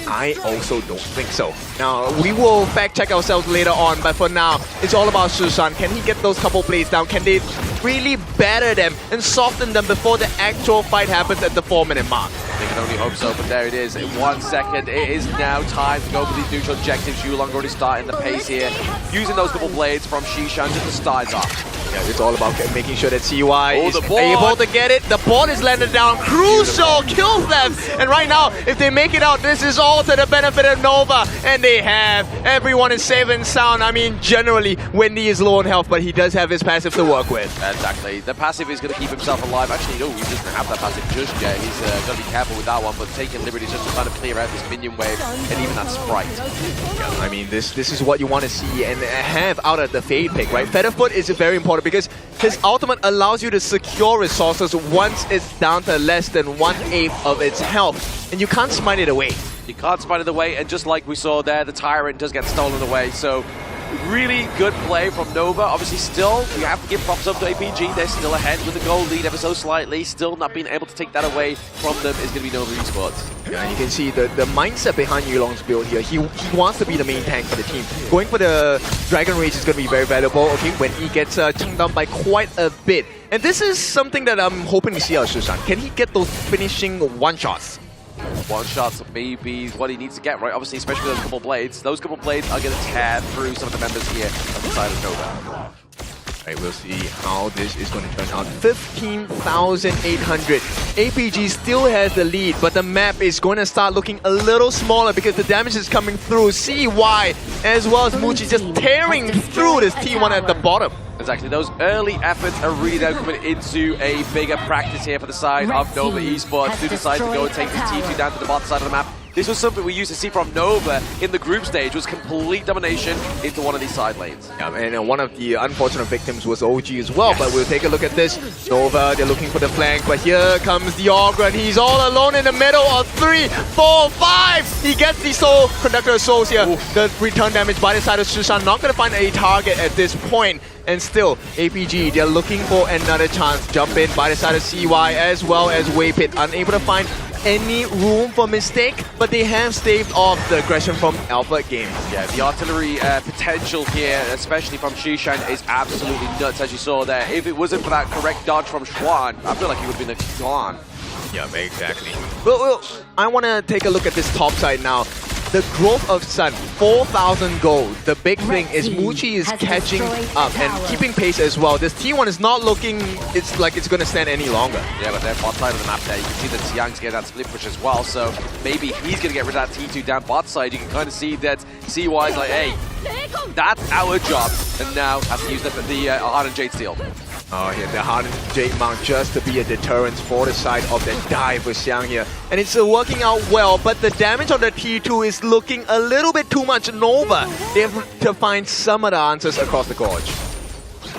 [SPEAKER 19] I also don't think so. Now, we will fact check ourselves later on, but for now, it's all about Shushan. Can he get those couple plays down? Can they really batter them and soften them before the actual fight happens at the 4-minute mark?
[SPEAKER 20] They can only hope so, but there it is. In 1 second, it is now time to go for these neutral objectives. Yulong already starting the pace here, using those couple blades from Shishan just to start it off.
[SPEAKER 19] Yeah, it's all about making sure that CY is able to get it. The board is landed down. Crucial kills them. And right now, if they make it out, this is all to the benefit of Nova. And they have. Everyone is safe and sound. I mean, generally, Wendy is low on health, but he does have his passive to work with.
[SPEAKER 20] Exactly. The passive is going to keep himself alive. Actually, no, he doesn't have that passive just yet. He's going to be careful with that one, but taking liberties just to kind of clear out this minion wave and even that sprite.
[SPEAKER 19] Yeah, I mean, this is what you want to see and have out of the Fade pick, right? Featherfoot is very important because his ultimate allows you to secure resources once it's down to less than 1/8 of its health, and you can't smite it away.
[SPEAKER 20] You can't smite it away, and just like we saw there, the Tyrant does get stolen away, so really good play from Nova. Obviously, still, you have to give props up to APG. They're still ahead with the goal lead ever so slightly. Still not being able to take that away from them is going to be Nova Esports.
[SPEAKER 19] Yeah, and you can see the mindset behind Yulong's build here. He wants to be the main tank for the team. Going for the Dragon Rage is going to be very valuable, okay, when he gets chunked down by quite a bit. And this is something that I'm hoping to see out of Shushan. Can he get those finishing one-shots?
[SPEAKER 20] One-shots maybe what he needs to get, right? Obviously, especially those couple blades. Those couple blades are going to tear through some of the members here on the side of Nova.
[SPEAKER 19] Right, we'll see how this is going to turn out. 15,800. APG still has the lead, but the map is going to start looking a little smaller because the damage is coming through. CY as well as Muji just tearing through this T1 at the bottom.
[SPEAKER 20] Exactly, those early efforts are really now coming into a bigger practice here for the side of Nova Esports, who decide to go and take this T2 down to the bottom side of the map. This was something we used to see from Nova in the group stage, was complete domination into one of these side lanes.
[SPEAKER 19] Yeah, and one of the unfortunate victims was OG as well, yes. But we'll take a look at this. Nova, they're looking for the flank, but here comes the Augur, and he's all alone in the middle of 3, 4, 5! He gets the Soul Conductor of Souls here. Oof. The return damage by the side of Shushan, not going to find a target at this point. And still, APG, they're looking for another chance. Jump in by the side of CY as well as Waypit, unable to find any room for mistake, but they have staved off the aggression from Alpha Game.
[SPEAKER 20] Yeah, the artillery potential here, especially from Shishan, is absolutely nuts, as you saw there. If it wasn't for that correct dodge from Schwan, I feel like he would have been gone.
[SPEAKER 19] Yeah, exactly. Well, I want to take a look at this top side now. The growth of Sun, 4,000 gold. The big thing is Muji is catching up and keeping pace as well. This T1 is not looking, it's like it's going to stand any longer.
[SPEAKER 20] Yeah, but they're bot side of the map there. You can see that Xiang's getting that split push as well, so maybe he's going to get rid of that T2 down bot side. You can kind of see that CY's like, hey, that's our job. And now has to use the Heart and Jade Steel.
[SPEAKER 19] Oh, here the hardened Jade Mount just to be a deterrent for the side of the dive for Xiang here. And it's working out well, but the damage on the T2 is looking a little bit too much Nova. They have to find some of the answers across the gorge.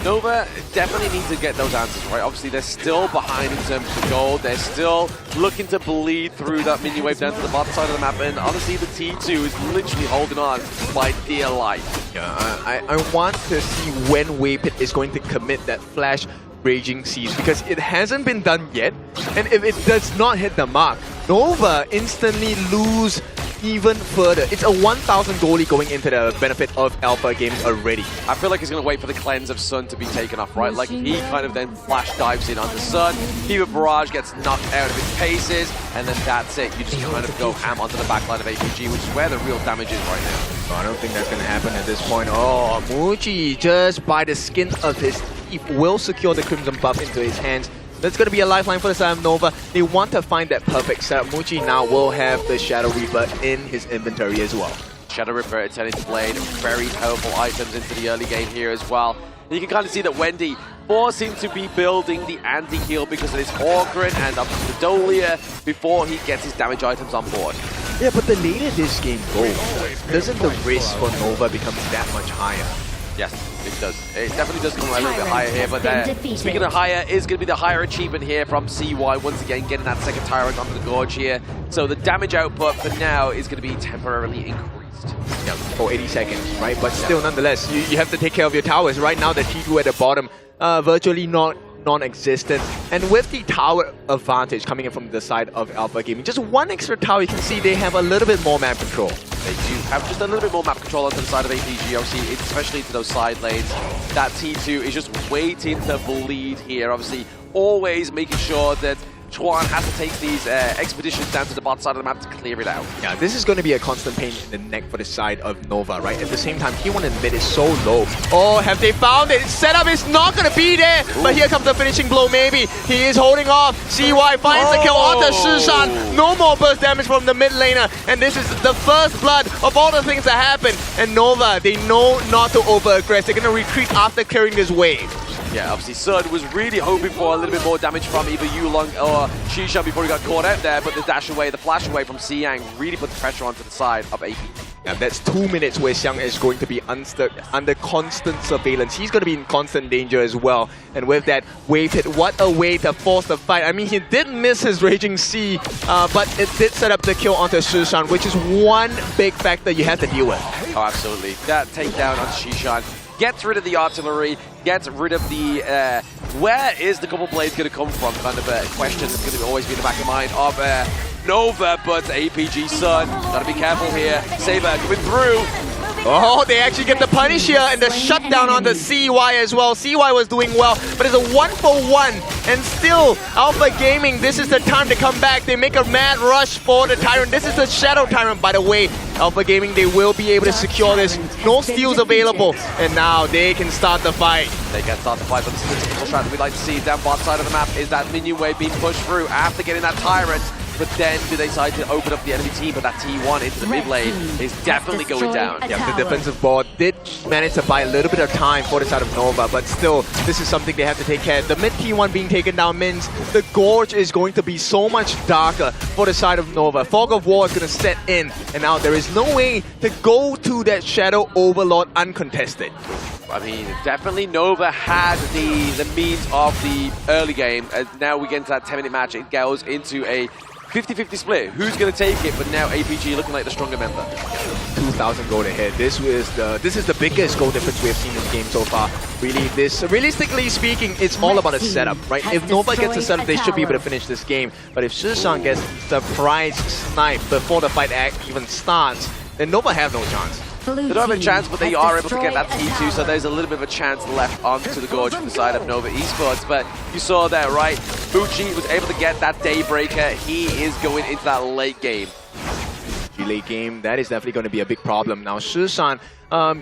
[SPEAKER 20] Nova definitely needs to get those answers, right? Obviously, they're still behind in terms of the gold. They're still looking to bleed through that mini wave down to the bottom side of the map. And honestly, the T2 is literally holding on by dear life.
[SPEAKER 19] Yeah, I want to see when Waypit is going to commit that flash Raging Siege, because it hasn't been done yet. And if it does not hit the mark, Nova instantly lose even further. It's a 1,000 goalie going into the benefit of Alpha Gaming already.
[SPEAKER 20] I feel like he's going to wait for the cleanse of Sun to be taken off, right? Like, he kind of then flash dives in onto Sun, Fever Barrage gets knocked out of his paces, and then that's it. You just kind of go ham onto the backline of APG, which is where the real damage is right now.
[SPEAKER 19] Oh, I don't think that's going to happen at this point. Oh, Muji, just by the skin of his teeth, will secure the Crimson buff into his hands. That's going to be a lifeline for the side of Nova. They want to find that perfect setup. Muji now will have the Shadow Reaper in his inventory as well.
[SPEAKER 20] Shadow Reaper, Eternity Blade, very powerful items into the early game here as well. And you can kind of see that Wendy forcing to be building the anti-heal because of his Horgrin and up to the Dolia before he gets his damage items on board.
[SPEAKER 19] Yeah, but the later this game goes, doesn't the risk for Nova become that much higher?
[SPEAKER 20] Yes, it does. It definitely does come a little bit higher here, but speaking of higher, is going to be the higher achievement here from CY, once again getting that second Tyrant onto the gorge here. So the damage output for now is going to be temporarily increased.
[SPEAKER 19] Yeah, for 80 seconds, right? But still, nonetheless, you have to take care of your towers. Right now, the T2 at the bottom, virtually non-existent. And with the tower advantage coming in from the side of Alpha Gaming, just one extra tower, you can see they have a little bit more map control.
[SPEAKER 20] They do have just a little bit more map control onto the side of APG, obviously, especially into those side lanes. That T2 is just waiting to bleed here, obviously, always making sure that Chuan has to take these expeditions down to the bottom side of the map to clear it out.
[SPEAKER 19] Yeah, this is going to be a constant pain in the neck for the side of Nova, right? At the same time, T1 and mid is so low. Oh, have they found it? Setup is not going to be there, but here comes the finishing blow, maybe. He is holding off. CY finds the kill onto Shishan. No more burst damage from the mid laner, and this is the first blood of all the things that happen. And Nova, they know not to over-aggress. They're going to retreat after clearing this wave.
[SPEAKER 20] Yeah, obviously Sun was really hoping for a little bit more damage from either Yulong or Shishan before he got caught out there, but the dash away, the flash away from Xiang really put the pressure onto the side of AP.
[SPEAKER 19] Yeah, that's 2 minutes where Xiang is going to be unstuck, under constant surveillance. He's going to be in constant danger as well. And with that wave hit, what a way to force the fight. I mean, he did miss his Raging Sea, but it did set up the kill onto Shishan, which is one big factor you have to deal with.
[SPEAKER 20] Oh, absolutely. That takedown on Shishan gets rid of the artillery, gets rid of the where is the couple blades going to come from kind of a question that's going to always be in the back of mind of Nova, but APG Sun, gotta be careful here. Saber coming through.
[SPEAKER 19] Oh, they actually get the punish here and the shutdown on the CY as well. CY was doing well, but it's a 1-for-1. And still, Alpha Gaming, this is the time to come back. They make a mad rush for the Tyrant. This is the Shadow Tyrant, by the way. Alpha Gaming, they will be able to secure this. No steals available. And now they can start the fight.
[SPEAKER 20] They can start the fight, but this is the typical strat that we'd like to see down bottom side of the map is that minion wave being pushed through after getting that Tyrant. But then do they decide to open up the enemy team, but that T1 into the mid lane is definitely going down.
[SPEAKER 19] Yeah, the defensive board did manage to buy a little bit of time for the side of Nova, but still, this is something they have to take care of. The mid T1 being taken down means the Gorge is going to be so much darker for the side of Nova. Fog of War is going to set in, and now there is no way to go to that Shadow Overlord uncontested.
[SPEAKER 20] I mean, definitely Nova had the means of the early game. Now we get into that 10-minute match. It goes into a 50-50 split. Who's going to take it? But now APG looking like the stronger member.
[SPEAKER 19] 2,000 gold ahead. This is the biggest goal difference we have seen in the game so far. Really, realistically speaking, it's all about a setup, right? If Nova gets a setup, they should be able to finish this game. But if Shishan gets surprise snipe before the fight even starts, then Nova have no chance.
[SPEAKER 20] They don't have a chance, but they are able to get that T2, so there's a little bit of a chance left onto the Gorge from the side of Nova Esports. But you saw that, right? Bucci was able to get that Daybreaker. He is going into that late game.
[SPEAKER 19] Late game, that is definitely going to be a big problem. Now, Shishan,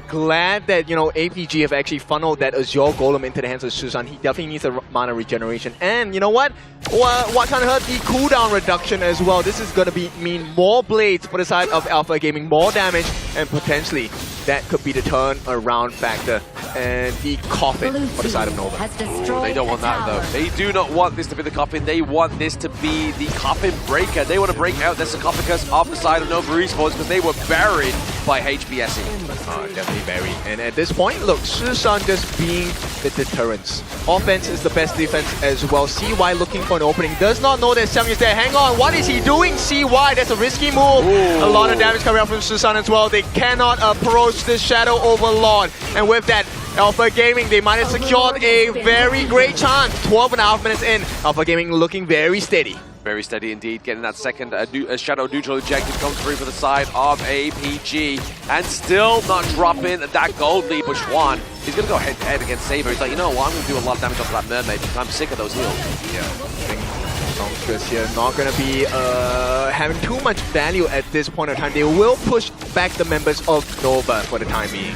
[SPEAKER 19] glad that, you know, APG have actually funneled that Azure Golem into the hands of Shishan. He definitely needs a mana regeneration. And you know what? What kind of hurt the cooldown reduction as well. This is going to mean more blades for the side of Alpha Gaming, more damage, and potentially that could be the turn around factor and the coffin for the side of Nova.
[SPEAKER 20] They don't want that though. They do not want this to be the coffin. They want this to be the coffin breaker. They want to break out their sarcophagus off the side of Nova Esports because they were buried by HBSE.
[SPEAKER 19] Definitely buried. And at this point, look, Shishan just being the deterrence. Offense is the best defense as well. CY looking for an opening. Does not know that Xiang is there. Hang on, what is he doing? CY, that's a risky move. A lot of damage coming out from Shishan as well. They cannot approach the Shadow Overlord. And with that, Alpha Gaming, they might have secured a very great chance. 12.5 minutes in, Alpha Gaming looking very steady.
[SPEAKER 20] Very steady indeed, getting that second Shadow neutral objective comes through for the side of APG. And still not dropping that gold lead, but Schwan, he's going to go head-to-head against Saber. He's like, you know what, I'm going to do a lot of damage off that Mermaid because I'm sick of those heals.
[SPEAKER 19] Yeah, I think Songstress here not going to be having too much value at this point in time. They will push back the members of Nova for the time being.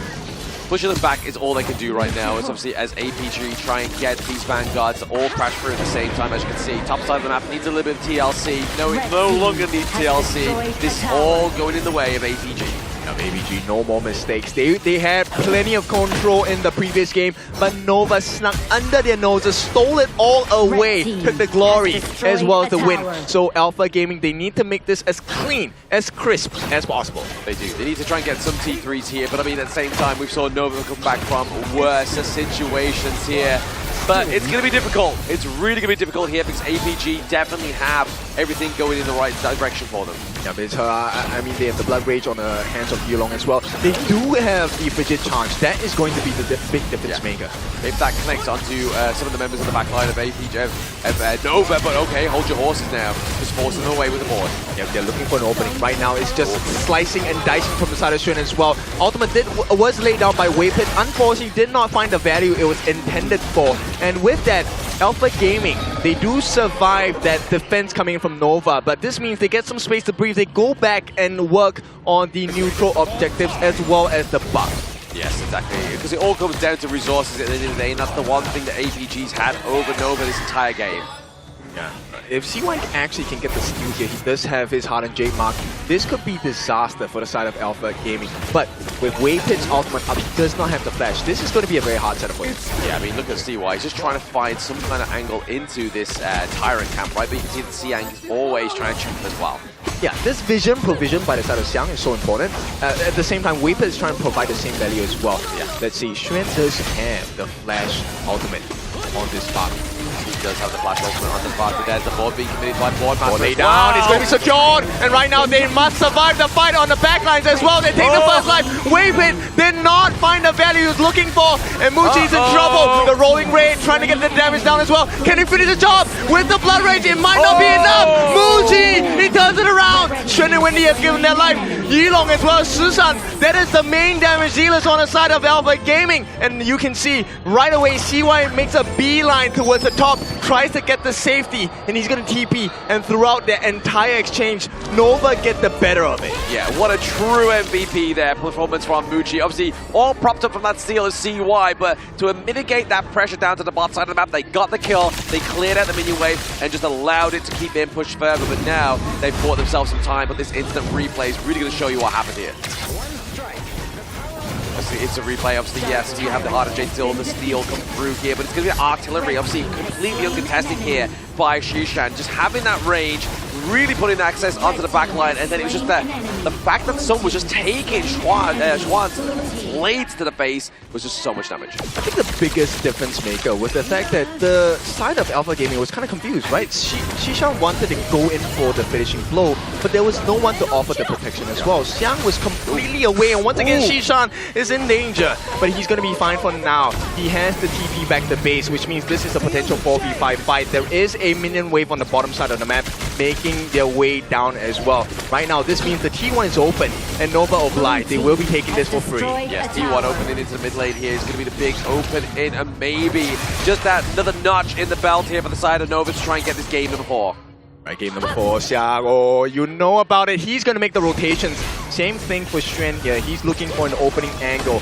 [SPEAKER 20] Pushing them back is all they can do right now. It's obviously as APG try and get these Vanguards to all crash through at the same time. As you can see, top side of the map needs a little bit of TLC. No, it no longer needs TLC. This is all going in the way of APG.
[SPEAKER 19] APG, no more mistakes. They had plenty of control in the previous game, but Nova snuck under their noses, stole it all away, took the glory as well as the win. So Alpha Gaming, they need to make this as clean, as crisp as possible.
[SPEAKER 20] They do. They need to try and get some T3s here, but I mean at the same time, we saw Nova come back from worse situations here. But it's going to be difficult. It's really going to be difficult here because APG definitely have everything going in the right direction for them.
[SPEAKER 19] Yeah, but I mean, they have the Blood Rage on the hands of Yulong as well. They do have the Frigid Charge. That is going to be the big difference maker.
[SPEAKER 20] If that connects onto some of the members of the back line of APG, Nova, but okay, hold your horses now. Just forcing them away with the board.
[SPEAKER 19] Yeah, they're looking for an opening. Right now, it's just slicing and dicing from the side of Xuan as well. Ultimate was laid down by Waypit. Unfortunately, did not find the value it was intended for. And with that, Alpha Gaming, they do survive that defense coming in from Nova, but this means they get some space to breathe. They go back and work on the neutral objectives as well as the buff.
[SPEAKER 20] Yes, exactly. Because it all comes down to resources at the end of the day, and that's the one thing that APG's had over Nova this entire game.
[SPEAKER 19] Yeah. If C1 actually can get the steal here, he does have his Hardened Jade mark. This could be disaster for the side of Alpha Gaming. But with Waypit's ultimate up, he does not have the flash. This is going to be a very hard setup for him.
[SPEAKER 20] Yeah, I mean, look at CY. He's just trying to find some kind of angle into this Tyrant camp, right? But you can see that Xiang is always trying to shoot him as well.
[SPEAKER 19] Yeah, this provision by the side of Xiang is so important. At the same time, Waypit is trying to provide the same value as well. Yeah. Let's see, Xuan does have the flash ultimate on this spot.
[SPEAKER 20] He does have the flash ultimate on the spot, but there's the board being committed by board master.
[SPEAKER 19] Lay down, it's going to be secured, and right now they must survive the fight on the backlines as well. They take the first life. Waypit did not find the value he was looking for, and Muji's in trouble. The rolling raid trying to get the damage down as well. Can he finish the job with the blood rage? It might not be enough. Muji, he turns it around. Xuan and Wendy have given their life. Yilong as well as Shishan. That is the main damage dealers on the side of Alpha Gaming, and you can see right away CY makes a beeline towards the top, tries to get the safety, and he's going to TP, and throughout the entire exchange, Nova get the better of it.
[SPEAKER 20] Yeah, what a true MVP there, performance from Muji. Obviously, all propped up from that steal of CY, but to mitigate that pressure down to the bottom side of the map, they got the kill, they cleared out the minion wave, and just allowed it to keep them pushed further, but now they've bought themselves some time, but this instant replay is really going to show you what happened here. Obviously, it's a replay. Obviously, yes, you have the Hardened Jade still, the steal come through here, but it's going to be artillery. Obviously, completely uncontested here by Shishan. Just having that range, really putting the access onto the back line, and then it was just that the fact that Sun was just taking Schwann's blades to the base was just so much damage.
[SPEAKER 19] I think the biggest difference maker was the fact that the side of Alpha Gaming was kind of confused, right? Shishan wanted to go in for the finishing blow, but there was no one to offer the protection as well. Xiang was completely away, and once again, Shishan is in danger, but he's going to be fine for now. He has the TP back to base, which means this is a potential 4v5 fight. There is a minion wave on the bottom side of the map, making their way down as well. Right now, this means the T1 is open, and Nova obliged. They will be taking this for free.
[SPEAKER 20] Yes, T1 opening into the mid lane here is going to be the big open in, and maybe just that another notch in the belt here for the side of Nova to try and get this game number 4.
[SPEAKER 19] Right, game number 4, Xiang. Oh, you know about it. He's going to make the rotations. Same thing for Xuan here. He's looking for an opening angle.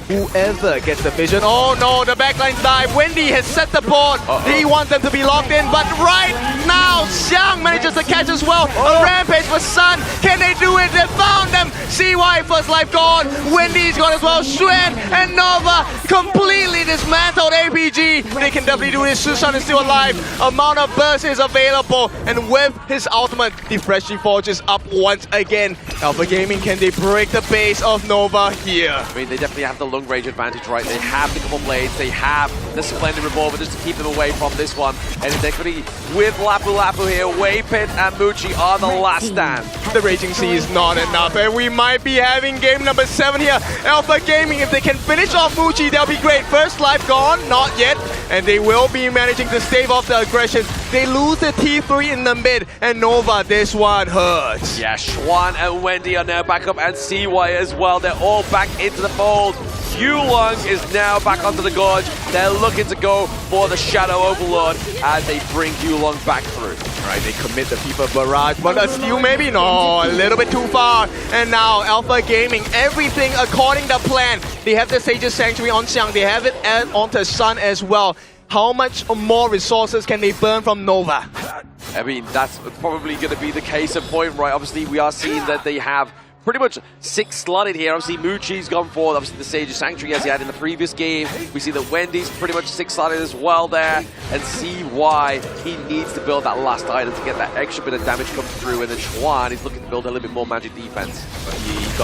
[SPEAKER 19] whoever gets the vision. Oh no, the backline dive. Wendy has set the board. He wants them to be locked in, but right now, Xiang manages to catch as well. A rampage for Sun. Can they do it? They found them. CY first life gone. Wendy's gone as well. Xuan and Nova completely dismantled APG. They can definitely do this. Shushan is still alive. Amount of burst is available, and with his ultimate, the Freshly Forge is up once again. Alpha Gaming, can they break the base of Nova here?
[SPEAKER 20] I mean, they definitely have the long range advantage, right? They have the couple blades, they have the Splendid Revolver just to keep them away from this one. And they're going to be with Lapu Lapu here. Waypit and Muchi are the last stand.
[SPEAKER 19] The Raging Sea is not enough, and we might be having game number 7 here. Alpha Gaming, if they can finish off Muchi, that'll be great. First life gone, not yet, and they will be managing to stave off the aggression. They lose the T3 in the mid, and Nova, this one hurts.
[SPEAKER 20] Yeah, Xuan and Wendy are now back up, and CY as well. They're all back into the fold. Yulong is now back onto the gorge. They're looking to go for the Shadow Overlord as they bring Yulong back through.
[SPEAKER 19] Right, they commit the FIFA barrage, but a steal maybe? No, a little bit too far. And now Alpha Gaming, everything according to plan. They have the Sage's Sanctuary on Xiang. They have it onto Sun as well. How much more resources can they burn from Nova?
[SPEAKER 20] I mean, that's probably going to be the case at point, right? Obviously, we are seeing that they have pretty much 6 slotted here. Obviously, Muchi's gone for obviously the Sage's Sanctuary as he had in the previous game. We see that Wendy's pretty much 6 slotted as well there, and see why he needs to build that last item to get that extra bit of damage come through. And then Xuan is looking to build a little bit more magic defense.
[SPEAKER 19] He's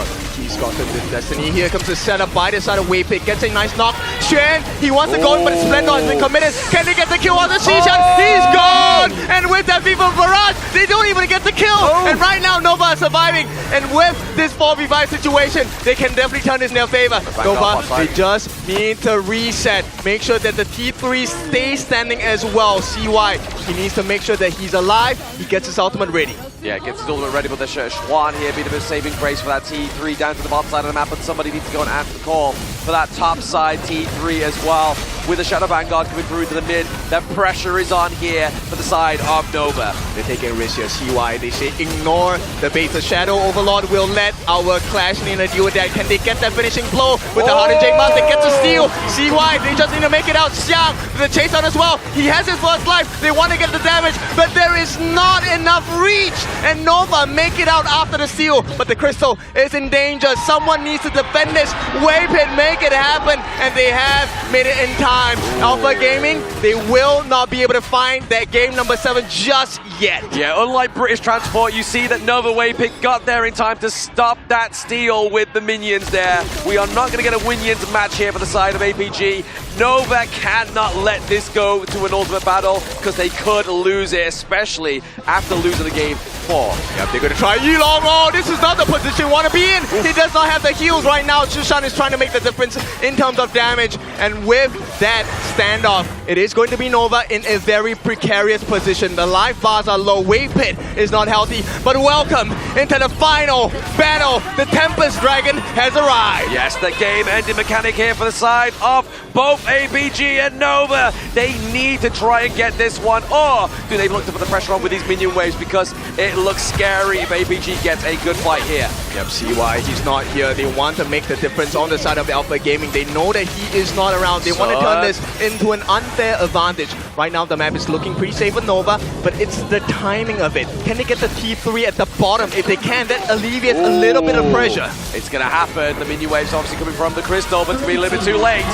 [SPEAKER 19] got the Destiny. Here comes the setup by the side of Waypit. Gets a nice knock. Xuan, he wants to go in, but Splendor has been committed. Can they get the kill on the Xishan? He's gone! And with that FIFA barrage, they don't even get the kill. And right now, Nova is surviving. And with this 4v5 situation, they can definitely turn this in their favor. Nova, they just need to reset. Make sure that the T3 stays standing as well. CY, he needs to make sure that he's alive. He gets his ultimate ready.
[SPEAKER 20] Yeah, gets his ultimate ready, but there's Xuan here being a bit of saving grace for that T3 down to the bottom side of the map, but somebody needs to go and answer the call for that top side T3 as well. With the Shadow Vanguard coming through to the mid, the pressure is on here for the side of Nova.
[SPEAKER 19] They're taking risks here. CY, they say ignore the bait. The Shadow Overlord will let our Clash Nina deal with that. Can they get that finishing blow with the Hardened J Master? Gets a steal. CY, they just need to make it out. Xiang, the chase on as well. He has his first life. They want to get the damage, but there is not enough reach. And Nova make it out after the steal, but the Crystal is in danger. Someone needs to defend this. Waypit make it happen, and they have made it in time. Alpha Gaming, they will not be able to find that game number 7 just yet.
[SPEAKER 20] Yeah, unlike British Transport, you see that Nova Waypit got there in time to stop that steal with the minions there. We are not going to get a Winions match here for the side of APG. Nova cannot let this go to an ultimate battle because they could lose it, especially after losing the game 4.
[SPEAKER 19] Yep, they're going to try Yulong. Oh, this is not the position you want to be in. He does not have the heals right now. Shushan is trying to make the difference in terms of damage. And with that standoff, it is going to be Nova in a very precarious position. The life bars are low. Waypit is not healthy. But welcome into the final battle. The Tempest Dragon has arrived.
[SPEAKER 20] Yes, the game-ending mechanic here for the side of both APG and Nova. They need to try and get this one, or do they look to put the pressure on with these minion waves, because it looks scary if APG gets a good fight here.
[SPEAKER 19] Yep, CY, he's not here. They want to make the difference on the side of Alpha Gaming. They know that he is not around. They want to turn this into an unfair advantage. Right now, the map is looking pretty safe for Nova, but it's the timing of it. Can they get the T3 at the bottom? If they can, that alleviates a little bit of pressure.
[SPEAKER 20] It's going to happen. The minion waves obviously coming from the Crystal, but it's going to be a little bit too late.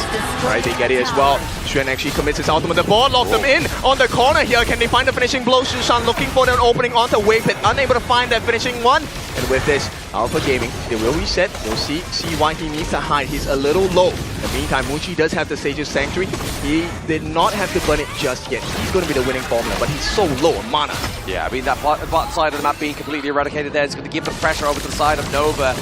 [SPEAKER 19] Right, they get it as well. Xuan actually commits his ultimate. The board locks them in on the corner here. Can they find the finishing blow? Shushan looking for an opening onto Waypit, unable to find that finishing one. And with this, Alpha Gaming, they will reset. You'll see why he needs to hide. He's a little low. In the meantime, Muchi does have the Sage's Sanctuary. He did not have to burn it just yet. He's going to be the winning formula, but he's so low on mana.
[SPEAKER 20] Yeah, I mean, that bottom side of the map being completely eradicated there is going to give the pressure over to the side of Nova,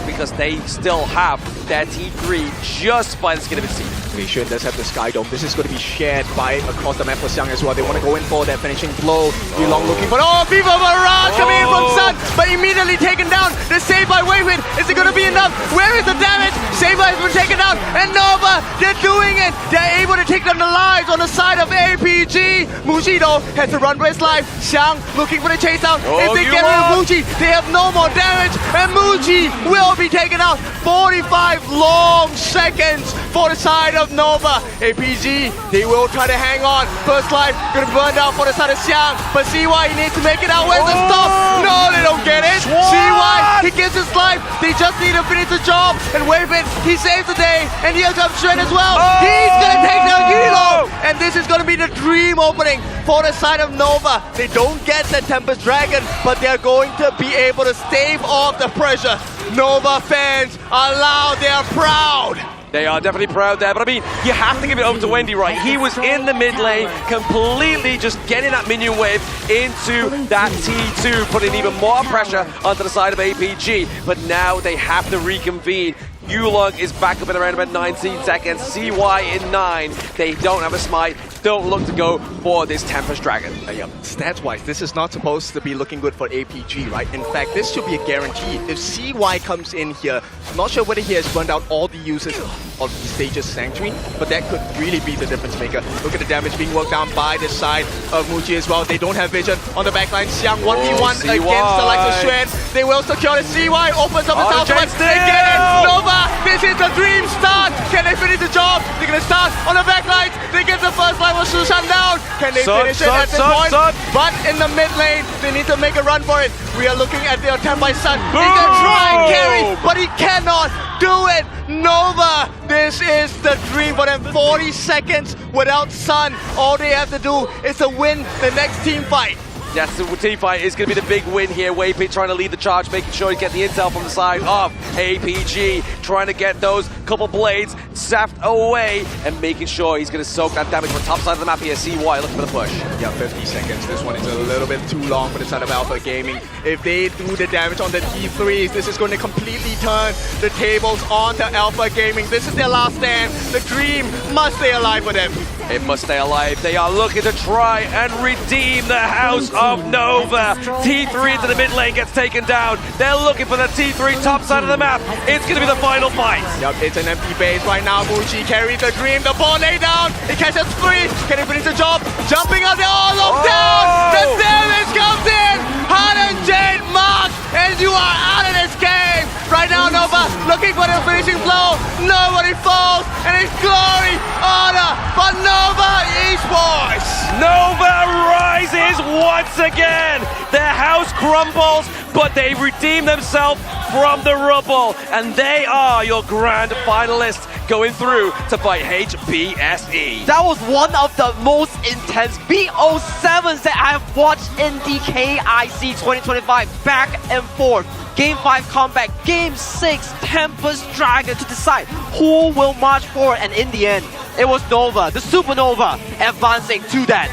[SPEAKER 20] because they still have their T3 just by the skin of its teeth.
[SPEAKER 19] Xuan does have the Sky Dome. This is going to be shared by across the map for Xiang as well. They want to go in for that finishing blow. Yulong looking for... Oh, FIFA Barrage coming in from Sun, but immediately taken down. The save by Waypit. Is it going to be enough? Where is the damage? Save has been taken down, and Nova, they're doing it. They're able to take down the lives on the side of APG. Muji, though, has to run for his life. Xiang looking for the chase down. If they get rid of Muji, they have no more damage, and Muji
[SPEAKER 7] will be taken out. 45 long seconds for the side of Nova. APG, they will try to hang on. First life gonna burn down for the side of Xiang, but CY needs to make it out. Where's the stop? No, they don't get it. CY, he gives his life. They just need to finish the job. And Wavin, he saves the day. And here comes Shen as well. He's gonna take down Yulong. And this is gonna be the dream opening for the side of Nova. They don't get the Tempest Dragon, but they're going to be able to stave off the pressure. Nova fans are loud, they're proud.
[SPEAKER 20] They are definitely proud there, but I mean, you have to give it over to Wendy, right? He was in the mid lane, completely just getting that minion wave into that T2, putting even more pressure onto the side of APG, but now they have to reconvene. Yulong is back up in around about 19 seconds. CY in 9. They don't have a smite. Don't look to go for this Tempest Dragon.
[SPEAKER 7] Stats-wise, this is not supposed to be looking good for APG, right? In fact, this should be a guarantee. If CY comes in here, I'm not sure whether he has burned out all the users of the stage's Sanctuary, but that could really be the difference maker. Look at the damage being worked down by the side of Muji as well. They don't have vision on the backline. Xiang 1v1 against the likes of Xuan. They will secure it. CY opens up his ultimate. They get it. Nova, this is the dream start. Can they finish the job? They're going to start on the backline. They get the first line with Sushan down. Can they finish it at this point? But in the mid lane, they need to make a run for it. We are looking at the attempt by Sun. He's going to try and carry, but he cannot do it. Nova, this is the dream for them. 40 seconds without Sun. All they have to do is to win the next team fight.
[SPEAKER 20] Yes, the team fight is going to be the big win here. Waypit trying to lead the charge, making sure he get the intel from the side of APG, trying to get those couple blades zapped away and making sure he's going to soak that damage from the top side of the map here. CY looking for the push.
[SPEAKER 7] Yeah, 50 seconds. This one is a little bit too long for the side of Alpha Gaming. If they do the damage on the T3s, this is going to completely turn the tables onto Alpha Gaming. This is their last stand. The dream must stay alive for them.
[SPEAKER 20] It must stay alive. They are looking to try and redeem the house of Nova. T3 into the mid lane gets taken down. They're looking for the T3 top side of the map. It's going to be the final fight.
[SPEAKER 7] Yep, it's an empty base right now. Muji carries the dream. The ball lay down. It catches free. Can he finish the job? Jumping out there. Oh, locked down. The damage comes in. Han and Jade mark. And you are out of this game. Right now, Nova looking for the finishing blow. Nobody falls. And it's glory, honor for Nova Esports.
[SPEAKER 20] Nova rises once again. Their house crumbles, but they redeem themselves from the rubble. And they are your grand finalists going through to fight HBSE.
[SPEAKER 18] That was one of the most intense BO7s that I have watched in the KIC 2025. Back and forth. Game 5 comeback, Game 6 Tempest Dragon to decide who will march forward, and in the end, it was Nova, the Supernova, advancing to that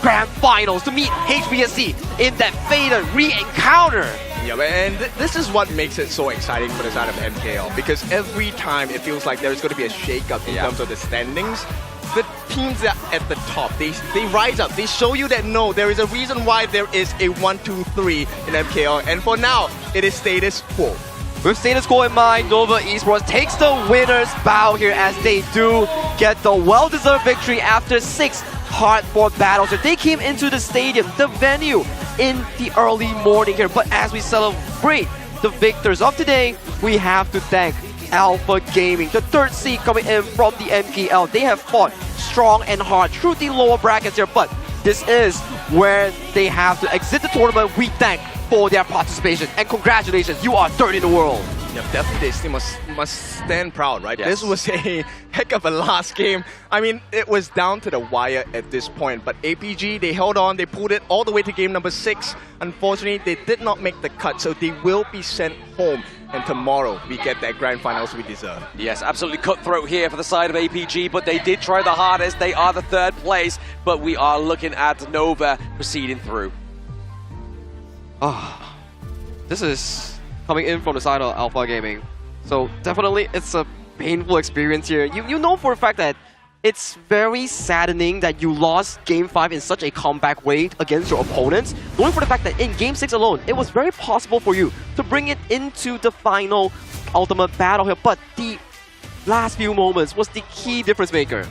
[SPEAKER 18] grand finals to meet HBSE in that fated re-encounter.
[SPEAKER 7] Yeah, and this is what makes it so exciting for the side of MKL, because every time it feels like there's going to be a shake-up in terms of the standings. The teams that are at the top, they rise up. They show you that no, there is a reason why there is a 1-2-3 in MKL, and for now, it is status quo.
[SPEAKER 18] With status quo in mind, Nova Esports takes the winner's bow here as they do get the well-deserved victory after 6 hard-fought battles. They came into the stadium, the venue, in the early morning here. But as we celebrate the victors of today, we have to thank Alpha Gaming, the 3rd seed coming in from the MKL. They have fought strong and hard through the lower brackets here, but this is where they have to exit the tournament. We thank for their participation, and congratulations, you are 3rd in the world.
[SPEAKER 7] Yeah, definitely they must stand proud, right?
[SPEAKER 20] Yes.
[SPEAKER 7] This was a heck of a last game. I mean, it was down to the wire at this point, but APG, they held on, they pulled it all the way to game number 6. Unfortunately, they did not make the cut, so they will be sent home. And tomorrow, we get that grand finals we deserve.
[SPEAKER 20] Yes, absolutely cutthroat here for the side of APG, but they did try the hardest. They are the 3rd place, but we are looking at Nova proceeding through.
[SPEAKER 18] This is coming in from the side of Alpha Gaming. So definitely it's a painful experience here. You know for a fact that it's very saddening that you lost Game 5 in such a comeback way against your opponents, knowing for the fact that in Game 6 alone, it was very possible for you to bring it into the final ultimate battle here, but the last few moments was the key difference maker.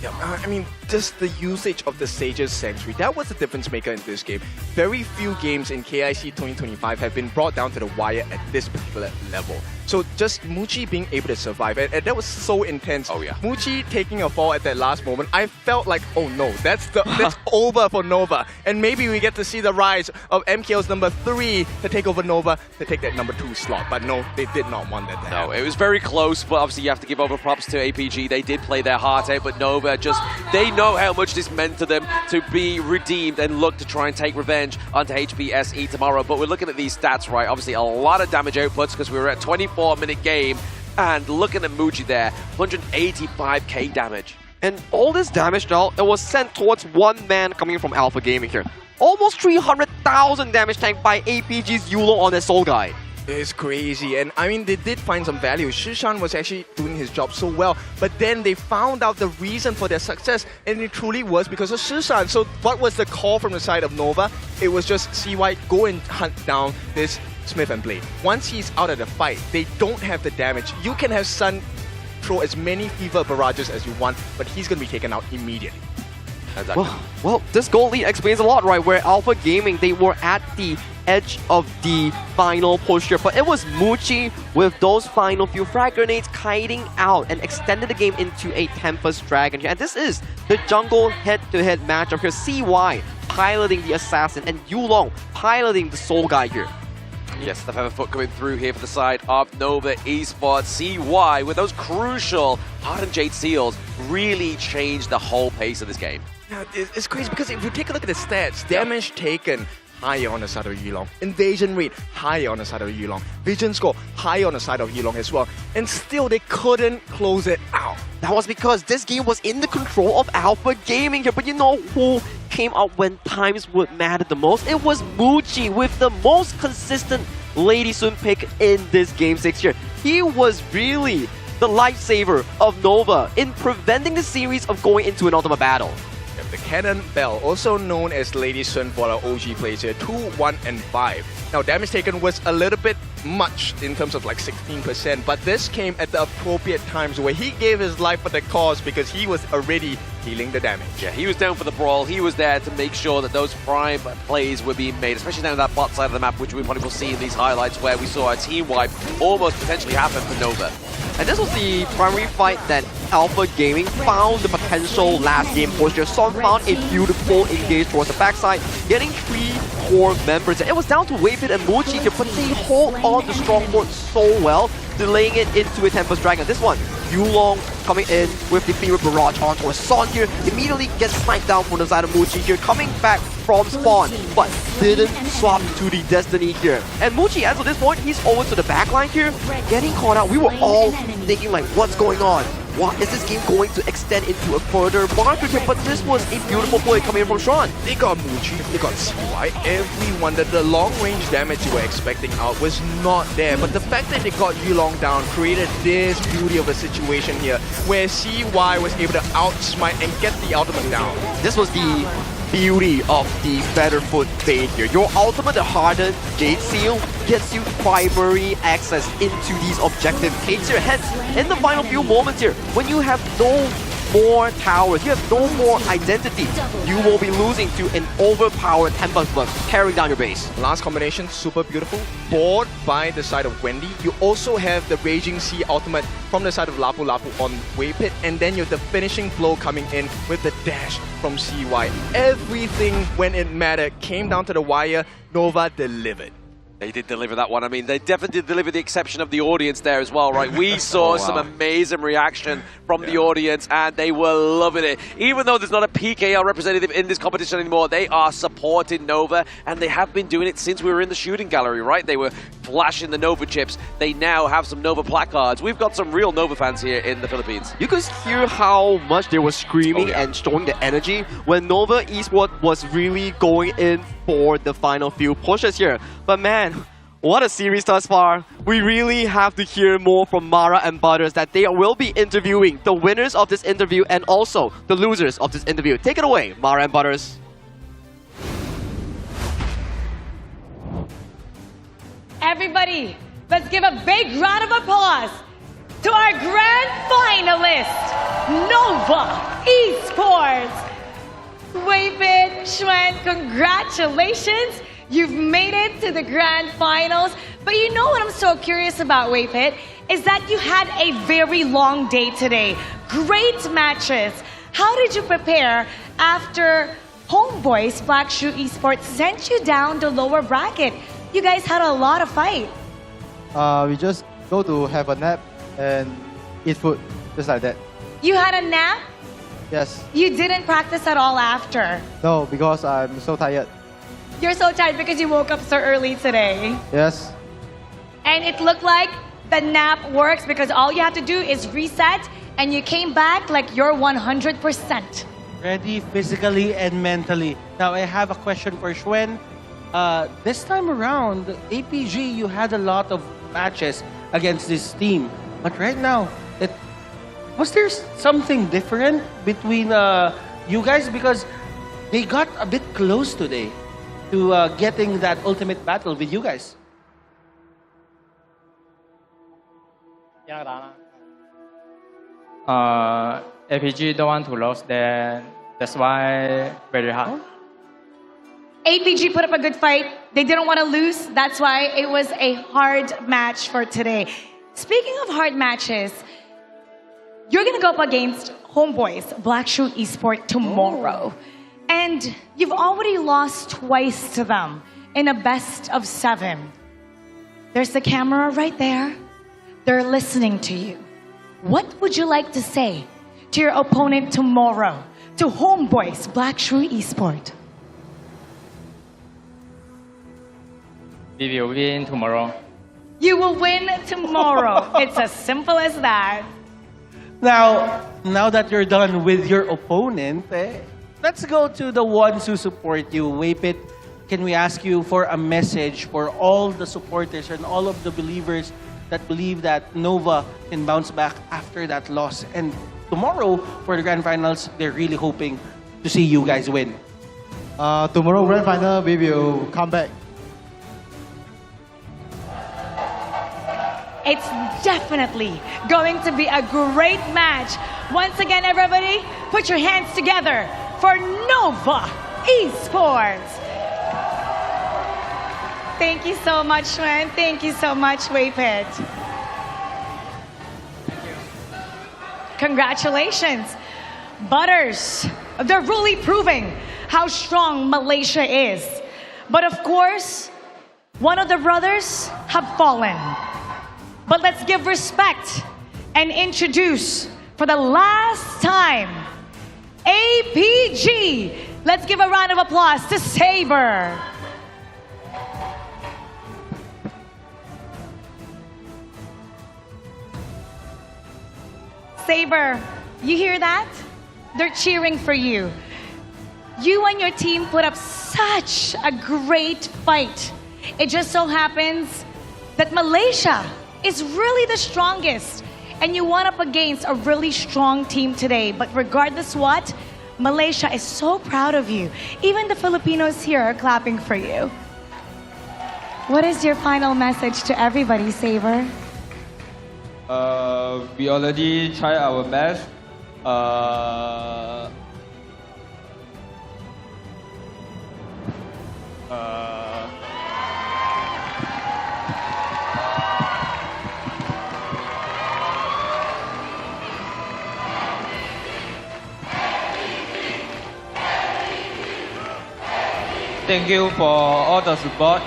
[SPEAKER 7] Yeah, I mean, just the usage of the Sage's Sanctuary, that was the difference maker in this game. Very few games in KIC 2025 have been brought down to the wire at this particular level. So just Muchi being able to survive, and that was so intense.
[SPEAKER 20] Oh yeah.
[SPEAKER 7] Muchi taking a fall at that last moment, I felt like, oh no, that's over for Nova. And maybe we get to see the rise of MKL's number 3 to take over Nova, to take that number 2 slot. But no, they did not want that to happen.
[SPEAKER 20] No, it was very close, but obviously you have to give over props to APG. They did play their heart out, but Nova they know how much this meant to them to be redeemed and look to try and take revenge onto HBSE tomorrow. But we're looking at these stats, right? Obviously a lot of damage outputs because we were at 24-minute game, and looking at Muji there, 185k damage.
[SPEAKER 18] And all this damage now, it was sent towards one man coming from Alpha Gaming here. Almost 300,000 damage tanked by APG's Yulo on their Soul Guide.
[SPEAKER 7] It's crazy, and I mean, they did find some value. Shishan was actually doing his job so well, but then they found out the reason for their success, and it truly was because of Shishan. So what was the call from the side of Nova? It was just CY, go and hunt down this Smith and Blade. Once he's out of the fight, they don't have the damage. You can have Sun throw as many Fever Barrages as you want, but he's going to be taken out immediately.
[SPEAKER 20] Exactly.
[SPEAKER 18] Well, this gold lead explains a lot, right? Where Alpha Gaming, they were at the edge of the final push here, but it was Muchi with those final few frag grenades kiting out and extended the game into a Tempest Dragon here. And this is the jungle head-to-head matchup here. CY piloting the Assassin and Yulong piloting the Soul Guy here.
[SPEAKER 20] Yes, the Featherfoot coming through here for the side of Nova Esports. CY with those crucial Ardent Jade Seals really changed the whole pace of this game.
[SPEAKER 7] Yeah, it's crazy because if you take a look at the stats, damage taken higher on the side of Yulong, invasion rate higher on the side of Yulong, vision score higher on the side of Yulong as well, and still they couldn't close it out.
[SPEAKER 18] That was because this game was in the control of Alpha Gaming here, but you know who came out when times would matter the most? It was Muchi with the most consistent Lady Sun pick in this Game 6 here. He was really the lifesaver of Nova in preventing the series of going into an ultimate battle.
[SPEAKER 7] The Cannon Bell, also known as Lady Sun for our OG players here, 2, 1, and 5. Now, damage taken was a little bit much in terms of like 16%, but this came at the appropriate times where he gave his life for the cause because he was already healing the damage.
[SPEAKER 20] Yeah, he was down for the brawl. He was there to make sure that those prime plays were being made, especially down that bot side of the map, which we probably will see in these highlights where we saw a team wipe almost potentially happen for Nova.
[SPEAKER 18] And this was the primary fight that Alpha Gaming found the potential last game push here. Son found a beautiful engage towards the backside, getting 3 core members. It was down to Waveit and Muchi here, but they hold on to Stronghold so well, delaying it into a Tempest Dragon. This one, Yulong coming in with the Fever Barrage onto a Son here, immediately gets sniped down from the side of Muchi here, coming back from spawn, but didn't swap to the Destiny here. And Muchi, as of this point, he's over to the backline here, getting caught out. We were all thinking like, what's going on? What is this game going to extend into a further market here? But this was a beautiful play coming in from Sean.
[SPEAKER 7] They got Muchi, they got CY. Everyone, the long-range damage you were expecting out was not there. But the fact that they got Yulong down created this beauty of a situation here, where CY was able to outsmite and get the ultimate down.
[SPEAKER 18] This was the beauty of the Featherfoot Fade here. Your ultimate, the Hardened Jade Seal, gets you primary access into these objective gates here. Hence, in the final few moments here, when you have no more towers, you have no more identity, you will be losing to an overpowered Tempest Bug tearing down your base.
[SPEAKER 7] Last combination, super beautiful. Board by the side of Wendy. You also have the Raging Sea ultimate from the side of Lapu Lapu on Waypit, and then you have the finishing blow coming in with the dash from CY. Everything when it mattered came down to the wire. Nova delivered.
[SPEAKER 20] They did deliver that one. I mean, they definitely did deliver the exception of the audience there as well, right? We saw some amazing reaction from the audience, and they were loving it. Even though there's not a PKL representative in this competition anymore, they are supporting Nova, and they have been doing it since we were in the shooting gallery, right? They were flashing the Nova chips. They now have some Nova placards. We've got some real Nova fans here in the Philippines.
[SPEAKER 18] You could hear how much they were screaming and showing the energy when Nova Esports was really going in for the final few pushes here. But man, what a series thus far. We really have to hear more from Mara and Butters, that they will be interviewing the winners of this interview and also the losers of this interview. Take it away, Mara and Butters.
[SPEAKER 13] Everybody, let's give a big round of applause to our grand finalist, Nova
[SPEAKER 14] Esports. Weipit, Xuan, congratulations. You've made it to the grand finals. But you know what I'm so curious about, Weipit, is that you had a very long day today. Great matches. How did you prepare after HomeBois Black Shoe Esports sent you down the lower bracket? You guys had a lot of fight.
[SPEAKER 22] We just go to have a nap and eat food, just like that.
[SPEAKER 14] You had a nap?
[SPEAKER 22] Yes.
[SPEAKER 14] You didn't practice at all after?
[SPEAKER 22] No, because I'm so tired.
[SPEAKER 14] You're so tired because you woke up so early today.
[SPEAKER 22] Yes.
[SPEAKER 14] And it looked like the nap works because all you have to do is reset and you came back like you're 100%.
[SPEAKER 23] Ready physically and mentally. Now I have a question for Xuan. This time around, APG, you had a lot of matches against this team. But right now, was there something different between you guys? Because they got a bit close today to getting that ultimate battle with you guys.
[SPEAKER 24] APG don't want to lose, then that's why very hard.
[SPEAKER 14] APG put up a good fight. They didn't want to lose. That's why it was a hard match for today. Speaking of hard matches, you're going to go up against HomeBois Black Shoe Esports tomorrow. And you've already lost twice to them in a best of 7. There's the camera right there. They're listening to you. What would you like to say to your opponent tomorrow, to HomeBois Black Shoe Esports?
[SPEAKER 24] We will win tomorrow.
[SPEAKER 14] You will win tomorrow. It's as simple as that.
[SPEAKER 23] Now that you're done with your opponent, let's go to the ones who support you. Weipit, can we ask you for a message for all the supporters and all of the believers that believe that Nova can bounce back after that loss? And tomorrow, for the grand finals, they're really hoping to see you guys win.
[SPEAKER 22] Tomorrow grand final, we will come back.
[SPEAKER 14] It's definitely going to be a great match. Once again, everybody, put your hands together for Nova Esports. Thank you so much, Xuan. Thank you so much, Weipit. Congratulations. Butters, they're really proving how strong Malaysia is. But of course, one of the brothers have fallen. But let's give respect and introduce for the last time, APG. Let's give a round of applause to Saber. Saber, you hear that? They're cheering for you. You and your team put up such a great fight. It just so happens that Malaysia is really the strongest. And you went up against a really strong team today. But regardless what, Malaysia is so proud of you. Even the Filipinos here are clapping for you. What is your final message to everybody, Saber?
[SPEAKER 24] We already tried our best. Thank you for all the support,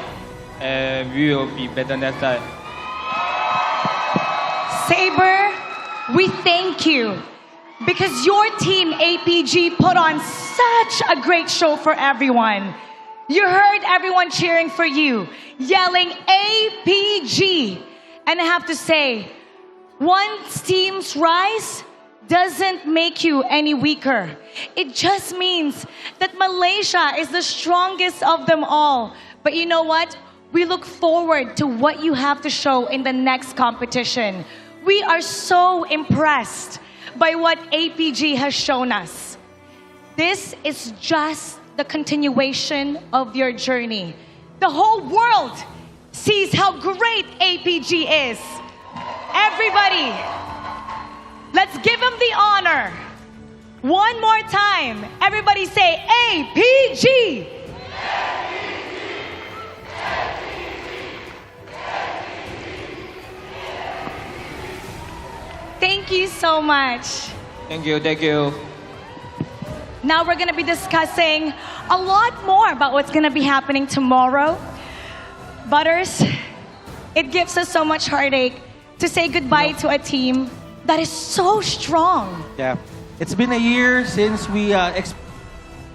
[SPEAKER 24] and we will be better next time.
[SPEAKER 14] Saber, we thank you because your team, APG, put on such a great show for everyone. You heard everyone cheering for you, yelling APG. And I have to say, one team's rise doesn't make you any weaker. It just means that Malaysia is the strongest of them all. But you know what? We look forward to what you have to show in the next competition. We are so impressed by what APG has shown us. This is just the continuation of your journey. The whole world sees how great APG is. Everybody, let's give him the honor One more time. Everybody say APG. Thank you so much.
[SPEAKER 24] Thank you, thank you.
[SPEAKER 14] Now we're going to be discussing a lot more about what's going to be happening tomorrow. Butters, it gives us so much heartache to say goodbye to a team that is so strong.
[SPEAKER 23] Yeah, it's been a year since we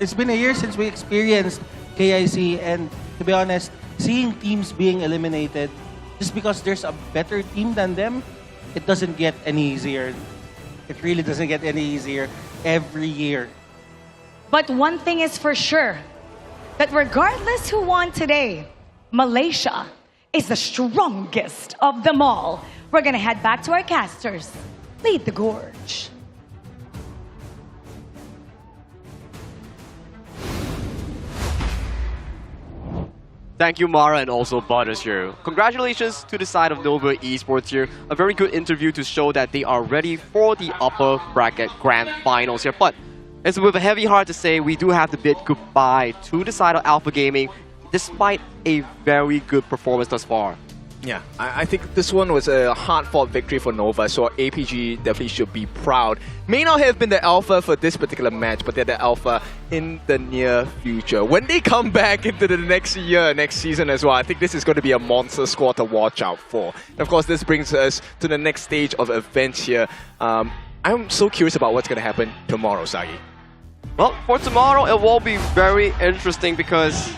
[SPEAKER 23] experienced KIC, and to be honest, seeing teams being eliminated just because there's a better team than them, it doesn't get any easier. It really doesn't get any easier every year.
[SPEAKER 14] But one thing is for sure, that regardless who won today, Malaysia is the strongest of them all. We're gonna head back to our casters. Lead the gorge.
[SPEAKER 18] Thank you, Mara, and also Butters here. Congratulations to the side of Nova Esports here. A very good interview to show that they are ready for the upper bracket grand finals here. But it's with a heavy heart to say we do have to bid goodbye to the side of Alpha Gaming, despite a very good performance thus far.
[SPEAKER 19] Yeah, I think this one was a hard-fought victory for Nova, so APG definitely should be proud. May not have been the alpha for this particular match, but they're the alpha in the near future. When they come back into the next year, next season as well, I think this is going to be a monster squad to watch out for. And of course, this brings us to the next stage of events here. I'm so curious about what's going to happen tomorrow, Sagi.
[SPEAKER 18] Well, for tomorrow, it will be very interesting because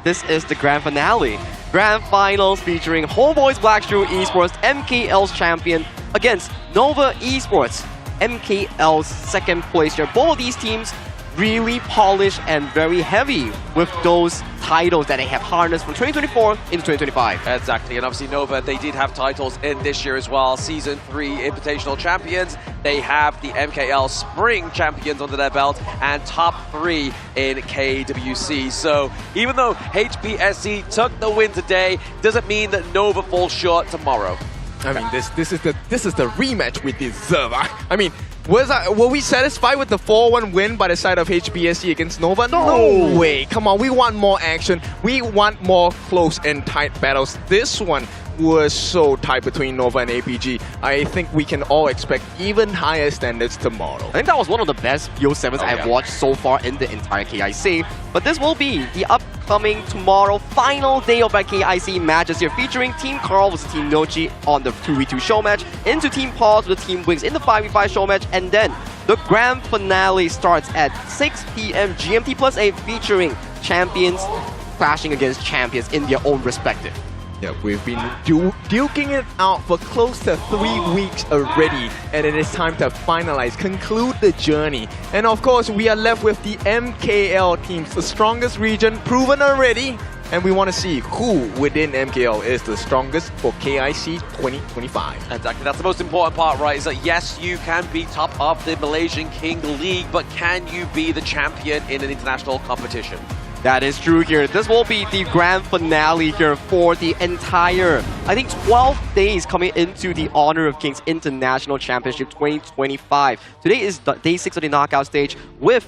[SPEAKER 18] this is the grand finale. Grand finals featuring HomeBois Blackstreet Esports, MKL's champion, against Nova Esports, MKL's second place here. Both of these teams really polished and very heavy with those titles that they have harnessed from 2024 into 2025.
[SPEAKER 20] Exactly, and obviously Nova, they did have titles in this year as well. Season 3 Invitational Champions. They have the MKL Spring Champions under their belt and top 3 in KWC. So even though HPSC took the win today, doesn't mean that Nova falls short tomorrow.
[SPEAKER 19] I mean, this is the rematch we deserve. I mean, were we satisfied with the 4-1 win by the side of HBSC against Nova? No way. Come on, we want more action. We want more close and tight battles. This one was so tight between Nova and APG. I think we can all expect even higher standards tomorrow.
[SPEAKER 18] I think that was one of the best BO7s I've watched so far in the entire KIC. But this will be the upcoming tomorrow final day of our KIC matches here, featuring Team Carl versus Team Nochi on the 2v2 show match, into Team Pause with Team Wings in the 5v5 show match, and then the grand finale starts at 6 p.m. GMT plus 8, featuring champions clashing against champions in their own respective.
[SPEAKER 19] Yeah, we've been duking it out for close to 3 weeks already, and it is time to finalize, conclude the journey. And of course, we are left with the MKL teams, the strongest region, proven already, and we want to see who within MKL is the strongest for KIC 2025.
[SPEAKER 20] Exactly, that's the most important part, right? Is that yes, you can be top of the Malaysian King League, but can you be the champion in an international competition?
[SPEAKER 18] That is true here. This will be the grand finale here for the entire, I think, 12 days coming into the Honor of Kings International Championship 2025. Today is day 6 of the knockout stage, with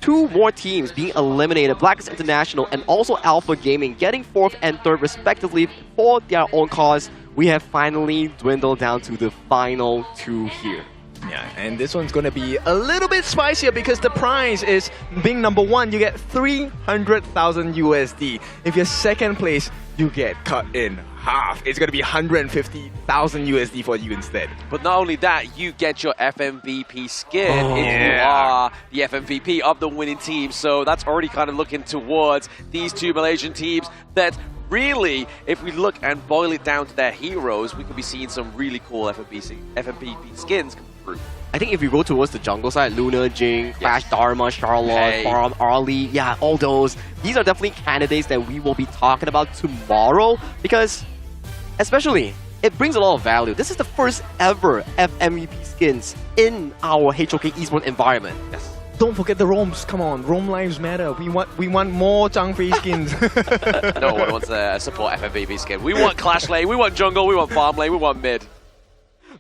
[SPEAKER 18] 2 more teams being eliminated, Blacklist International and also Alpha Gaming, getting 4th and 3rd respectively for their own cause. We have finally dwindled down to the final 2 here.
[SPEAKER 19] Yeah, and this one's going to be a little bit spicier because the prize is, being number 1, you get 300,000 USD. If you're second place, you get cut in half. It's going to be 150,000 USD for you instead.
[SPEAKER 20] But not only that, you get your FMVP skin if you are the FMVP of the winning team. So that's already kind of looking towards these 2 Malaysian teams that really, if we look and boil it down to their heroes, we could be seeing some really cool FMVP skins come through.
[SPEAKER 18] I think if you go towards the jungle side, Luna, Jing, Crash, Dharma, Charlotte, Farm, Arlie, yeah, all those, these are definitely candidates that we will be talking about tomorrow, because especially, it brings a lot of value. This is the first ever FMVP skins in our HOK esports environment.
[SPEAKER 19] Yes. Don't forget the roams. Come on, roam lives matter. We want more Zhangfei skins.
[SPEAKER 20] No one wants to support FMVP skin. We want Clash lane, we want jungle, we want farm lane, we want mid.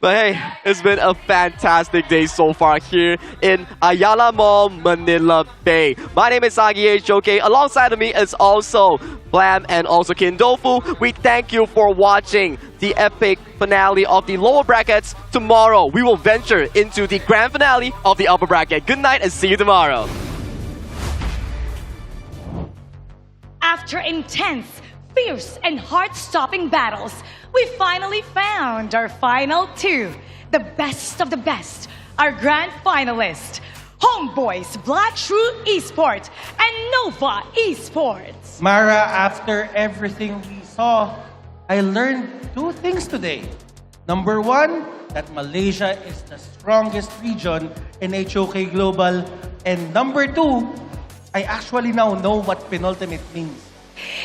[SPEAKER 18] But hey, it's been a fantastic day so far here in Ayala Mall, Manila Bay. My name is Sagi HOK. Alongside of me is also Blam and also Kindofu. We thank you for watching the epic finale of the lower brackets. Tomorrow, we will venture into the grand finale of the upper bracket. Good night and see you tomorrow.
[SPEAKER 14] After intense, fierce, and heart-stopping battles, we finally found our final two, the best of the best, our grand finalists, HomeBois Black True Esports and Nova Esports.
[SPEAKER 23] Mara, after everything we saw, I learned two things today. Number one, that Malaysia is the strongest region in HOK Global. And number two, I actually now know what penultimate means.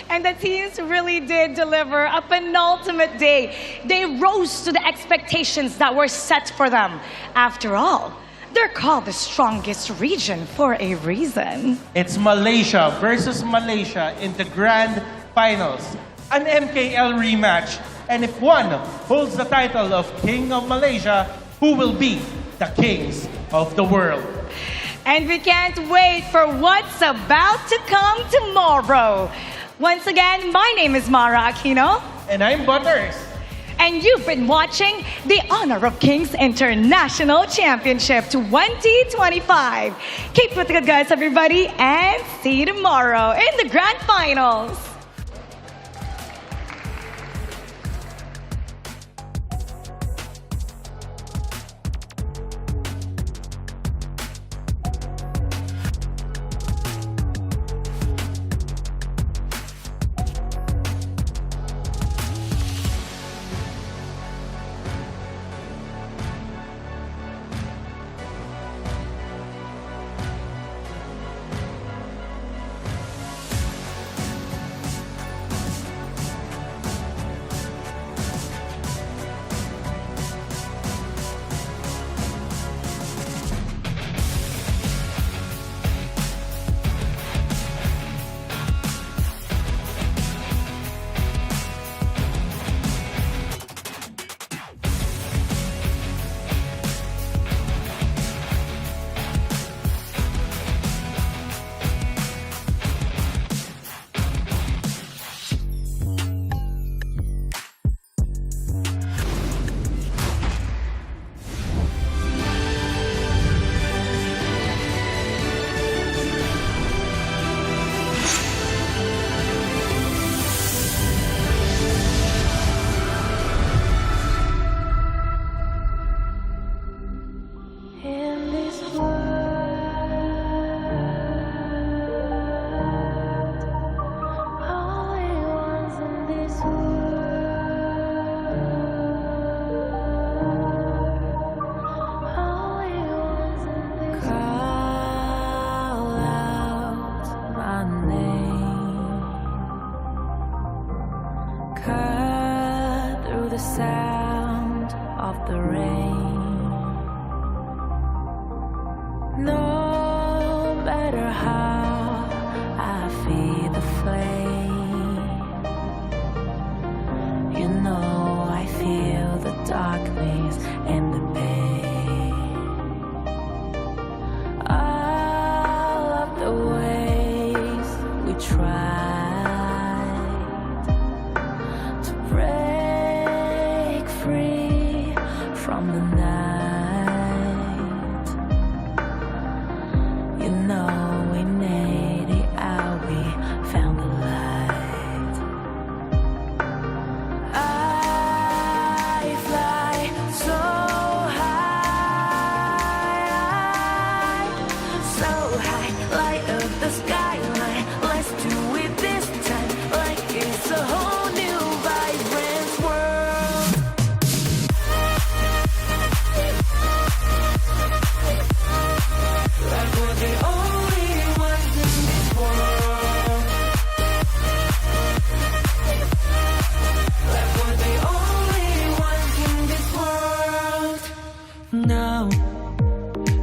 [SPEAKER 14] And the teams really did deliver a penultimate day. They rose to the expectations that were set for them. After all, they're called the strongest region for a reason.
[SPEAKER 23] It's Malaysia versus Malaysia in the grand finals. An MKL rematch. And if one holds the title of King of Malaysia, who will be the kings of the world?
[SPEAKER 14] And we can't wait for what's about to come tomorrow. Once again, my name is Mara Aquino.
[SPEAKER 23] And I'm Butters.
[SPEAKER 14] And you've been watching the Honor of Kings International Championship 2025. Keep with the good guys, everybody, and see you tomorrow in the grand finals.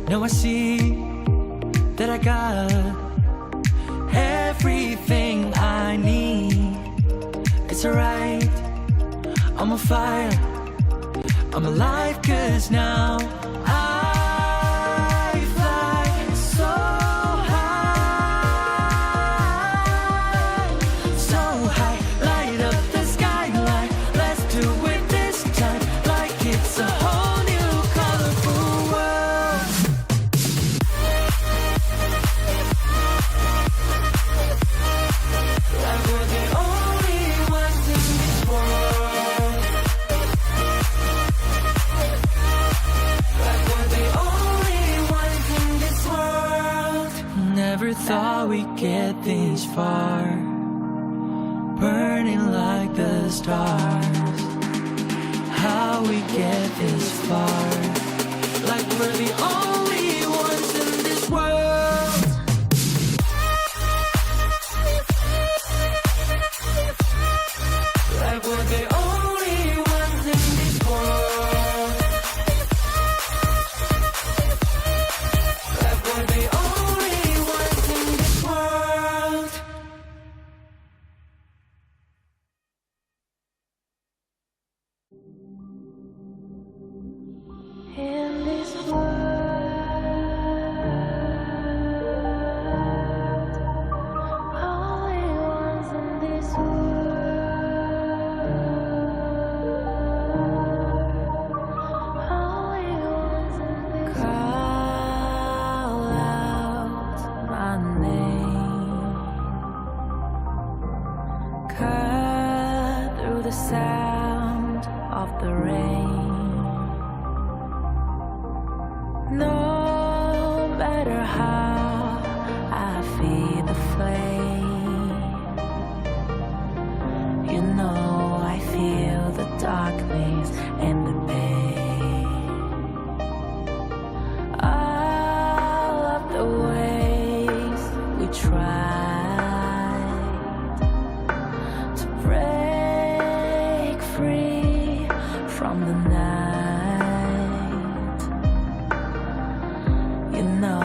[SPEAKER 10] Now I see that I got everything I need. It's alright, I'm on fire. I'm alive 'cause now I fly so high, so high. Light up the skyline, let's do it this time, like it's a whole new colorful world. Like we're the only ones in this world. Like we're the only ones in this world. Never thought we'd get this far, burning like the stars. How we get this far, like we're the only ones in this world. Like we're the only ones in this world. Like we're the only ones in this world. In this world, only ones in this call out my name, cut through the sound of the rain. No matter how I feed the flame, you know I feel the darkness and the pain. All of the ways we tried to break free from the night.